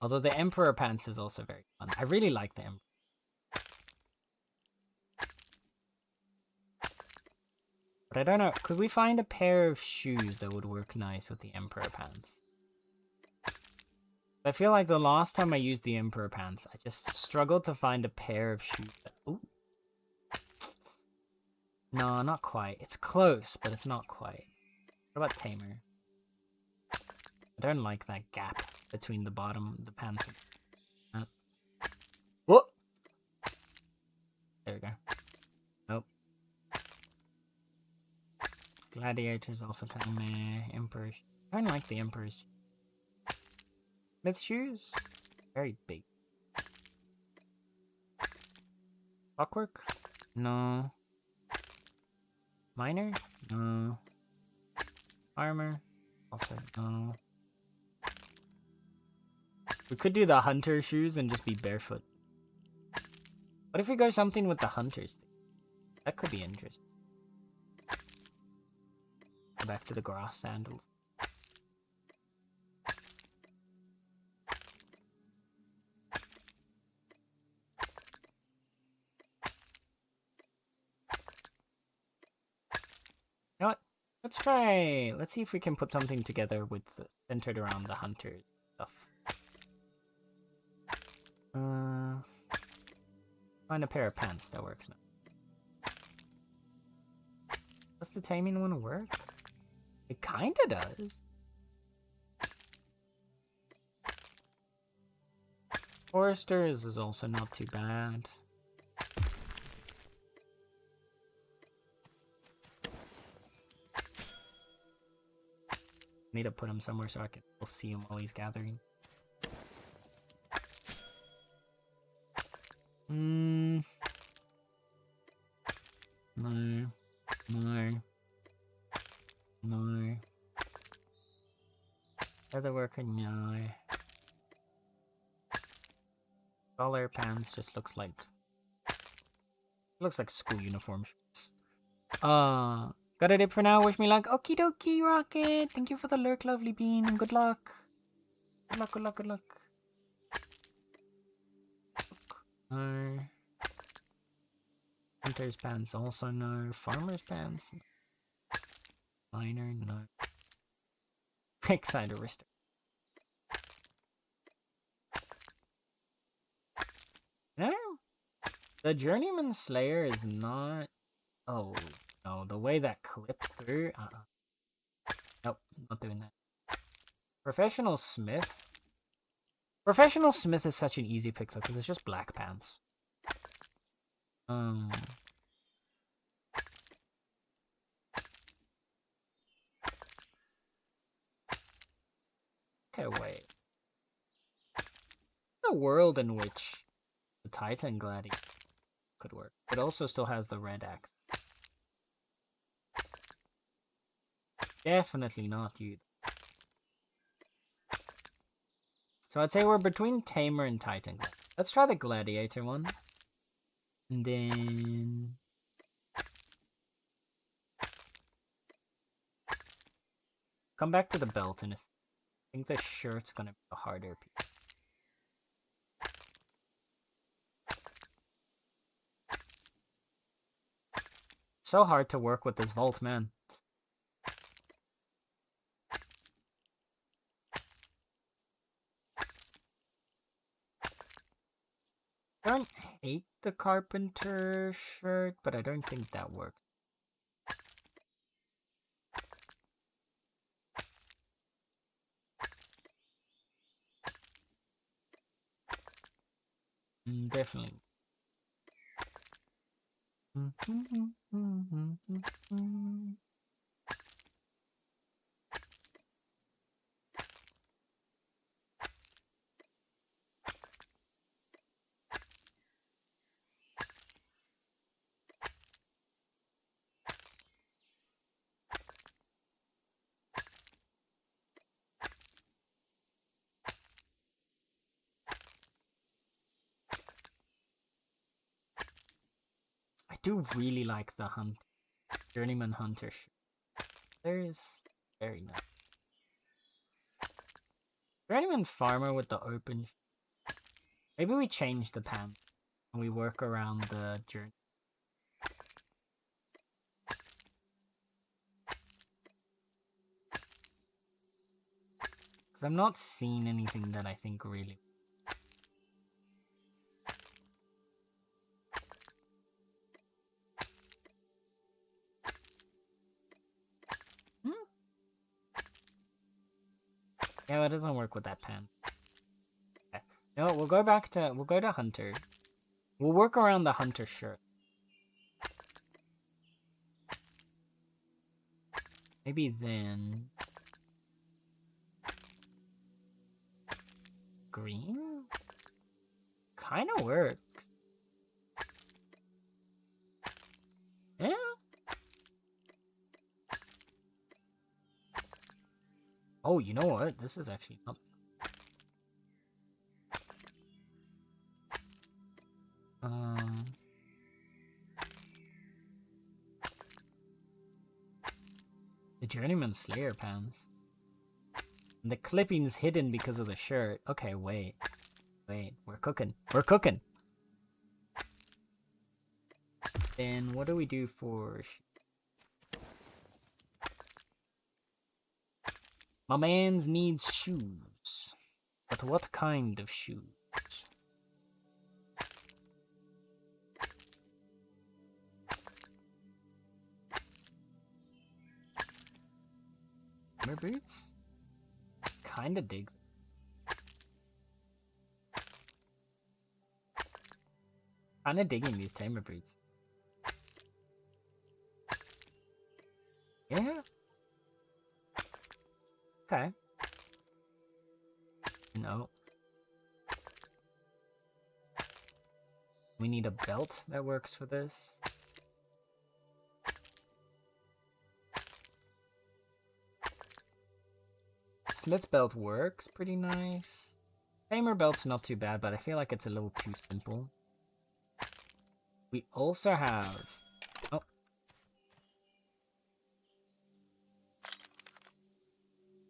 Speaker 1: Although the Emperor pants is also very fun. I really like the Emperor. But I don't know, could we find a pair of shoes that would work nice with the Emperor pants? I feel like the last time I used the Emperor pants, I just struggled to find a pair of shoes that... Ooh. No, not quite. It's close, but it's not quite. What about Tamer? I don't like that gap between the bottom of the pants. Whoa! There we go. Nope. Gladiator's also kind of meh. Emperor. I don't like the Emperor's. Smith shoes? Very big. Clockwork? No. Miner? No. Armor? Also no. We could do the hunter shoes and just be barefoot. What if we go something with the hunters thing? That could be interesting. Go back to the grass sandals. You know what? Let's see if we can put something together with centered around the hunter stuff. Find a pair of pants that works now. Does the taming one work? It kinda does. Foresters is also not too bad. Need to put him somewhere so I can see him while he's gathering. No. Other worker, no. Collar pants just looks like school uniform shirts. Got a dip for now. Wish me luck. Okie dokie, Rocket. Thank you for the lurk, lovely bean, and good luck. Good luck, good luck, good luck. No. Hunter's pants also no. Farmer's pants. Miner, no. Exciter wrister. No. The Journeyman Slayer is not... Oh, no. The way that clips through... Nope, not doing that. Professional Smith? Professional Smith is such an easy pick though, because it's just black pants. Okay, wait. The world in which the Titan Gladiator could work. It also still has the red axe. Definitely not you. So I'd say we're between Tamer and Titan. Let's try the Gladiator one. And then... come back to the belt in a... I think the shirt's gonna be a harder piece. So hard to work with this vault, man. I don't hate the carpenter shirt, but I don't think that works. Definitely. do really like the Journeyman Hunter shirt. There's very nice. Journeyman Farmer with the open. Maybe we change the pants and we work around the journey. Because I'm not seeing anything that I think really. Yeah, it doesn't work with that pen. Okay. No, we'll go to Hunter. We'll work around the Hunter shirt. Maybe then green kind of works. Yeah. Oh, you know what? This is actually not. The Journeyman Slayer pants. And the clipping's hidden because of the shirt. Okay, wait. Wait, we're cooking. We're cooking! Then what do we do for... My mans needs shoes. But what kind of shoes? Tamer boots? Kinda dig. Kinda digging these tamer boots. Yeah. Okay. No. We need a belt that works for this. Smith belt works pretty nice. Tamer belt's not too bad, but I feel like it's a little too simple. We also have... Oh.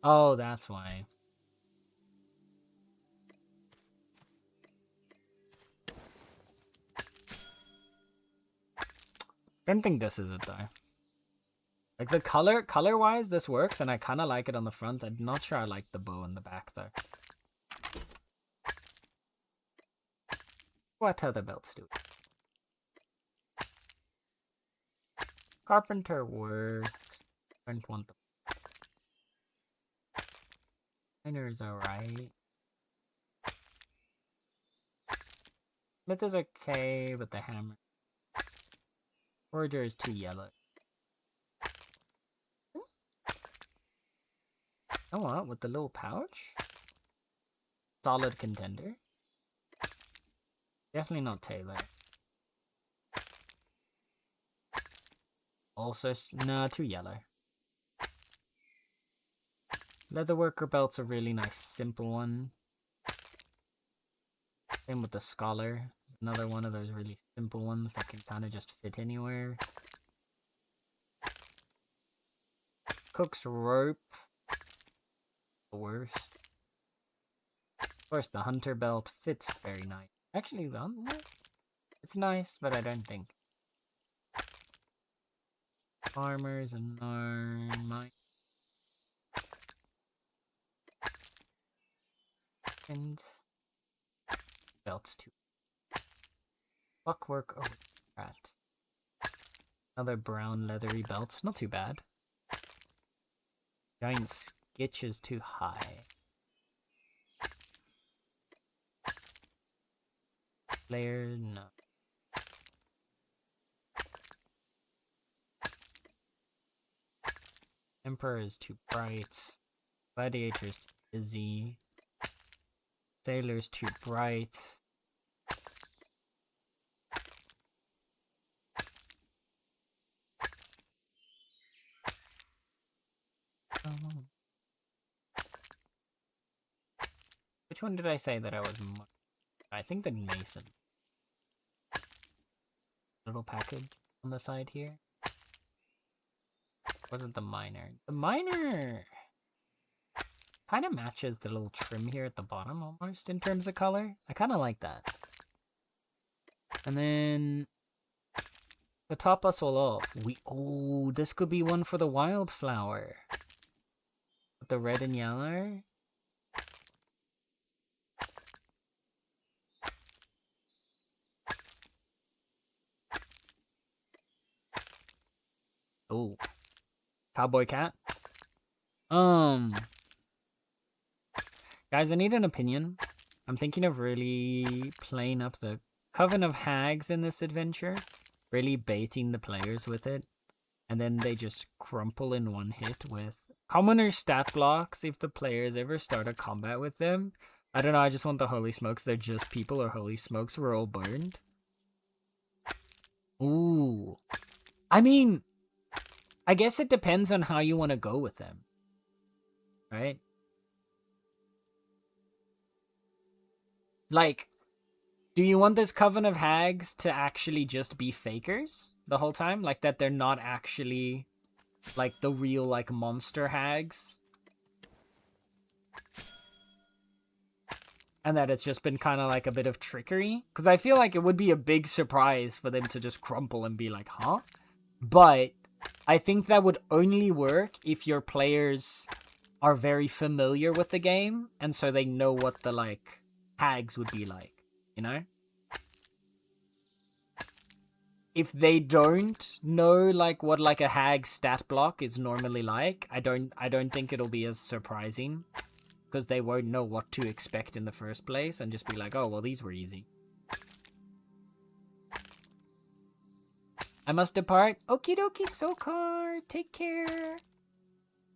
Speaker 1: Oh, that's why. I don't think this is it, though. Like, the color-wise, this works, and I kind of like it on the front. I'm not sure I like the bow in the back, though. What other belts do? Carpenter works. Don't want the... Miner is alright. Smith is okay, but the hammer... Forger is too yellow. Oh, what? With the little pouch? Solid contender. Definitely not Taylor. Also, nah, too yellow. Leatherworker belt's a really nice, simple one. Same with the Scholar. Another one of those really simple ones that can kind of just fit anywhere. Cook's rope. The worst. Of course, the Hunter belt fits very nice. Actually, it's nice, but I don't think. Farmers and mine. And belts too. Clockwork. Oh, rat. Another brown leathery belt. Not too bad. Giant skitch is too high. Slayer, no. Emperor is too bright. Gladiator's too busy. Sailor's too bright. Oh. Which one did I say that I was? I think the Mason. Little package. on the side here. Wasn't the miner. The miner kind of matches the little trim here at the bottom almost in terms of color. I kind of like that. And then to top us all off, this could be one for the wildflower. With the red and yellow. Oh, cowboy cat. Guys, I need an opinion. I'm thinking of really playing up the Coven of Hags in this adventure. Really baiting the players with it. And then they just crumple in one hit with commoner stat blocks if the players ever start a combat with them. I don't know, I just want the holy smokes. They're just people, or holy smokes, we're all burned. Ooh. I mean, I guess it depends on how you want to go with them. Right? Like, do you want this Coven of Hags to actually just be fakers the whole time? Like, that they're not actually, like, the real, like, monster hags? And that it's just been kind of like a bit of trickery? Because I feel like it would be a big surprise for them to just crumple and be like, huh? But I think that would only work if your players are very familiar with the game, and so they know what the, like, hags would be like, you know? If they don't know, like, what, like, a hag stat block is normally like, I don't think it'll be as surprising, because they won't know what to expect in the first place, and just be like, oh, well, these were easy. I must depart. Okie dokie, Sokar. Take care.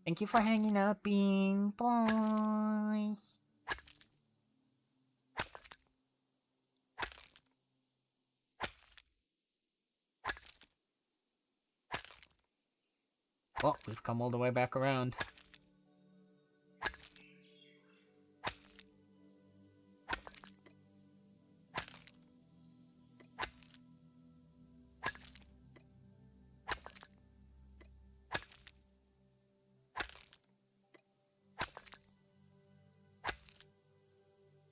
Speaker 1: Thank you for hanging out, Bing. Bye. Well, we've come all the way back around.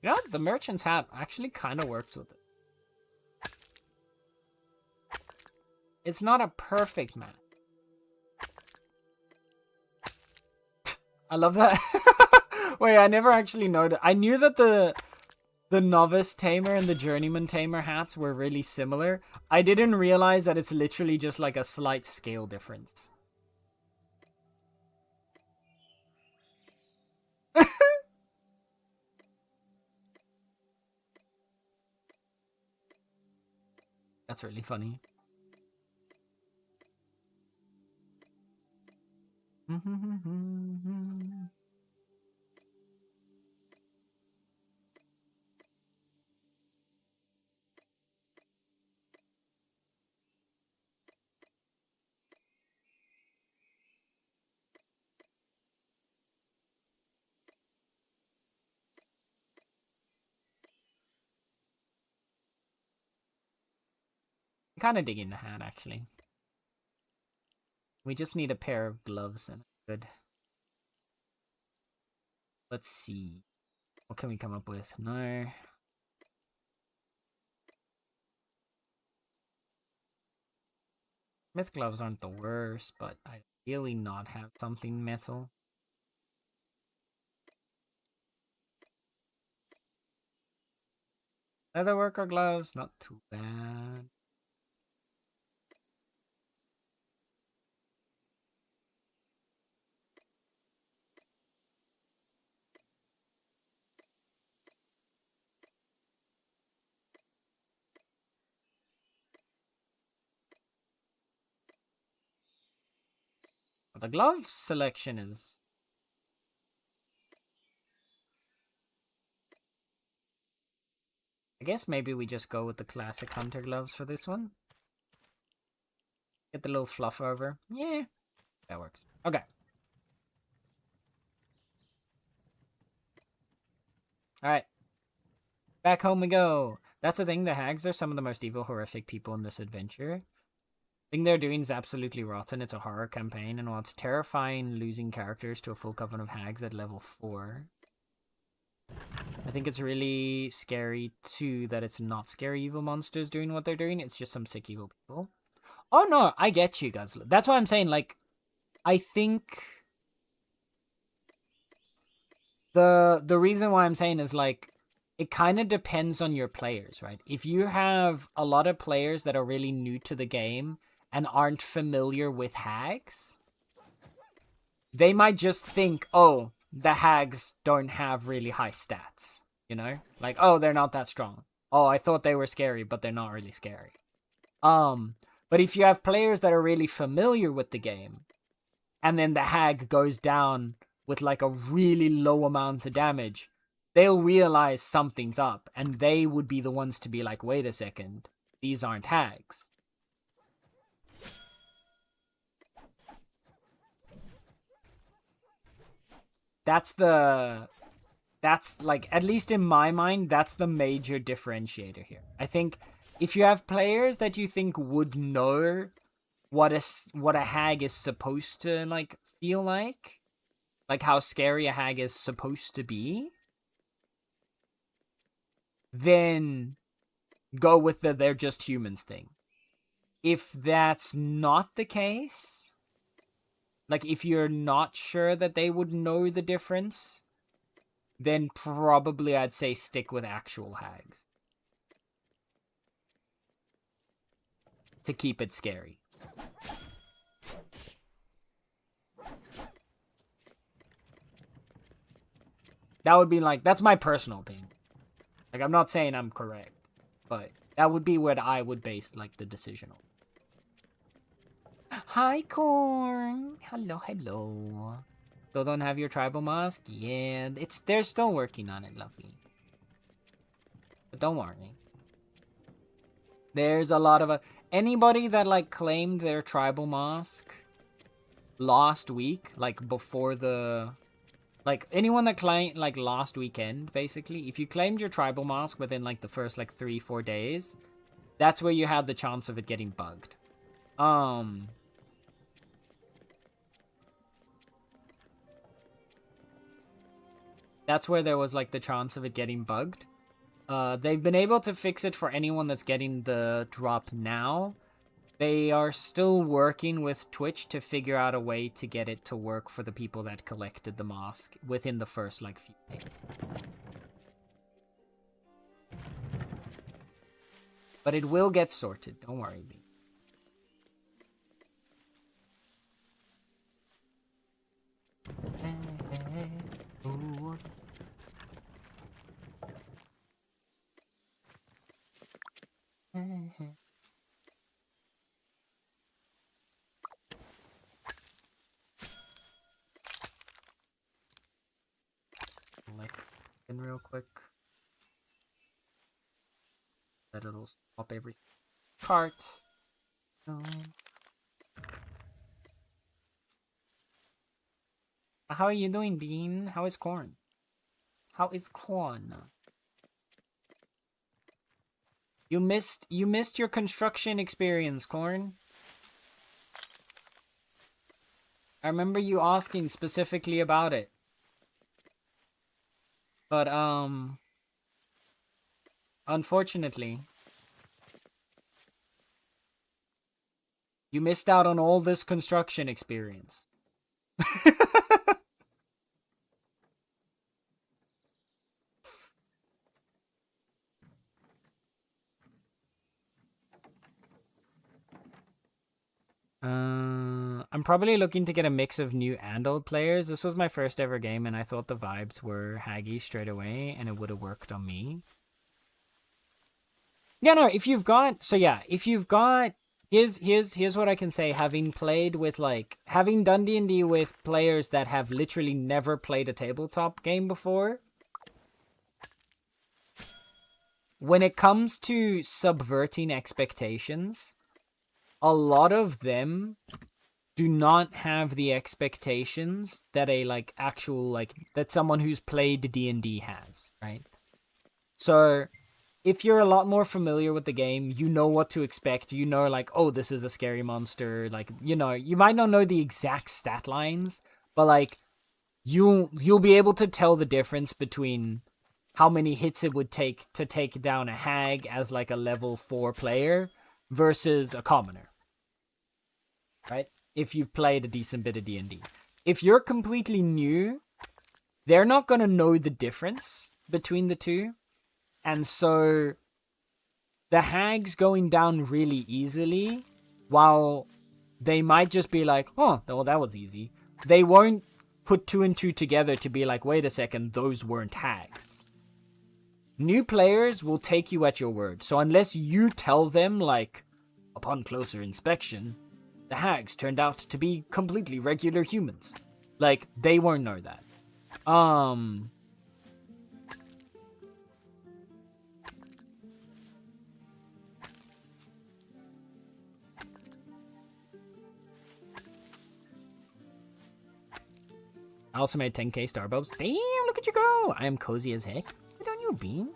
Speaker 1: You know, the merchant's hat actually kind of works with it. It's not a perfect map. I love that. Wait, I never actually noticed. I knew that the novice tamer and the journeyman tamer hats were really similar. I didn't realize that it's literally just like a slight scale difference. That's really funny. I'm kind of digging the hat, actually. We just need a pair of gloves and good. Let's see. What can we come up with? No. Myth gloves aren't the worst, but I'd really not have something metal. Leatherworker gloves, not too bad. But the glove selection is... I guess maybe we just go with the classic hunter gloves for this one. Get the little fluff over. Yeah, that works. Okay. Alright. Back home we go. That's the thing, the hags are some of the most evil, horrific people in this adventure. thing they're doing is absolutely rotten. It's a horror campaign, and while it's terrifying losing characters to a full coven of hags at level 4, I think it's really scary too that it's not scary evil monsters doing what they're doing. It's just some sick evil people. Oh no, I get you, Guzzler. That's why I'm saying, like, I think the reason why I'm saying is, like, it kind of depends on your players, right? If you have a lot of players that are really new to the game and aren't familiar with hags, they might just think, oh, the hags don't have really high stats, you know? Like, oh, they're not that strong. Oh, I thought they were scary, but they're not really scary. But if you have players that are really familiar with the game, and then the hag goes down with like a really low amount of damage, they'll realize something's up, and they would be the ones to be like, wait a second, these aren't hags. That's like, at least in my mind, that's the major differentiator here. I think if you have players that you think would know what a hag is supposed to like feel like how scary a hag is supposed to be, then go with the they're just humans thing. If that's not the case, like if you're not sure that they would know the difference, then probably I'd say stick with actual hags to keep it scary. That would be like, that's my personal opinion. Like, I'm not saying I'm correct, but that would be what I would base like the decision on. Hi, Corn. Hello, hello. Still don't have your tribal mask? Yeah, they're still working on it, lovely. But don't worry. There's a lot of anybody that like claimed their tribal mask last week, like before the, like anyone that claimed like last weekend, basically, if you claimed your tribal mask within like the first like 3-4 days, that's where you had the chance of it getting bugged. That's where there was like the chance of it getting bugged. They've been able to fix it for anyone that's getting the drop now. They are still working with Twitch to figure out a way to get it to work for the people that collected the mask within the first like few days. But it will get sorted, don't worry, B. In real quick. That it'll swap everything. Cart. How are you doing, Bean? How is Corn? How is Corn? You missed your construction experience, Corn. I remember you asking specifically about it. But unfortunately, you missed out on all this construction experience. I'm probably looking to get a mix of new and old players. This was my first ever game, and I thought the vibes were haggy straight away, and it would have worked on me. Yeah, no, if you've got, here's what I can say, having played with, like, having done D&D with players that have literally never played a tabletop game before. When it comes to subverting expectations, a lot of them do not have the expectations that a like actual like that someone who's played D&D has, right? So if you're a lot more familiar with the game, you know what to expect. You know, like, oh, this is a scary monster. Like, you know, you might not know the exact stat lines, but like, you'll be able to tell the difference between how many hits it would take to take down a hag as like a level 4 player versus a commoner. Right? If you've played a decent bit of D&D. If you're completely new, they're not going to know the difference between the two. And so the hags going down really easily, while they might just be like, oh, well, that was easy. They won't put 2 and 2 together to be like, wait a second, those weren't hags. New players will take you at your word. So unless you tell them, like, upon closer inspection, the hags turned out to be completely regular humans. Like, they won't know that. I also made 10k Starbulbs. Damn, look at you go! I am cozy as heck. Good on you, Bean.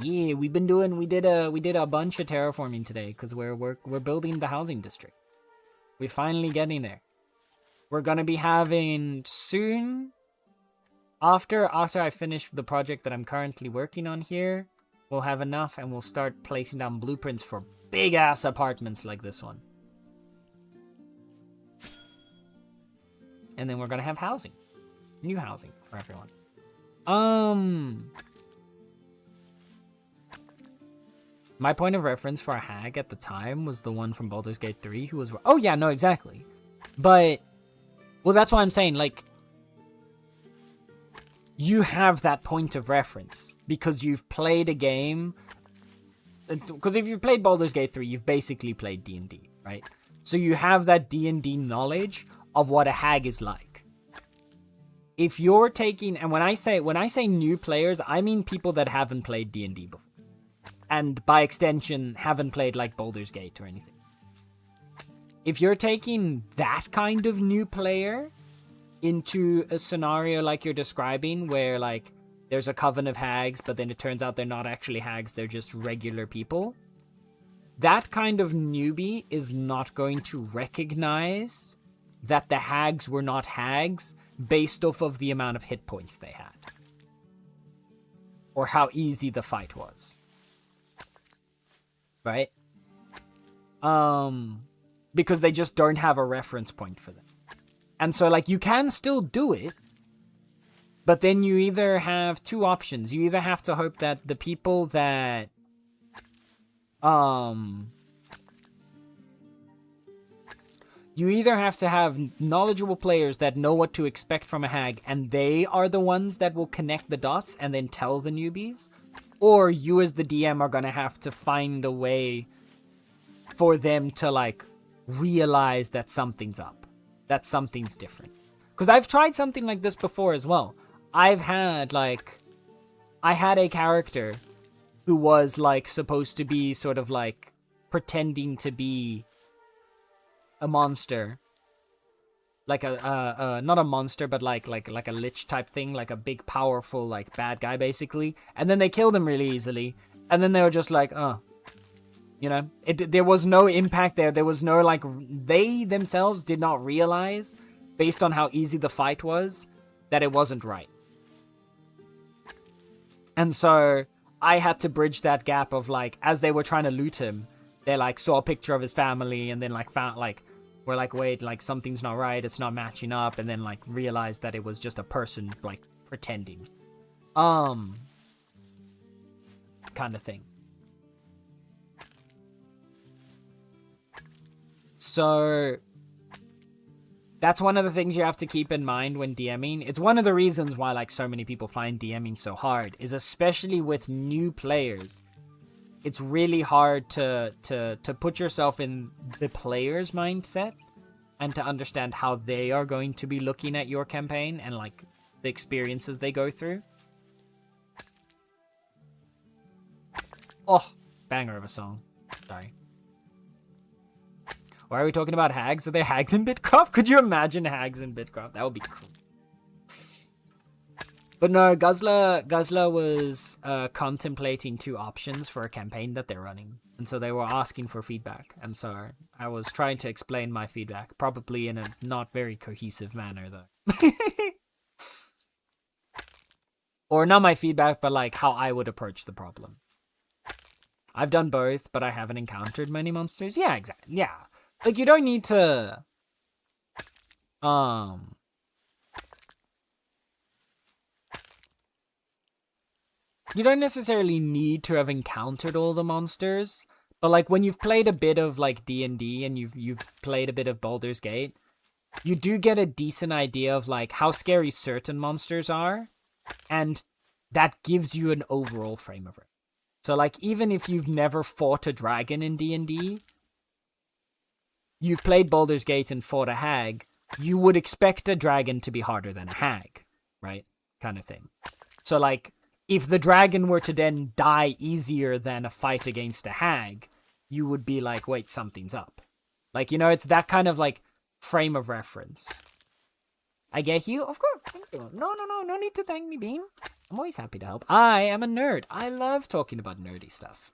Speaker 1: Yeah, we did a bunch of terraforming today because we're building the housing district. We're finally getting there. We're gonna be having soon, after I finish the project that I'm currently working on here, we'll have enough and we'll start placing down blueprints for big ass apartments like this one. And then we're gonna have housing. New housing for everyone. My point of reference for a hag at the time was the one from Baldur's Gate 3 who was... Oh yeah, no, exactly. But... Well, that's why I'm saying, like... You have that point of reference. Because you've played a game... Because if you've played Baldur's Gate 3, you've basically played D&D, right? So you have that D&D knowledge of what a hag is like. If you're taking... And when I say new players, I mean people that haven't played D&D before. And by extension, haven't played like Baldur's Gate or anything. If you're taking that kind of new player into a scenario like you're describing, where like there's a coven of hags, but then it turns out they're not actually hags, they're just regular people, that kind of newbie is not going to recognize that the hags were not hags based off of the amount of hit points they had. Or how easy the fight was. Right? Because they just don't have a reference point for them. And so, like, you can still do it, but then you either have 2 options. You either have to hope that the people that, you either have to have knowledgeable players that know what to expect from a hag, and they are the ones that will connect the dots and then tell the newbies, or you as the DM are gonna have to find a way for them to, like, realize that something's up. That something's different. Because I've tried something like this before as well. I've had, like... I had a character who was, like, supposed to be sort of, like, pretending to be a monster. Like not a monster, but like a lich type thing, like a big, powerful, like, bad guy, basically. And then they killed him really easily. And then they were just like, oh. You know? There was no impact there. There was no, like, they themselves did not realize, based on how easy the fight was, that it wasn't right. And so, I had to bridge that gap of, like, as they were trying to loot him, they, like, saw a picture of his family, and then, like, found, like... We're like, wait, like, something's not right, it's not matching up, and then, like, realized that it was just a person, like, pretending. Kind of thing. So, that's one of the things you have to keep in mind when DMing. It's one of the reasons why, like, so many people find DMing so hard, is especially with new players. It's really hard to put yourself in the player's mindset and to understand how they are going to be looking at your campaign and, like, the experiences they go through. Oh, banger of a song. Sorry. Why are we talking about hags? Are there hags in Bitcraft? Could you imagine hags in Bitcraft? That would be cool. But no, Guzzler was contemplating 2 options for a campaign that they're running. And so they were asking for feedback. And so I was trying to explain my feedback, probably in a not very cohesive manner, though. Or not my feedback, but like how I would approach the problem. I've done both, but I haven't encountered many monsters. Yeah, exactly. Yeah. Like, you don't need to... You don't necessarily need to have encountered all the monsters, but like when you've played a bit of like D&D and you've played a bit of Baldur's Gate, you do get a decent idea of like how scary certain monsters are, and that gives you an overall frame of it. So like even if you've never fought a dragon in D&D, you've played Baldur's Gate and fought a hag, you would expect a dragon to be harder than a hag, right? Kind of thing. So like, if the dragon were to then die easier than a fight against a hag, you would be like, wait, something's up. Like, you know, it's that kind of like frame of reference. I get you? Of course. Thank you. No need to thank me, Beam. I'm always happy to help. I am a nerd. I love talking about nerdy stuff.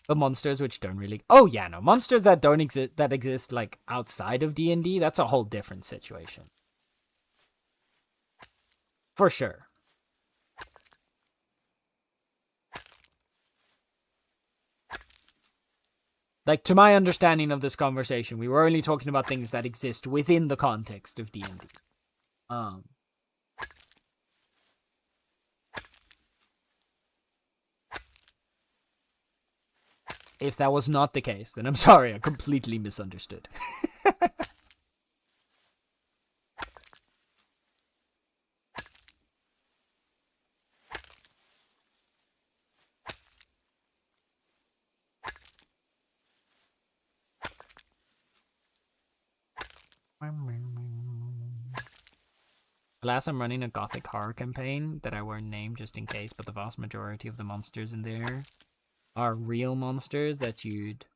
Speaker 1: But monsters which don't really... Oh, yeah, no. Monsters that don't exist, that exist, like, outside of D&D, that's a whole different situation. For sure. Like, to my understanding of this conversation, we were only talking about things that exist within the context of D&D. If that was not the case, then I'm sorry, I completely misunderstood. Alas, I'm running a gothic horror campaign that I won't name just in case, but the vast majority of the monsters in there are real monsters that you'd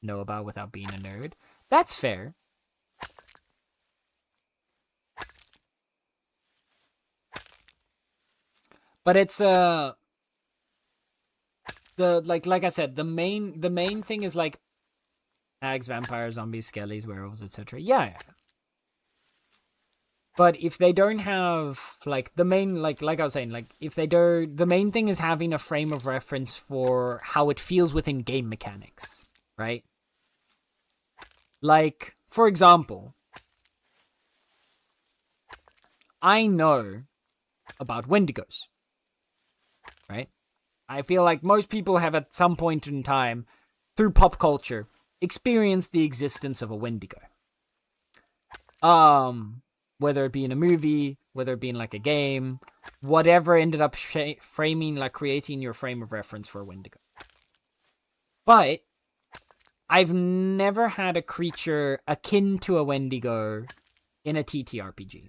Speaker 1: know about without being a nerd. That's fair. But it's like I said, the main thing is like hags, vampires, zombies, skellies, werewolves, etc. Yeah. But if they don't have like the main like I was saying, like if they don't, the main thing is having a frame of reference for how it feels within game mechanics, right? Like, for example, I know about Wendigos, right? I feel like most people have at some point in time, through pop culture, experienced the existence of a Wendigo. Whether it be in a movie, whether it be in like a game, whatever ended up framing, like creating your frame of reference for a Wendigo. But I've never had a creature akin to a Wendigo in a TTRPG.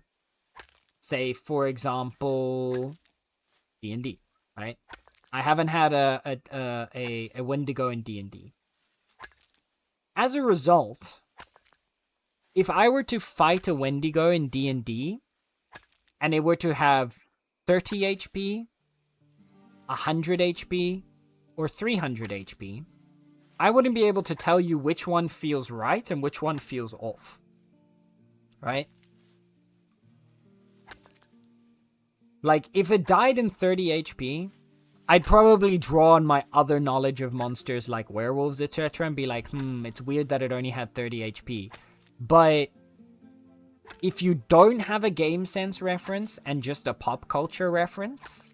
Speaker 1: Say, for example, D&D, right? I haven't had a Wendigo in D&D. As a result, if I were to fight a Wendigo in D&D, and it were to have 30 HP, 100 HP, or 300 HP, I wouldn't be able to tell you which one feels right and which one feels off. Right? Like, if it died in 30 HP, I'd probably draw on my other knowledge of monsters like werewolves, etc. and be like, it's weird that it only had 30 HP. But if you don't have a game sense reference and just a pop culture reference,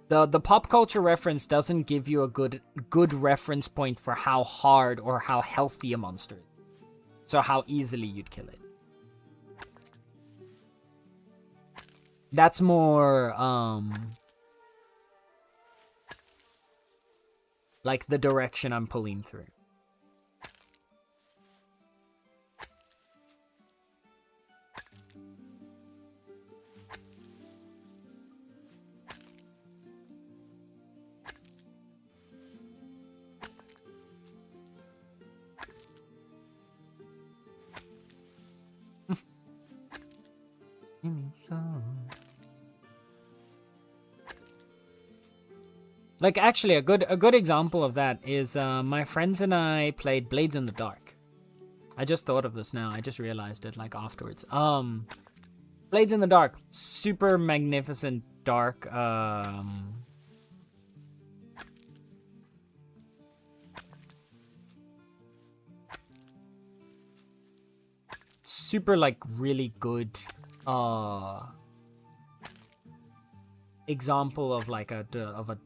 Speaker 1: the pop culture reference doesn't give you a good reference point for how hard or how healthy a monster is. So how easily you'd kill it. That's more, like the direction I'm pulling through. Like, actually, a good example of that is my friends and I played Blades in the Dark. I just thought of this now. I just realized it, like, afterwards. Blades in the Dark. Super magnificent, dark, super, like, really good, example of like a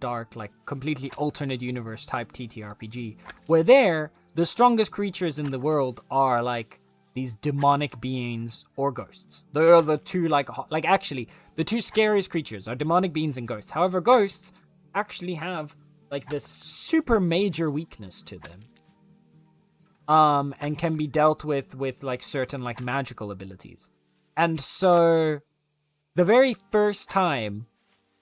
Speaker 1: dark, like completely alternate universe type TTRPG, where the strongest creatures in the world are like these demonic beings or ghosts. They're the two like actually the two scariest creatures are demonic beings and ghosts. However, ghosts actually have like this super major weakness to them. And can be dealt with like certain like magical abilities. And so the very first time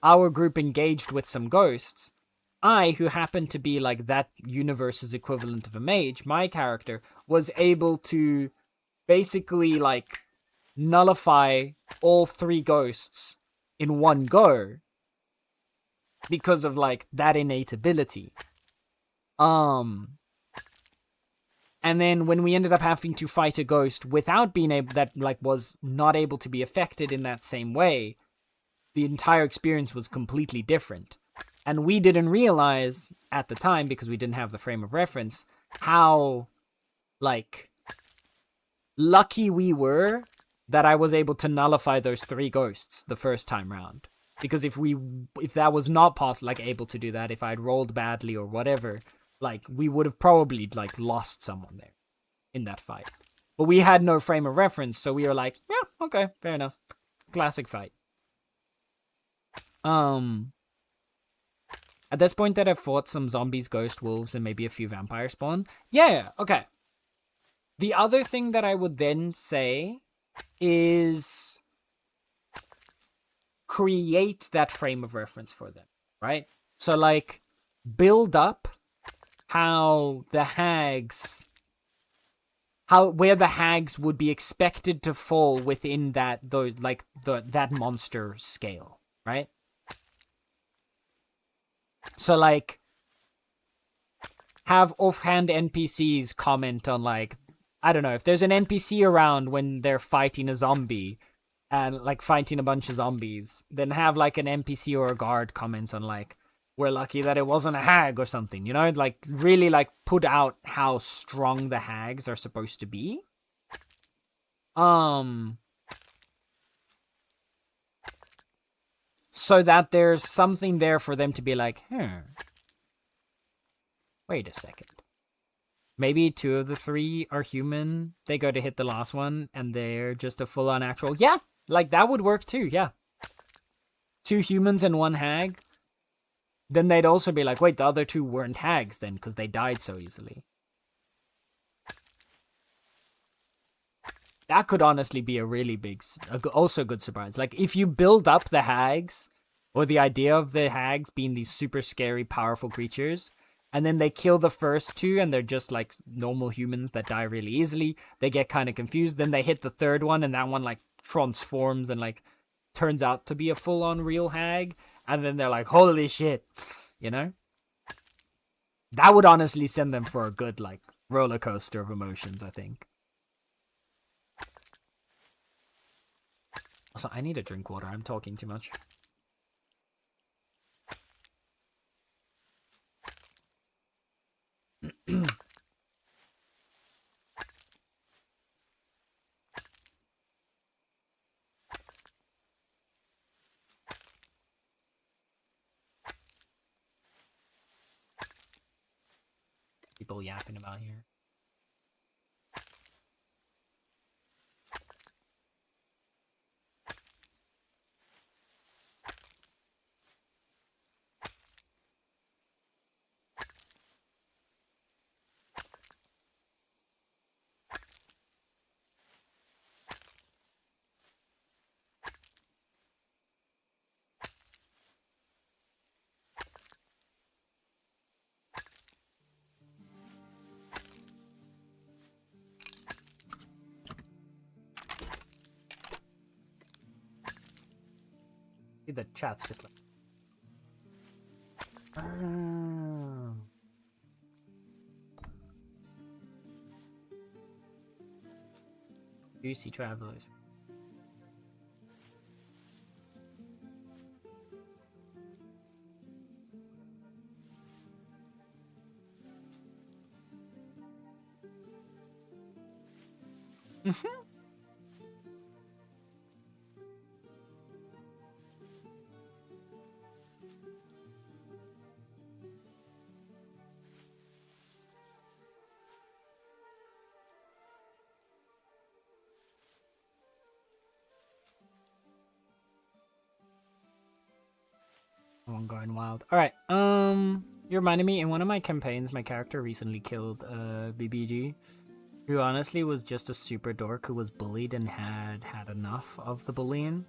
Speaker 1: our group engaged with some ghosts, I, who happened to be like that universe's equivalent of a mage, my character was able to basically like nullify all 3 ghosts in one go because of like that innate ability. And then when we ended up having to fight a ghost without being able, that like was not able to be affected in that same way, the entire experience was completely different. And we didn't realize at the time, because we didn't have the frame of reference, how like lucky we were that I was able to nullify those 3 ghosts the first time round. Because if that was not possible, like able to do that, if I'd rolled badly or whatever, like we would have probably like lost someone there in that fight. But we had no frame of reference, so we were like, yeah, okay, fair enough. Classic fight. At this point that I've fought some zombies, ghost, wolves, and maybe a few vampire spawn. Yeah, okay. The other thing that I would then say is create that frame of reference for them, right? So like build up how the hags, where the hags would be expected to fall within that that monster scale, right? So like have offhand NPCs comment on like, I don't know, if there's an NPC around when they're fighting a zombie and like fighting a bunch of zombies, then have like an NPC or a guard comment on like, we're lucky that it wasn't a hag or something, you know? Like really like put out how strong the hags are supposed to be. So that there's something there for them to be like, wait a second. Maybe 2 of the 3 are human. They go to hit the last one and they're just a full-on actual. Yeah, like that would work too, yeah. 2 humans and 1 hag. Then they'd also be like, wait, the other 2 weren't hags then because they died so easily. That could honestly be a really big, also good surprise. Like if you build up the hags, or the idea of the hags being these super scary, powerful creatures, and then they kill the first 2 and they're just like normal humans that die really easily. They get kind of confused. Then they hit the 3rd one and that one like transforms and like turns out to be a full-on real hag. And then they're like, holy shit, you know? That would honestly send them for a good like roller coaster of emotions, I think. Also, I need to drink water. I'm talking too much. People yapping about here. See, the chat's just like... Oh. Juicy travelers. One going wild. All right. You reminded me in one of my campaigns, my character recently killed BBG, who honestly was just a super dork who was bullied and had enough of the bullying.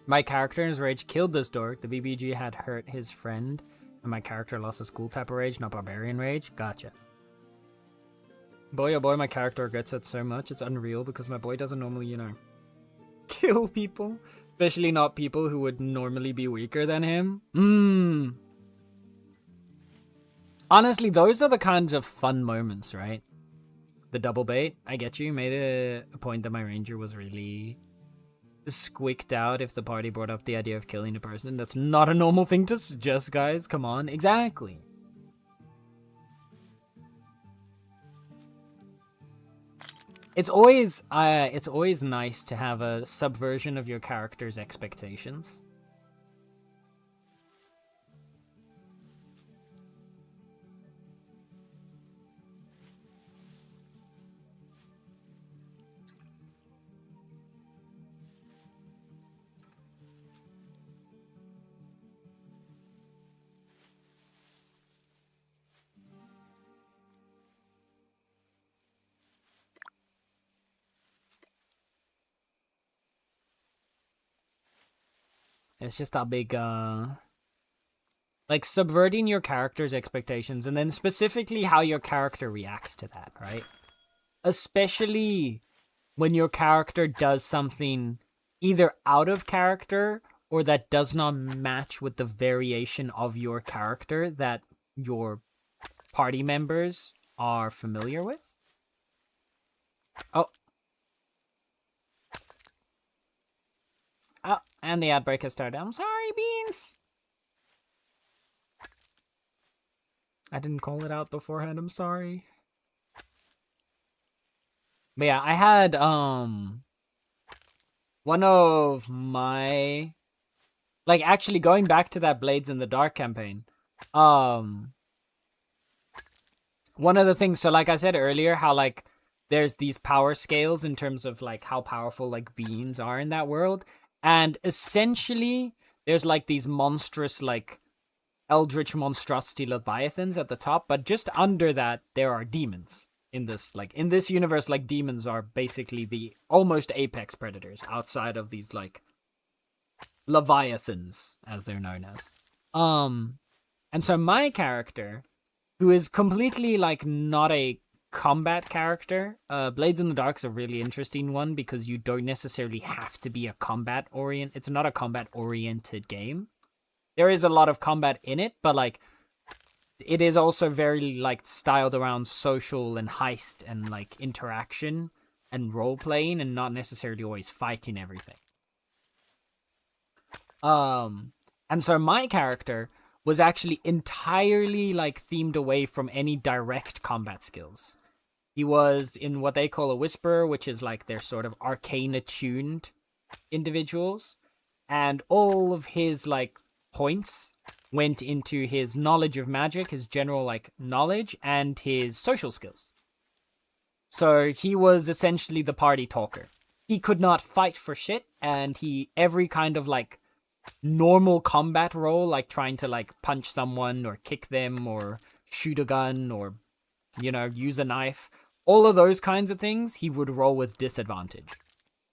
Speaker 1: My character in his rage killed this dork. The BBG had hurt his friend, and my character lost a school type of rage, not barbarian rage. Gotcha. Boy, oh boy, my character regrets it so much. It's unreal because my boy doesn't normally, you know, kill people. Especially not people who would normally be weaker than him. Honestly, those are the kinds of fun moments, right? The double bait, I get you. Made a point that my ranger was really squeaked out if the party brought up the idea of killing a person. That's not a normal thing to suggest, guys. Come on. Exactly. It's always nice to have a subversion of your character's expectations. It's just a big, like, subverting your character's expectations, and then specifically how your character reacts to that, right? Especially when your character does something either out of character or that does not match with the variation of your character that your party members are familiar with. Oh. Oh, and the outbreak has started. I'm sorry, Beans. I didn't call it out beforehand. I'm sorry. But yeah, I had one of my, like, actually going back to that Blades in the Dark campaign. One of the things, so like I said earlier, how like there's these power scales in terms of like how powerful like beings are in that world. And essentially, there's like these monstrous, like, eldritch monstrosity leviathans at the top, but just under that, there are demons. In this universe, like, demons are basically the almost apex predators outside of these, like, leviathans, as they're known as. And so my character, who is completely, like, not a combat character. Blades in the Dark's a really interesting one because you don't necessarily have to be a combat orient. It's not a combat oriented game. There is a lot of combat in it, but like it is also very like styled around social and heist and like interaction and role playing and not necessarily always fighting everything. And so my character was actually entirely like themed away from any direct combat skills. He was in what they call a whisperer, which is like they're sort of arcane attuned individuals. And all of his like points went into his knowledge of magic, his general like knowledge, and his social skills. So he was essentially the party talker. He could not fight for shit, and every kind of like normal combat role, like trying to like punch someone or kick them or shoot a gun or, you know, use a knife, all of those kinds of things, he would roll with disadvantage.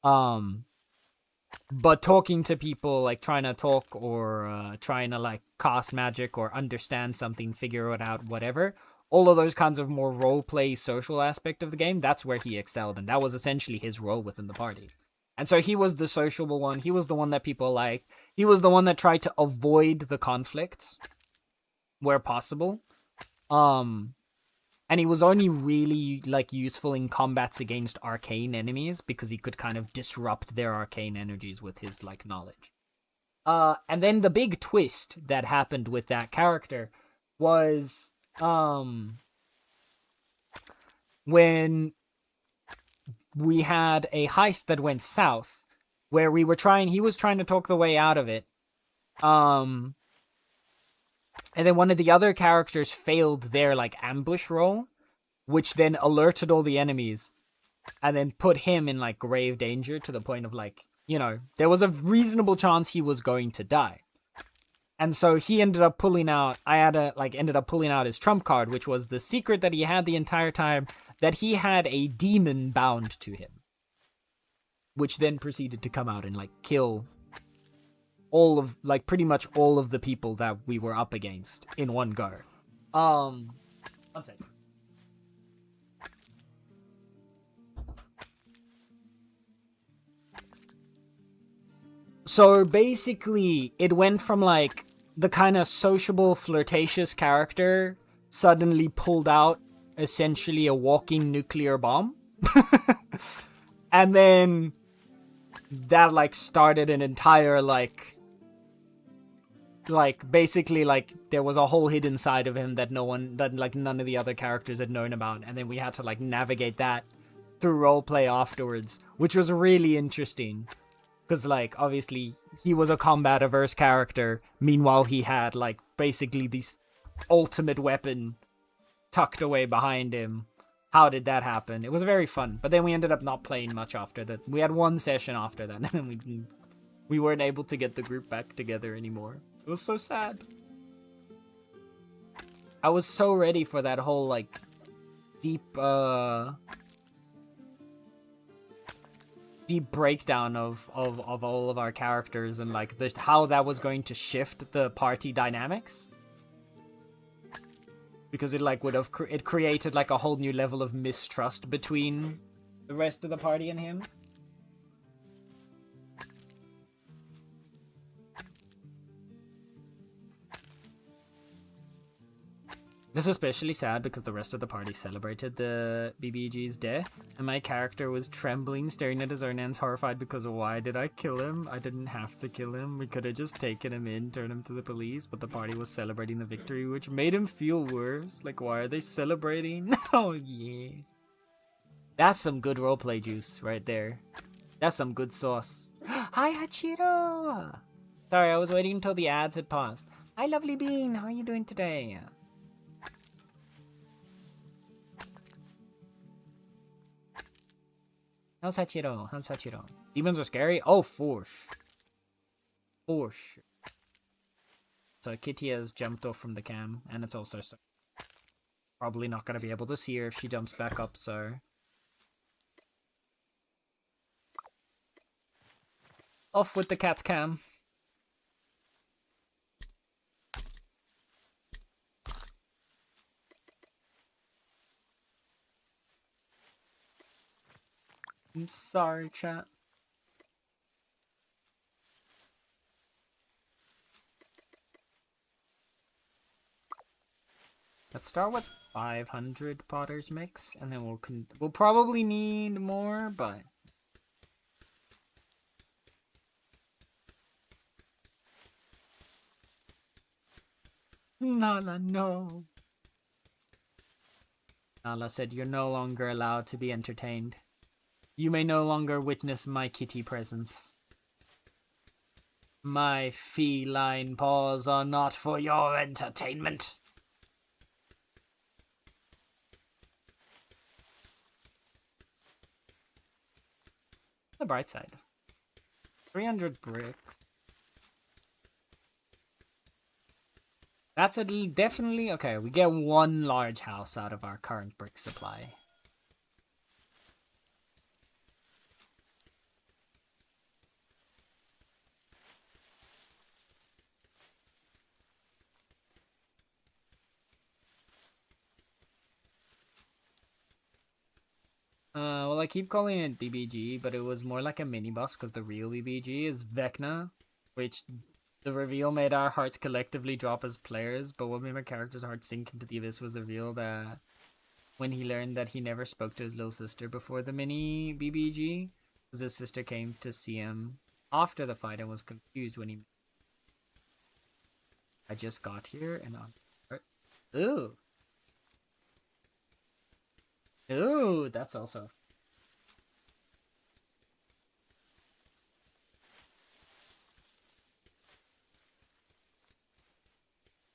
Speaker 1: But talking to people, like trying to talk or trying to like cast magic or understand something, figure it out, whatever, all of those kinds of more role play social aspect of the game, that's where he excelled. And that was essentially his role within the party. And so he was the sociable one. He was the one that people liked. He was the one that tried to avoid the conflicts. where possible. And he was only really like useful in combats against arcane enemies because he could kind of disrupt their arcane energies with his like knowledge. And then the big twist that happened with that character was when we had a heist that went south where he was trying to talk the way out of it. And then one of the other characters failed their like ambush roll, which then alerted all the enemies and then put him in like grave danger to the point of like, there was a reasonable chance he was going to die. And so he ended up pulling out, ended up pulling out his trump card, which was the secret that he had the entire time, that he had a demon bound to him. Which then proceeded to come out and like kill pretty much all of the people that we were up against in one go. One second. So basically, it went from like the kind of sociable, flirtatious character suddenly pulled out essentially a walking nuclear bomb. And then that like started an entire basically like there was a whole hidden side of him that none of the other characters had known about, and then we had to like navigate that through roleplay afterwards, which was really interesting. Because, like, obviously, he was a combat-averse character. Meanwhile, he had, like, basically this ultimate weapon tucked away behind him. How did that happen? It was very fun. But then we ended up not playing much after that. We had one session after that, and we weren't able to get the group back together anymore. It was so sad. I was so ready for that whole, like, deep breakdown of all of our characters and like how that was going to shift the party dynamics, because it like it created like a whole new level of mistrust between the rest of the party and him. This is especially sad because the rest of the party celebrated the BBG's death, and my character was trembling, staring at his own hands, horrified because why did I kill him? I didn't have to kill him. We could have just taken him in, turned him to the police, but the party was celebrating the victory, which made him feel worse. Like, why are they celebrating? Oh, yeah. That's some good roleplay juice right there. That's some good sauce. Hi, Hachiro! Sorry, I was waiting until the ads had paused. Hi, Lovely Bean. How are you doing today? How's Hachiro? How's Hachiro? Demons are scary? Oh, for sure. So Kitty has jumped off from the cam, and it's also probably not going to be able to see her if she jumps back up, so... Off with the cat cam. I'm sorry, chat. Let's start with 500 Potter's mix, and then we'll probably need more, but... Nala, no. Nala said you're no longer allowed to be entertained. You may no longer witness my kitty presence. My feline paws are not for your entertainment. The bright side. 300 bricks. That's definitely... Okay, we get one large house out of our current brick supply. Well, I keep calling it BBG, but it was more like a mini boss because the real BBG is Vecna, which The reveal made our hearts collectively drop as players, but what made my character's heart sink into the abyss was the reveal that when he learned that he never spoke to his little sister before the mini BBG, because his sister came to see him after the fight and was confused when he... I just got here and on... Ooh. Ooh, that's also...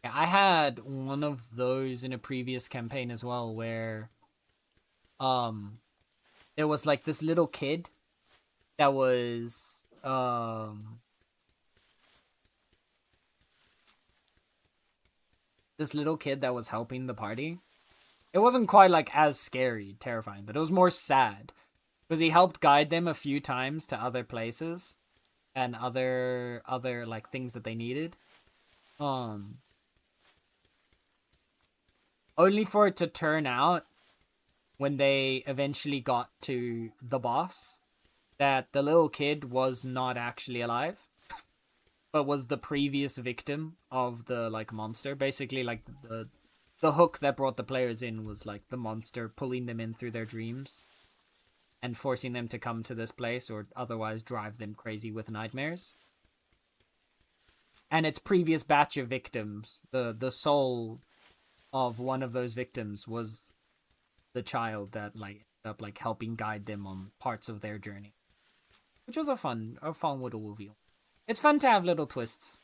Speaker 1: Yeah, I had one of those in a previous campaign as well, where there was like this little kid that was helping the party. It wasn't quite like as scary, terrifying, but it was more sad because he helped guide them a few times to other places and other like things that they needed. Only for it to turn out, when they eventually got to the boss, that the little kid was not actually alive, but was the previous victim of the, like, monster. Basically, like, the hook that brought the players in was, like, the monster pulling them in through their dreams and forcing them to come to this place or otherwise drive them crazy with nightmares. And its previous batch of victims, the soul of one of those victims was the child that like ended up like helping guide them on parts of their journey, which was a fun little reveal. It's fun to have little twists.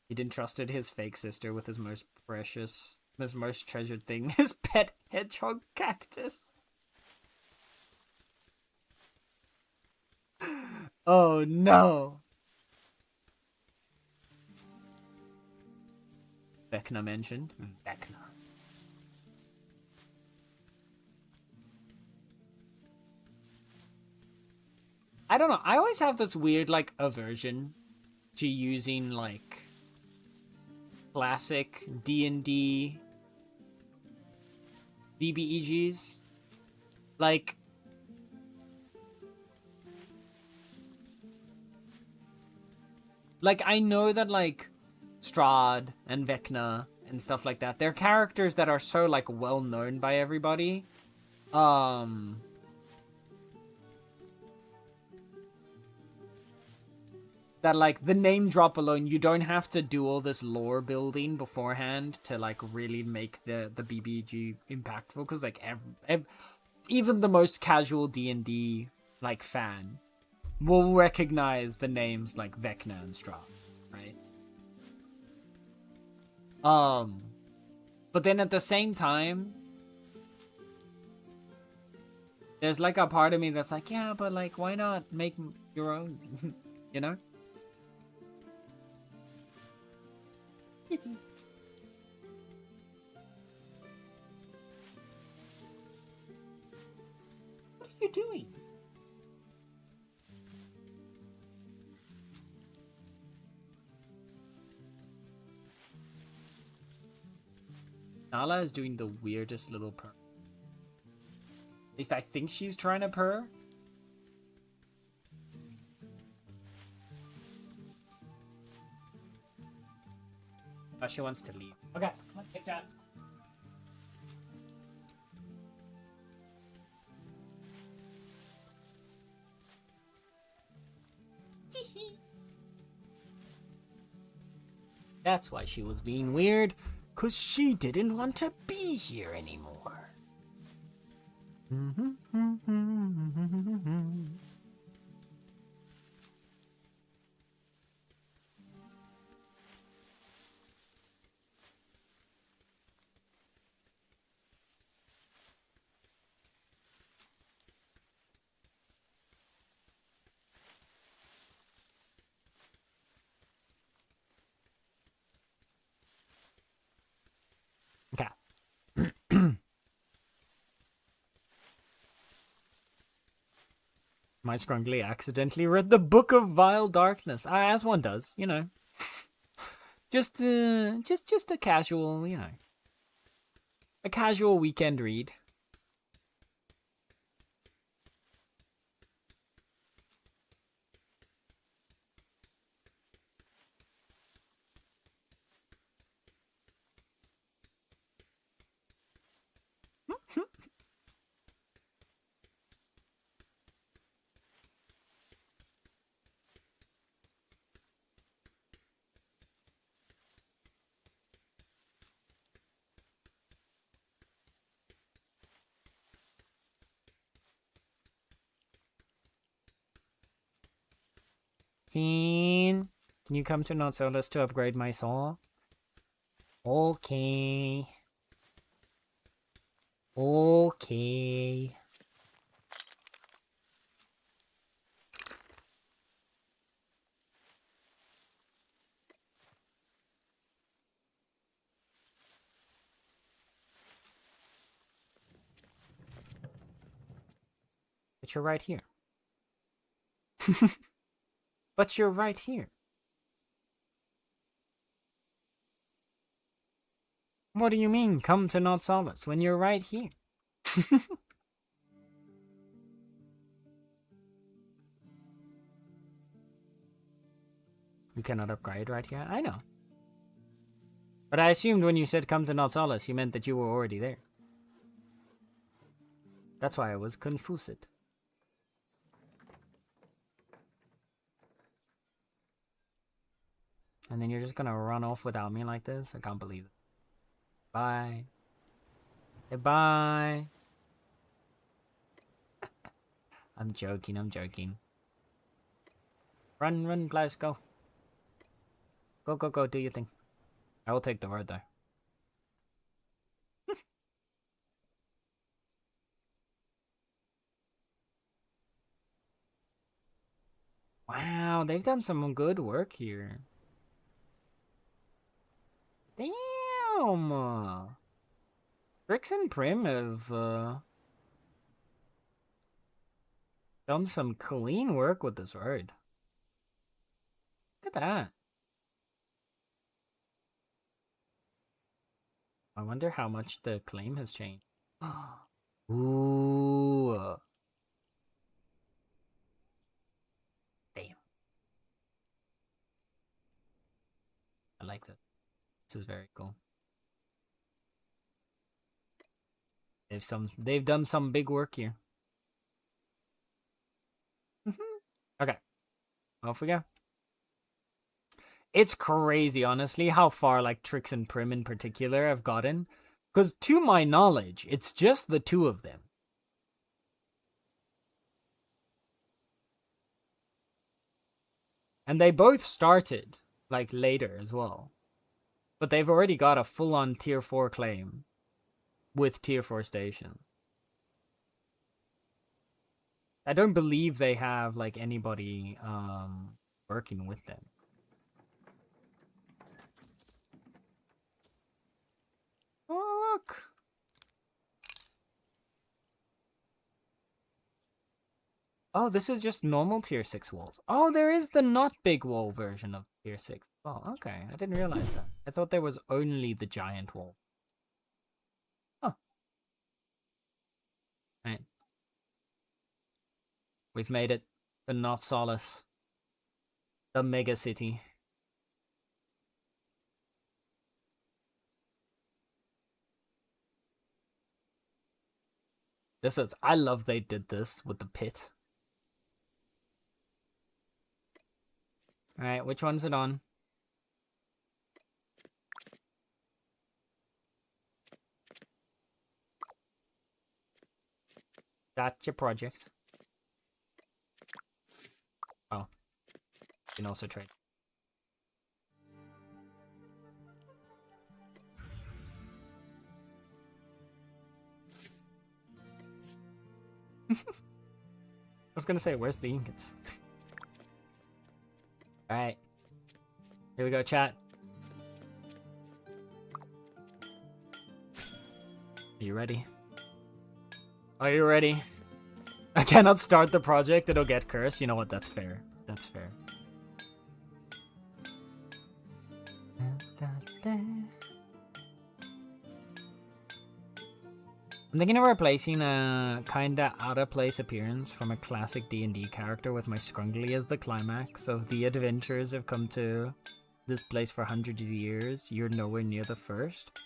Speaker 1: He entrusted his fake sister with his most precious, his most treasured thing, his pet hedgehog cactus. Oh no! Vecna mentioned. Vecna. I don't know. I always have this weird, like, aversion to using, like, classic D&D BBEGs. Like, I know that, like, Strahd and Vecna and stuff like that, they're characters that are so, like, well known by everybody. That, like, the name drop alone, you don't have to do all this lore building beforehand to, like, really make the BBG impactful. Because, like, even the most casual D&D, like, fan will recognize the names, like, Vecna and Strahd, right? But then at the same time, there's, like, a part of me that's like, yeah, but, like, why not make your own, you know? What are you doing? Nala is doing the weirdest little purr. At least I think she's trying to purr. Oh, she wants to leave. Okay, come on, get chat. That's why she was being weird, 'cause she didn't want to be here anymore. Okay. My Scrungly accidentally read the Book of Vile Darkness, as one does, you know. just a casual, you know, a casual weekend read. R14. Can you come to Not Solus to upgrade my soul? Okay. Okay. But you're right here. But you're right here. What do you mean, come to Not Solace, when you're right here? You cannot upgrade right here? I know. But I assumed when you said come to Not Solace, you meant that you were already there. That's why I was confused. And then you're just gonna run off without me like this? I can't believe it. Bye. Hey, bye. I'm joking, I'm joking. Run, run, Klaus, go. Go, go, go, do your thing. I will take the word though. Wow, they've done some good work here. Damn! Brix and Prim have done some clean work with this word. Look at that. I wonder how much the claim has changed. Ooh. Damn. I like that. This is very cool. They've done some big work here. Okay. Off we go. It's crazy, honestly, how far like Trix and Prim in particular have gotten. Because to my knowledge, it's just the two of them. And they both started, like, later as well. But they've already got a full-on tier 4 claim with tier 4 station. I don't believe they have, like, anybody working with them. Oh, look! Oh, this is just normal tier 6 walls. Oh, there is the not big wall version of tier 6. Oh, okay. I didn't realize that. I thought there was only the giant wall. Oh. Right. We've made it. The Not Solace. The mega city. This is... I love they did this with the pit. Alright, which one's it on? That's your project. Oh. You can also trade. I was gonna say, where's the ingots? Alright. Here we go, chat. Are you ready? Are you ready? I cannot start the project, it'll get cursed. You know what, that's fair. That's fair. I'm thinking of replacing a kinda out-of-place appearance from a classic D&D character with my Scrungly as the climax of the adventurers have come to this place for hundreds of years. You're nowhere near the first.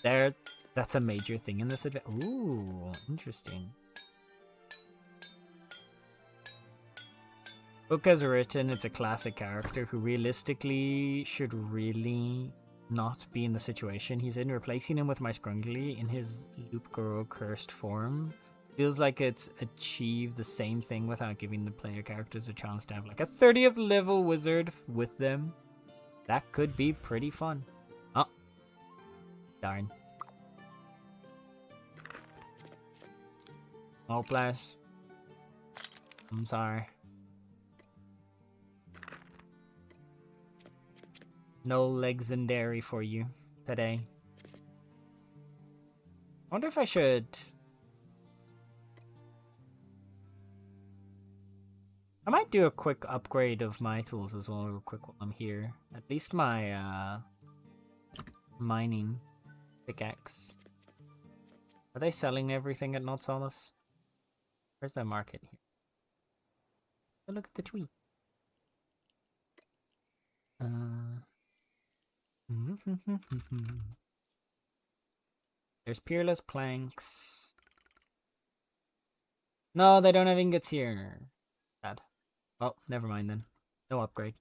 Speaker 1: That's a major thing in this adventure. Ooh, interesting. Book as written, it's a classic character who realistically should really not be in the situation he's in. Replacing him with my Scrungly in his Loop Guru cursed form Feels like it's achieved the same thing without giving the player characters a chance to have like a 30th level wizard with them. That could be pretty fun. Oh, darn. Oh, Flash. I'm sorry. No legendary for you today. I wonder if I should... I might do a quick upgrade of my tools as well, real quick while I'm here. At least my mining pickaxe. Are they selling everything at Not Solace? Where's that market here? Oh, look at the tree. There's peerless planks. No, they don't have ingots here. Bad. Oh, never mind then. No upgrade.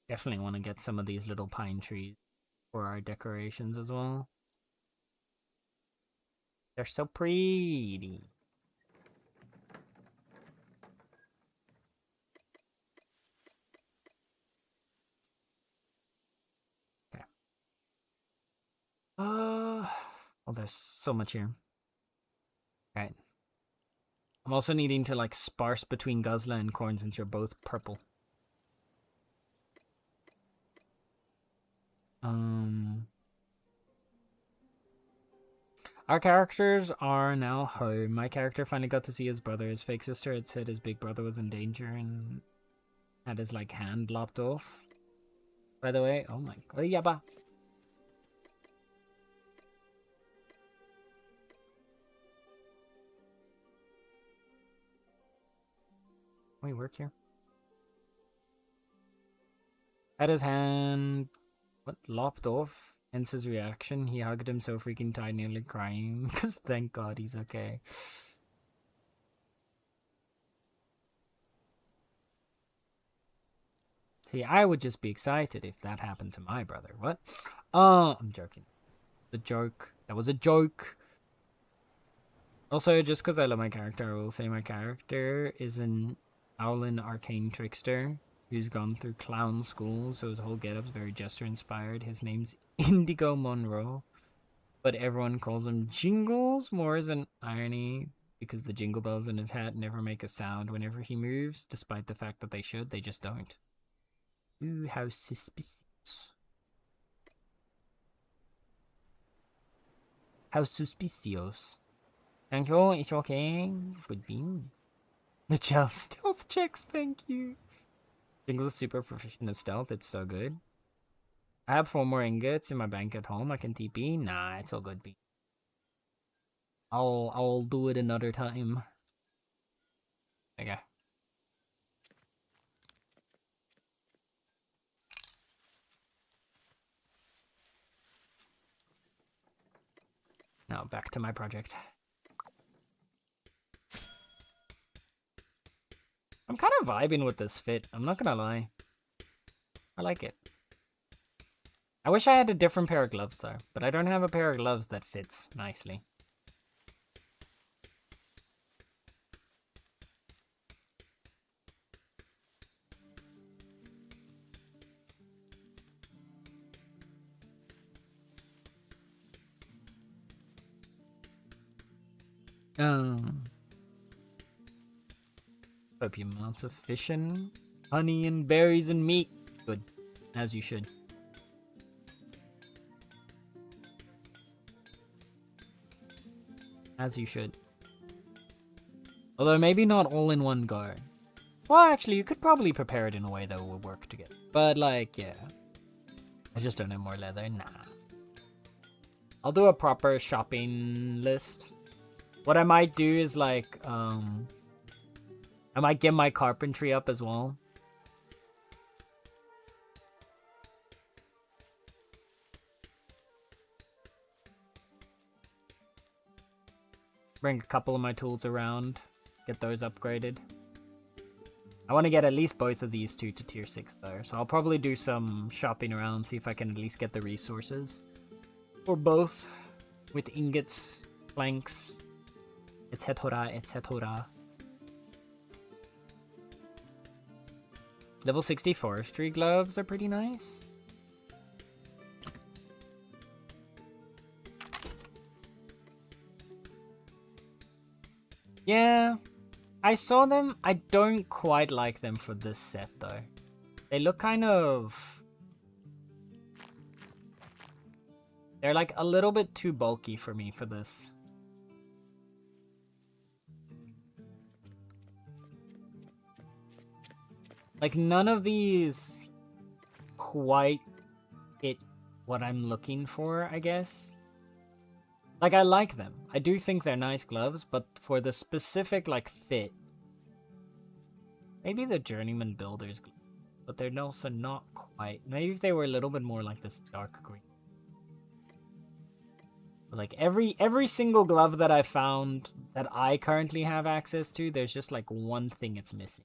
Speaker 1: Definitely want to get some of these little pine trees for our decorations as well. They're so pretty. Okay. Oh, there's so much here. Right. I'm also needing to like sparse between Guzla and Corn since you're both purple. Our characters are now home. My character finally got to see his brother. His fake sister had said his big brother was in danger and had his like hand lopped off. By the way, oh my god, yaba. Wait, work here. Had his hand lopped off. Hence his reaction. He hugged him so freaking tight, nearly crying. Because thank God he's okay. See, I would just be excited if that happened to my brother. What? I'm joking. The joke. That was a joke. Also, just because I love my character, I will say my character is an Owlin arcane trickster who's gone through clown school, so his whole getup's very Jester-inspired. His name's Indigo Monroe, but everyone calls him Jingles, more as an irony, because the jingle bells in his hat never make a sound whenever he moves, despite the fact that they should, they just don't. Ooh, how suspicious. How suspicious. Thank you, it's okay. Would be. The gel stealth checks, thank you. Jingle's super proficient in stealth, it's so good. I have 4 more ingots in my bank at home. I can TP. Nah, it's all good, B. I'll do it another time. Okay. Now back to my project. I'm kind of vibing with this fit. I'm not gonna lie. I like it. I wish I had a different pair of gloves though, but I don't have a pair of gloves that fits nicely. Copious amounts of fishing, honey and berries and meat. Good, as you should. As you should. Although maybe not all in one go. Well, actually, you could probably prepare it in a way that will work together. But like, yeah. I just don't have more leather. Nah. I'll do a proper shopping list. What I might do is like, I might get my carpentry up as well. Bring a couple of my tools around. Get those upgraded. I want to get at least both of these two to tier 6 though. So I'll probably do some shopping around, see if I can at least get the resources. For both. With ingots, planks, etc, etc. Level 60 forestry gloves are pretty nice. Yeah, I saw them. I don't quite like them for this set though. They look kind of... They're like a little bit too bulky for me for this. Like none of these quite hit what I'm looking for, I guess. Like I like them. I do think they're nice gloves, but for the specific like fit, maybe the Journeyman Builder's gloves, but they're also not quite. Maybe if they were a little bit more like this dark green. But like every single glove that I found that I currently have access to, there's just like one thing it's missing.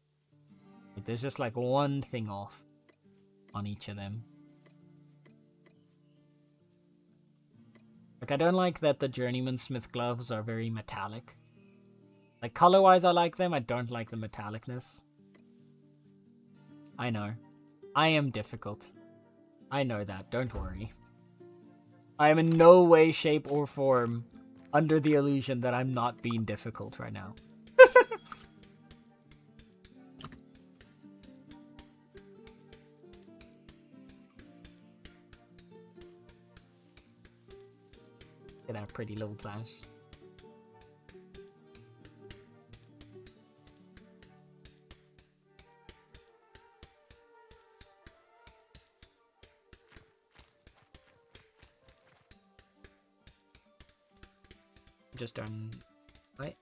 Speaker 1: Like there's just like one thing off on each of them. Like I don't like that the Journeyman Smith gloves are very metallic. Like color-wise I like them, I don't like the metallicness. I know. I am difficult. I know that, don't worry. I am in no way, shape, or form under the illusion that I'm not being difficult right now. Look at that pretty little class. Just don't... Right?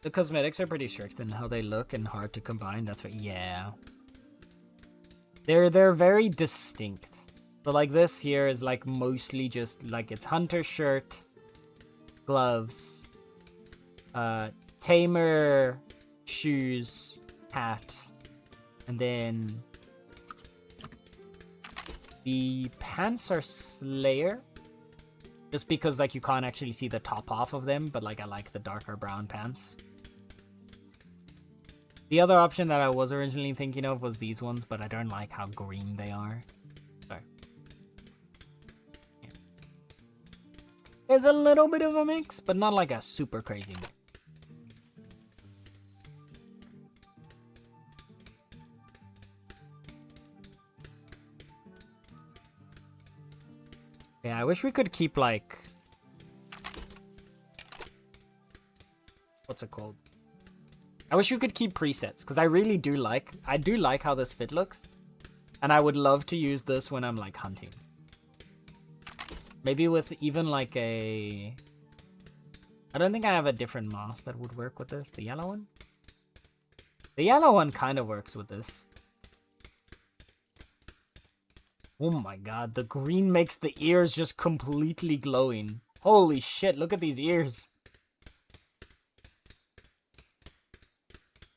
Speaker 1: The cosmetics are pretty strict in how they look and hard to combine. That's what... Yeah. They're very distinct. So like this here is like mostly just like it's hunter shirt, gloves, tamer shoes, hat, and then the pants are Slayer. Just because, like, you can't actually see the top half of them, but, like, I like the darker brown pants. The other option that I was originally thinking of was these ones, but I don't like how green they are. So, yeah. There's a little bit of a mix, but not like a super crazy mix. Yeah, I wish we could keep, like... What's it called? I wish we could keep presets, because I really do like... I do like how this fit looks. And I would love to use this when I'm, like, hunting. Maybe with even, like, a... I don't think I have a different mask that would work with this. The yellow one? The yellow one kind of works with this. Oh my god, the green makes the ears just completely glowing. Holy shit, look at these ears.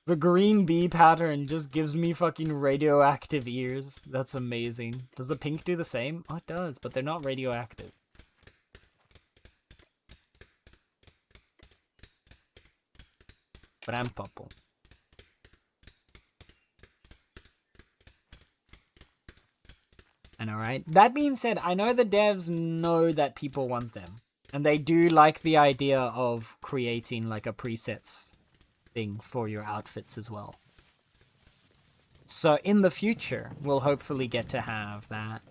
Speaker 1: The green bee pattern just gives me fucking radioactive ears. That's amazing. Does the pink do the same? Oh, it does, but they're not radioactive. But I'm purple. I know, right? That being said, I know the devs know that people want them. And they do like the idea of creating like a presets thing for your outfits as well. So in the future, we'll hopefully get to have that.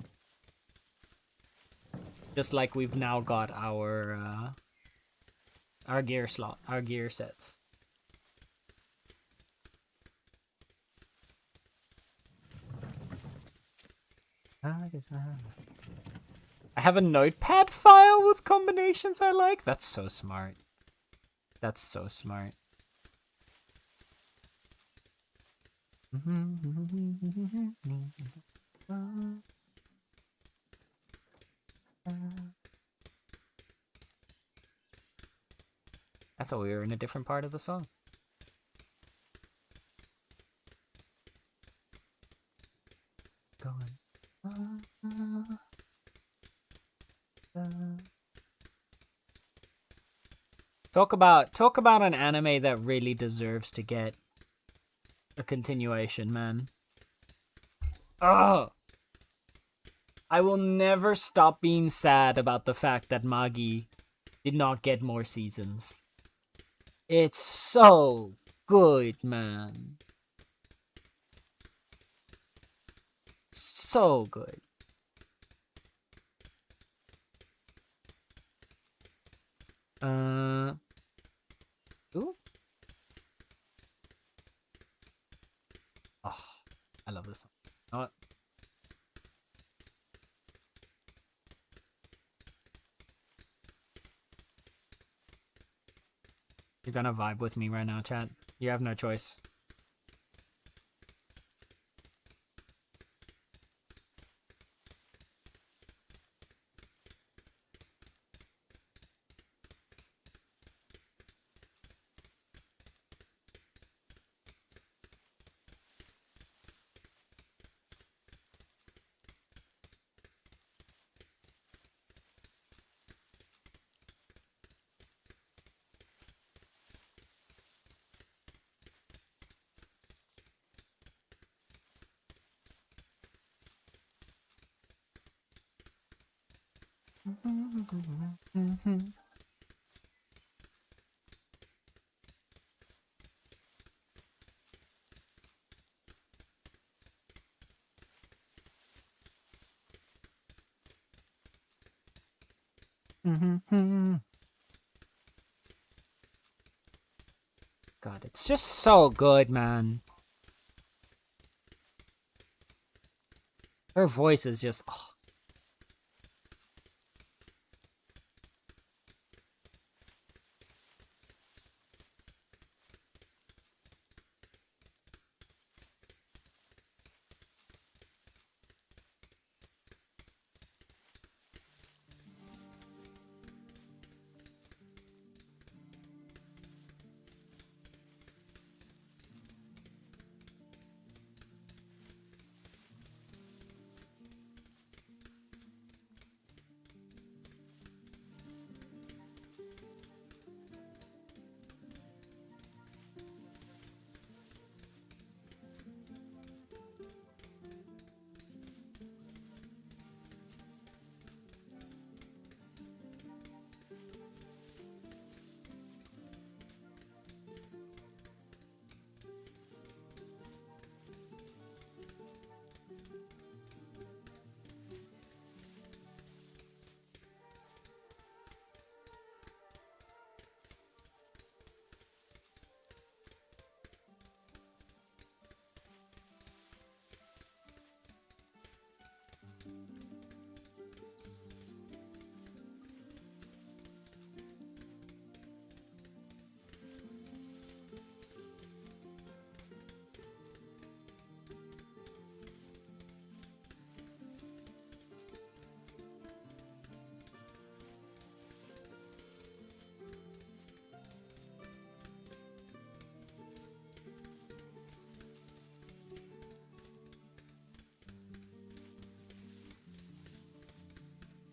Speaker 1: Just like we've now got our gear slot, our gear sets. I have a notepad file with combinations I like. That's so smart. That's so smart. I thought we were in a different part of the song. Going. Talk about an anime that really deserves to get a continuation, man. Oh, I will never stop being sad about the fact that Magi did not get more seasons. It's so good, man. So good. Ooh. Oh, I love this song. You know what? You're gonna vibe with me right now, chat. You have no choice. God, it's just so good, man. Her voice is just... Oh.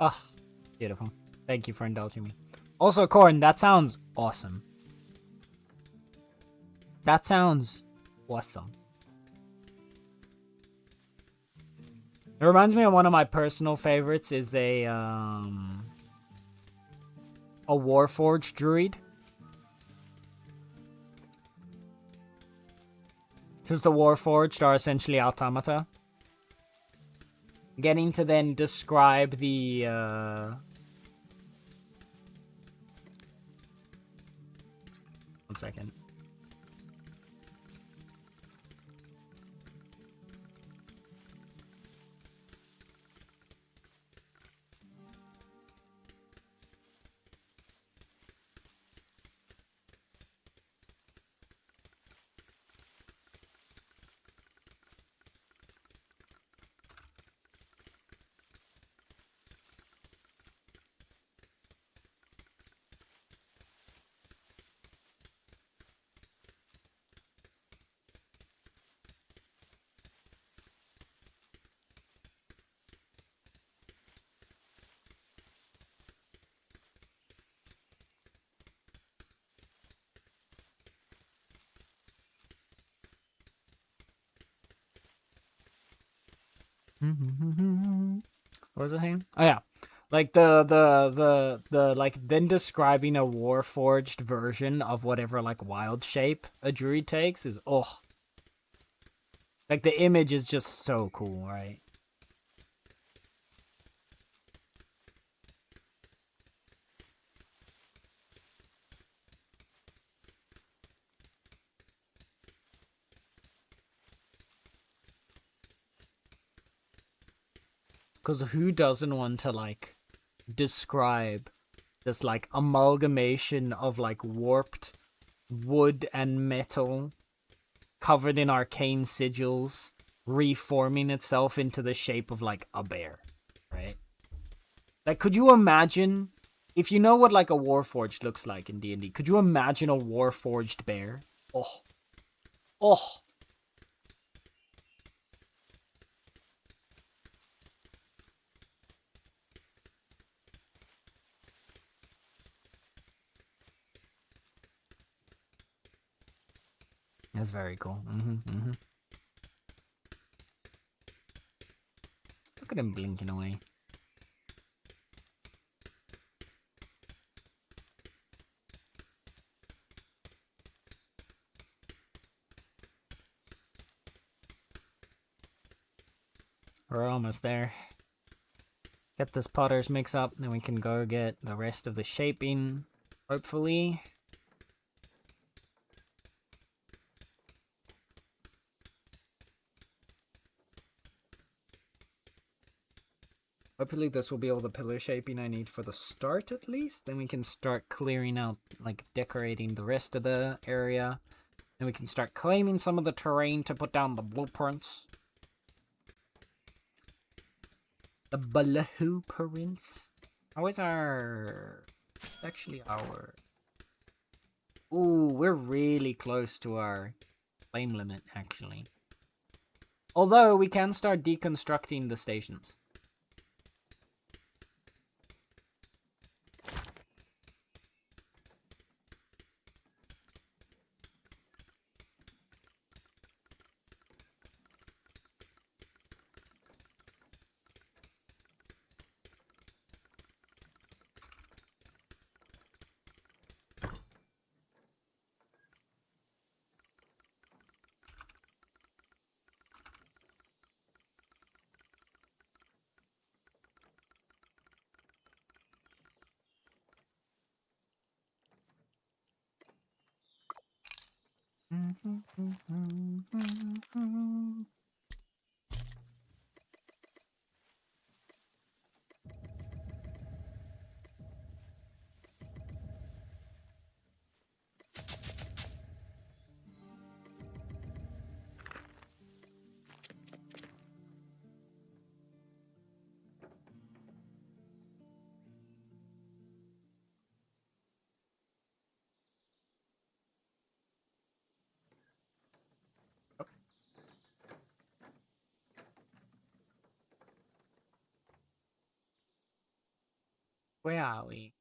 Speaker 1: Oh, beautiful. Thank you for indulging me. Also, Corn, that sounds awesome. That sounds awesome. It reminds me of one of my personal favorites is a Warforged druid. Because the Warforged are essentially automata. Getting to then describe the one second. What was I saying? Oh yeah, like the like then describing a warforged version of whatever like wild shape a druid takes is like the image is just so cool, right? Because who doesn't want to like describe this like amalgamation of like warped wood and metal covered in arcane sigils reforming itself into the shape of like a bear, right? Like, could you imagine if you know what like a warforged looks like in D&D? Could you imagine a warforged bear? Oh, oh, that's very cool. Look at him blinking away. We're almost there. Get this potter's mix up, then we can go get the rest of the shaping, hopefully. Hopefully this will be all the pillar shaping I need for the start at least. Then we can start clearing out, like decorating the rest of the area. Then we can start claiming some of the terrain to put down the blueprints. The blueprints. How is our... Actually our... Ooh, we're really close to our flame limit, actually. Although we can start deconstructing the stations. Where are we?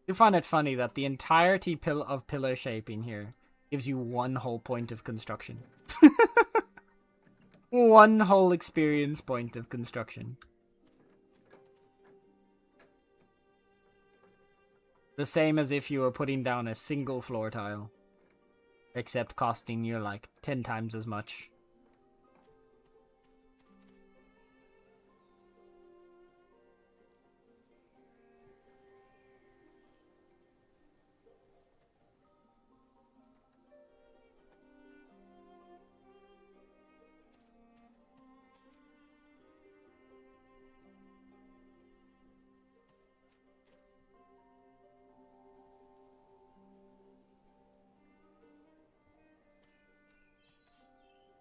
Speaker 1: You find it funny that the entirety of pillar shaping here gives you one whole point of construction. One whole experience point of construction. The same as if you were putting down a single floor tile. Except costing you like 10 times as much.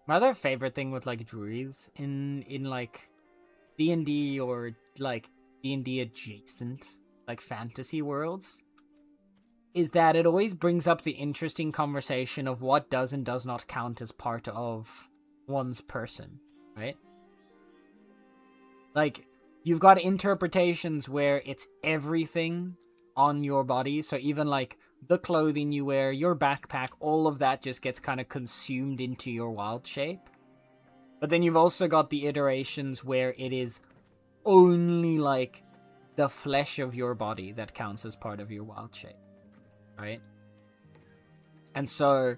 Speaker 1: My other favorite thing with like druids in like D&D or like D&D adjacent like fantasy worlds is that it always brings up the interesting conversation of what does and does not count as part of one's person. right? Like, you've got interpretations where it's everything on your body. So even like the clothing you wear, your backpack, all of that just gets kind of consumed into your wild shape. But then you've also got the iterations where it is only like the flesh of your body that counts as part of your wild shape, right? And so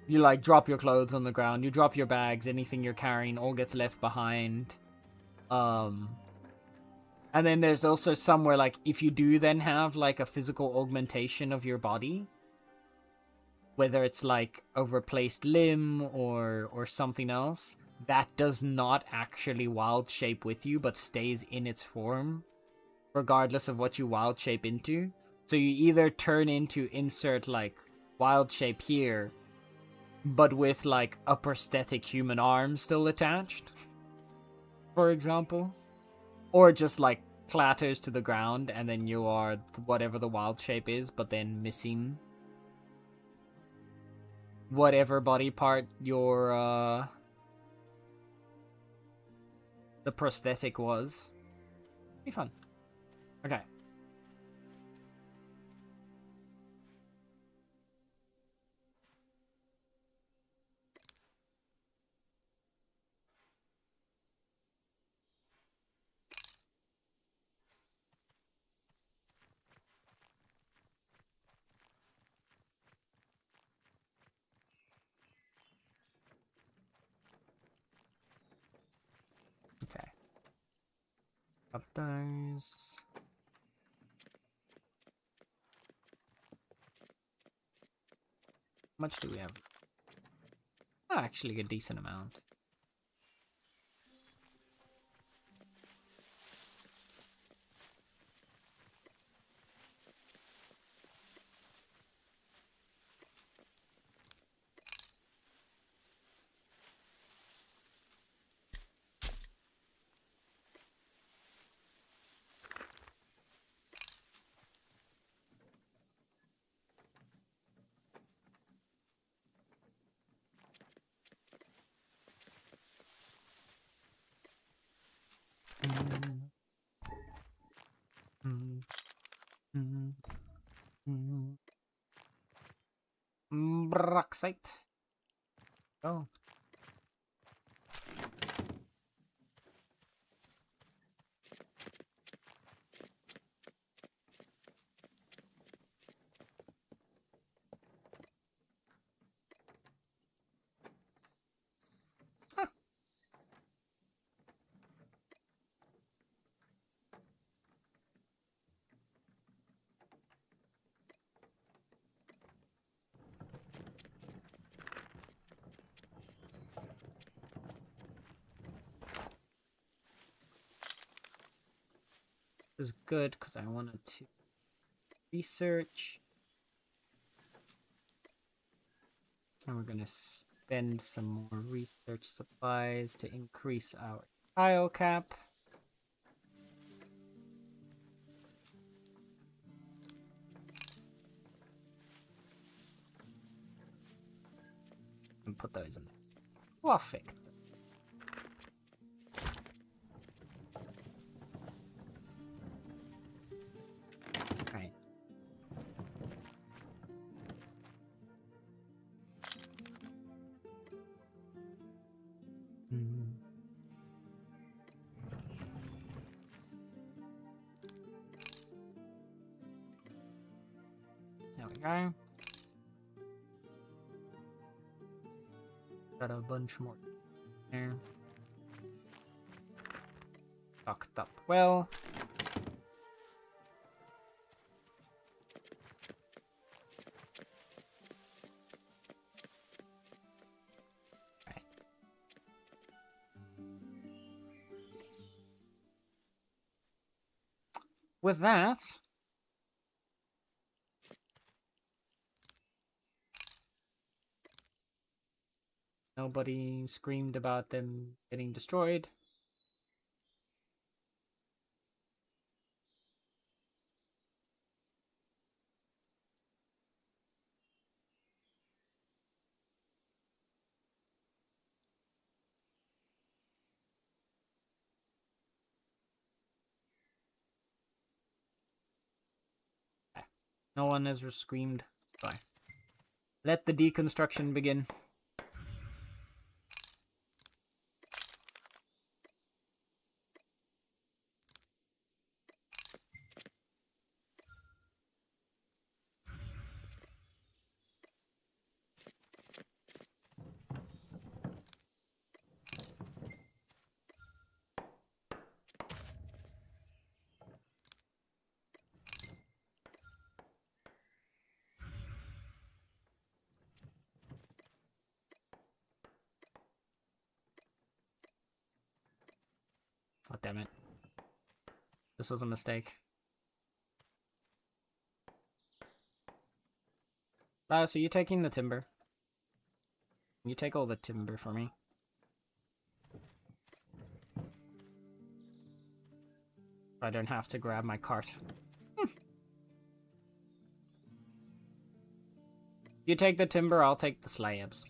Speaker 1: you like drop your clothes on the ground, you drop your bags, anything you're carrying all gets left behind. And then there's also somewhere like if you do then have like a physical augmentation of your body, whether it's like a replaced limb or something else, that does not actually wild shape with you but stays in its form regardless of what you wild shape into. So you either turn into insert like wild shape here but with like a prosthetic human arm still attached, for example, or just like clatters to the ground and then you are whatever the wild shape is but then missing whatever body part your the prosthetic was. Be fun. Okay. Okay. Up those. How much do we have? Oh, actually a decent amount. Broxite. Oh. Huh. This is good because I wanted to research. And we're going to spend some more research supplies to increase our tile cap. And put those in there. Perfect. Right. There we go. Got a bunch more there. Stocked up well. Right. With that, nobody screamed about them getting destroyed. No one has screamed. Bye. Let the deconstruction begin. Oh, damn it. This was a mistake. So you're taking the timber. You take all the timber for me. I don't have to grab my cart. You take the timber, I'll take the slabs.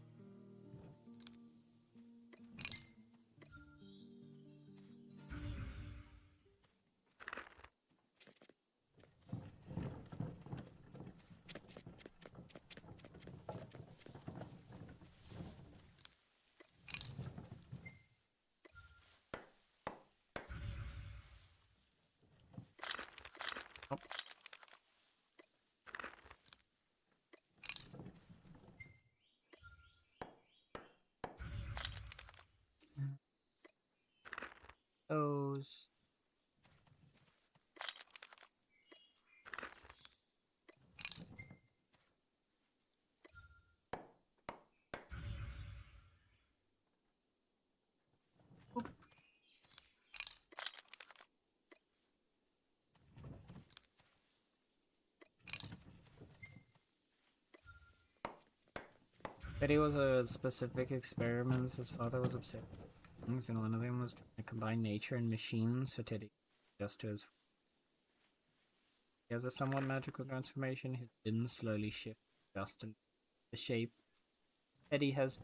Speaker 1: Oh. Those. Betty was a specific experiment. His father was upset with things, and one of them was trying to combine nature and machines, so Teddy just to his. He has a somewhat magical transformation. His limbs slowly shift, just in the shape Teddy has.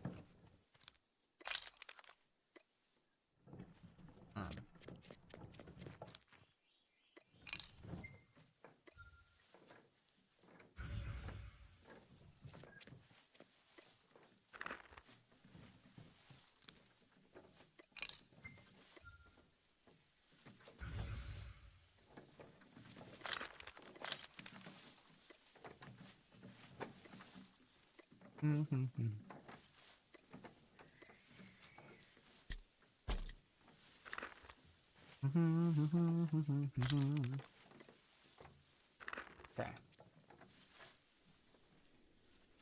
Speaker 1: Okay.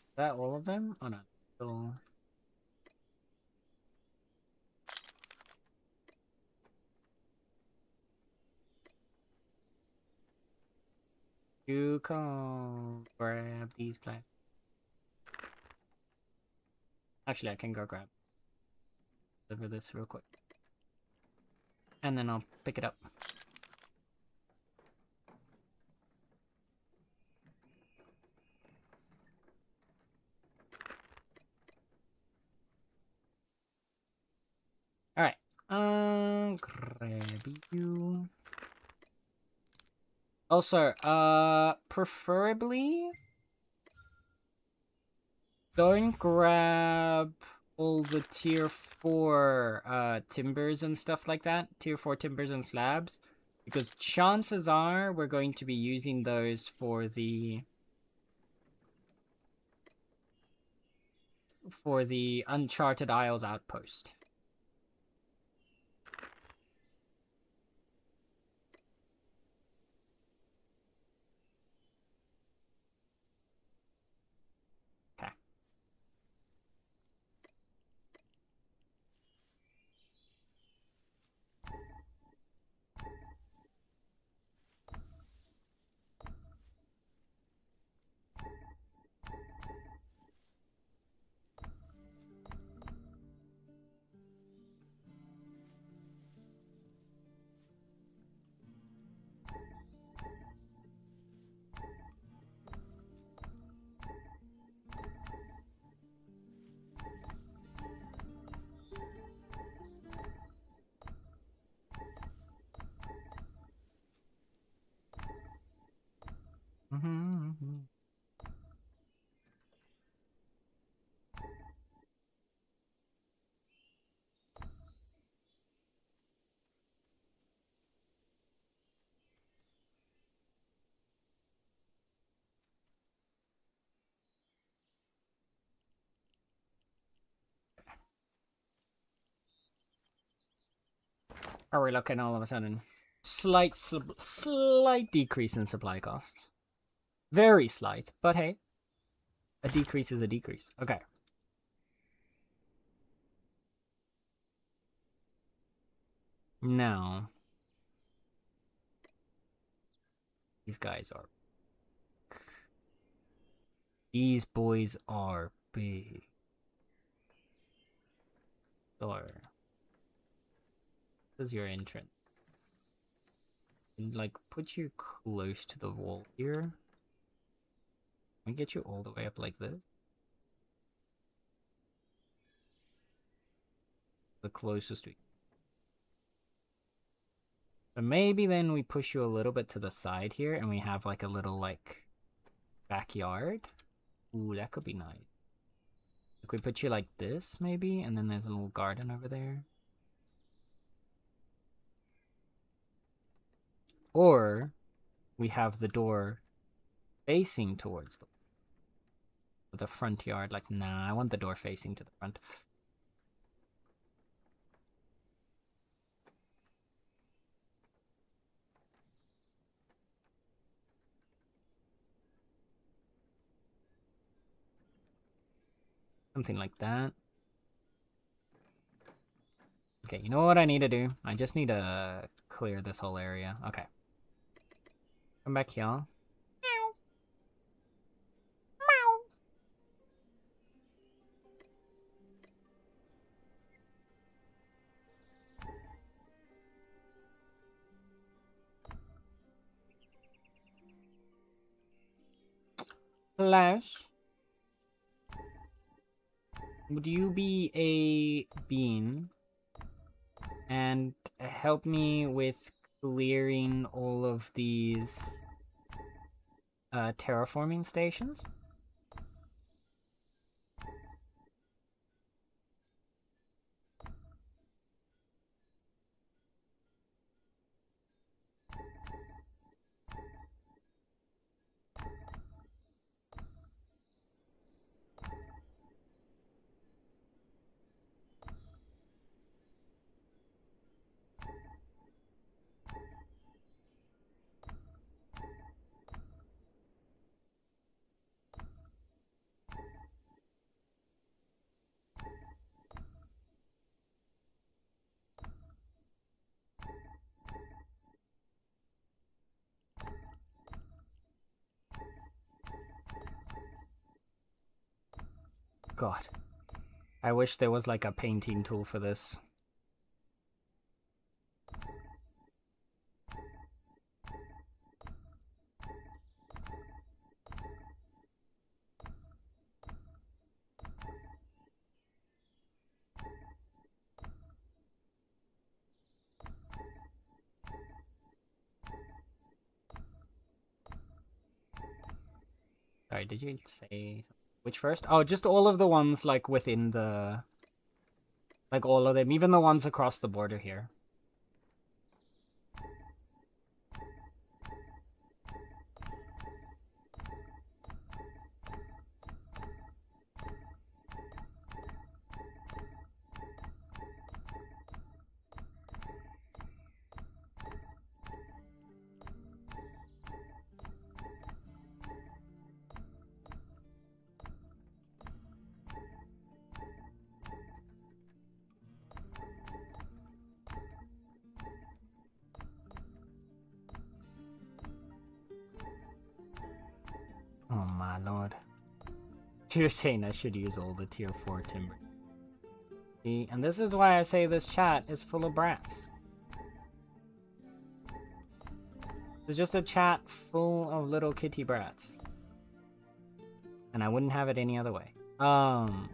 Speaker 1: Is that all of them? Oh no. Still... You can grab these plants. Actually, I can go grab deliver this real quick. And then I'll pick it up. Alright. Grab you. Also, preferably don't grab all the tier 4 timbers and stuff like that. Tier 4 timbers and slabs. Because chances are we're going to be using those for the Uncharted Isles outpost. Okay. Are we looking all of a sudden? Slight decrease in supply costs. Very slight, but hey, a decrease is a decrease. Okay. Now, these guys are... These boys are big. So, this is your entrance. And, like, put you close to the wall here. Can we get you all the way up like this? The closest we... So maybe then we push you a little bit to the side here and we have like a little like backyard. Ooh, that could be nice. Like we put you like this maybe, and then there's a little garden over there. Or we have the door facing towards the front yard. Like, nah, I want the door facing to the front. Something like that. Okay, you know what I need to do? I just need to clear this whole area. Okay. Come back here. Meow. Flash. Would you be a bean and help me with clearing all of these terraforming stations? God. I wish there was like a painting tool for this. Sorry, did you say which first? Oh, just all of the ones like within the... Like all of them, even the ones across the border here. Oh my lord. You're saying I should use all the tier 4 timber. See, and this is why I say this chat is full of brats. It's just a chat full of little kitty brats. And I wouldn't have it any other way. Oh.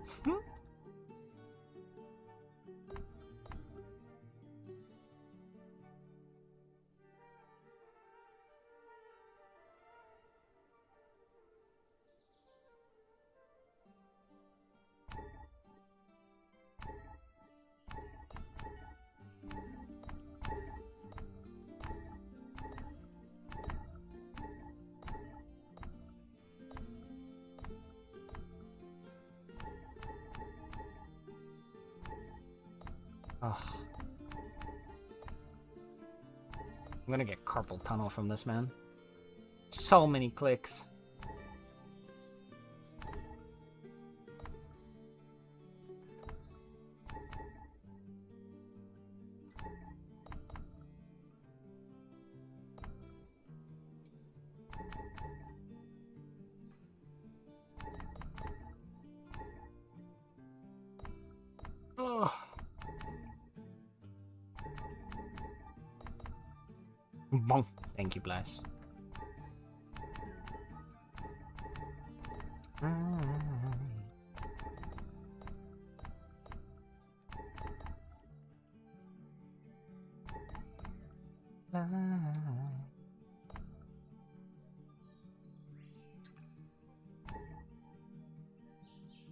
Speaker 1: I'm gonna get carpal tunnel from this, man. So many clicks. Ugh. Bonk. Thank you, Bless.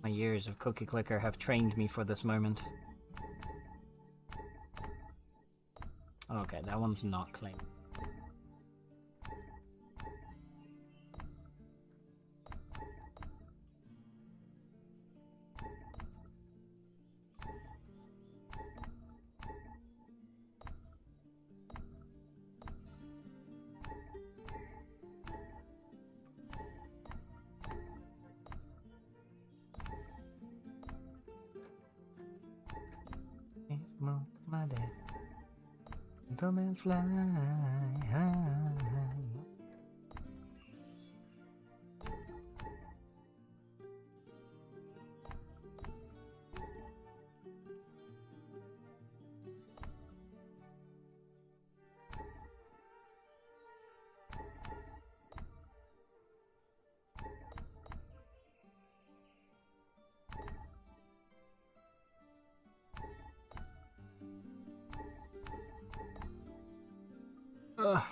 Speaker 1: My years of Cookie Clicker have trained me for this moment. Okay, that one's not claimed. Come and fly high. Ugh.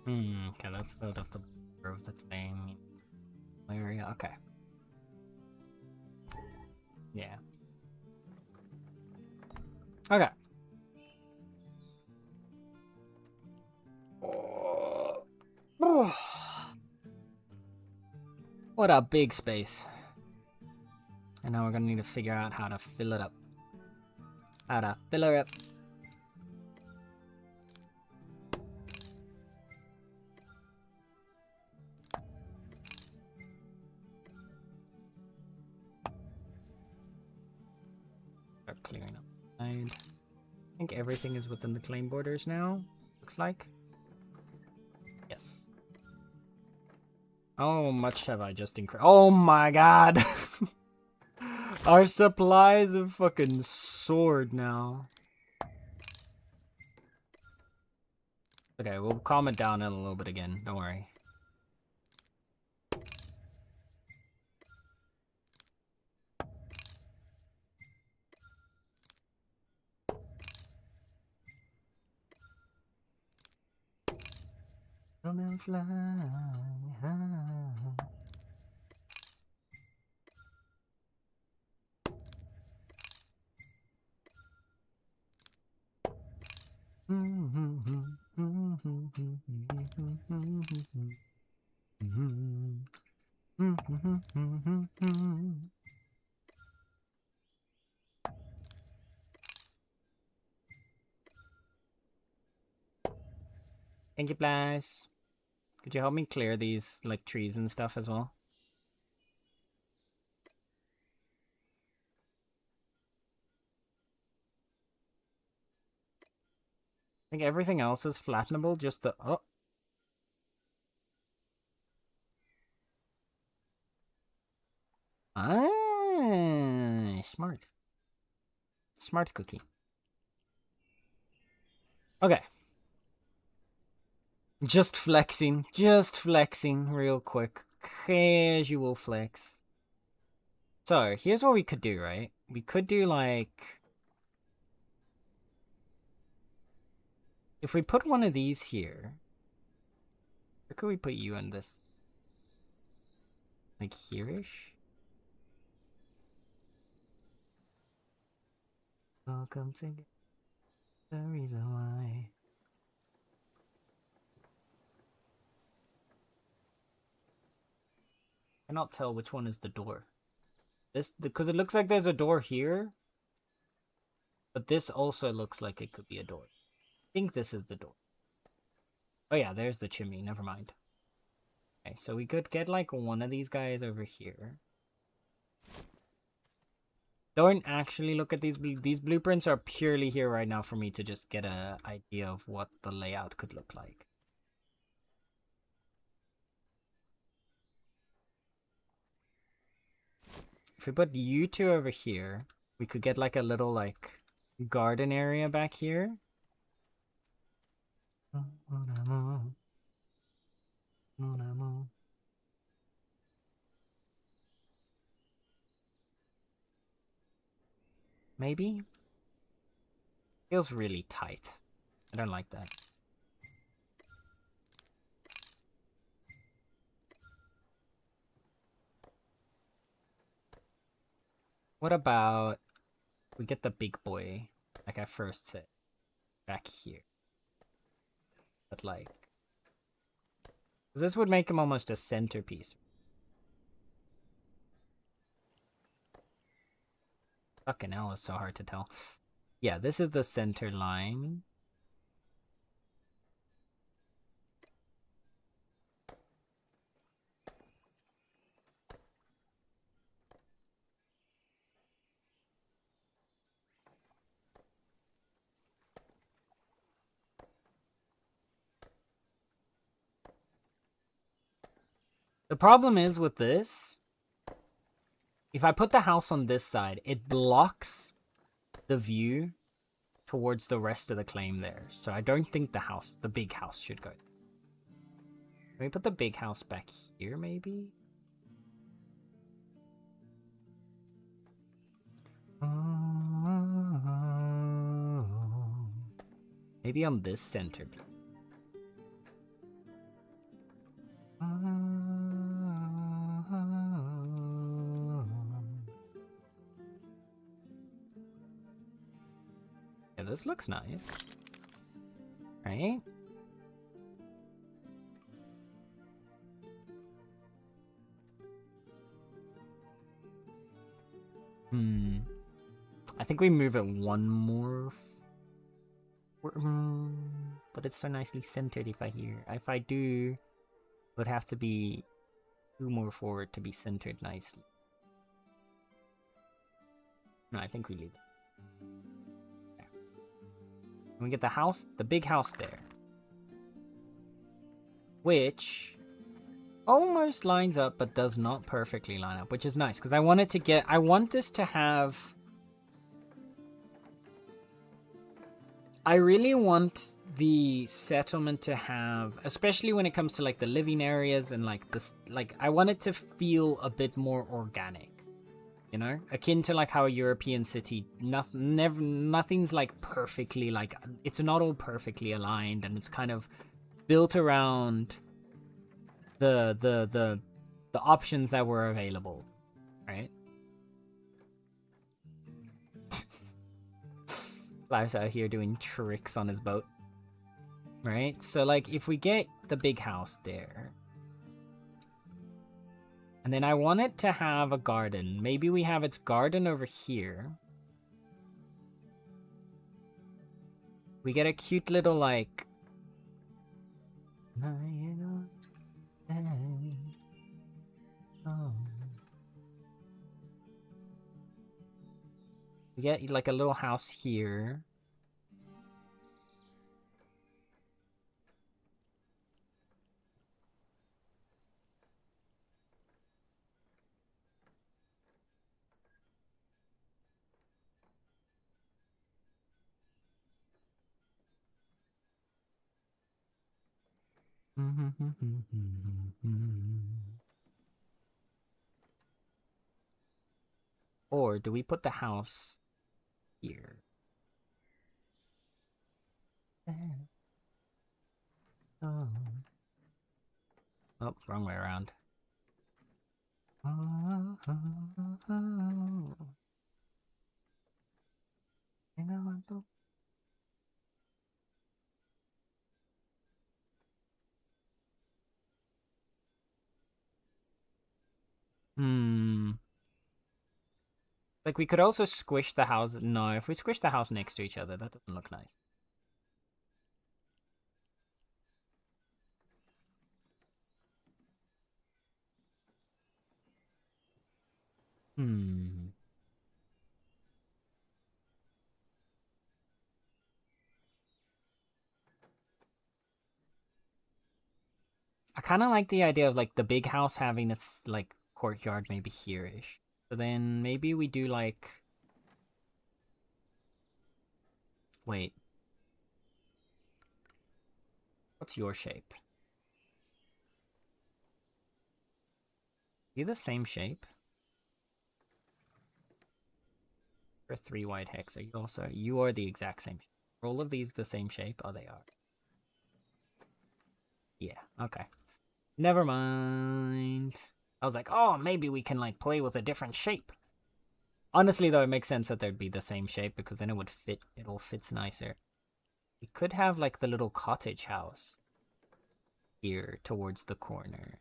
Speaker 1: Okay, let's load up the border of the claim area. Okay. Yeah. Okay. What a big space. And now we're gonna need to figure out how to fill it up. How to fill her up. Start clearing up. I think everything is within the claim borders now. Looks like. Yes. How much have I just increased? Oh my god! Our supplies have fucking soared now. Okay, we'll calm it down in a little bit again. Don't worry. Come and fly high. Thank you, Blaze. Could you help me clear these, like, trees and stuff as well? I think everything else is flattenable, just the... Oh! Ah, smart. Smart cookie. Okay. Just flexing real quick. Casual flex. So, here's what we could do, right? We could do, like... If we put one of these here... Where could we put you in this? Like, here-ish? Welcome to the reason why. I cannot tell which one is the door. This, because it looks like there's a door here, but this also looks like it could be a door. I think this is the door. Oh yeah, there's the chimney. Never mind. Okay, so we could get like one of these guys over here. Don't actually look at these. These blueprints are purely here right now for me to just get an idea of what the layout could look like. If we put you two over here, we could get like a little like garden area back here. Maybe? Feels really tight. I don't like that. What about we get the big boy, like I first said, back here? But like, this would make him almost a centerpiece. Fucking hell, it's so hard to tell. Yeah, this is the center line. The problem is with this, if I put the house on this side, it blocks the view towards the rest of the claim there. So I don't think the big house should go. Can we put the big house back here, maybe? Maybe on this center. Yeah, this looks nice. Right? I think we move it one more. But it's so nicely centered if I do, it would have to be 2 more forward to be centered nicely. No, I think we leave it. Okay. And we get the house, the big house there. Which almost lines up, but does not perfectly line up, which is nice, because I want this to have... I really want the settlement to have, especially when it comes to like the living areas and like this, like I want it to feel a bit more organic, you know, akin to like how a European city, nothing's like perfectly like, it's not all perfectly aligned, and it's kind of built around the options that were available, right? Life's out here doing tricks on his boat. Right? So, like, if we get the big house there, and then I want it to have a garden. Maybe we have its garden over here. We get a cute little, like... We get, like, a little house here. Or do we put the house here? Oh, wrong way around. Hmm. Like, we could also squish the house. No, if we squish the house next to each other, that doesn't look nice. Hmm. I kind of like the idea of, like, the big house having its, like, courtyard maybe here-ish. So then maybe we do, like... Wait. What's your shape? You the same shape? Or 3 wide hex. Are you also... You are the exact same shape. Are all of these the same shape? Oh, they are. Yeah, okay. Never mind. I was like, oh, maybe we can, like, play with a different shape. Honestly, though, it makes sense that they'd be the same shape because then it would fit. It all fits nicer. We could have, like, the little cottage house here towards the corner.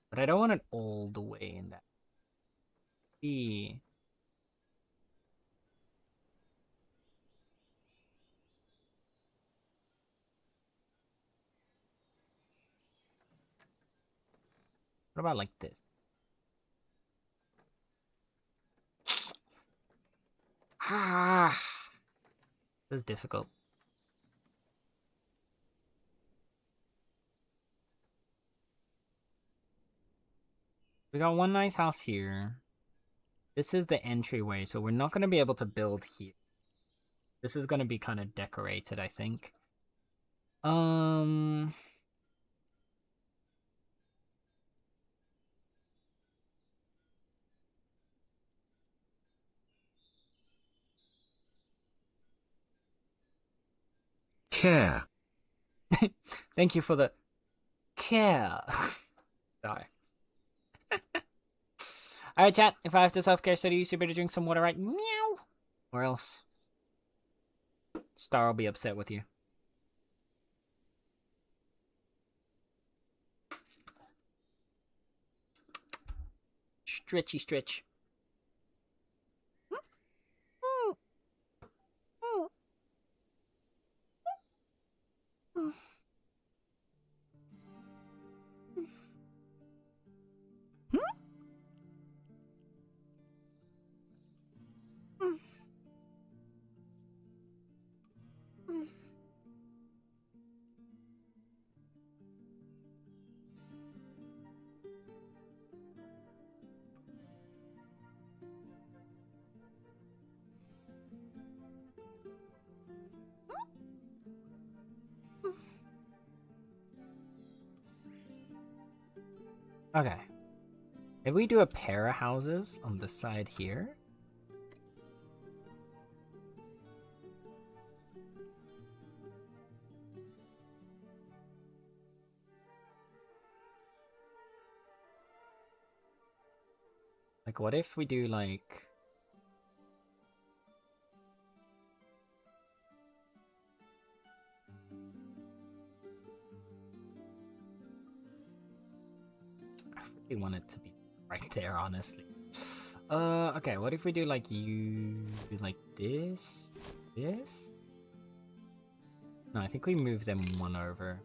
Speaker 1: But I don't want it all the way in that. What about like this? Ah, this is difficult. We got one nice house here. This is the entryway, so we're not going to be able to build here. This is going to be kind of decorated, I think.
Speaker 2: Care.
Speaker 1: Thank you for the care. Sorry. Alright, chat. If I have to self-care study, you better drink some water, right? Meow. Or else Star will be upset with you. Stretchy stretch. Okay. If we do a pair of houses on the side here. Like, what if we do, like... I really want it to be right there, honestly. Okay, what if we do, like, like this? This? No, I think we move them one over.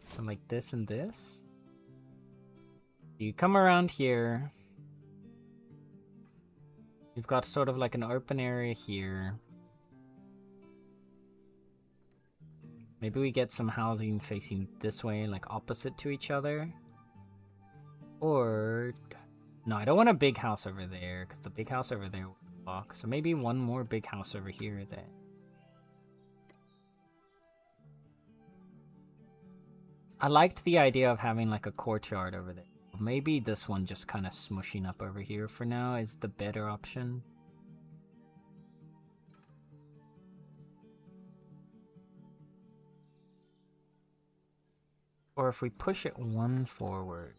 Speaker 1: So like this and this. You come around here. You've got sort of like an open area here. Maybe we get some housing facing this way, like opposite to each other. Or... No, I don't want a big house over there, because the big house over there would block. So maybe one more big house over here then. I liked the idea of having like a courtyard over there. Maybe this one just kind of smushing up over here for now is the better option. Or if we push it one forward.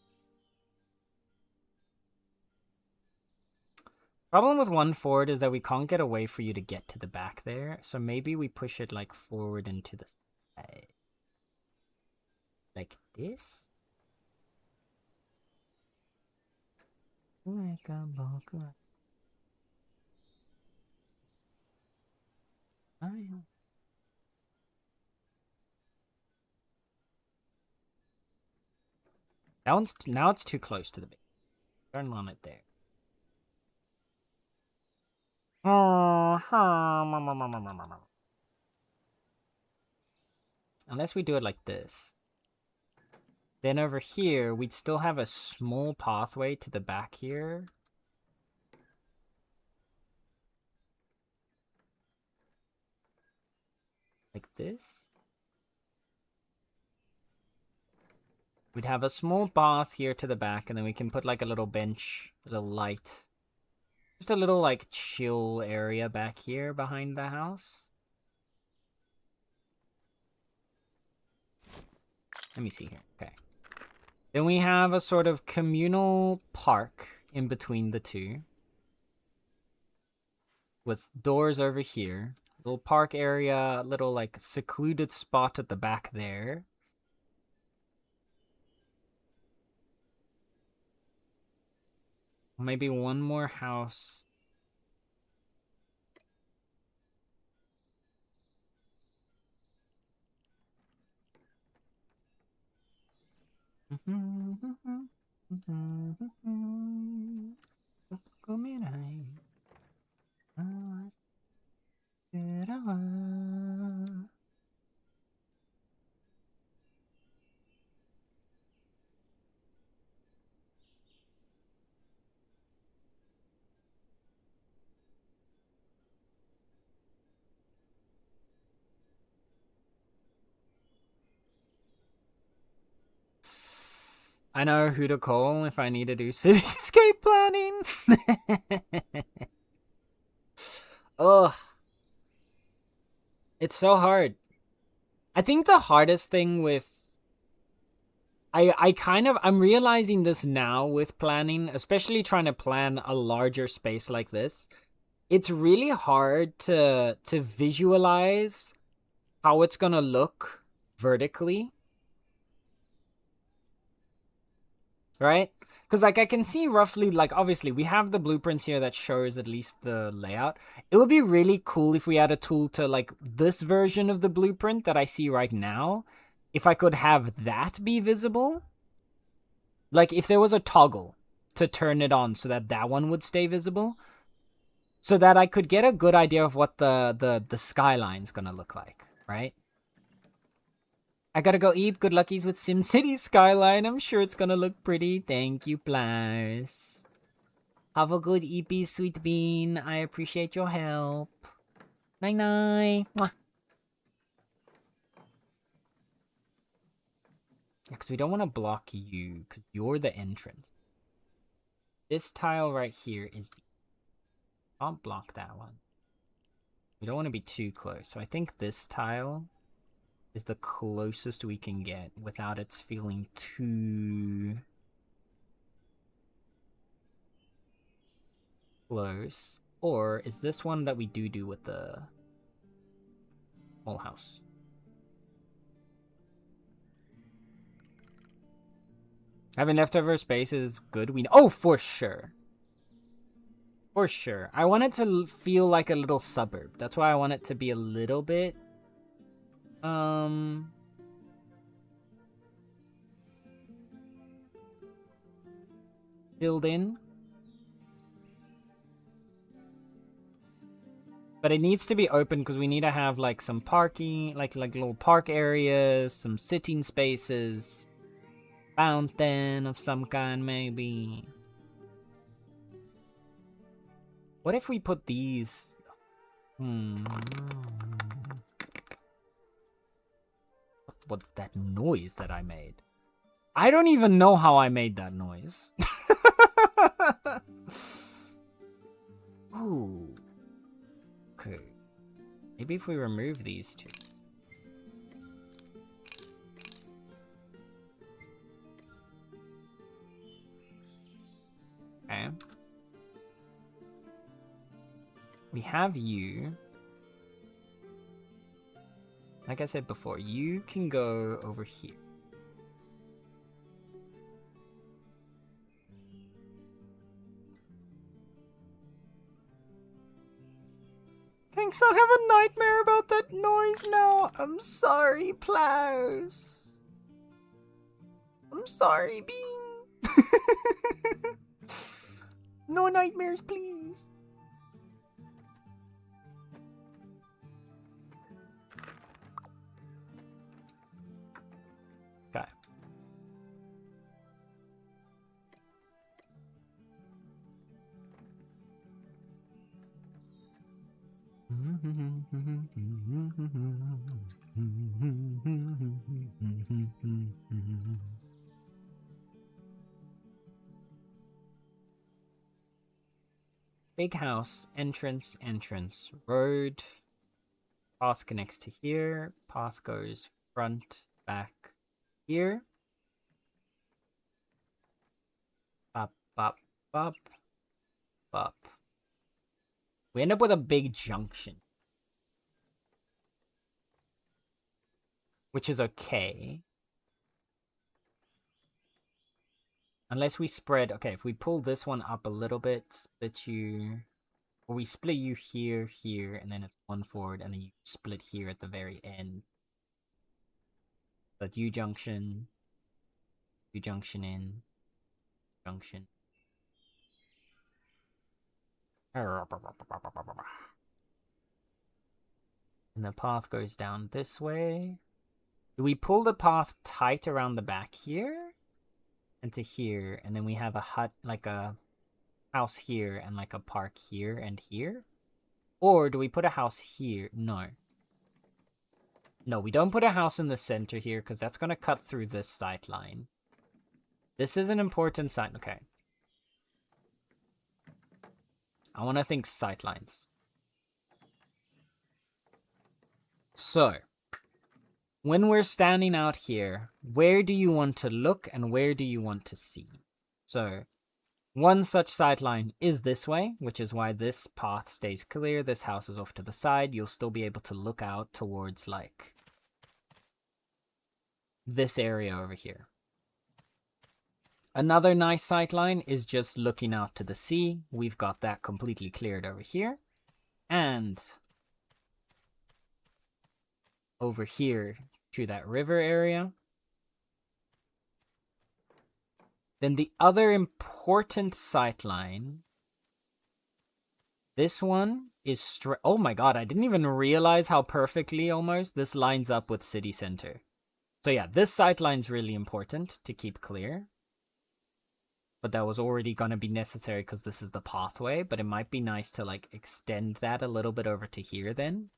Speaker 1: Problem with one forward is that we can't get away for you to get to the back there. So maybe we push it like forward into the side. Like this? Like a block. Now it's too close to the base. Turn on it there. Unless we do it like this. Then over here, we'd still have a small pathway to the back here. Like this. We'd have a small bath here to the back, and then we can put like a little bench, a little light. Just a little like chill area back here behind the house. Let me see here. Okay. Then we have a sort of communal park in between the two. With doors over here. Little park area, little like secluded spot at the back there. Maybe one more house. I know who to call if I need to do cityscape planning. Ugh. It's so hard. I think the hardest thing with... I'm realizing this now with planning, especially trying to plan a larger space like this. It's really hard to visualize how it's gonna look vertically. Right? Because, like, I can see roughly, like, obviously, we have the blueprints here that shows at least the layout. It would be really cool if we had a tool to, like, this version of the blueprint that I see right now. If I could have that be visible. Like, if there was a toggle to turn it on so that that one would stay visible. So that I could get a good idea of what the skyline's gonna look like, right? I gotta go eat. Good luckies with SimCity Skyline. I'm sure it's gonna look pretty. Thank you, Plars. Have a good EP, Sweet Bean. I appreciate your help. Night-night. Mwah. Yeah, because we don't want to block you, because you're the entrance. This tile right here is... I'll block that one. We don't want to be too close. So I think this tile... is the closest we can get without it feeling too close. Or is this one that we do with the whole house? Having leftover space is good. Oh, for sure. For sure. I want it to feel like a little suburb. That's why I want it to be a little bit filled in. But it needs to be open because we need to have like some parking, like little park areas, some sitting spaces, fountain of some kind maybe. What if we put these... What's that noise that I made? I don't even know how I made that noise. Ooh. Okay. Maybe if we remove these two. Okay. We have you. Like I said before, you can go over here. Thanks, I'll have a nightmare about that noise now. I'm sorry, Plows. I'm sorry, Bean. No nightmares, please. Okay. Big house, entrance, entrance, road. Path connects to here. Path goes front, back, here. Up, up, up, up. We end up with a big junction. Which is okay. Unless we spread... Okay, if we pull this one up a little bit, split you... Or we split you here, here, and then it's one forward, and then you split here at the very end. But U-junction in, junction. And the path goes down this way. Do we pull the path tight around the back here? And to here, and then we have a hut, like a house here, and like a park here and here? Or do we put a house here? No. No, we don't put a house in the center here, because that's going to cut through this sight line. This is an important sight. Okay. I want to think sight lines. So, when we're standing out here, where do you want to look and where do you want to see? So, one such sight line is this way, which is why this path stays clear. This house is off to the side. You'll still be able to look out towards, like, this area over here. Another nice sight line is just looking out to the sea. We've got that completely cleared over here. And over here to that river area. Then the other important sight line, this one is straight. Oh my god, I didn't even realize how perfectly almost this lines up with city center. So yeah, this sight line's really important to keep clear. But that was already going to be necessary because this is the pathway. But it might be nice to like extend that a little bit over to here then.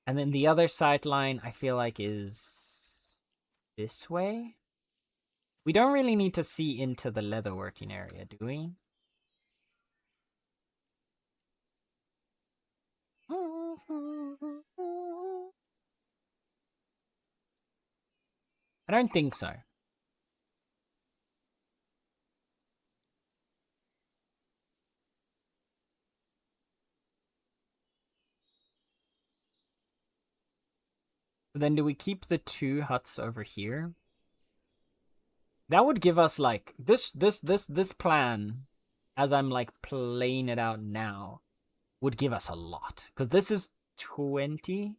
Speaker 1: And then the other sight line I feel like is this way. We don't really need to see into the leatherworking area, do we? I don't think so. So then do we keep the two huts over here? That would give us like this plan, as I'm like playing it out now, would give us a lot. Because this is 20.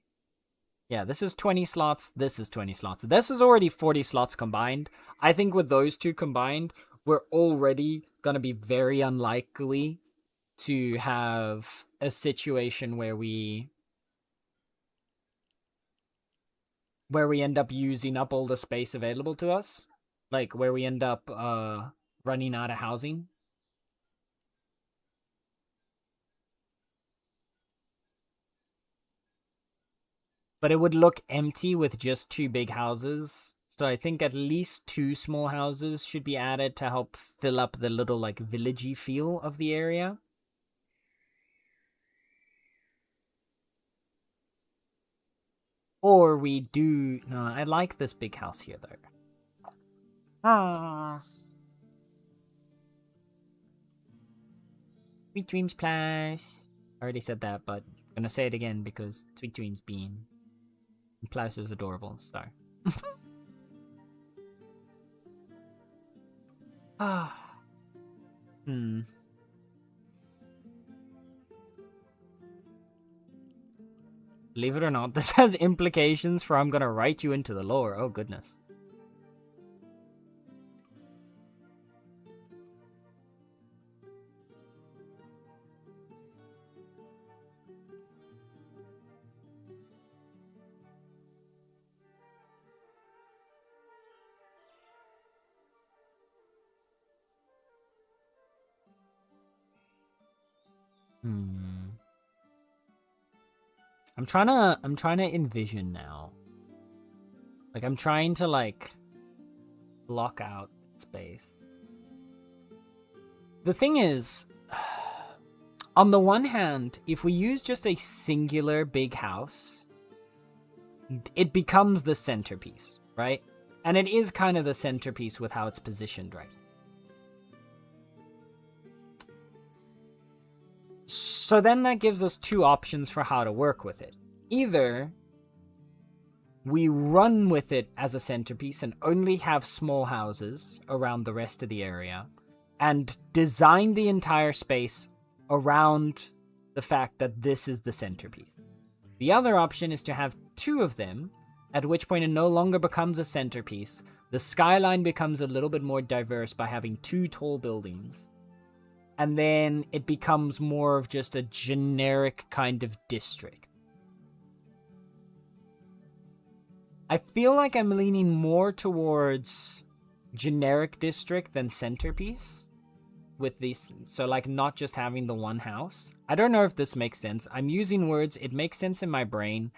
Speaker 1: Yeah, this is 20 slots. This is 20 slots. This is already 40 slots combined. I think with those two combined, we're already going to be very unlikely to have a situation where we end up using up all the space available to us. Like, where we end up running out of housing. But it would look empty with just 2 big houses. So I think at least 2 small houses should be added to help fill up the little, like, villagey feel of the area. Or we do... No, I like this big house here, though. Ah. Sweet dreams, Plaus. I already said that, but I'm gonna say it again because sweet dreams, Bean. And Plaus is adorable, so... Ah. Believe it or not, this has implications for I'm gonna write you into the lore. Oh, goodness. I'm trying to envision now. Like, I'm trying to, like, block out space. The thing is, on the one hand, if we use just a singular big house, it becomes the centerpiece, right? And it is kind of the centerpiece with how it's positioned, right? So then that gives us 2 options for how to work with it. Either we run with it as a centerpiece and only have small houses around the rest of the area, and design the entire space around the fact that this is the centerpiece. The other option is to have 2 of them, at which point it no longer becomes a centerpiece. The skyline becomes a little bit more diverse by having 2 tall buildings. And then it becomes more of just a generic kind of district. I feel like I'm leaning more towards generic district than centerpiece with these. So, like, not just having the one house. I don't know if this makes sense. I'm using words. It makes sense in my brain.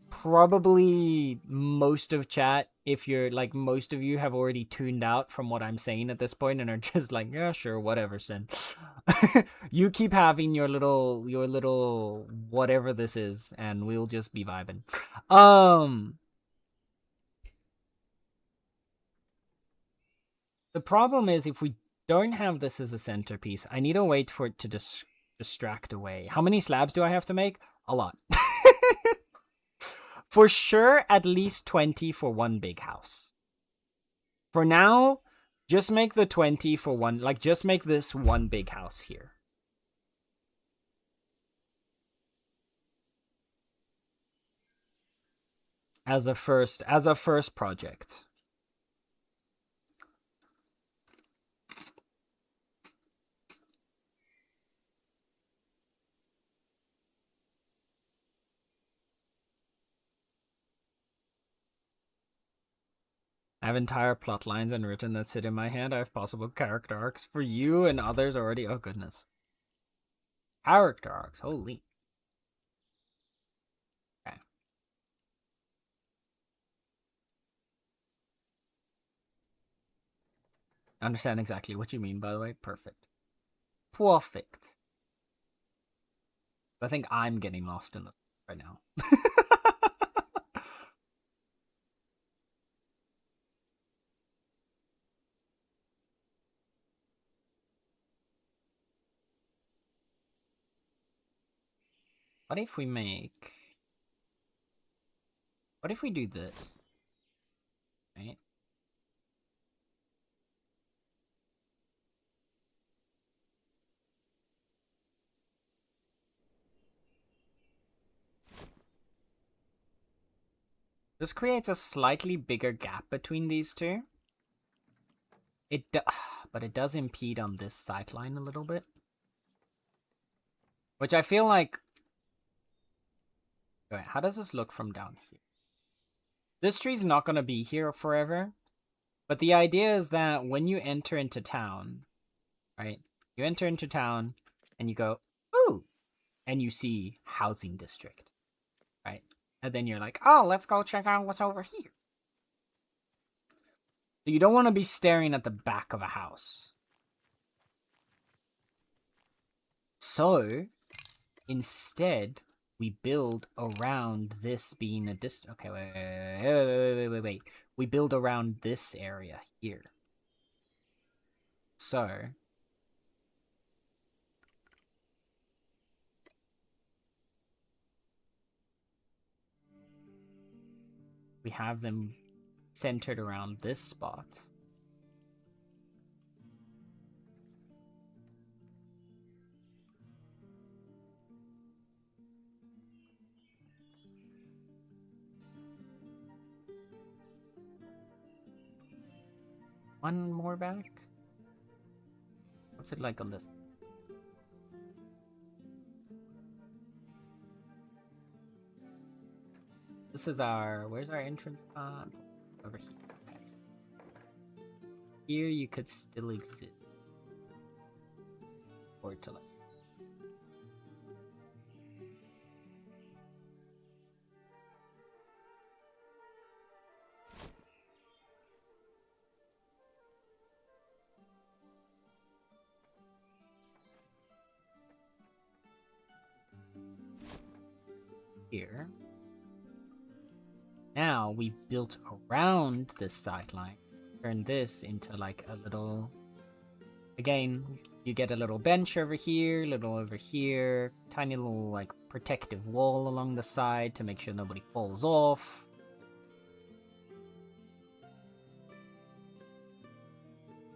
Speaker 1: Probably most of chat, if you're like, most of you have already tuned out from what I'm saying at this point and are just like, yeah, sure, whatever, Sin. You keep having your little whatever this is, and we'll just be vibing. The problem is, if we don't have this as a centerpiece, I need to wait for it to distract away. How many slabs do I have to make? A lot. For sure, at least 20 for one big house. For now, just make the 20 for one, like, just make this one big house here. As a first project. I have entire plot lines unwritten that sit in my hand. I have possible character arcs for you and others already. Oh, goodness. Character arcs. Holy. Okay. Understand exactly what you mean, by the way. Perfect. Perfect. I think I'm getting lost in this right now. What if we do this? Right? This creates a slightly bigger gap between these two. But it does impede on this sightline a little bit. Which I feel like... Wait, how does this look from down here? This tree's not going to be here forever. But the idea is that when you enter into town, right? You enter into town and you go, ooh! And you see housing district, right? And then you're like, oh, let's go check out what's over here. So you don't want to be staring at the back of a house. So, instead, we build around this being a okay, wait. We build around this area here. So, we have them centered around this spot. One more back? What's it like on this? This is our... Where's our entrance pod? Over here. Okay. Here you could still exist. Or to like... Here. Now we've built around this sideline. Turn this into like a little... Again, you get a little bench over here, little over here, tiny little like protective wall along the side to make sure nobody falls off.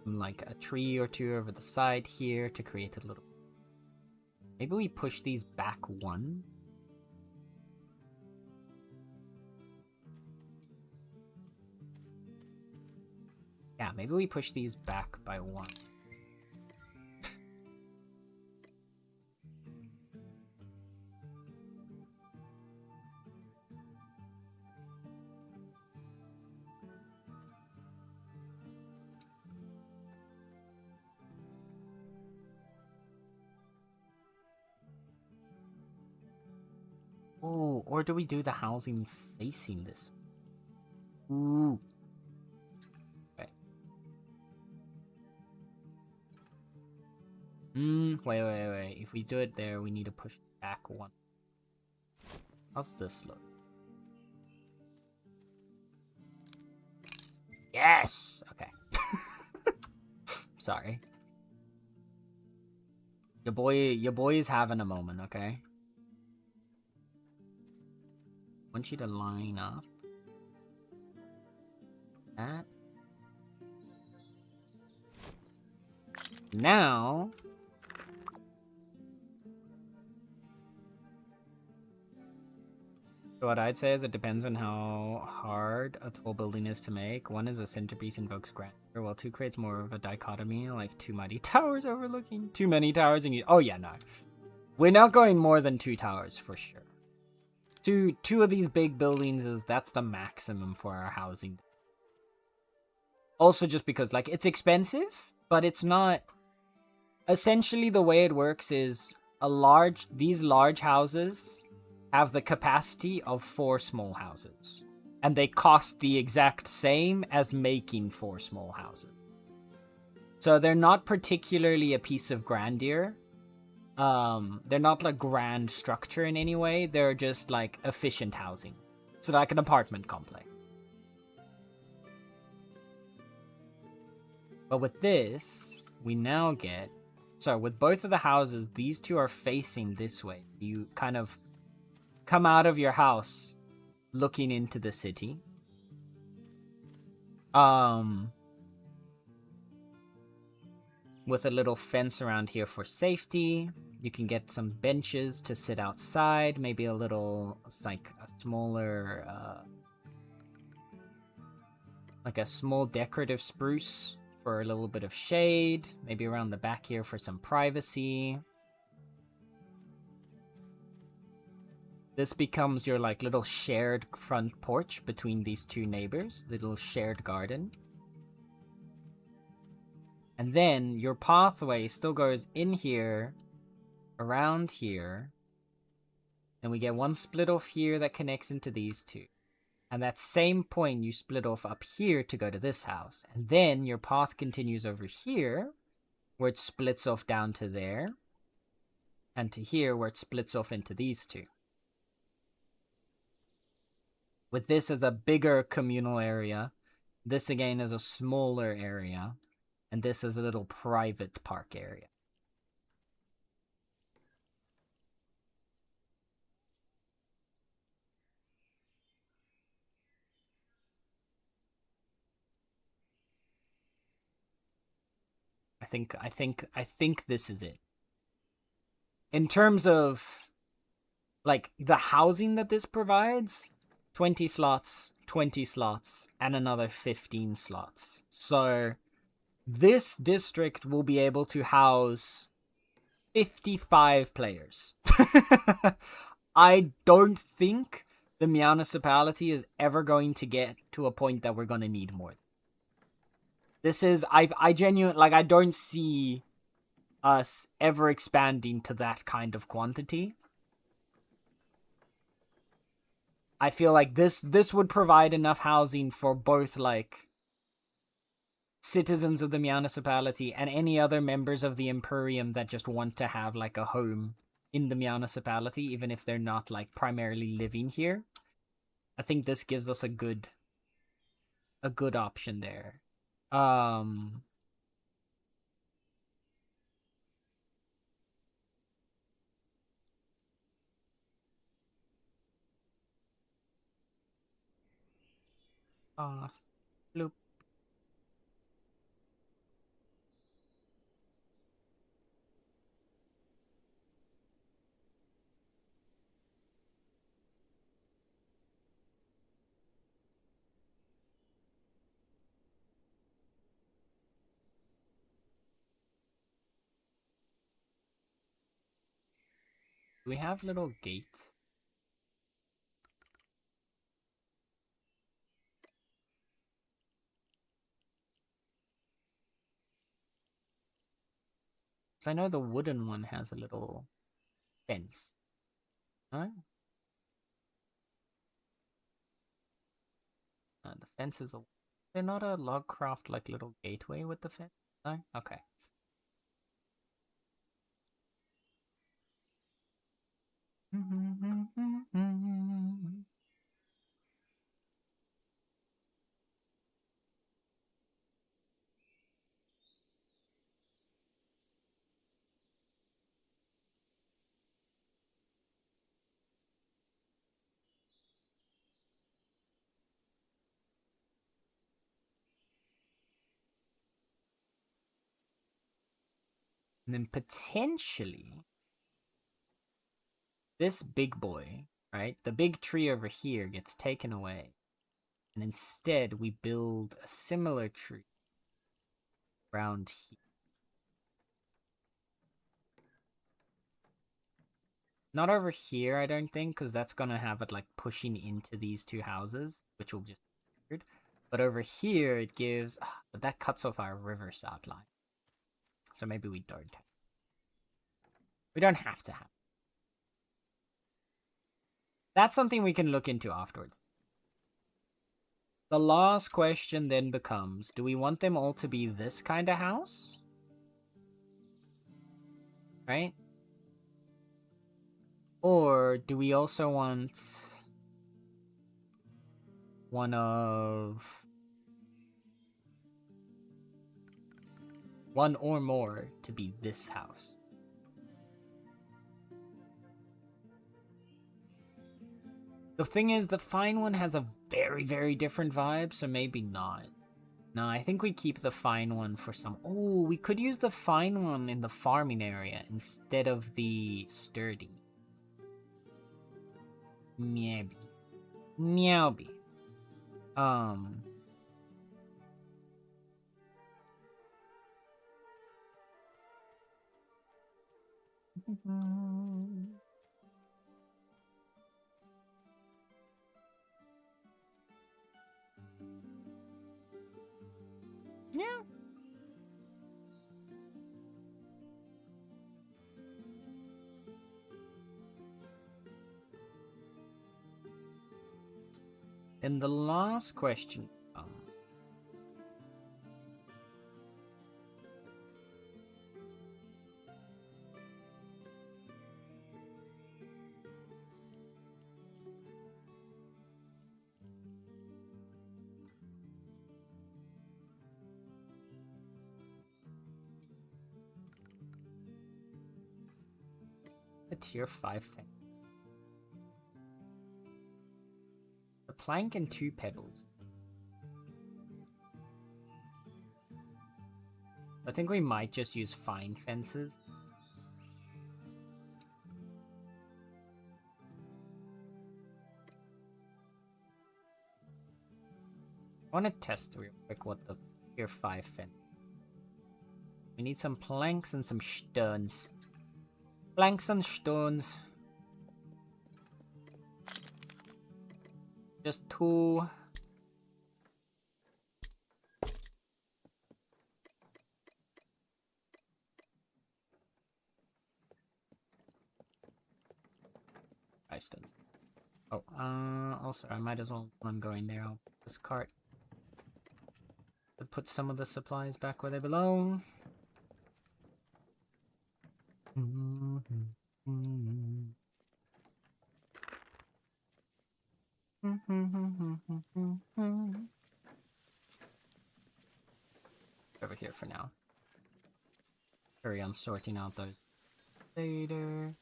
Speaker 1: Like a tree or two over the side here to create a little... Maybe we push these back one. Yeah, maybe we push these back by one. Ooh, or do we do the housing facing this? Ooh. Okay. Wait. If we do it there, we need to push back one. How's this look? Yes! Okay. Sorry. Your boy is having a moment, okay? I want you to line up that. Now, so what I'd say is it depends on how hard a tall building is to make. One is a centerpiece invokes grandeur, while two creates more of a dichotomy, like two mighty towers overlooking too many towers, and you... Oh yeah, no. We're not going more than 2 towers for sure. Two of these big buildings that's the maximum for our housing. Also just because, like, it's expensive, but it's not... Essentially, the way it works is these large houses have the capacity of 4 small houses. And they cost the exact same as making 4 small houses. So they're not particularly a piece of grandeur. They're not like grand structure in any way. They're just like efficient housing. So like an apartment complex. But with this, we now get... So with both of the houses, these two are facing this way. You kind of come out of your house looking into the city. With a little fence around here for safety. You can get some benches to sit outside. Maybe a little, like a smaller, like a small decorative spruce for a little bit of shade. Maybe around the back here for some privacy. This becomes your like little shared front porch between these two neighbors. Little shared garden. And then your pathway still goes in here, around here, Then we get one split off here that connects into these two. And that same point you split off up here to go to this house. And then your path continues over here, where it splits off down to there. And to here, where it splits off into these two. With this as a bigger communal area, this again is a smaller area, and this is a little private park area. I think this is it. In terms of like the housing that this provides, 20 slots, 20 slots, and another 15 slots. So this district will be able to house 55 players. I don't think the Meownicipality is ever going to get to a point that we're going to need more. This is, I genuinely, like, I don't see us ever expanding to that kind of quantity. I feel like this would provide enough housing for both, like, citizens of the Meownicipality and any other members of the Imperium that just want to have, like, a home in the Meownicipality, even if they're not, like, primarily living here. I think this gives us a good option there. Bloop. Do we have little gates? So I know the wooden one has a little fence. No? The fence is a... They're not a logcraft like little gateway with the fence? No? Okay. And then potentially, this big boy, right? The big tree over here gets taken away. And instead, we build a similar tree around here. Not over here, I don't think, because that's going to have it, like, pushing into these two houses, which will just be weird. But over here, it gives... but that cuts off our reverse outline. So maybe we don't have... We don't have to have... That's something we can look into afterwards. The last question then becomes, do we want them all to be this kind of house? Right? Or do we also want one or more to be this house? The thing is, the fine one has a very, very different vibe, so maybe not. No, I think we keep the fine one for some... Oh, we could use the fine one in the farming area instead of the sturdy. Maybe. Meowby. Yeah. Then the last question. A tier 5 thing. A plank and 2 pebbles. I think we might just use fine fences. I want to test real quick what the tier 5 fence. We need some planks and some stones. Planks and stones. Just 2. Five stones. Oh, also I might as well, when I'm going there, I'll put this cart. Put some of the supplies back where they belong. Over here for now. Carry on sorting out those later.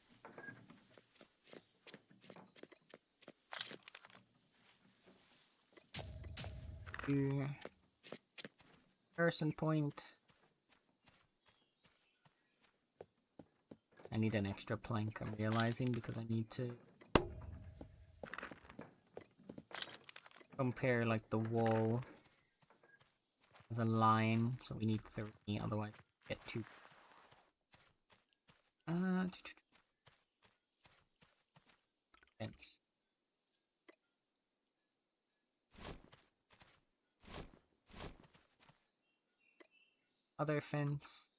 Speaker 1: Here. Person point. I need an extra plank, I'm realizing, because I need to compare like the wall as a line, so we need 3, otherwise we get 2. Fence. Other fence.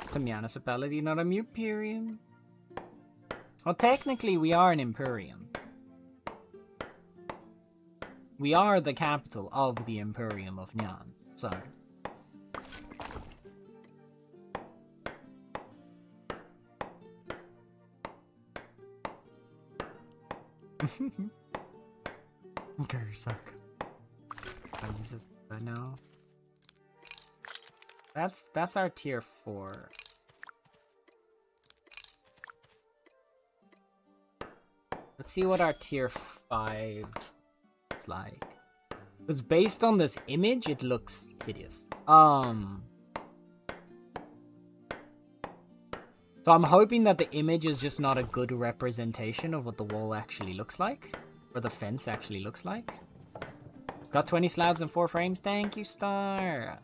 Speaker 1: It's a municipality, not a Muperium. Well, technically, we are an Imperium. We are the capital of the Imperium of Nyan, so... Gersak. I know. That's our tier 4. Let's see what our tier 5 is like. Because based on this image, it looks hideous. So I'm hoping that the image is just not a good representation of what the wall actually looks like. Or the fence actually looks like. Got 20 slabs and 4 frames. Thank you, Star.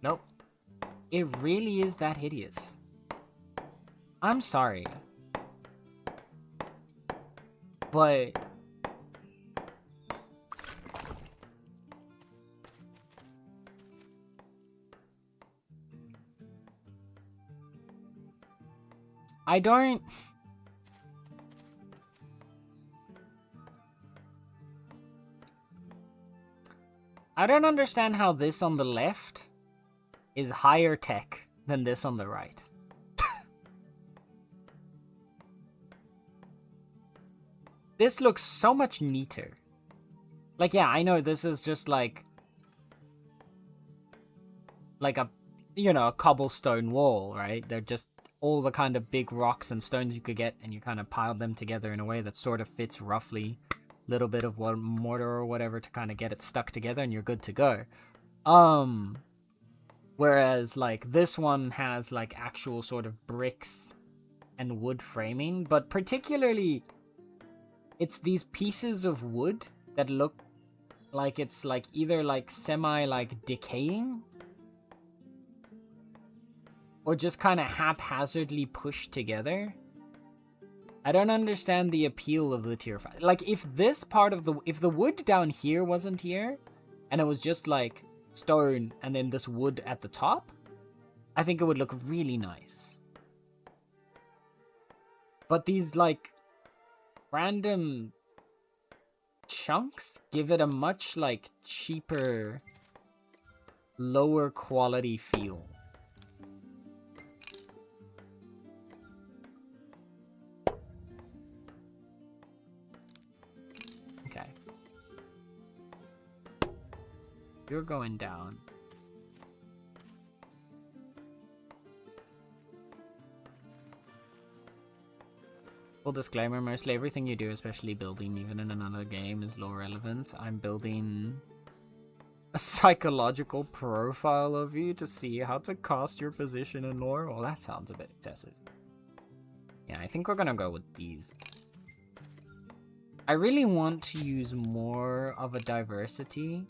Speaker 1: Nope. It really is that hideous. I'm sorry. But... I don't understand how this on the left is higher tech than this on the right. This looks so much neater. Like, yeah, I know this is just like a, you know, a cobblestone wall, right? They're just all the kind of big rocks and stones you could get, and you kind of piled them together in a way that sort of fits roughly. Little bit of mortar or whatever to kind of get it stuck together, and you're good to go. Whereas like this one has like actual sort of bricks and wood framing, but particularly it's these pieces of wood that look like it's like either like semi like decaying or just kind of haphazardly pushed together. I don't understand the appeal of the tier 5. Like, if this part of if the wood down here wasn't here, and it was just, like, stone and then this wood at the top, I think it would look really nice. But these, like, random chunks give it a much, like, cheaper, lower quality feel. Okay. You're going down. Full disclaimer, mostly everything you do, especially building even in another game, is low relevant. I'm building a psychological profile of you to see how to cast your position in lore. Well, that sounds a bit excessive. Yeah, I think we're gonna go with these. I really want to use more of a diversity.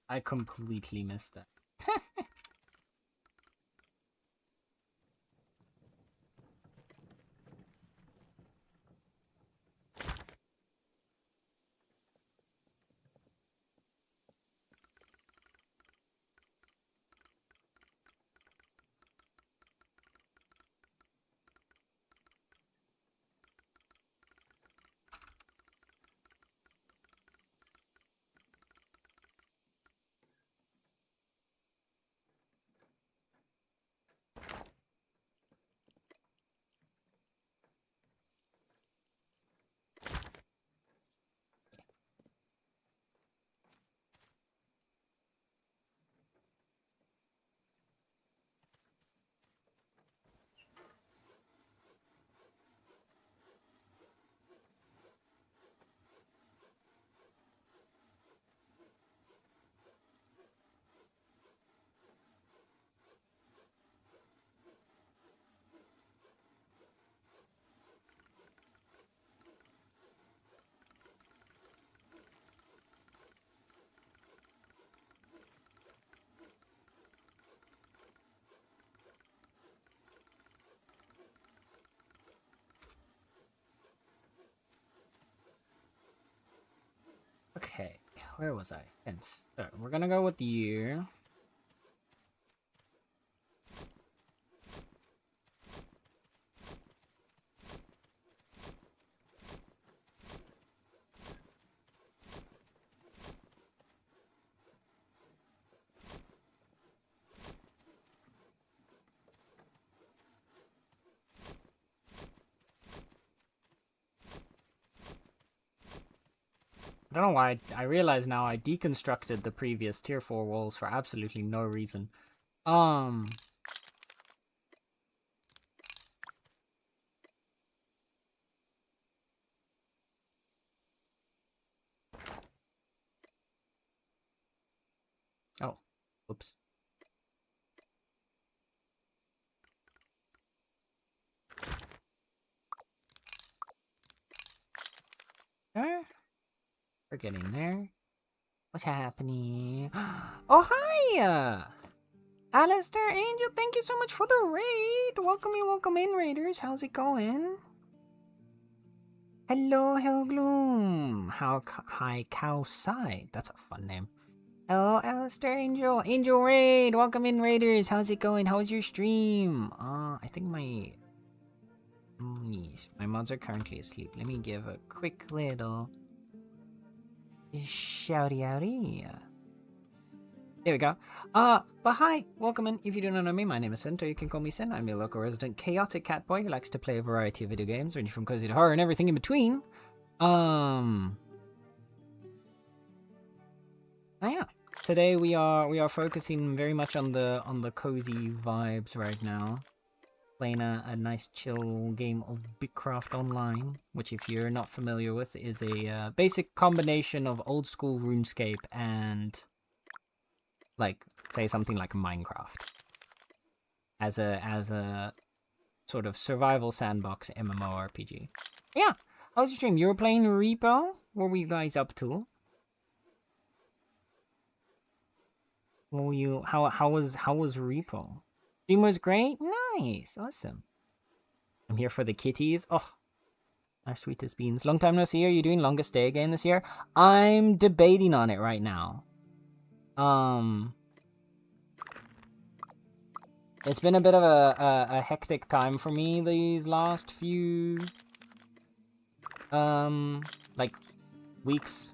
Speaker 1: I completely missed that. Okay, where was I? Hence. So we're gonna go with you. I don't know why. I realize now I deconstructed the previous tier 4 walls for absolutely no reason. Oh, whoops. We're getting there. What's happening? Oh, hi! Alistair, Angel, thank you so much for the raid. Welcome in, Raiders. How's it going? Hello, Hellgloom. Hi, Cow Side. That's a fun name. Hello, Alistair, Angel. Angel Raid. Welcome in, Raiders. How's it going? How was your stream? I think my mods are currently asleep. Let me give a quick little shouty outy. There we go. But hi, welcome in. If you do not know me, my name is Sin, or you can call me Sin. I'm your local resident chaotic cat boy who likes to play a variety of video games, ranging from cozy to horror and everything in between. Yeah. Today we are focusing very much on the cozy vibes right now. Playing a nice chill game of Bitcraft Online, which if you're not familiar with is a basic combination of old school RuneScape and like say something like Minecraft as a sort of survival sandbox MMORPG. Yeah, how was your stream? You were playing Repo? What were you guys up to? What were you? How was Repo? Stream was great. Nice, awesome. I'm here for the kitties. Oh, our sweetest beans. Long time no see. Are you doing longest day again this year? I'm debating on it right now. It's been a bit of a hectic time for me these last few, like, weeks.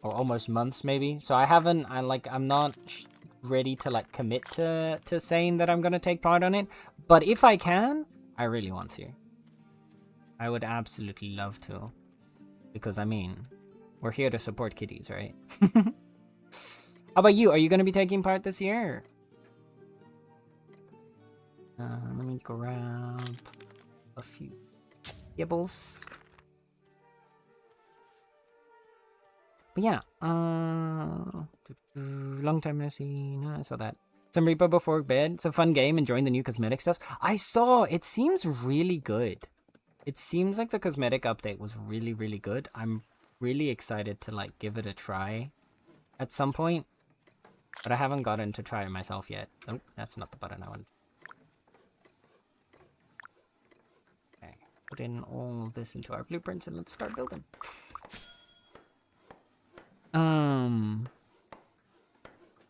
Speaker 1: Or almost months, maybe. So I'm not ready to, like, commit to saying that I'm gonna take part on it. But if I can, I really want to. I would absolutely love to. Because, I mean, we're here to support kitties, right? How about you? Are you gonna be taking part this year? Let me grab a few gibbles. But yeah, long time no see. No, I saw that. Some Reaper before bed. It's a fun game, enjoying the new cosmetic stuff. I saw, it seems really good. It seems like the cosmetic update was really, really good. I'm really excited to, like, give it a try at some point. But I haven't gotten to try it myself yet. Oh, that's not the button I want. Okay, put in all of this into our blueprints and let's start building.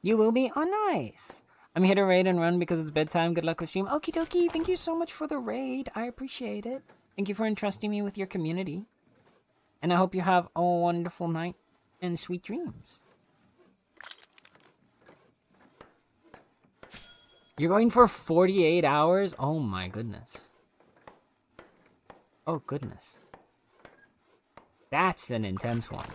Speaker 1: You will be? Oh, nice. I'm here to raid and run because it's bedtime. Good luck with stream. Okie dokie. Thank you so much for the raid. I appreciate it. Thank you for entrusting me with your community. And I hope you have a wonderful night and sweet dreams. You're going for 48 hours? Oh my goodness. Oh goodness. That's an intense one.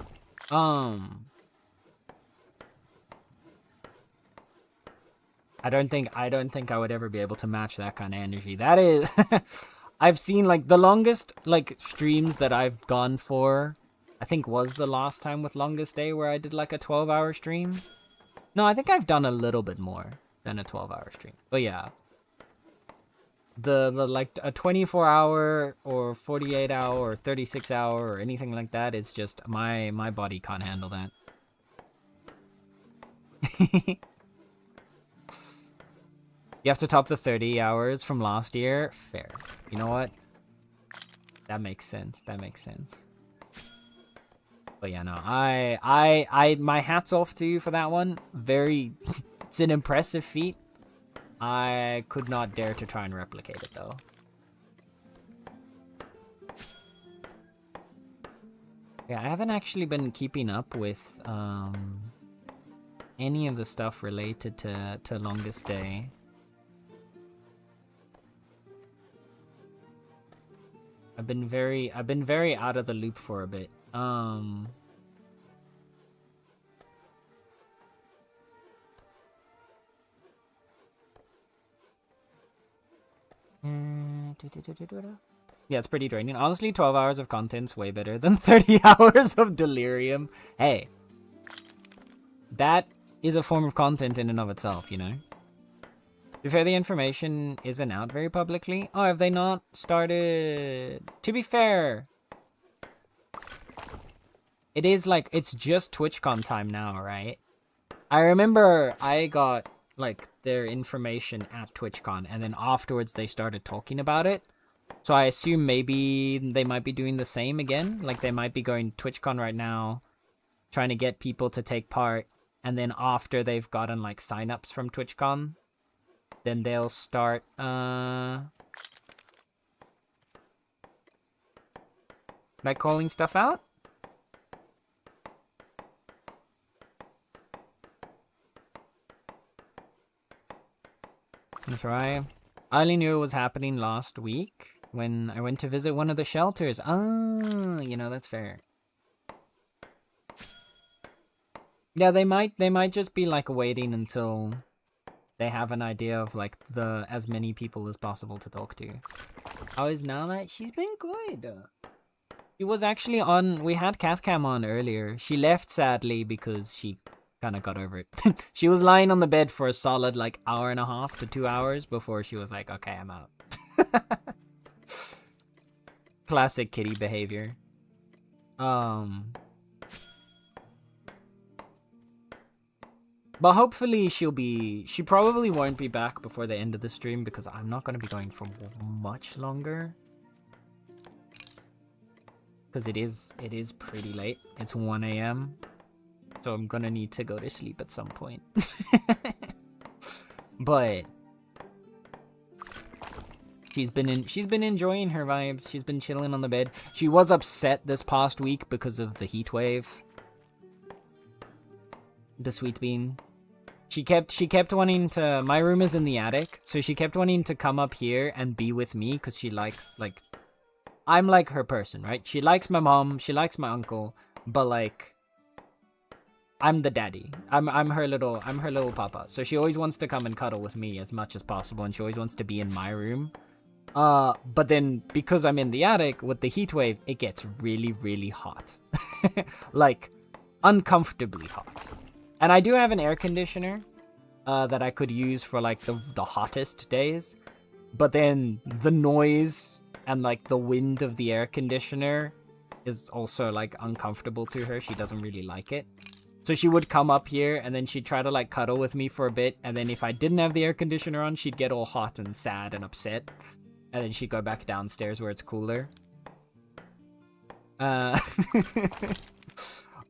Speaker 1: I don't think I would ever be able to match that kind of energy. That is I've seen, like, the longest, like, streams that I've gone for, I think was the last time with Longest Day where I did, like, a 12-hour stream. No, I think I've done a little bit more than a 12-hour stream. But yeah. The like, a 24-hour or 48-hour or 36-hour or anything like that is just, my body can't handle that. You have to top the 30 hours from last year? Fair. You know what? That makes sense. That makes sense. But yeah, no, my hat's off to you for that one. It's an impressive feat. I could not dare to try and replicate it, though. Yeah, I haven't actually been keeping up with, any of the stuff related to Longest Day. I've been very out of the loop for a bit. Yeah, it's pretty draining. Honestly, 12 hours of content's way better than 30 hours of delirium. Hey, that is a form of content in and of itself, you know? To be fair, the information isn't out very publicly. Oh, have they not started? To be fair, it is like, it's just TwitchCon time now, right? I remember I got like their information at TwitchCon, and then afterwards they started talking about it. So I assume maybe they might be doing the same again. Like they might be going TwitchCon right now, trying to get people to take part, and then after they've gotten like signups from TwitchCon, then they'll start like calling stuff out. That's right. I only knew it was happening last week when I went to visit one of the shelters. Ah, you know, that's fair. Yeah, they might just be like waiting until they have an idea of like as many people as possible to talk to. How is Nala? She's been good. She was actually on, we had Catcam on earlier. She left sadly because she kind of got over it. She was lying on the bed for a solid like hour and a half to 2 hours before she was like, okay, I'm out. Classic kitty behavior. But hopefully she probably won't be back before the end of the stream because I'm not going to be going for much longer. Because it is pretty late. It's 1 a.m. So I'm gonna need to go to sleep at some point. But she's been enjoying her vibes. She's been chilling on the bed. She was upset this past week because of the heat wave. The sweet bean. She kept wanting to, my room is in the attic, so she kept wanting to come up here and be with me because she likes, like, I'm like her person, right? She likes my mom, she likes my uncle, but like I'm the daddy. I'm her little papa. So she always wants to come and cuddle with me as much as possible, and she always wants to be in my room. But then because I'm in the attic with the heat wave, it gets really, really hot. Like uncomfortably hot. And I do have an air conditioner that I could use for like the hottest days. But then the noise and like the wind of the air conditioner is also like uncomfortable to her. She doesn't really like it. So she would come up here and then she'd try to like cuddle with me for a bit. And then if I didn't have the air conditioner on, she'd get all hot and sad and upset. And then she'd go back downstairs where it's cooler.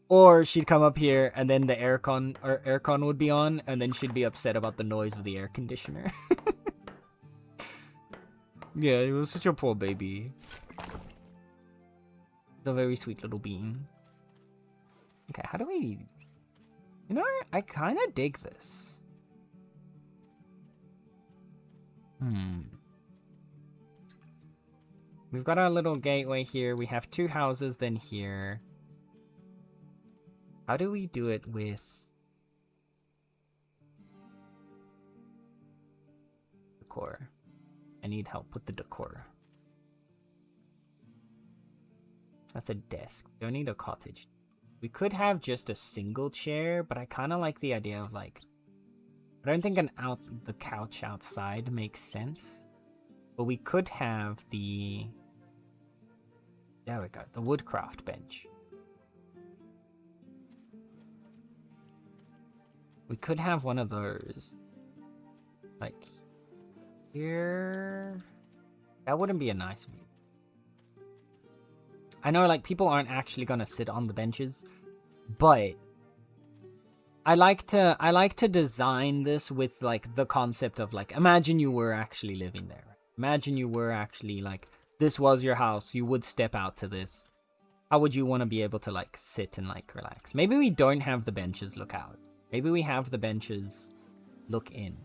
Speaker 1: Or she'd come up here and then the aircon would be on, and then she'd be upset about the noise of the air conditioner. Yeah, it was such a poor baby. The very sweet little bean. Okay, how do we... You know, I kind of dig this. We've got our little gateway here. We have 2 houses then here. How do we do it with... decor? I need help with the decor. That's a desk. Don't need a cottage. We could have just a single chair, but I kind of like the idea of like... I don't think the couch outside makes sense. But we could have the... There we go. The woodcraft bench. We could have one of those. Like... here... That wouldn't be a nice view. I know, like, people aren't actually gonna sit on the benches, but I like to design this with, like, the concept of, like, imagine you were actually living there. Imagine you were actually, like, this was your house, you would step out to this. How would you want to be able to, like, sit and, like, relax? Maybe we don't have the benches look out. Maybe we have the benches look in.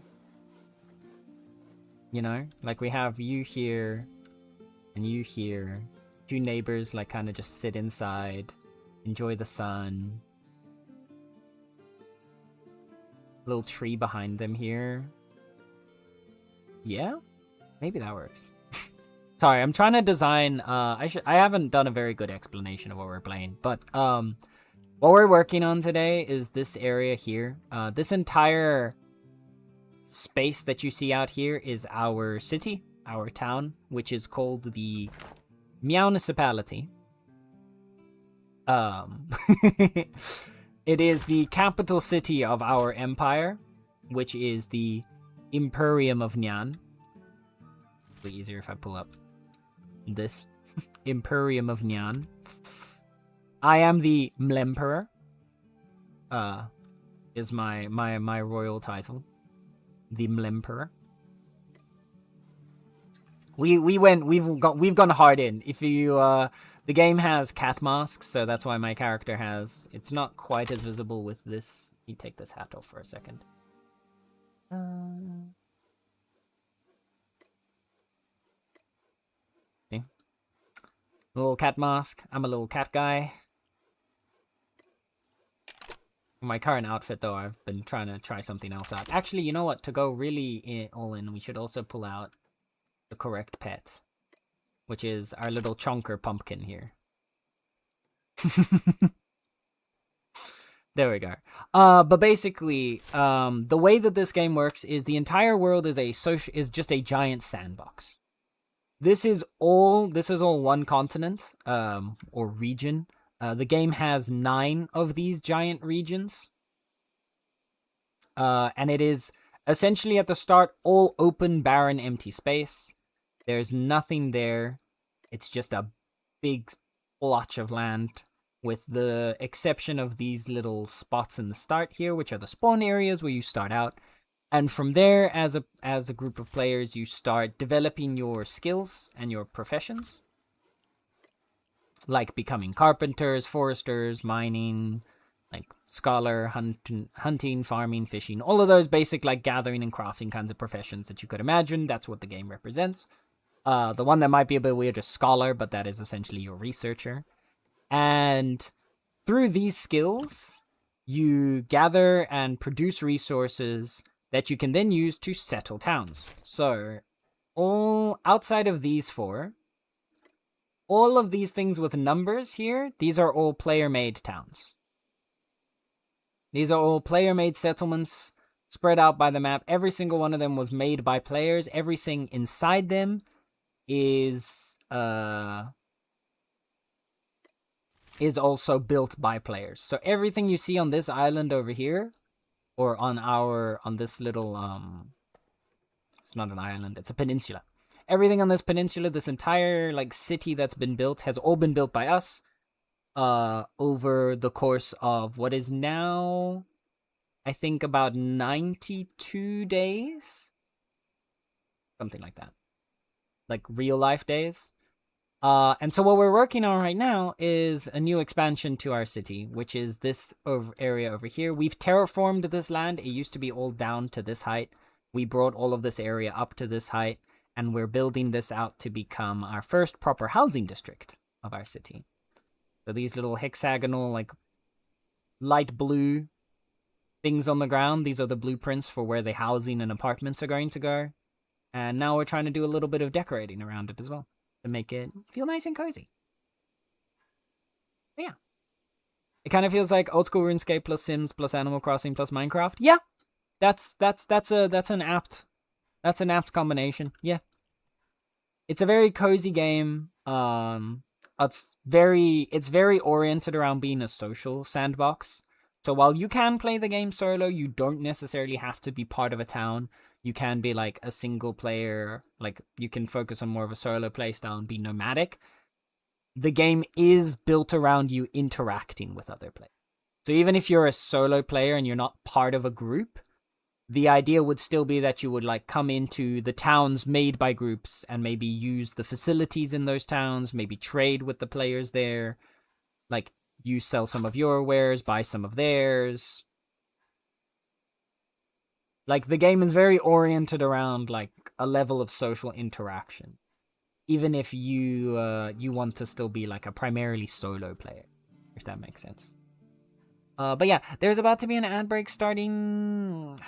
Speaker 1: You know? Like, we have you here and you here. 2 neighbors, like, kind of just sit inside, enjoy the sun. Little tree behind them here. Yeah? Maybe that works. Sorry, I'm trying to design. I haven't done a very good explanation of what we're playing, but what we're working on today is this area here. This entire space that you see out here is our city, our town, which is called the Meownicipality. It is the capital city of our empire, which is the Imperium of Nyan. It'll be easier if I pull up this Imperium of Nyan. I am the Mlemperor. Is my royal title, the Mlemperor. We've gone hard in. If you the game has cat masks, so that's why my character has. It's not quite as visible with this. Let me take this hat off for a second. Okay. Little cat mask. I'm a little cat guy. My current outfit, though, I've been trying to try something else out. Actually, you know what? To go really all in, we should also pull out the correct pet, which is our little chonker pumpkin here. There we go. But basically, the way that this game works is the entire world is just a giant sandbox. This is all one continent, or region. The game has 9 of these giant regions. And it is essentially at the start all open, barren, empty space. There's nothing there. It's just a big blotch of land, with the exception of these little spots in the start here, which are the spawn areas where you start out. And from there, as a group of players, you start developing your skills and your professions. Like becoming carpenters, foresters, mining, like scholar, hunting, farming, fishing, all of those basic like gathering and crafting kinds of professions that you could imagine. That's what the game represents. The one that might be a bit weird is scholar, but that is essentially your researcher. And through these skills, you gather and produce resources that you can then use to settle towns. So, all outside of these 4, all of these things with numbers here, these are all player-made towns. These are all player-made settlements spread out by the map. Every single one of them was made by players. Everything inside them is also built by players. So everything you see on this island over here, or on this little it's not an island, it's a peninsula. Everything on this peninsula, this entire like city that's been built, has all been built by us over the course of what is now, I think, about 92 days, something like that, like real life days. And so what we're working on right now is a new expansion to our city, which is this area over here. We've terraformed this land. It used to be all down to this height. We brought all of this area up to this height, and we're building this out to become our first proper housing district of our city. So these little hexagonal, like, light blue things on the ground, these are the blueprints for where the housing and apartments are going to go. And now we're trying to do a little bit of decorating around it as well, to make it feel nice and cozy. But yeah. It kind of feels like old school RuneScape plus Sims plus Animal Crossing plus Minecraft. Yeah. That's an apt combination. Yeah. It's a very cozy game. It's very oriented around being a social sandbox. So while you can play the game solo, you don't necessarily have to be part of a town. You can be like a single player, like you can focus on more of a solo play style and be nomadic. The game is built around you interacting with other players. So even if you're a solo player and you're not part of a group, the idea would still be that you would like come into the towns made by groups and maybe use the facilities in those towns, maybe trade with the players there, like you sell some of your wares, buy some of theirs. Like, the game is very oriented around, like, a level of social interaction. Even if you want to still be, like, a primarily solo player. If that makes sense. But yeah, there's about to be an ad break starting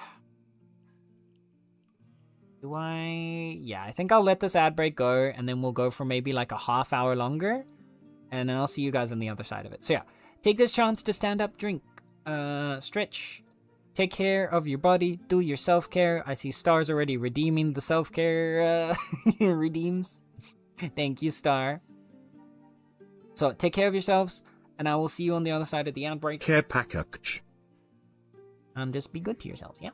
Speaker 1: Yeah, I think I'll let this ad break go, and then we'll go for maybe like a half hour longer, and then I'll see you guys on the other side of it. So yeah, take this chance to stand up, drink, stretch, take care of your body, do your self-care. I see Star's already redeeming the self-care redeems. Thank you, Star. So take care of yourselves, and I will see you on the other side of the ad break.
Speaker 2: Care package.
Speaker 1: And just be good to yourselves, yeah?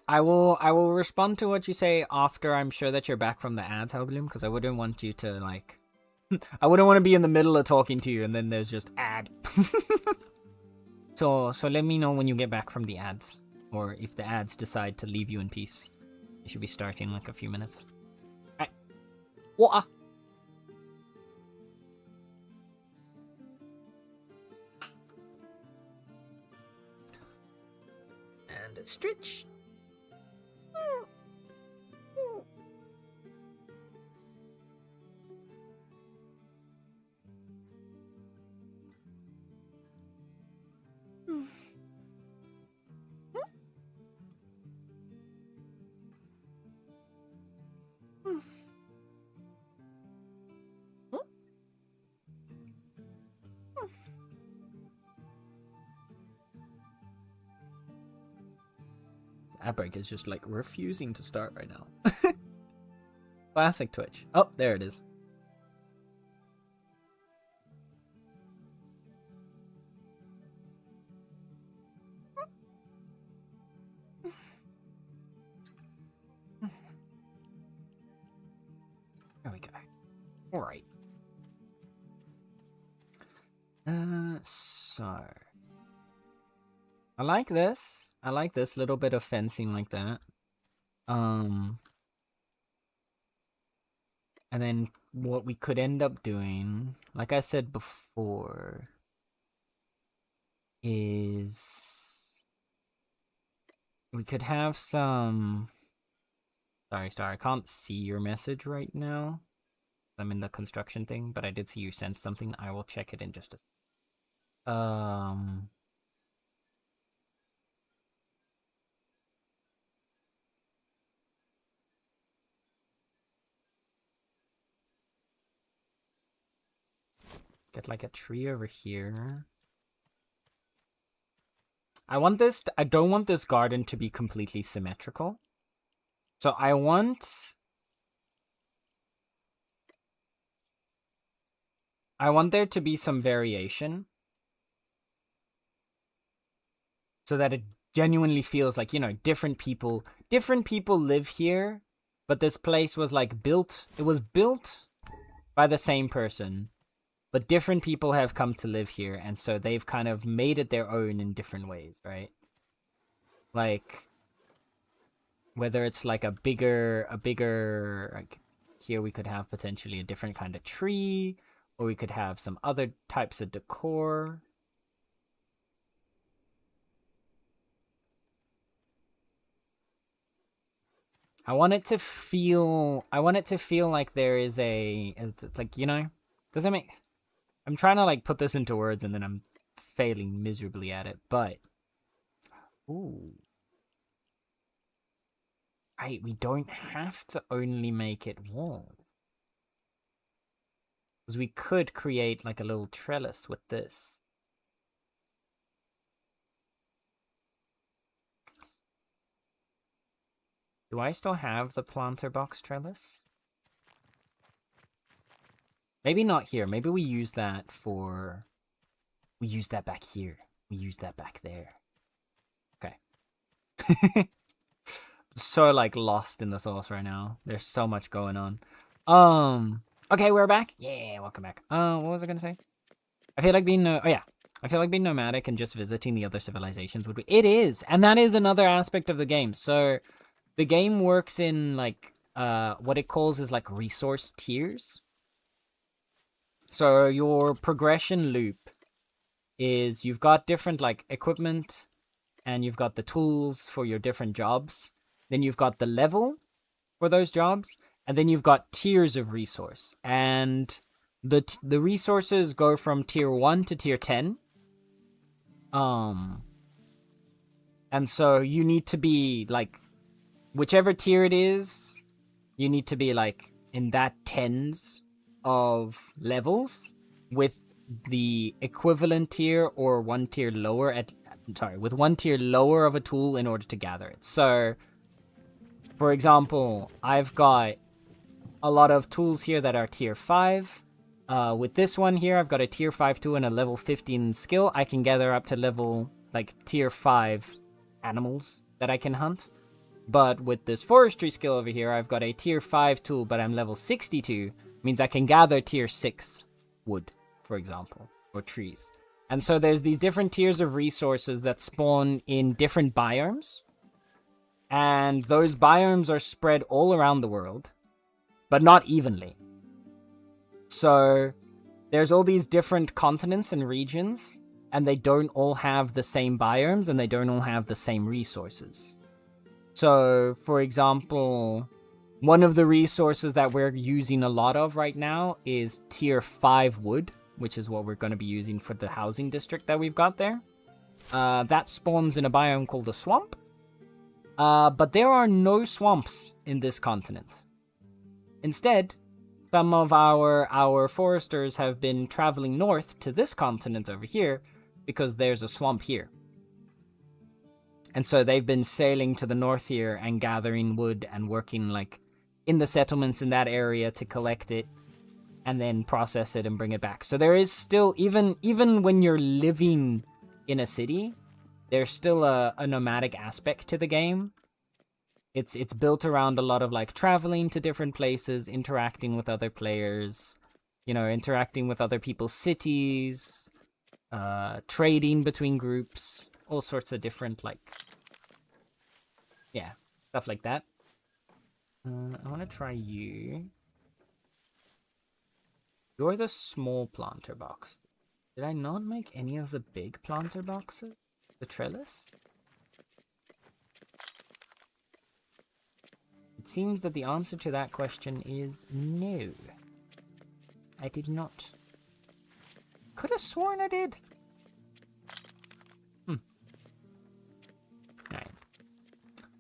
Speaker 1: I will respond to what you say after I'm sure that you're back from the ads, Helgloom, because I wouldn't want you to, like... I wouldn't want to be in the middle of talking to you and then there's just ad. So let me know when you get back from the ads, or if the ads decide to leave you in peace. You should be starting in like a few minutes. Alright. Water! And a stretch. Ad break is just like refusing to start right now. Classic Twitch. Oh, there it is. There we go. All right. So I like this. I like this little bit of fencing like that. And then what we could end up doing, like I said before, is we could have some... Sorry, Star, I can't see your message right now. I'm in the construction thing, but I did see you sent something. I will check it in just a... Get like a tree over here. I don't want this garden to be completely symmetrical. So I want there to be some variation. So that it genuinely feels like, you know, different people live here, but this place was like built, it was built by the same person, but different people have come to live here, and so they've kind of made it their own in different ways, right? Like, whether it's like a bigger, like, here we could have potentially a different kind of tree, or we could have some other types of decor. I want it to feel like there is like, you know, does that make... I'm trying to like put this into words and then I'm failing miserably at it, but... Ooh. Right, we don't have to only make it wall. Because we could create like a little trellis with this. Do I still have the planter box trellis? Maybe not here. Maybe we use that for... We use that back here. We use that back there. Okay. So, like, lost in the sauce right now. There's so much going on. Okay, we're back. Yeah, welcome back. What was I gonna say? I feel like being... I feel like being nomadic and just visiting the other civilizations would be... It is! And that is another aspect of the game. So, the game works in, like, what it calls is, like, resource tiers. So, your progression loop is you've got different, like, equipment, and you've got the tools for your different jobs. Then you've got the level for those jobs, and then you've got tiers of resource. And the resources go from tier 1 to tier 10. And so you need to be like, whichever tier it is, you need to be like in that tens of levels with the equivalent tier or one tier lower with one tier lower of a tool in order to gather it. So, for example, I've got a lot of tools here that are tier 5. With this one here, I've got a tier 5 tool and a level 15 skill. I can gather up to level, like, tier 5 animals that I can hunt. But with this forestry skill over here, I've got a tier 5 tool, but I'm level 62. Means I can gather tier 6 wood, for example, or trees. And so there's these different tiers of resources that spawn in different biomes. And those biomes are spread all around the world, but not evenly. So there's all these different continents and regions, and they don't all have the same biomes, and they don't all have the same resources. So, for example, one of the resources that we're using a lot of right now is tier 5 wood, which is what we're going to be using for the housing district that we've got there. That spawns in a biome called a swamp. But there are no swamps in this continent. Instead, some of our foresters have been traveling north to this continent over here because there's a swamp here. And so they've been sailing to the north here and gathering wood and working like in the settlements in that area to collect it and then process it and bring it back. So there is still, even when you're living in a city, there's still a nomadic aspect to the game. It's built around a lot of like traveling to different places, interacting with other players, you know, interacting with other people's cities, trading between groups, all sorts of different like, yeah, stuff like that. I want to try you. You're the small planter box. Did I not make any of the big planter boxes? The trellis? It seems that the answer to that question is no. I did not. Could have sworn I did. Alright.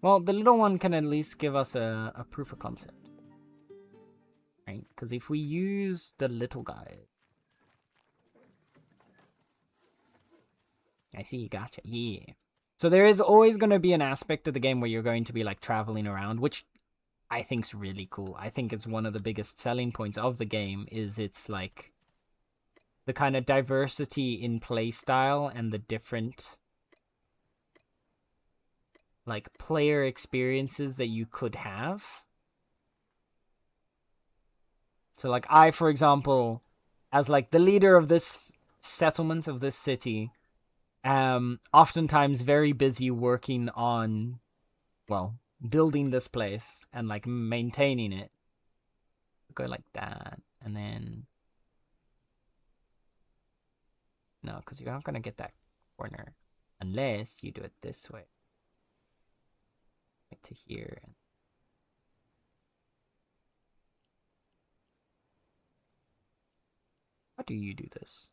Speaker 1: Well, the little one can at least give us a proof of concept. Right? Because if we use the little guy... I see, gotcha. Yeah. So there is always going to be an aspect of the game where you're going to be like traveling around, which I think's really cool. I think it's one of the biggest selling points of the game is it's like the kind of diversity in play style and the different like player experiences that you could have. So like I, for example, as like the leader of this settlement of this city, oftentimes very busy working on, well, building this place and like maintaining it. Go like that, and then no, because you're not gonna get that corner unless you do it this way, right to here. How do you do this?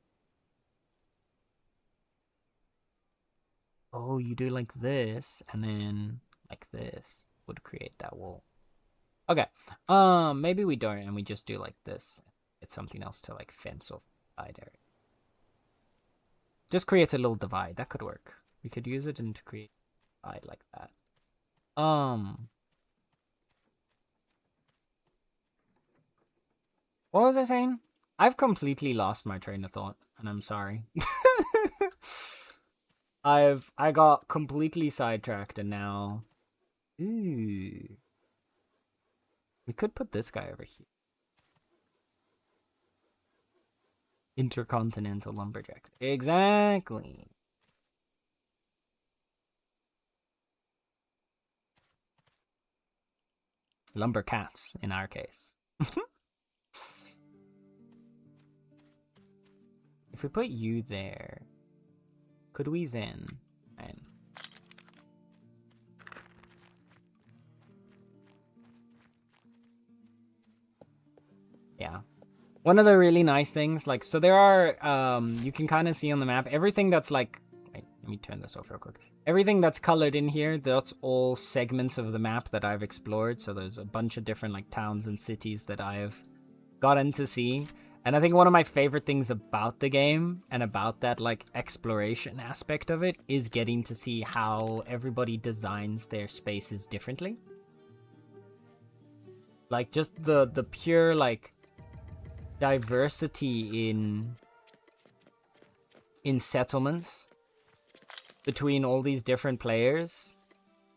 Speaker 1: Oh, you do like this, and then like this would create that wall. Okay, maybe we don't, and we just do like this. It's something else to like fence off the side area. Just creates a little divide. That could work. We could use it to create a divide like that. What was I saying? I've completely lost my train of thought, and I'm sorry. I got completely sidetracked, and now... Ooh. We could put this guy over here. Intercontinental Lumberjacks. Exactly. Lumber cats, in our case. If we put you there, could we then... Yeah. One of the really nice things, like, so there are, you can kind of see on the map, everything that's like, wait, let me turn this off real quick. Everything that's colored in here, that's all segments of the map that I've explored. So there's a bunch of different like towns and cities that I've gotten to see. And I think one of my favorite things about the game and about that like exploration aspect of it is getting to see how everybody designs their spaces differently. Like just the pure like diversity in settlements between all these different players.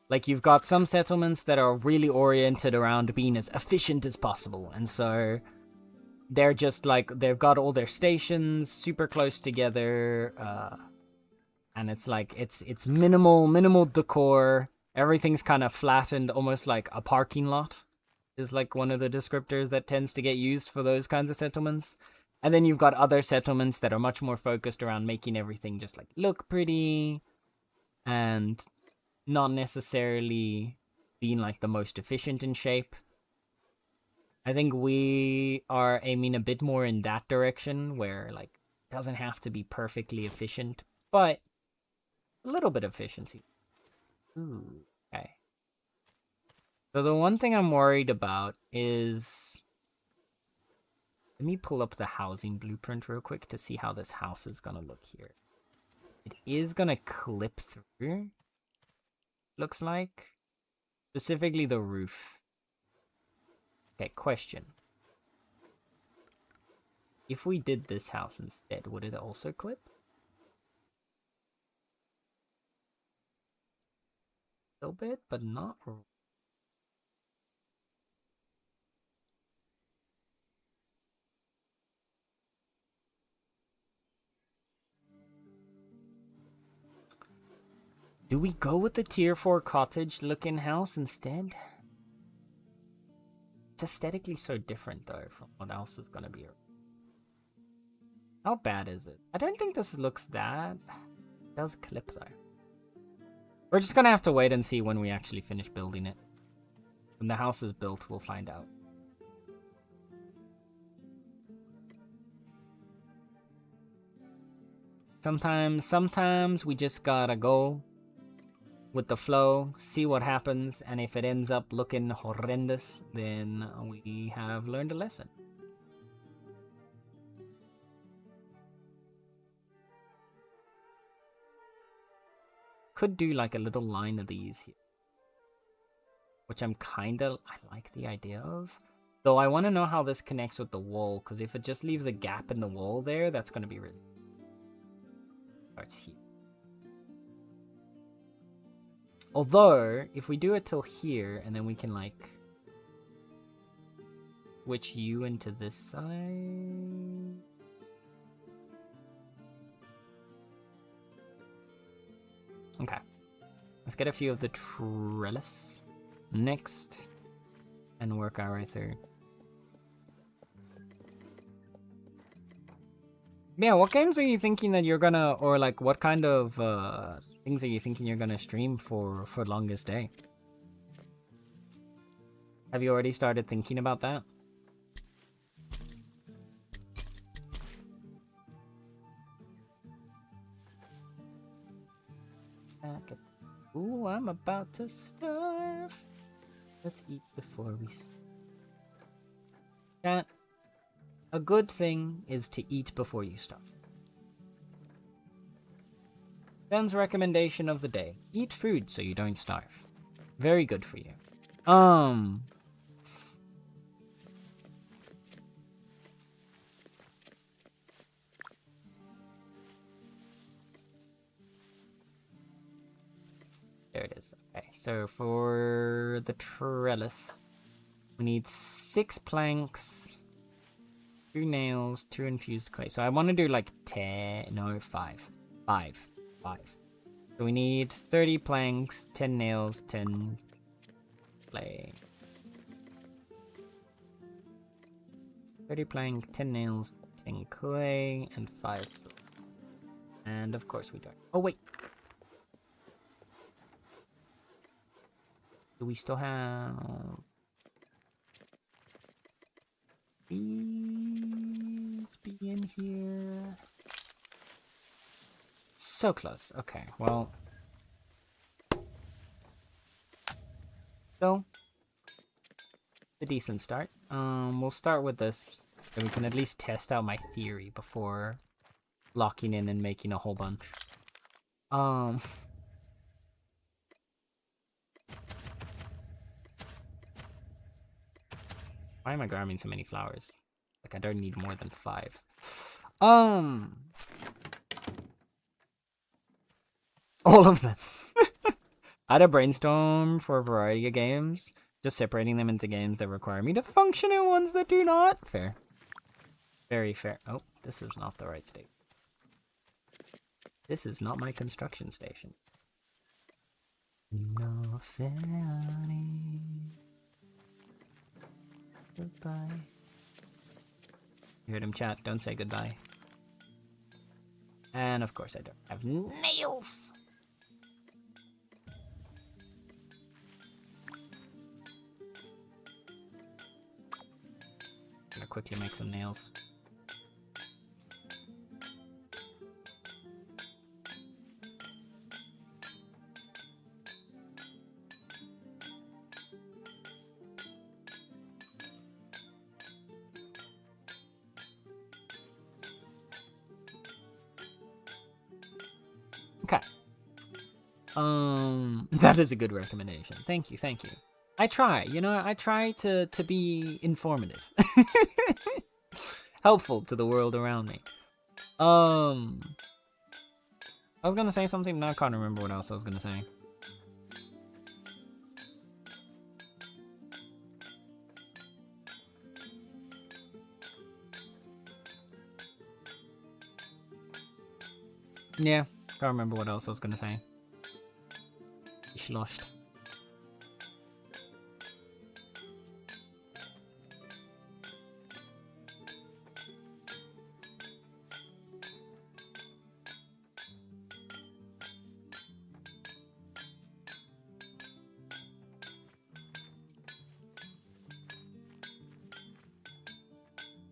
Speaker 1: Like you've got some settlements that are really oriented around being as efficient as possible, and so they're just like, they've got all their stations super close together, and it's like it's minimal decor. Everything's kind of flattened, almost like a parking lot is like one of the descriptors that tends to get used for those kinds of settlements. And then you've got other settlements that are much more focused around making everything just like look pretty and not necessarily being like the most efficient in shape. I think we are aiming a bit more in that direction, where like it doesn't have to be perfectly efficient, but a little bit of efficiency. Ooh, okay. So the one thing I'm worried about is, let me pull up the housing blueprint real quick to see how this house is gonna look here. It is gonna clip through, looks like. Specifically the roof. Okay, question. If we did this house instead, would it also clip? A little bit, but not. Do we go with the tier 4 cottage looking house instead? It's aesthetically so different though from what else is gonna be. How bad is it? I don't think this looks that. It does clip though. We're just gonna have to wait and see when we actually finish building it. When the house is built, we'll find out. Sometimes we just gotta go with the flow, see what happens, and if it ends up looking horrendous, then we have learned a lesson. Could do like a little line of these here, which I like the idea of. Though I want to know how this connects with the wall, because if it just leaves a gap in the wall there, that's going to be really... Starts here. Although, if we do it till here, and then we can like switch you into this side. Okay. Let's get a few of the trellis next and work our way through. Yeah, what games are you thinking that you're gonna, or like what kind of things are you thinking you're gonna stream for Longest Day? Have you already started thinking about that? Ooh, I'm about to starve. Let's eat before we... Chat. A good thing is to eat before you starve. Ben's recommendation of the day. Eat food so you don't starve. Very good for you. There it is. Okay, so for the trellis, we need 6 planks, 2 nails, 2 infused clay. So I want to do like 10, no, 5. 5. So we need 30 planks, 10 nails, 10 clay. 30 plank, 10 nails, 10 clay, and 5. And of course we don't. Oh, wait. Do we still have... be in here. So close. Okay, well. So, a decent start. We'll start with this, so we can at least test out my theory before locking in and making a whole bunch. Why am I grabbing so many flowers? Like, I don't need more than 5. All of them. I had a brainstorm for a variety of games, just separating them into games that require me to function and ones that do not. Fair. Very fair. Oh, this is not the right state. This is not my construction station. No felony. Goodbye. You heard him chat, don't say goodbye. And of course I don't have nails! Gonna quickly make some nails. Okay. That is a good recommendation. Thank you, thank you. I try, you know, I try to be informative. Helpful to the world around me. I was gonna say something, now I can't remember what else I was gonna say. Yeah, can't remember what else I was gonna say. Ich lost.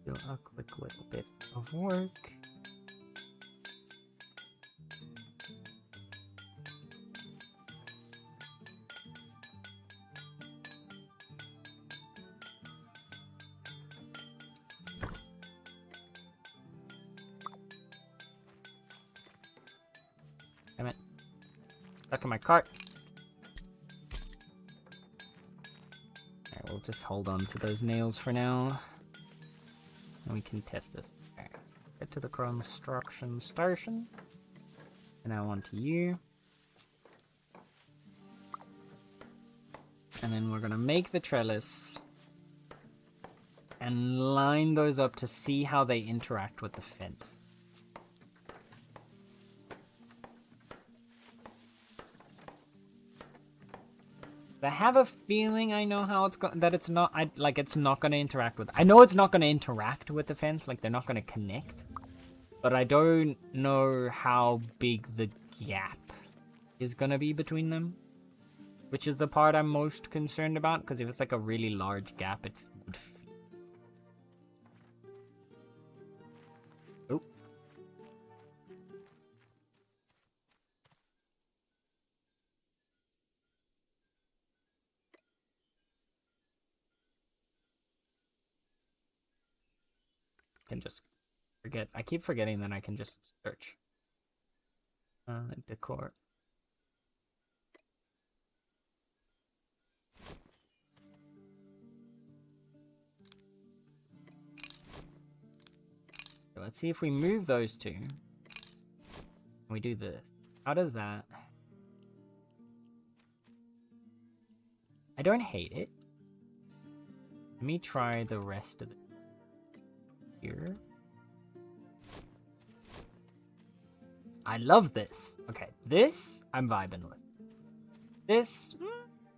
Speaker 1: Do a quick little bit of work. Damn it. Stuck in my cart. Alright, we'll just hold on to those nails for now. And we can test this. Alright. Get to the construction station. And I want you. And then we're gonna make the trellis. And line those up to see how they interact with the fence. I have a feeling I know how it's that it's not it's not gonna interact with. I know it's not gonna interact with the fence, like they're not gonna connect. But I don't know how big the gap is gonna be between them, which is the part I'm most concerned about. Because if it's like a really large gap, it would. Oh. Can just forget. I keep forgetting that I can just search. Decor. So let's see if we move those two. We do this. How does that? I don't hate it. Let me try the rest of it. Here. I love this. Okay, this I'm vibing with. This,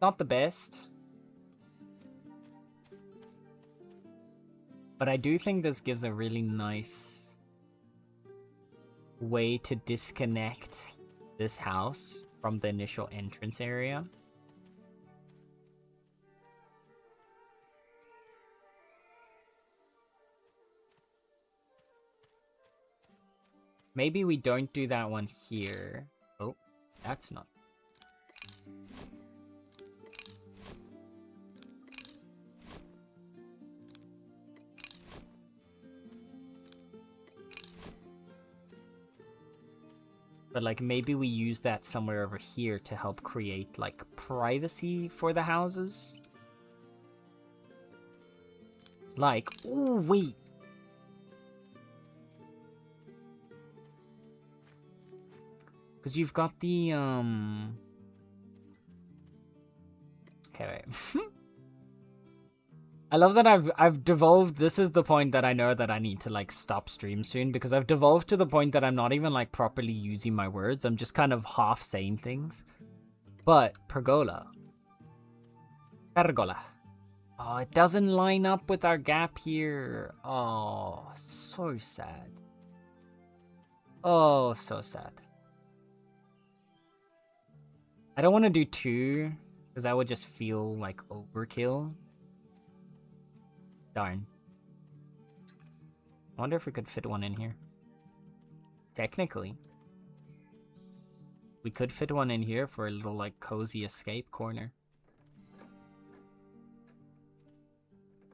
Speaker 1: not the best. But I do think this gives a really nice way to disconnect this house from the initial entrance area. Maybe we don't do that one here. Oh, that's not. But like maybe we use that somewhere over here to help create like privacy for the houses. Like, oh wait. Because you've got the okay, wait. I love that I've devolved. This is the point that I know that I need to like stop stream soon, because I've devolved to the point that I'm not even like properly using my words. I'm just kind of half saying things. But pergola. Pergola. Oh, it doesn't line up with our gap here. Oh, so sad. Oh, so sad. I don't want to do 2, because that would just feel like overkill. Darn. I wonder if we could fit one in here. Technically. We could fit one in here for a little, like, cozy escape corner.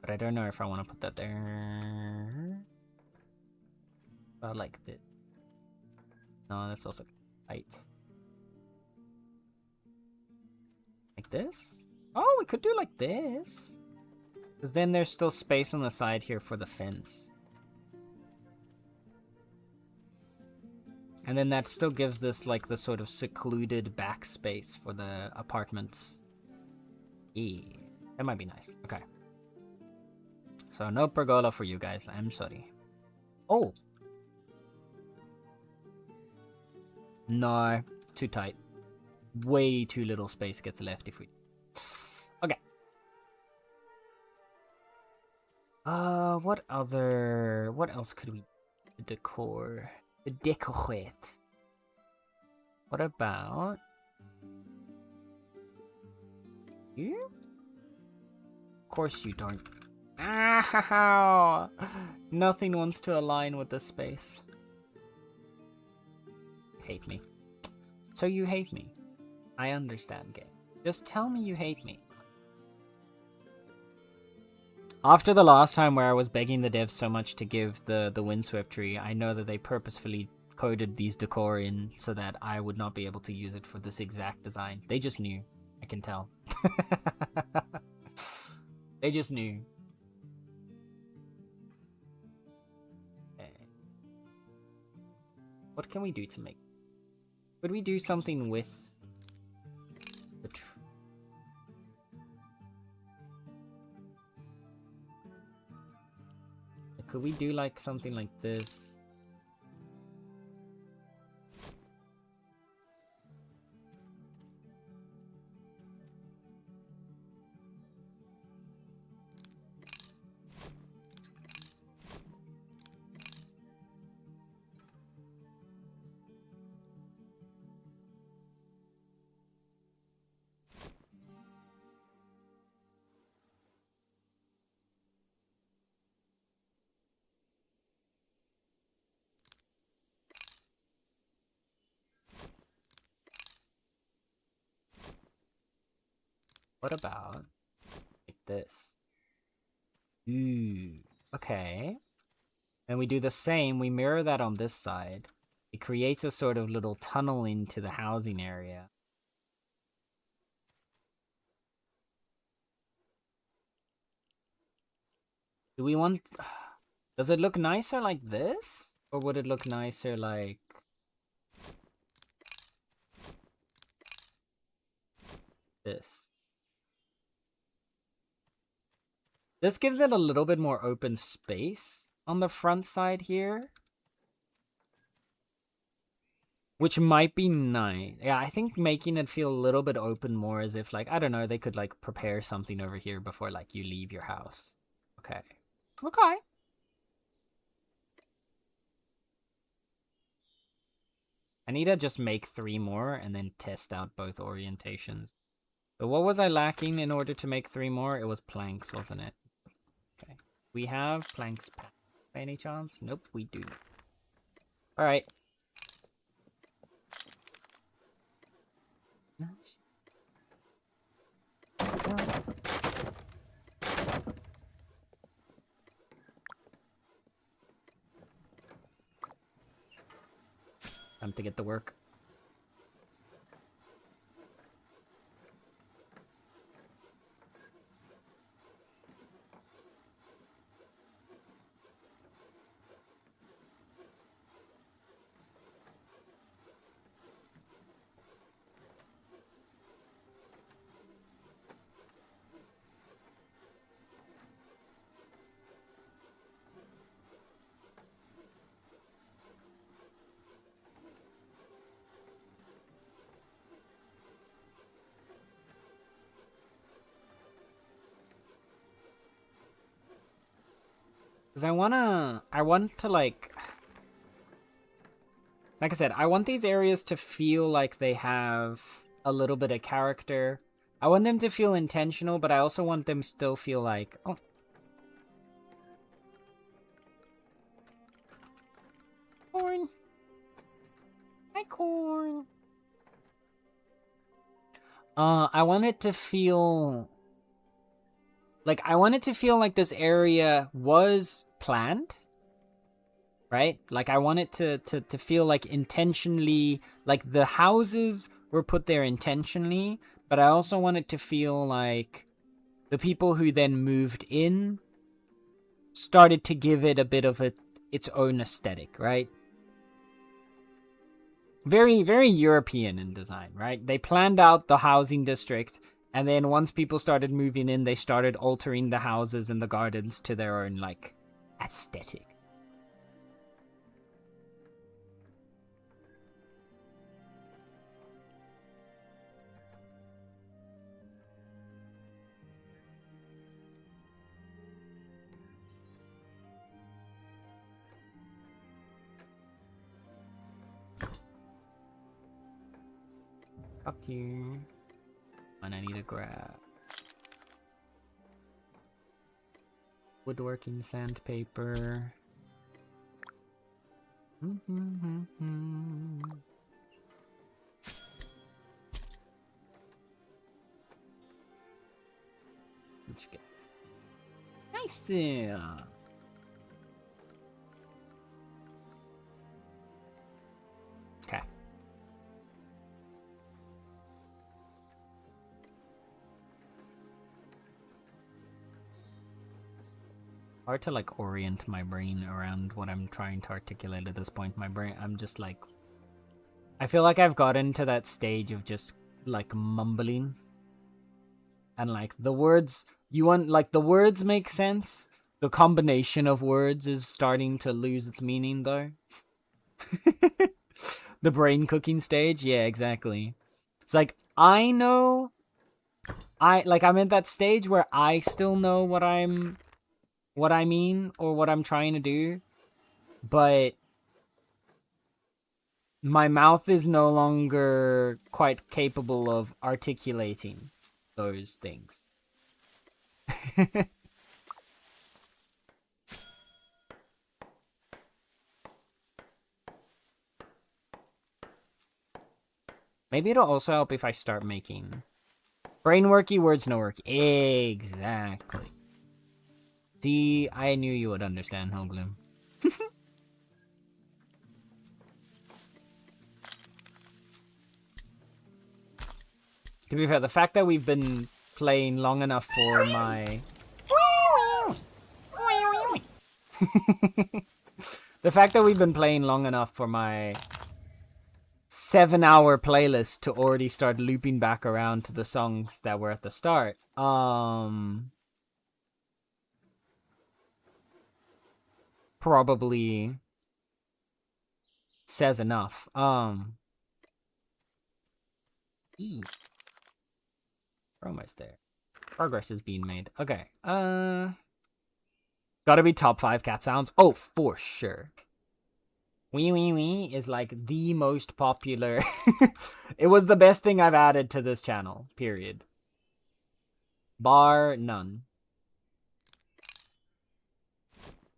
Speaker 1: But I don't know if I want to put that there. About like this. No, that's also tight. Like this? Oh, we could do like this. Because then there's still space on the side here for the fence. And then that still gives this like the sort of secluded back space for the apartments. Yeah, that might be nice. Okay. So no pergola for you guys. I'm sorry. Oh. No, too tight. Way too little space gets left if we... Okay. What else could we decor? Decorate. What about you? Of course you don't. Ow! Nothing wants to align with the space. Hate me. So you hate me. I understand, game. Just tell me you hate me. After the last time where I was begging the devs so much to give the windswept tree, I know that they purposefully coded these decor in so that I would not be able to use it for this exact design. They just knew. I can tell. They just knew. Okay. What can we do to make... Could we do something with the tree? Could we do like something like this? What about like this? Ooh, okay. And we do the same, we mirror that on this side. It creates a sort of little tunnel into the housing area. Do we want... Does it look nicer like this? Or would it look nicer like... this? This gives it a little bit more open space on the front side here. Which might be nice. Yeah, I think making it feel a little bit open more as if, like, I don't know, they could, like, prepare something over here before, like, you leave your house. Okay. Okay. I need to just make 3 more and then test out both orientations. So what was I lacking in order to make 3 more? It was planks, wasn't it? Okay. We have planks by any chance? Nope, we do. Alright. Time to get to work. Because I want to like I said, I want these areas to feel like they have a little bit of character. I want them to feel intentional, but I also want them still feel like, oh. Corn. Hi, corn. I want it to feel like this area was planned, right? Like I want it to feel like intentionally, like the houses were put there intentionally, but I also want it to feel like the people who then moved in started to give it a bit of its own aesthetic, right? Very, very European in design, right? They planned out the housing district, and then once people started moving in, they started altering the houses and the gardens to their own, like, aesthetic. Up here. And I need to grab woodworking sandpaper. What you get? Nice. Okay. Hard to like orient my brain around what I'm trying to articulate at this point. My brain, I'm just like, I feel like I've gotten to that stage of just like mumbling. And like the words, the words make sense. The combination of words is starting to lose its meaning though. The brain cooking stage, yeah, exactly. It's like, I'm at that stage where I still know what I mean or what I'm trying to do, but my mouth is no longer quite capable of articulating those things. Maybe it'll also help if I start making brain-worky words, no worky. Exactly. See, I knew you would understand, Hellbloom. To be fair, the fact that we've been playing long enough for my... The fact that we've been playing long enough for my 7-hour playlist to already start looping back around to the songs that were at the start. Probably says enough. We're almost there. Progress is being made. Okay. Gotta be top 5 cat sounds. Oh, for sure. Wee wee wee is like the most popular. It was the best thing I've added to this channel, period. Bar none.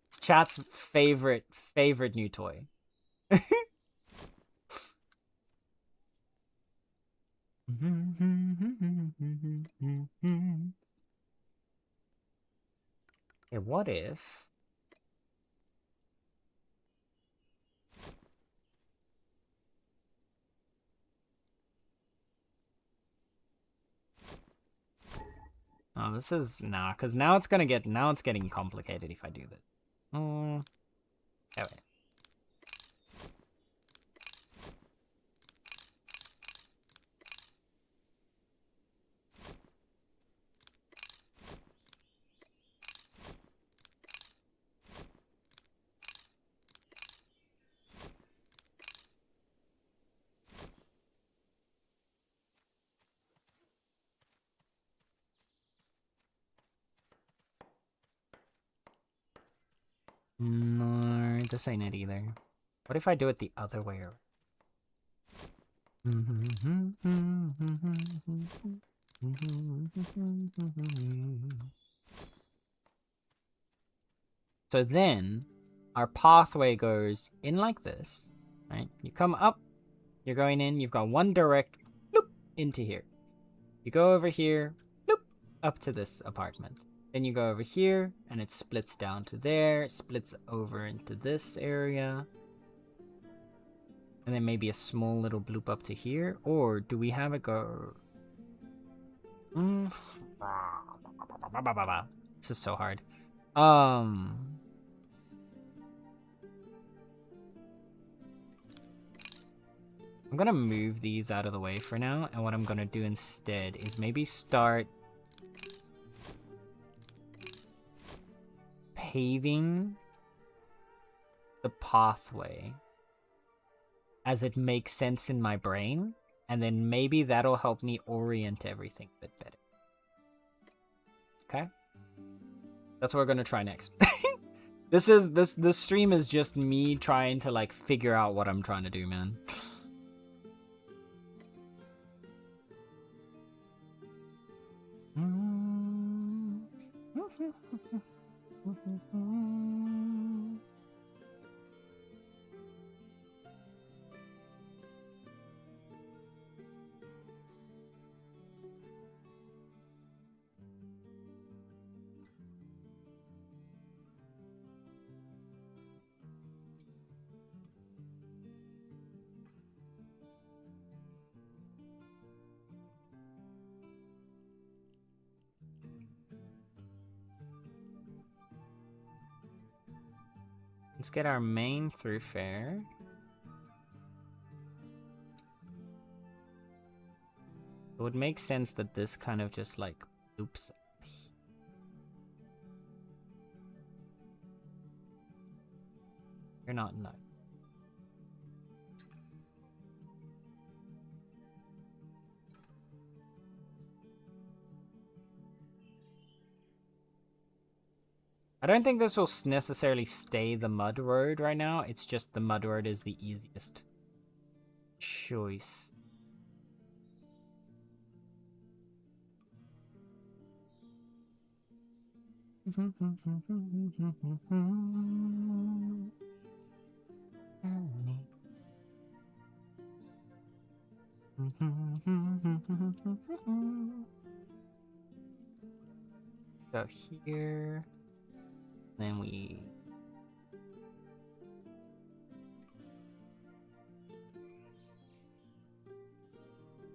Speaker 1: It's chat's favorite new toy. Okay, what if... Oh, this is nah, because now it's getting complicated if I do this. Oh wait. No, this ain't it either. What if I do it the other way around? So then our pathway goes in like this, right? You come up, you're going in, you've got one direct loop into here. You go over here, loop, up to this apartment. Then you go over here, and it splits down to there, splits over into this area. And then maybe a small little bloop up to here. Or do we have it go... This is so hard. I'm gonna move these out of the way for now. And what I'm gonna do instead is maybe start paving the pathway as it makes sense in my brain, and then maybe that'll help me orient everything a bit better. Okay? That's what we're gonna try next. This stream is just me trying to like figure out what I'm trying to do, man. Let's get our main thoroughfare. It would make sense that this kind of just like loops. You're not nuts. I don't think this will necessarily stay the mud road right now. It's just the mud road is the easiest choice. Go here. Then we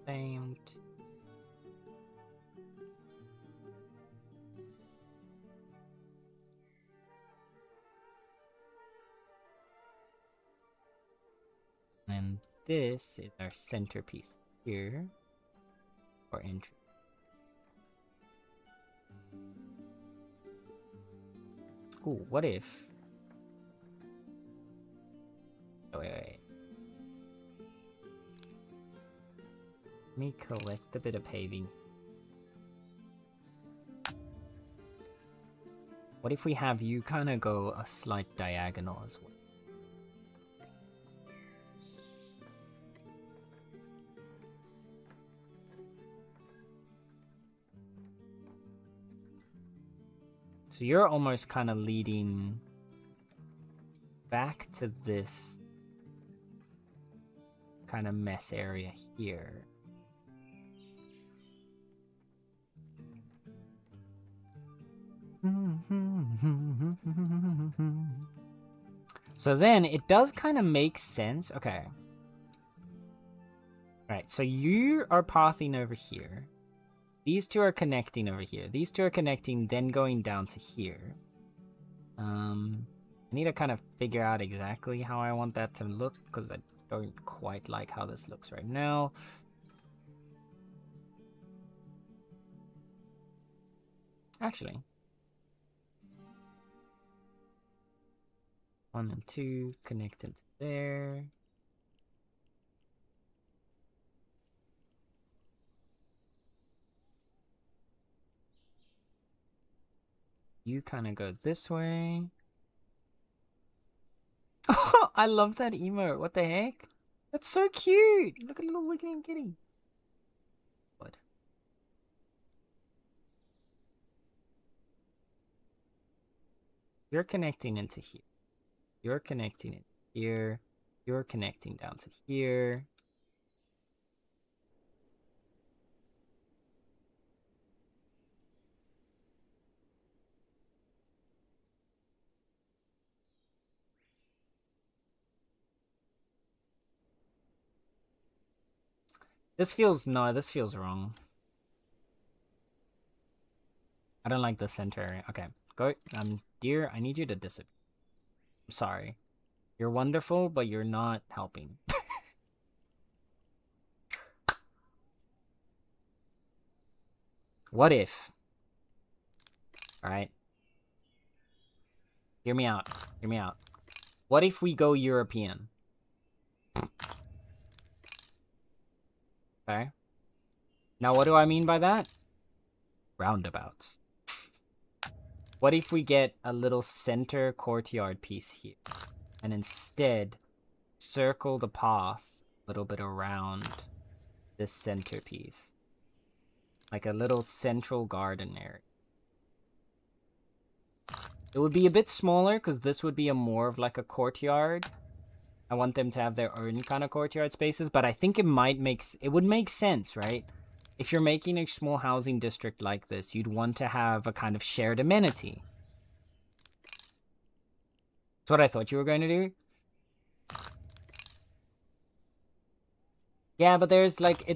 Speaker 1: famed. And this is our centerpiece here for entry. Ooh, what if... Oh, wait. Let me collect a bit of paving. What if we have you kind of go a slight diagonal as well? So you're almost kind of leading back to this kind of mess area here. So then it does kind of make sense. Okay. Right, so you are pathing over here. These two are connecting over here. These two are connecting, then going down to here. I need to kind of figure out exactly how I want that to look, because I don't quite like how this looks right now. Actually. 1 and 2 connected to there. You kind of go this way. Oh, I love that emote. What the heck? That's so cute. Look at little wiggling kitty. What? You're connecting into here. You're connecting it here. You're connecting down to here. This feels wrong. I don't like the center area. Okay, go. Dear, I need you to disappear. I'm sorry. You're wonderful, but you're not helping. What if? Alright. Hear me out. Hear me out. What if we go European? Okay. Now, what do I mean by that? Roundabouts. What if we get a little center courtyard piece here, and instead circle the path a little bit around this centerpiece, like a little central garden area? It would be a bit smaller because this would be more of like a courtyard. I want them to have their own kind of courtyard spaces, but I think it would make sense, right? If you're making a small housing district like this, you'd want to have a kind of shared amenity. That's what I thought you were going to do. Yeah, but there's like,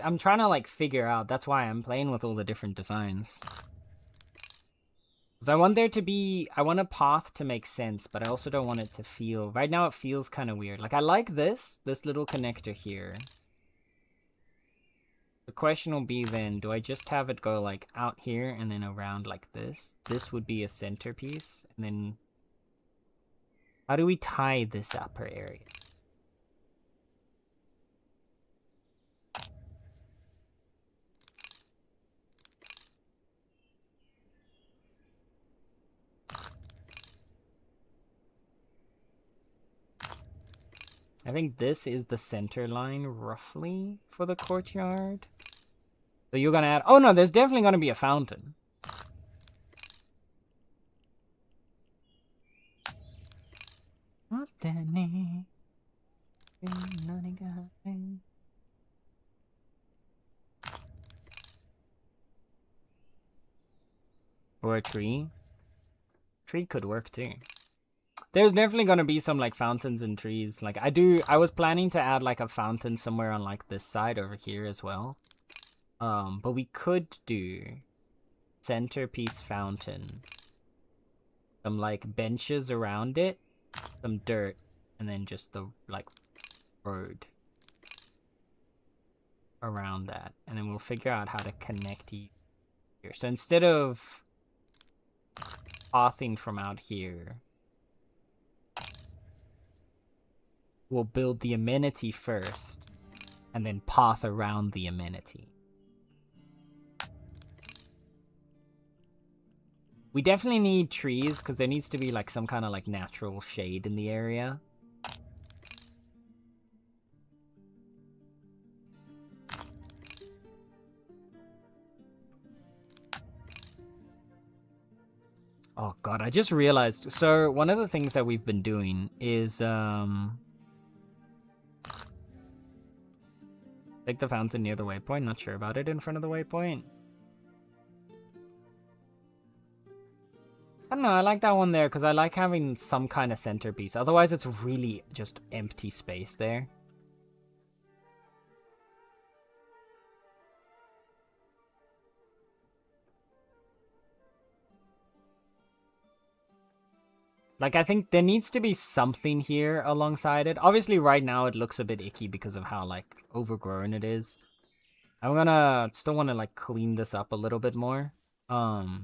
Speaker 1: I'm trying to like figure out, that's why I'm playing with all the different designs. Because I want a path to make sense, but I also don't want it to feel, right now it feels kind of weird. Like I like this little connector here. The question will be then, do I just have it go like out here and then around like this? This would be a centerpiece. And then how do we tie this upper area? I think this is the center line roughly for the courtyard. So you're gonna add, oh no, there's definitely gonna be a fountain. Or a tree. Tree could work too. There's definitely gonna be some like fountains and trees. Like I was planning to add like a fountain somewhere on like this side over here as well. But we could do centerpiece fountain. Some like benches around it, some dirt, and then just the like road around that. And then we'll figure out how to connect here. So instead of pathing from out here, we'll build the amenity first and then path around the amenity. We definitely need trees because there needs to be like some kind of like natural shade in the area. Oh god, I just realized. So one of the things that we've been doing is take the fountain near the waypoint. Not sure about it in front of the waypoint. I don't know, I like that one there because I like having some kind of centerpiece. Otherwise, it's really just empty space there. Like, I think there needs to be something here alongside it. Obviously, right now it looks a bit icky because of how, like, overgrown it is. I'm gonna still want to, like, clean this up a little bit more. Because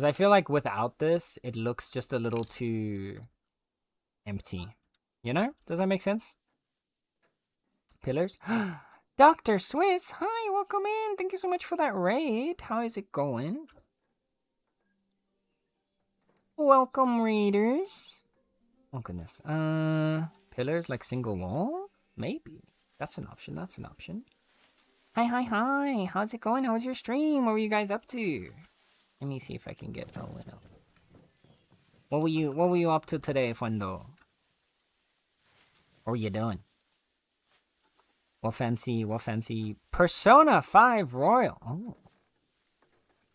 Speaker 1: I feel like without this, it looks just a little too empty. You know? Does that make sense? Pillars? Dr. Swiss, hi, welcome in. Thank you so much for that raid. How is it going? Welcome, readers. Oh, goodness. Pillars like single wall? Maybe. That's an option. That's an option. Hi, hi, hi. How's it going? How was your stream? What were you guys up to? Let me see if I can get a window. What were you up to today, Fundo? What were you doing? What fancy Persona 5 Royal. Oh.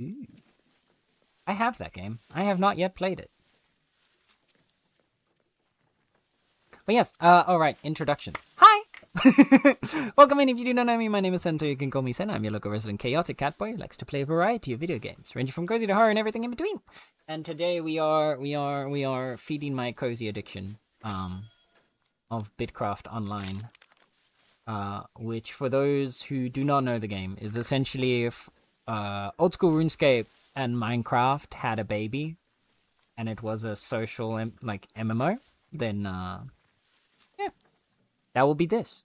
Speaker 1: Ooh. I have that game. I have not yet played it. But yes, alright, introductions. Hi! Welcome in. If you do not know me, my name is Sento. You can call me Sen. I'm your local resident chaotic cat boy who likes to play a variety of video games, ranging from cozy to horror and everything in between. And today we are feeding my cozy addiction of Bitcraft Online. Which, for those who do not know the game, is essentially if old school RuneScape and Minecraft had a baby, and it was a social MMO, then yeah, that will be this.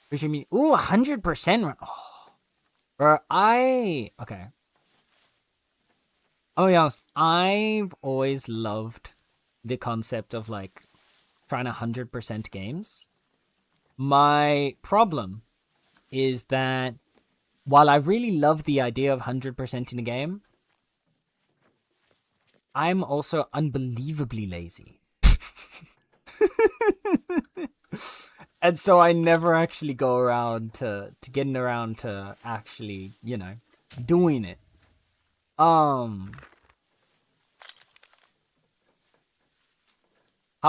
Speaker 1: Which I mean, ooh, 100%. Oh, bro, okay. I'll be honest. I've always loved the concept of like trying to 100% games. My problem is that while I really love the idea of 100% in a game, I'm also unbelievably lazy. And so I never actually go around to getting around to actually, you know, doing it. How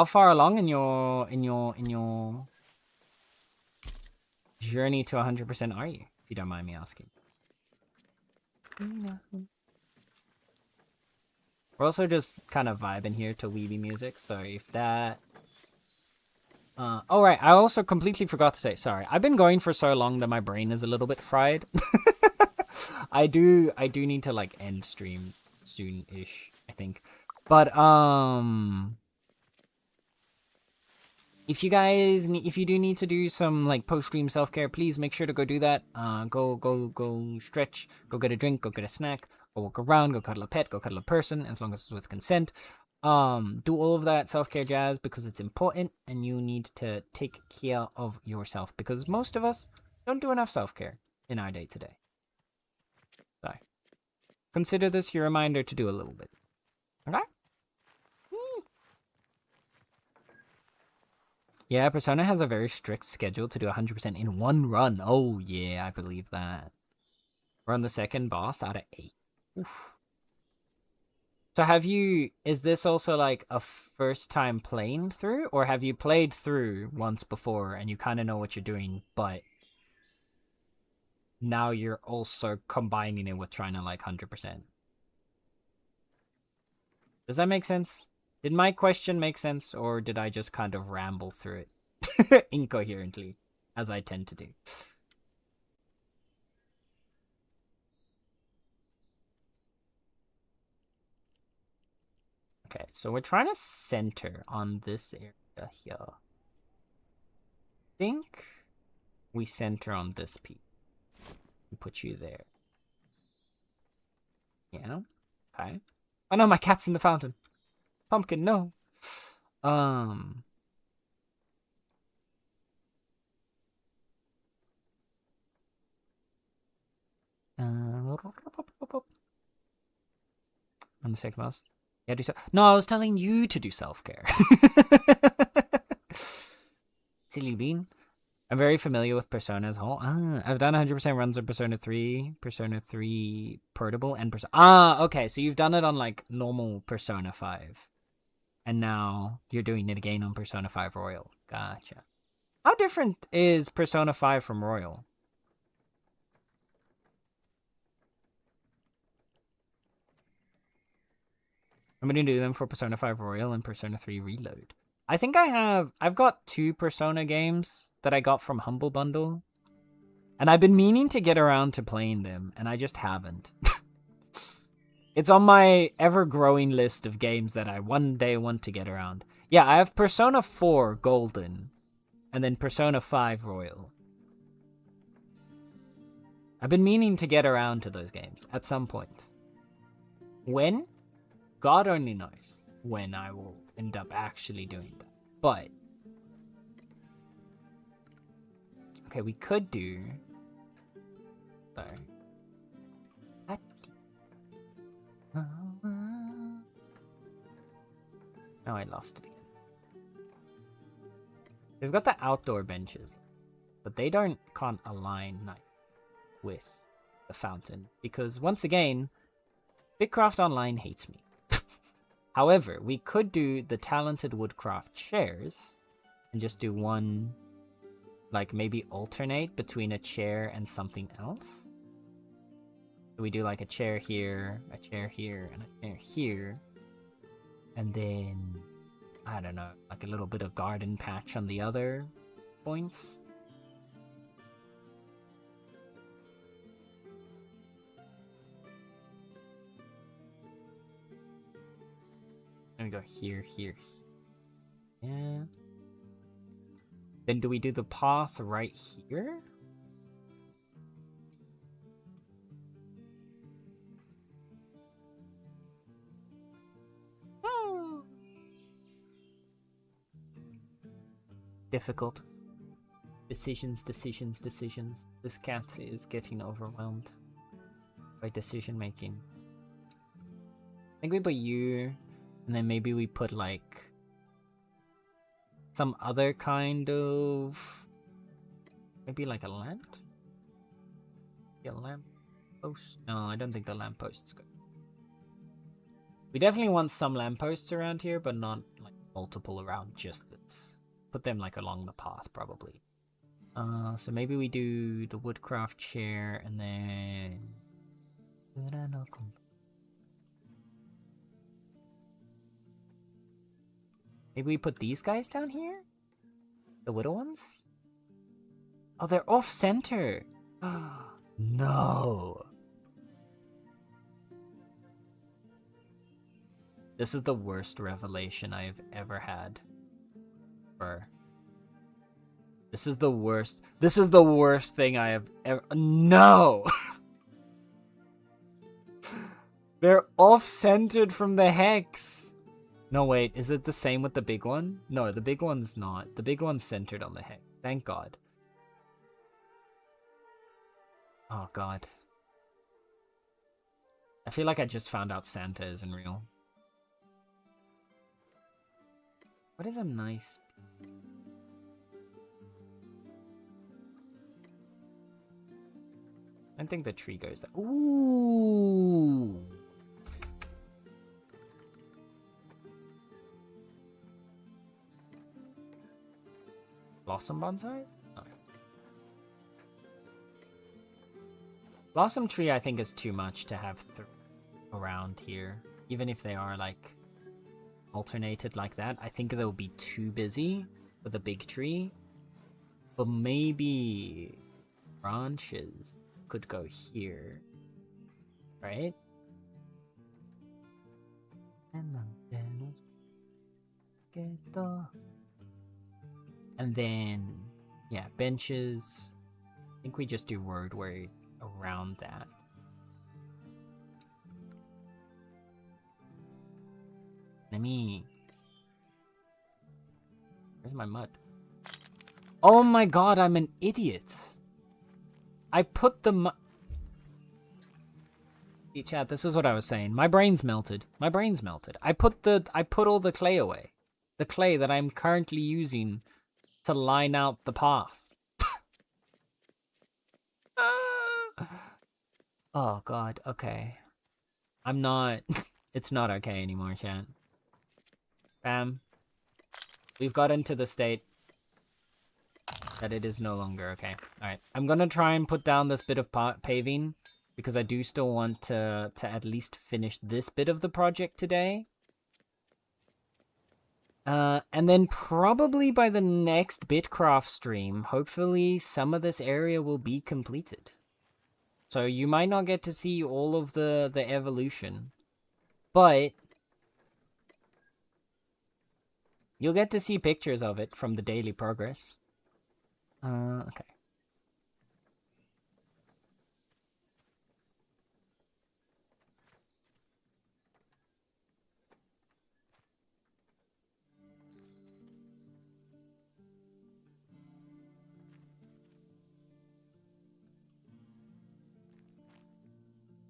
Speaker 1: far along in your journey to 100% are you, if you don't mind me asking? We're also just kind of vibing here to weeby music, so if that... oh right, I also completely forgot to say, sorry, I've been going for so long that my brain is a little bit fried. I do need to like end stream soon-ish, I think. But if you do need to do some like post-stream self-care, please make sure to go do that. Go stretch, go get a drink, go get a snack, go walk around, go cuddle a pet, go cuddle a person, as long as it's with consent. Do all of that self-care jazz because it's important and you need to take care of yourself because most of us don't do enough self-care in our day-to-day. So consider this your reminder to do a little bit. Okay? Yeah, Persona has a very strict schedule to do 100% in one run. Oh yeah, I believe that. We're on the second boss out of 8. Oof. So is this also like a first time playing through, or have you played through once before and you kind of know what you're doing, but now you're also combining it with trying to like 100%? Does that make sense? Did my question make sense, or did I just kind of ramble through it incoherently, as I tend to do? Okay, so we're trying to center on this area here. I think we center on this piece. We put you there. Yeah, okay. Oh no, my cat's in the fountain. Pumpkin, no. On the second boss. Yeah, do so. No, I was telling you to do self-care. Silly bean. I'm very familiar with Persona as a whole. I've done 100% runs of Persona 3, Persona 3 Portable, and Persona... okay, so you've done it on, like, normal Persona 5. And now you're doing it again on Persona 5 Royal. Gotcha. How different is Persona 5 from Royal? I'm gonna do them for Persona 5 Royal and Persona 3 Reload. I think I've got 2 Persona games that I got from Humble Bundle. And I've been meaning to get around to playing them, and I just haven't. It's on my ever-growing list of games that I one day want to get around. Yeah, I have Persona 4 Golden, and then Persona 5 Royal. I've been meaning to get around to those games at some point. When? God only knows when I will end up actually doing that. But okay, we could do... Sorry. Now I lost it again. We've got the outdoor benches, but they can't align with the fountain because once again, Bitcraft Online hates me. However, we could do the talented woodcraft chairs and just do one, like maybe alternate between a chair and something else. So we do like a chair here, and a chair here, and then, I don't know, like a little bit of garden patch on the other points. And we go here. Yeah. Then do we do the path right here? Oh. Difficult. Decisions. This cat is getting overwhelmed by decision making. I think we put you, and then maybe we put like some other kind of, maybe like a lamp? Yeah, lamp post? No, I don't think the lamp post's good. We definitely want some lampposts around here, but not like multiple around just this. Put them like along the path, probably. So maybe we do the woodcraft chair and then... Maybe we put these guys down here? The widow ones? Oh, they're off-center! No! This is the worst revelation I have ever had. This is the worst. This is the worst thing I have ever... No! They're off-centered from the hex! No, wait, is it the same with the big one? No, the big one's not. The big one's centered on the hex. Thank God. Oh, God. I feel like I just found out Santa isn't real. What is a nice... I don't think the tree goes there. Ooh! Blossom bonsais? No. Blossom tree I think is too much to have around here. Even if they are like alternated like that, I think they'll be too busy with a big tree. But maybe branches could go here, right? And then, yeah, benches. I think we just do roadway around that. Where's my mud? Oh my God, I'm an idiot. I put the mud... Hey, chat, this is what I was saying. My brain's melted. I put all the clay away. The clay that I'm currently using to line out the path. Oh God, okay. I'm not... It's not okay anymore, chat. Bam. We've got into the state that it is no longer okay. Alright, I'm gonna try and put down this bit of paving because I do still want to at least finish this bit of the project today. And then probably by the next Bitcraft stream, hopefully some of this area will be completed. So you might not get to see all of the evolution, but you'll get to see pictures of it from the daily progress. Okay.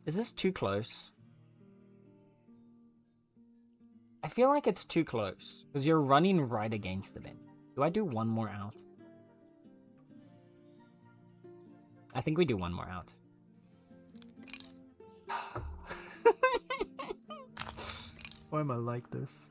Speaker 1: Is this too close? I feel like it's too close, because you're running right against the bin. Do I do one more out? I think we do one more out. Why am I like this?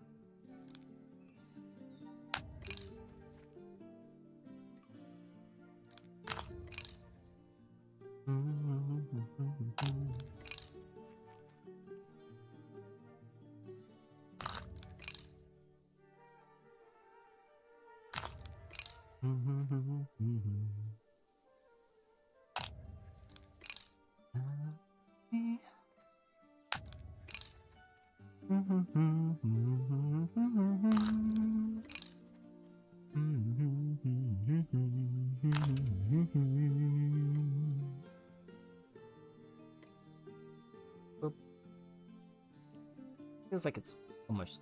Speaker 1: Feels like it's almost.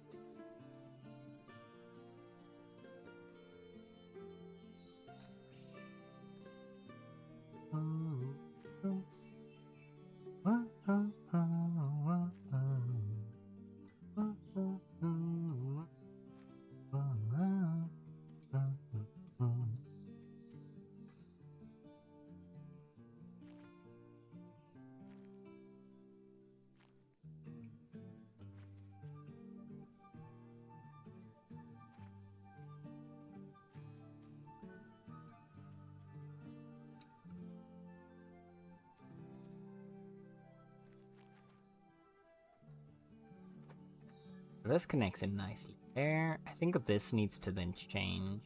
Speaker 1: This connects in nicely there. I think this needs to then change.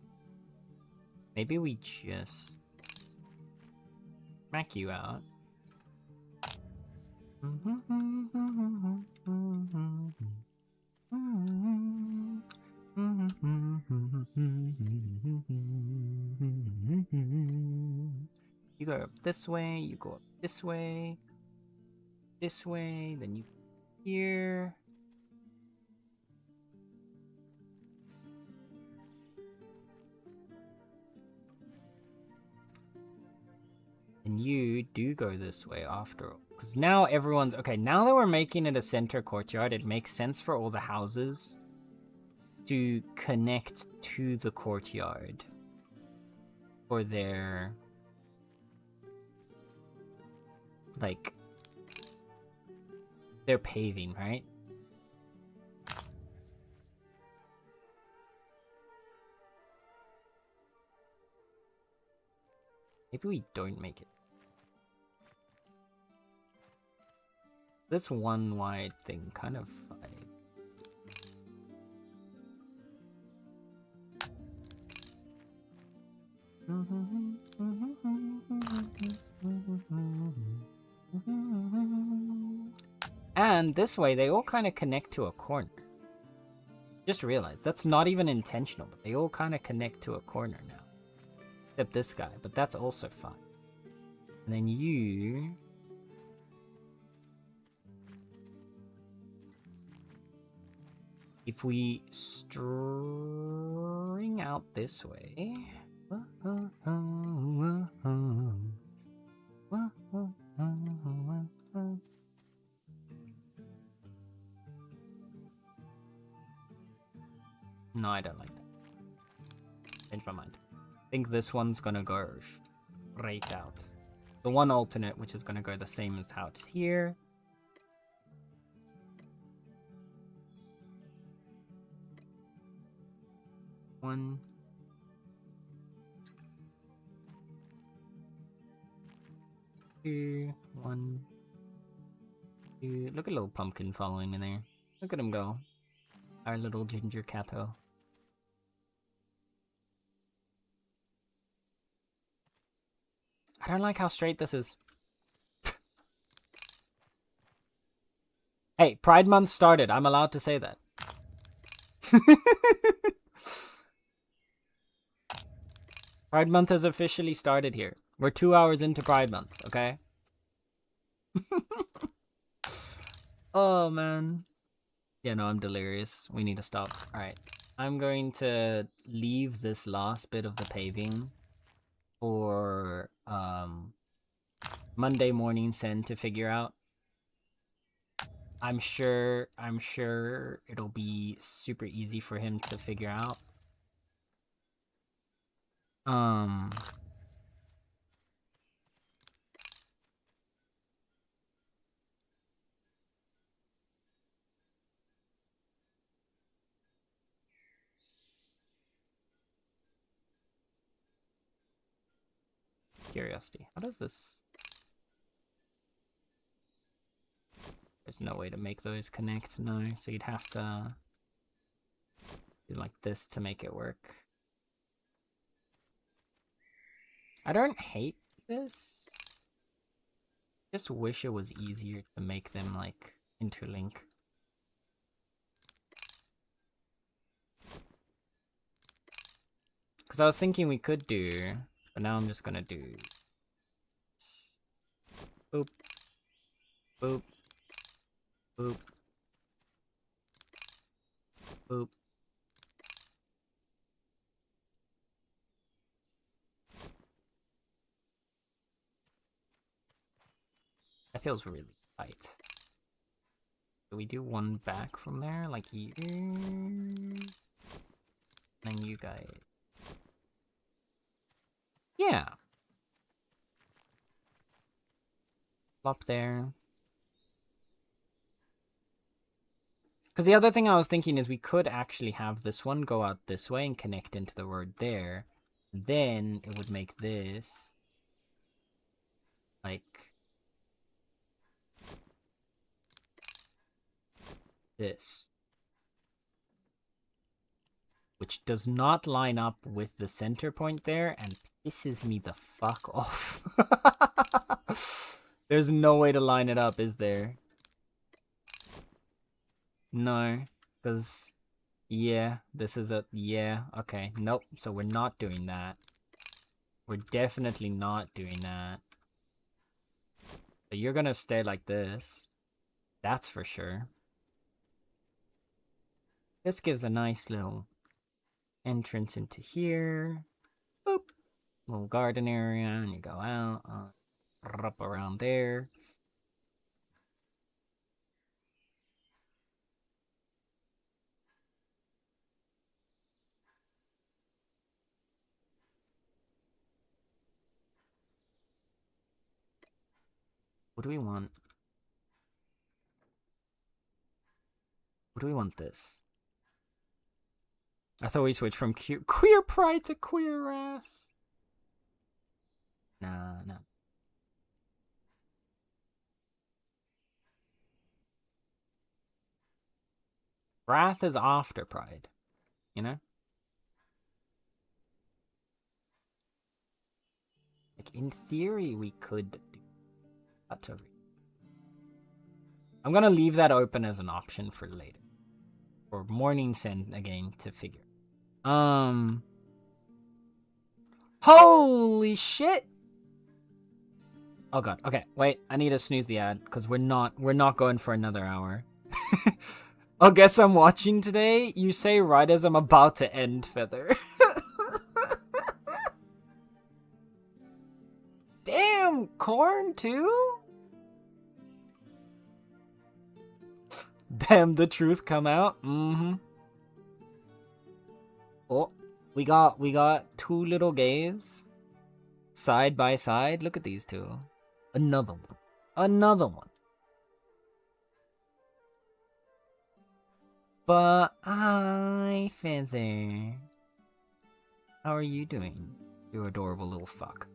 Speaker 1: Maybe we just smack you out. You go up this way, you go up this way, then you here. And you do go this way after all. Because now everyone's... Okay, now that we're making it a center courtyard, it makes sense for all the houses to connect to the courtyard for their... like... their paving, right? Maybe we don't make it. This one wide thing kind of vibe. And this way, they all kind of connect to a corner. Just realized, that's not even intentional, but they all kind of connect to a corner now. Except this guy, but that's also fine. And then you... if we string out this way... No, I don't like that. Change my mind. I think this one's gonna go straight out. The one alternate, which is gonna go the same as how it's here. One. Two. One. Two. Look at little pumpkin following me there. Look at him go. Our little ginger catto. I don't like how straight this is. Hey, Pride Month started. I'm allowed to say that. Pride Month has officially started here. We're 2 hours into Pride Month, okay? Oh, man. Yeah, no, I'm delirious. We need to stop. Alright. I'm going to leave this last bit of the paving for Monday morning send to figure out. I'm sure it'll be super easy for him to figure out. Curiosity. How does this... There's no way to make those connect, no. So you'd have to do like this to make it work. I don't hate this. Just wish it was easier to make them like interlink. Because I was thinking we could do, but now I'm just gonna do boop, boop, boop, boop. That feels really tight. Do we do one back from there? Like you... Then you guys... Yeah. Flop there. Because the other thing I was thinking is we could actually have this one go out this way and connect into the word there. Then it would make this like this. Which does not line up with the center point there and pisses me the fuck off. There's no way to line it up, is there? No, because, yeah, this is a, yeah, okay, nope, so we're not doing that. We're definitely not doing that. So you're gonna stay like this. That's for sure. This gives a nice little entrance into here. Boop. Little garden area, and you go out, up around there. What do we want? What do we want this? I thought we switched from queer pride to queer wrath. Nah, nah. Wrath is after pride, you know? Like, in theory, we could do that. I'm gonna leave that open as an option for later. For morning send, again, to figure. Holy shit! Oh god, okay, wait, I need to snooze the ad, because we're not going for another hour. Oh, guess I'm watching today? You say right as I'm about to end, Feather. Damn, corn too? Damn, the truth come out? Mm-hmm. Oh, we got two little gays. Side by side. Look at these two. Another one. Another one. But hi, Feather. How are you doing? You adorable little fuck.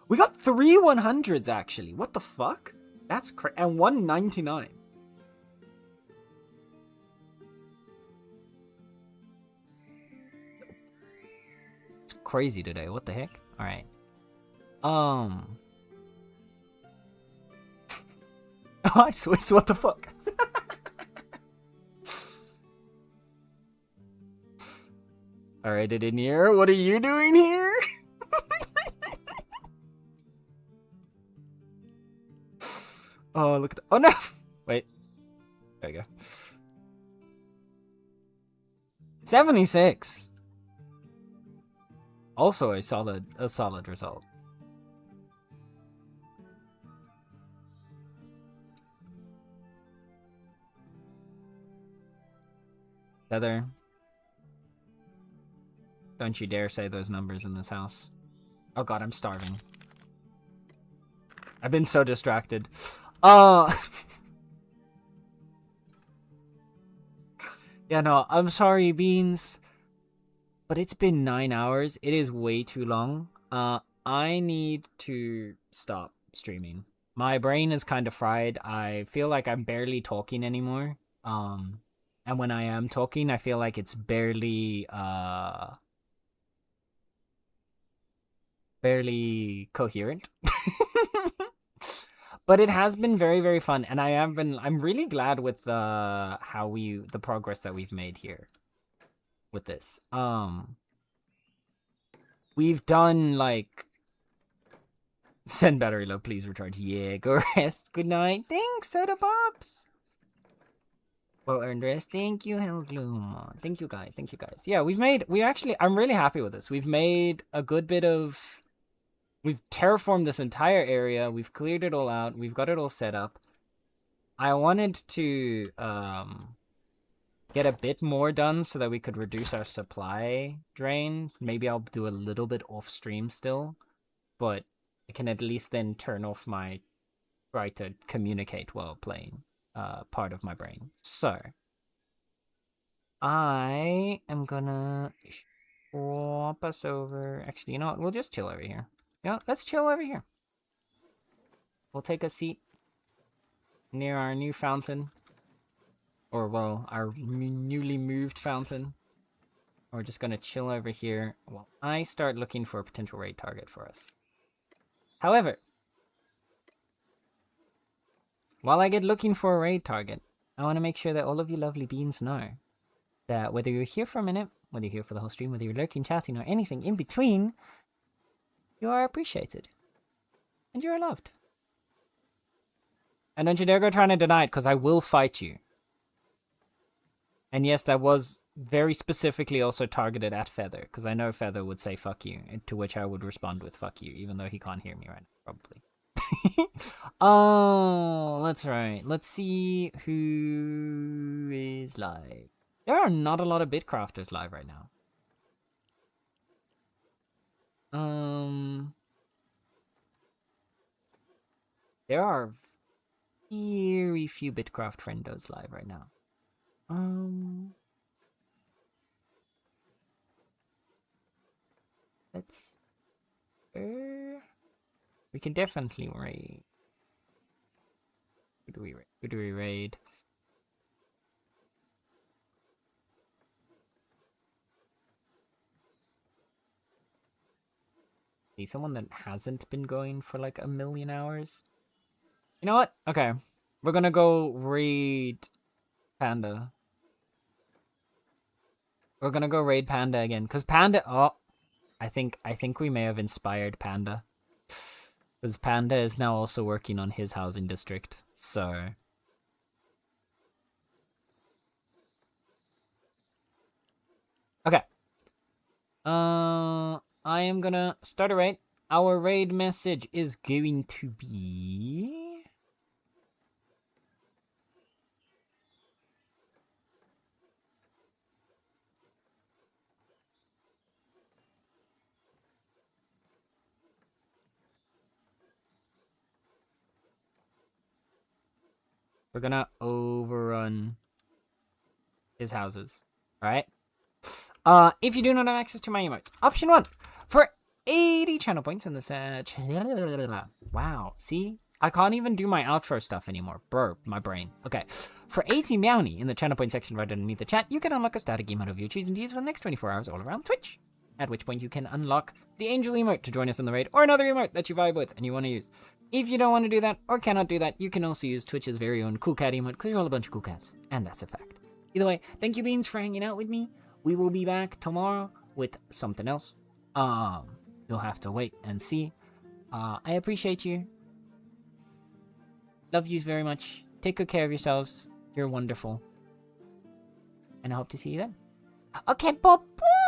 Speaker 1: We got 3 100s actually. What the fuck? That's crazy. And 199. It's crazy today. What the heck? All right. I Swiss, what the fuck? Alright, it in here. What are you doing here? Oh, look at the— oh no! Wait. There you go. 76. Also a solid result. Feather. Don't you dare say those numbers in this house. Oh god, I'm starving. I've been so distracted. Yeah, no, I'm sorry, Beans. But it's been 9 hours. It is way too long. I need to stop streaming. My brain is kind of fried. I feel like I'm barely talking anymore. And when I am talking, I feel like it's barely coherent. But it has been very, very fun, and I'm really glad with the progress that we've made here with this. We've done like send battery low, please recharge. Yeah, go rest. Good night. Thanks, Soda Pops. Well earned rest. Thank you, Hellgloom. Thank you guys. Thank you guys. Yeah, I'm really happy with this. We've made a good bit of. We've terraformed this entire area. We've cleared it all out. We've got it all set up. I wanted to get a bit more done so that we could reduce our supply drain. Maybe I'll do a little bit off stream still, but I can at least then turn off my try to communicate while playing part of my brain. So I am gonna swap us over. Actually, you know what? We'll just chill over here. Yeah, let's chill over here. We'll take a seat near our new fountain. Or, well, our newly moved fountain. We're just gonna chill over here while I start looking for a potential raid target for us. However, while I get looking for a raid target, I want to make sure that all of you lovely beans know that whether you're here for a minute, whether you're here for the whole stream, whether you're lurking, chatting, or anything in between, you are appreciated. And you're loved. And don't you dare go trying to deny it, because I will fight you. And yes, that was very specifically also targeted at Feather, because I know Feather would say fuck you, to which I would respond with fuck you, even though he can't hear me right now, probably. Oh, that's right. Let's see who is live. There are not a lot of Bitcrafters live right now. There are very few Bitcraft friendos live right now. Let's we can definitely raid. Who do we raid? See, someone that hasn't been going for like 1,000,000 hours. You know what? Okay. We're gonna go raid Panda. We're gonna go raid Panda again. Cause Panda I think we may have inspired Panda. Because Panda is now also working on his housing district. So okay. I am gonna start a raid. Our raid message is going to be... We're gonna overrun his houses. Alright? If you do not have access to my emotes, option 1, for 80 channel points in the wow, see? I can't even do my outro stuff anymore. Burp, my brain. Okay. For 80 Meownie in the channel point section right underneath the chat, you can unlock a static emote of your choosing to use for the next 24 hours all around Twitch. at which point you can unlock the Angel emote to join us in the raid, or another emote that you vibe with and you want to use. If you don't want to do that, or cannot do that, you can also use Twitch's very own cool cat emote, because you're all a bunch of cool cats, and that's a fact. Either way, thank you, Beans, for hanging out with me. We will be back tomorrow with something else. You'll have to wait and see. I appreciate you. Love you very much. Take good care of yourselves. You're wonderful. And I hope to see you then. Okay, bye-bye.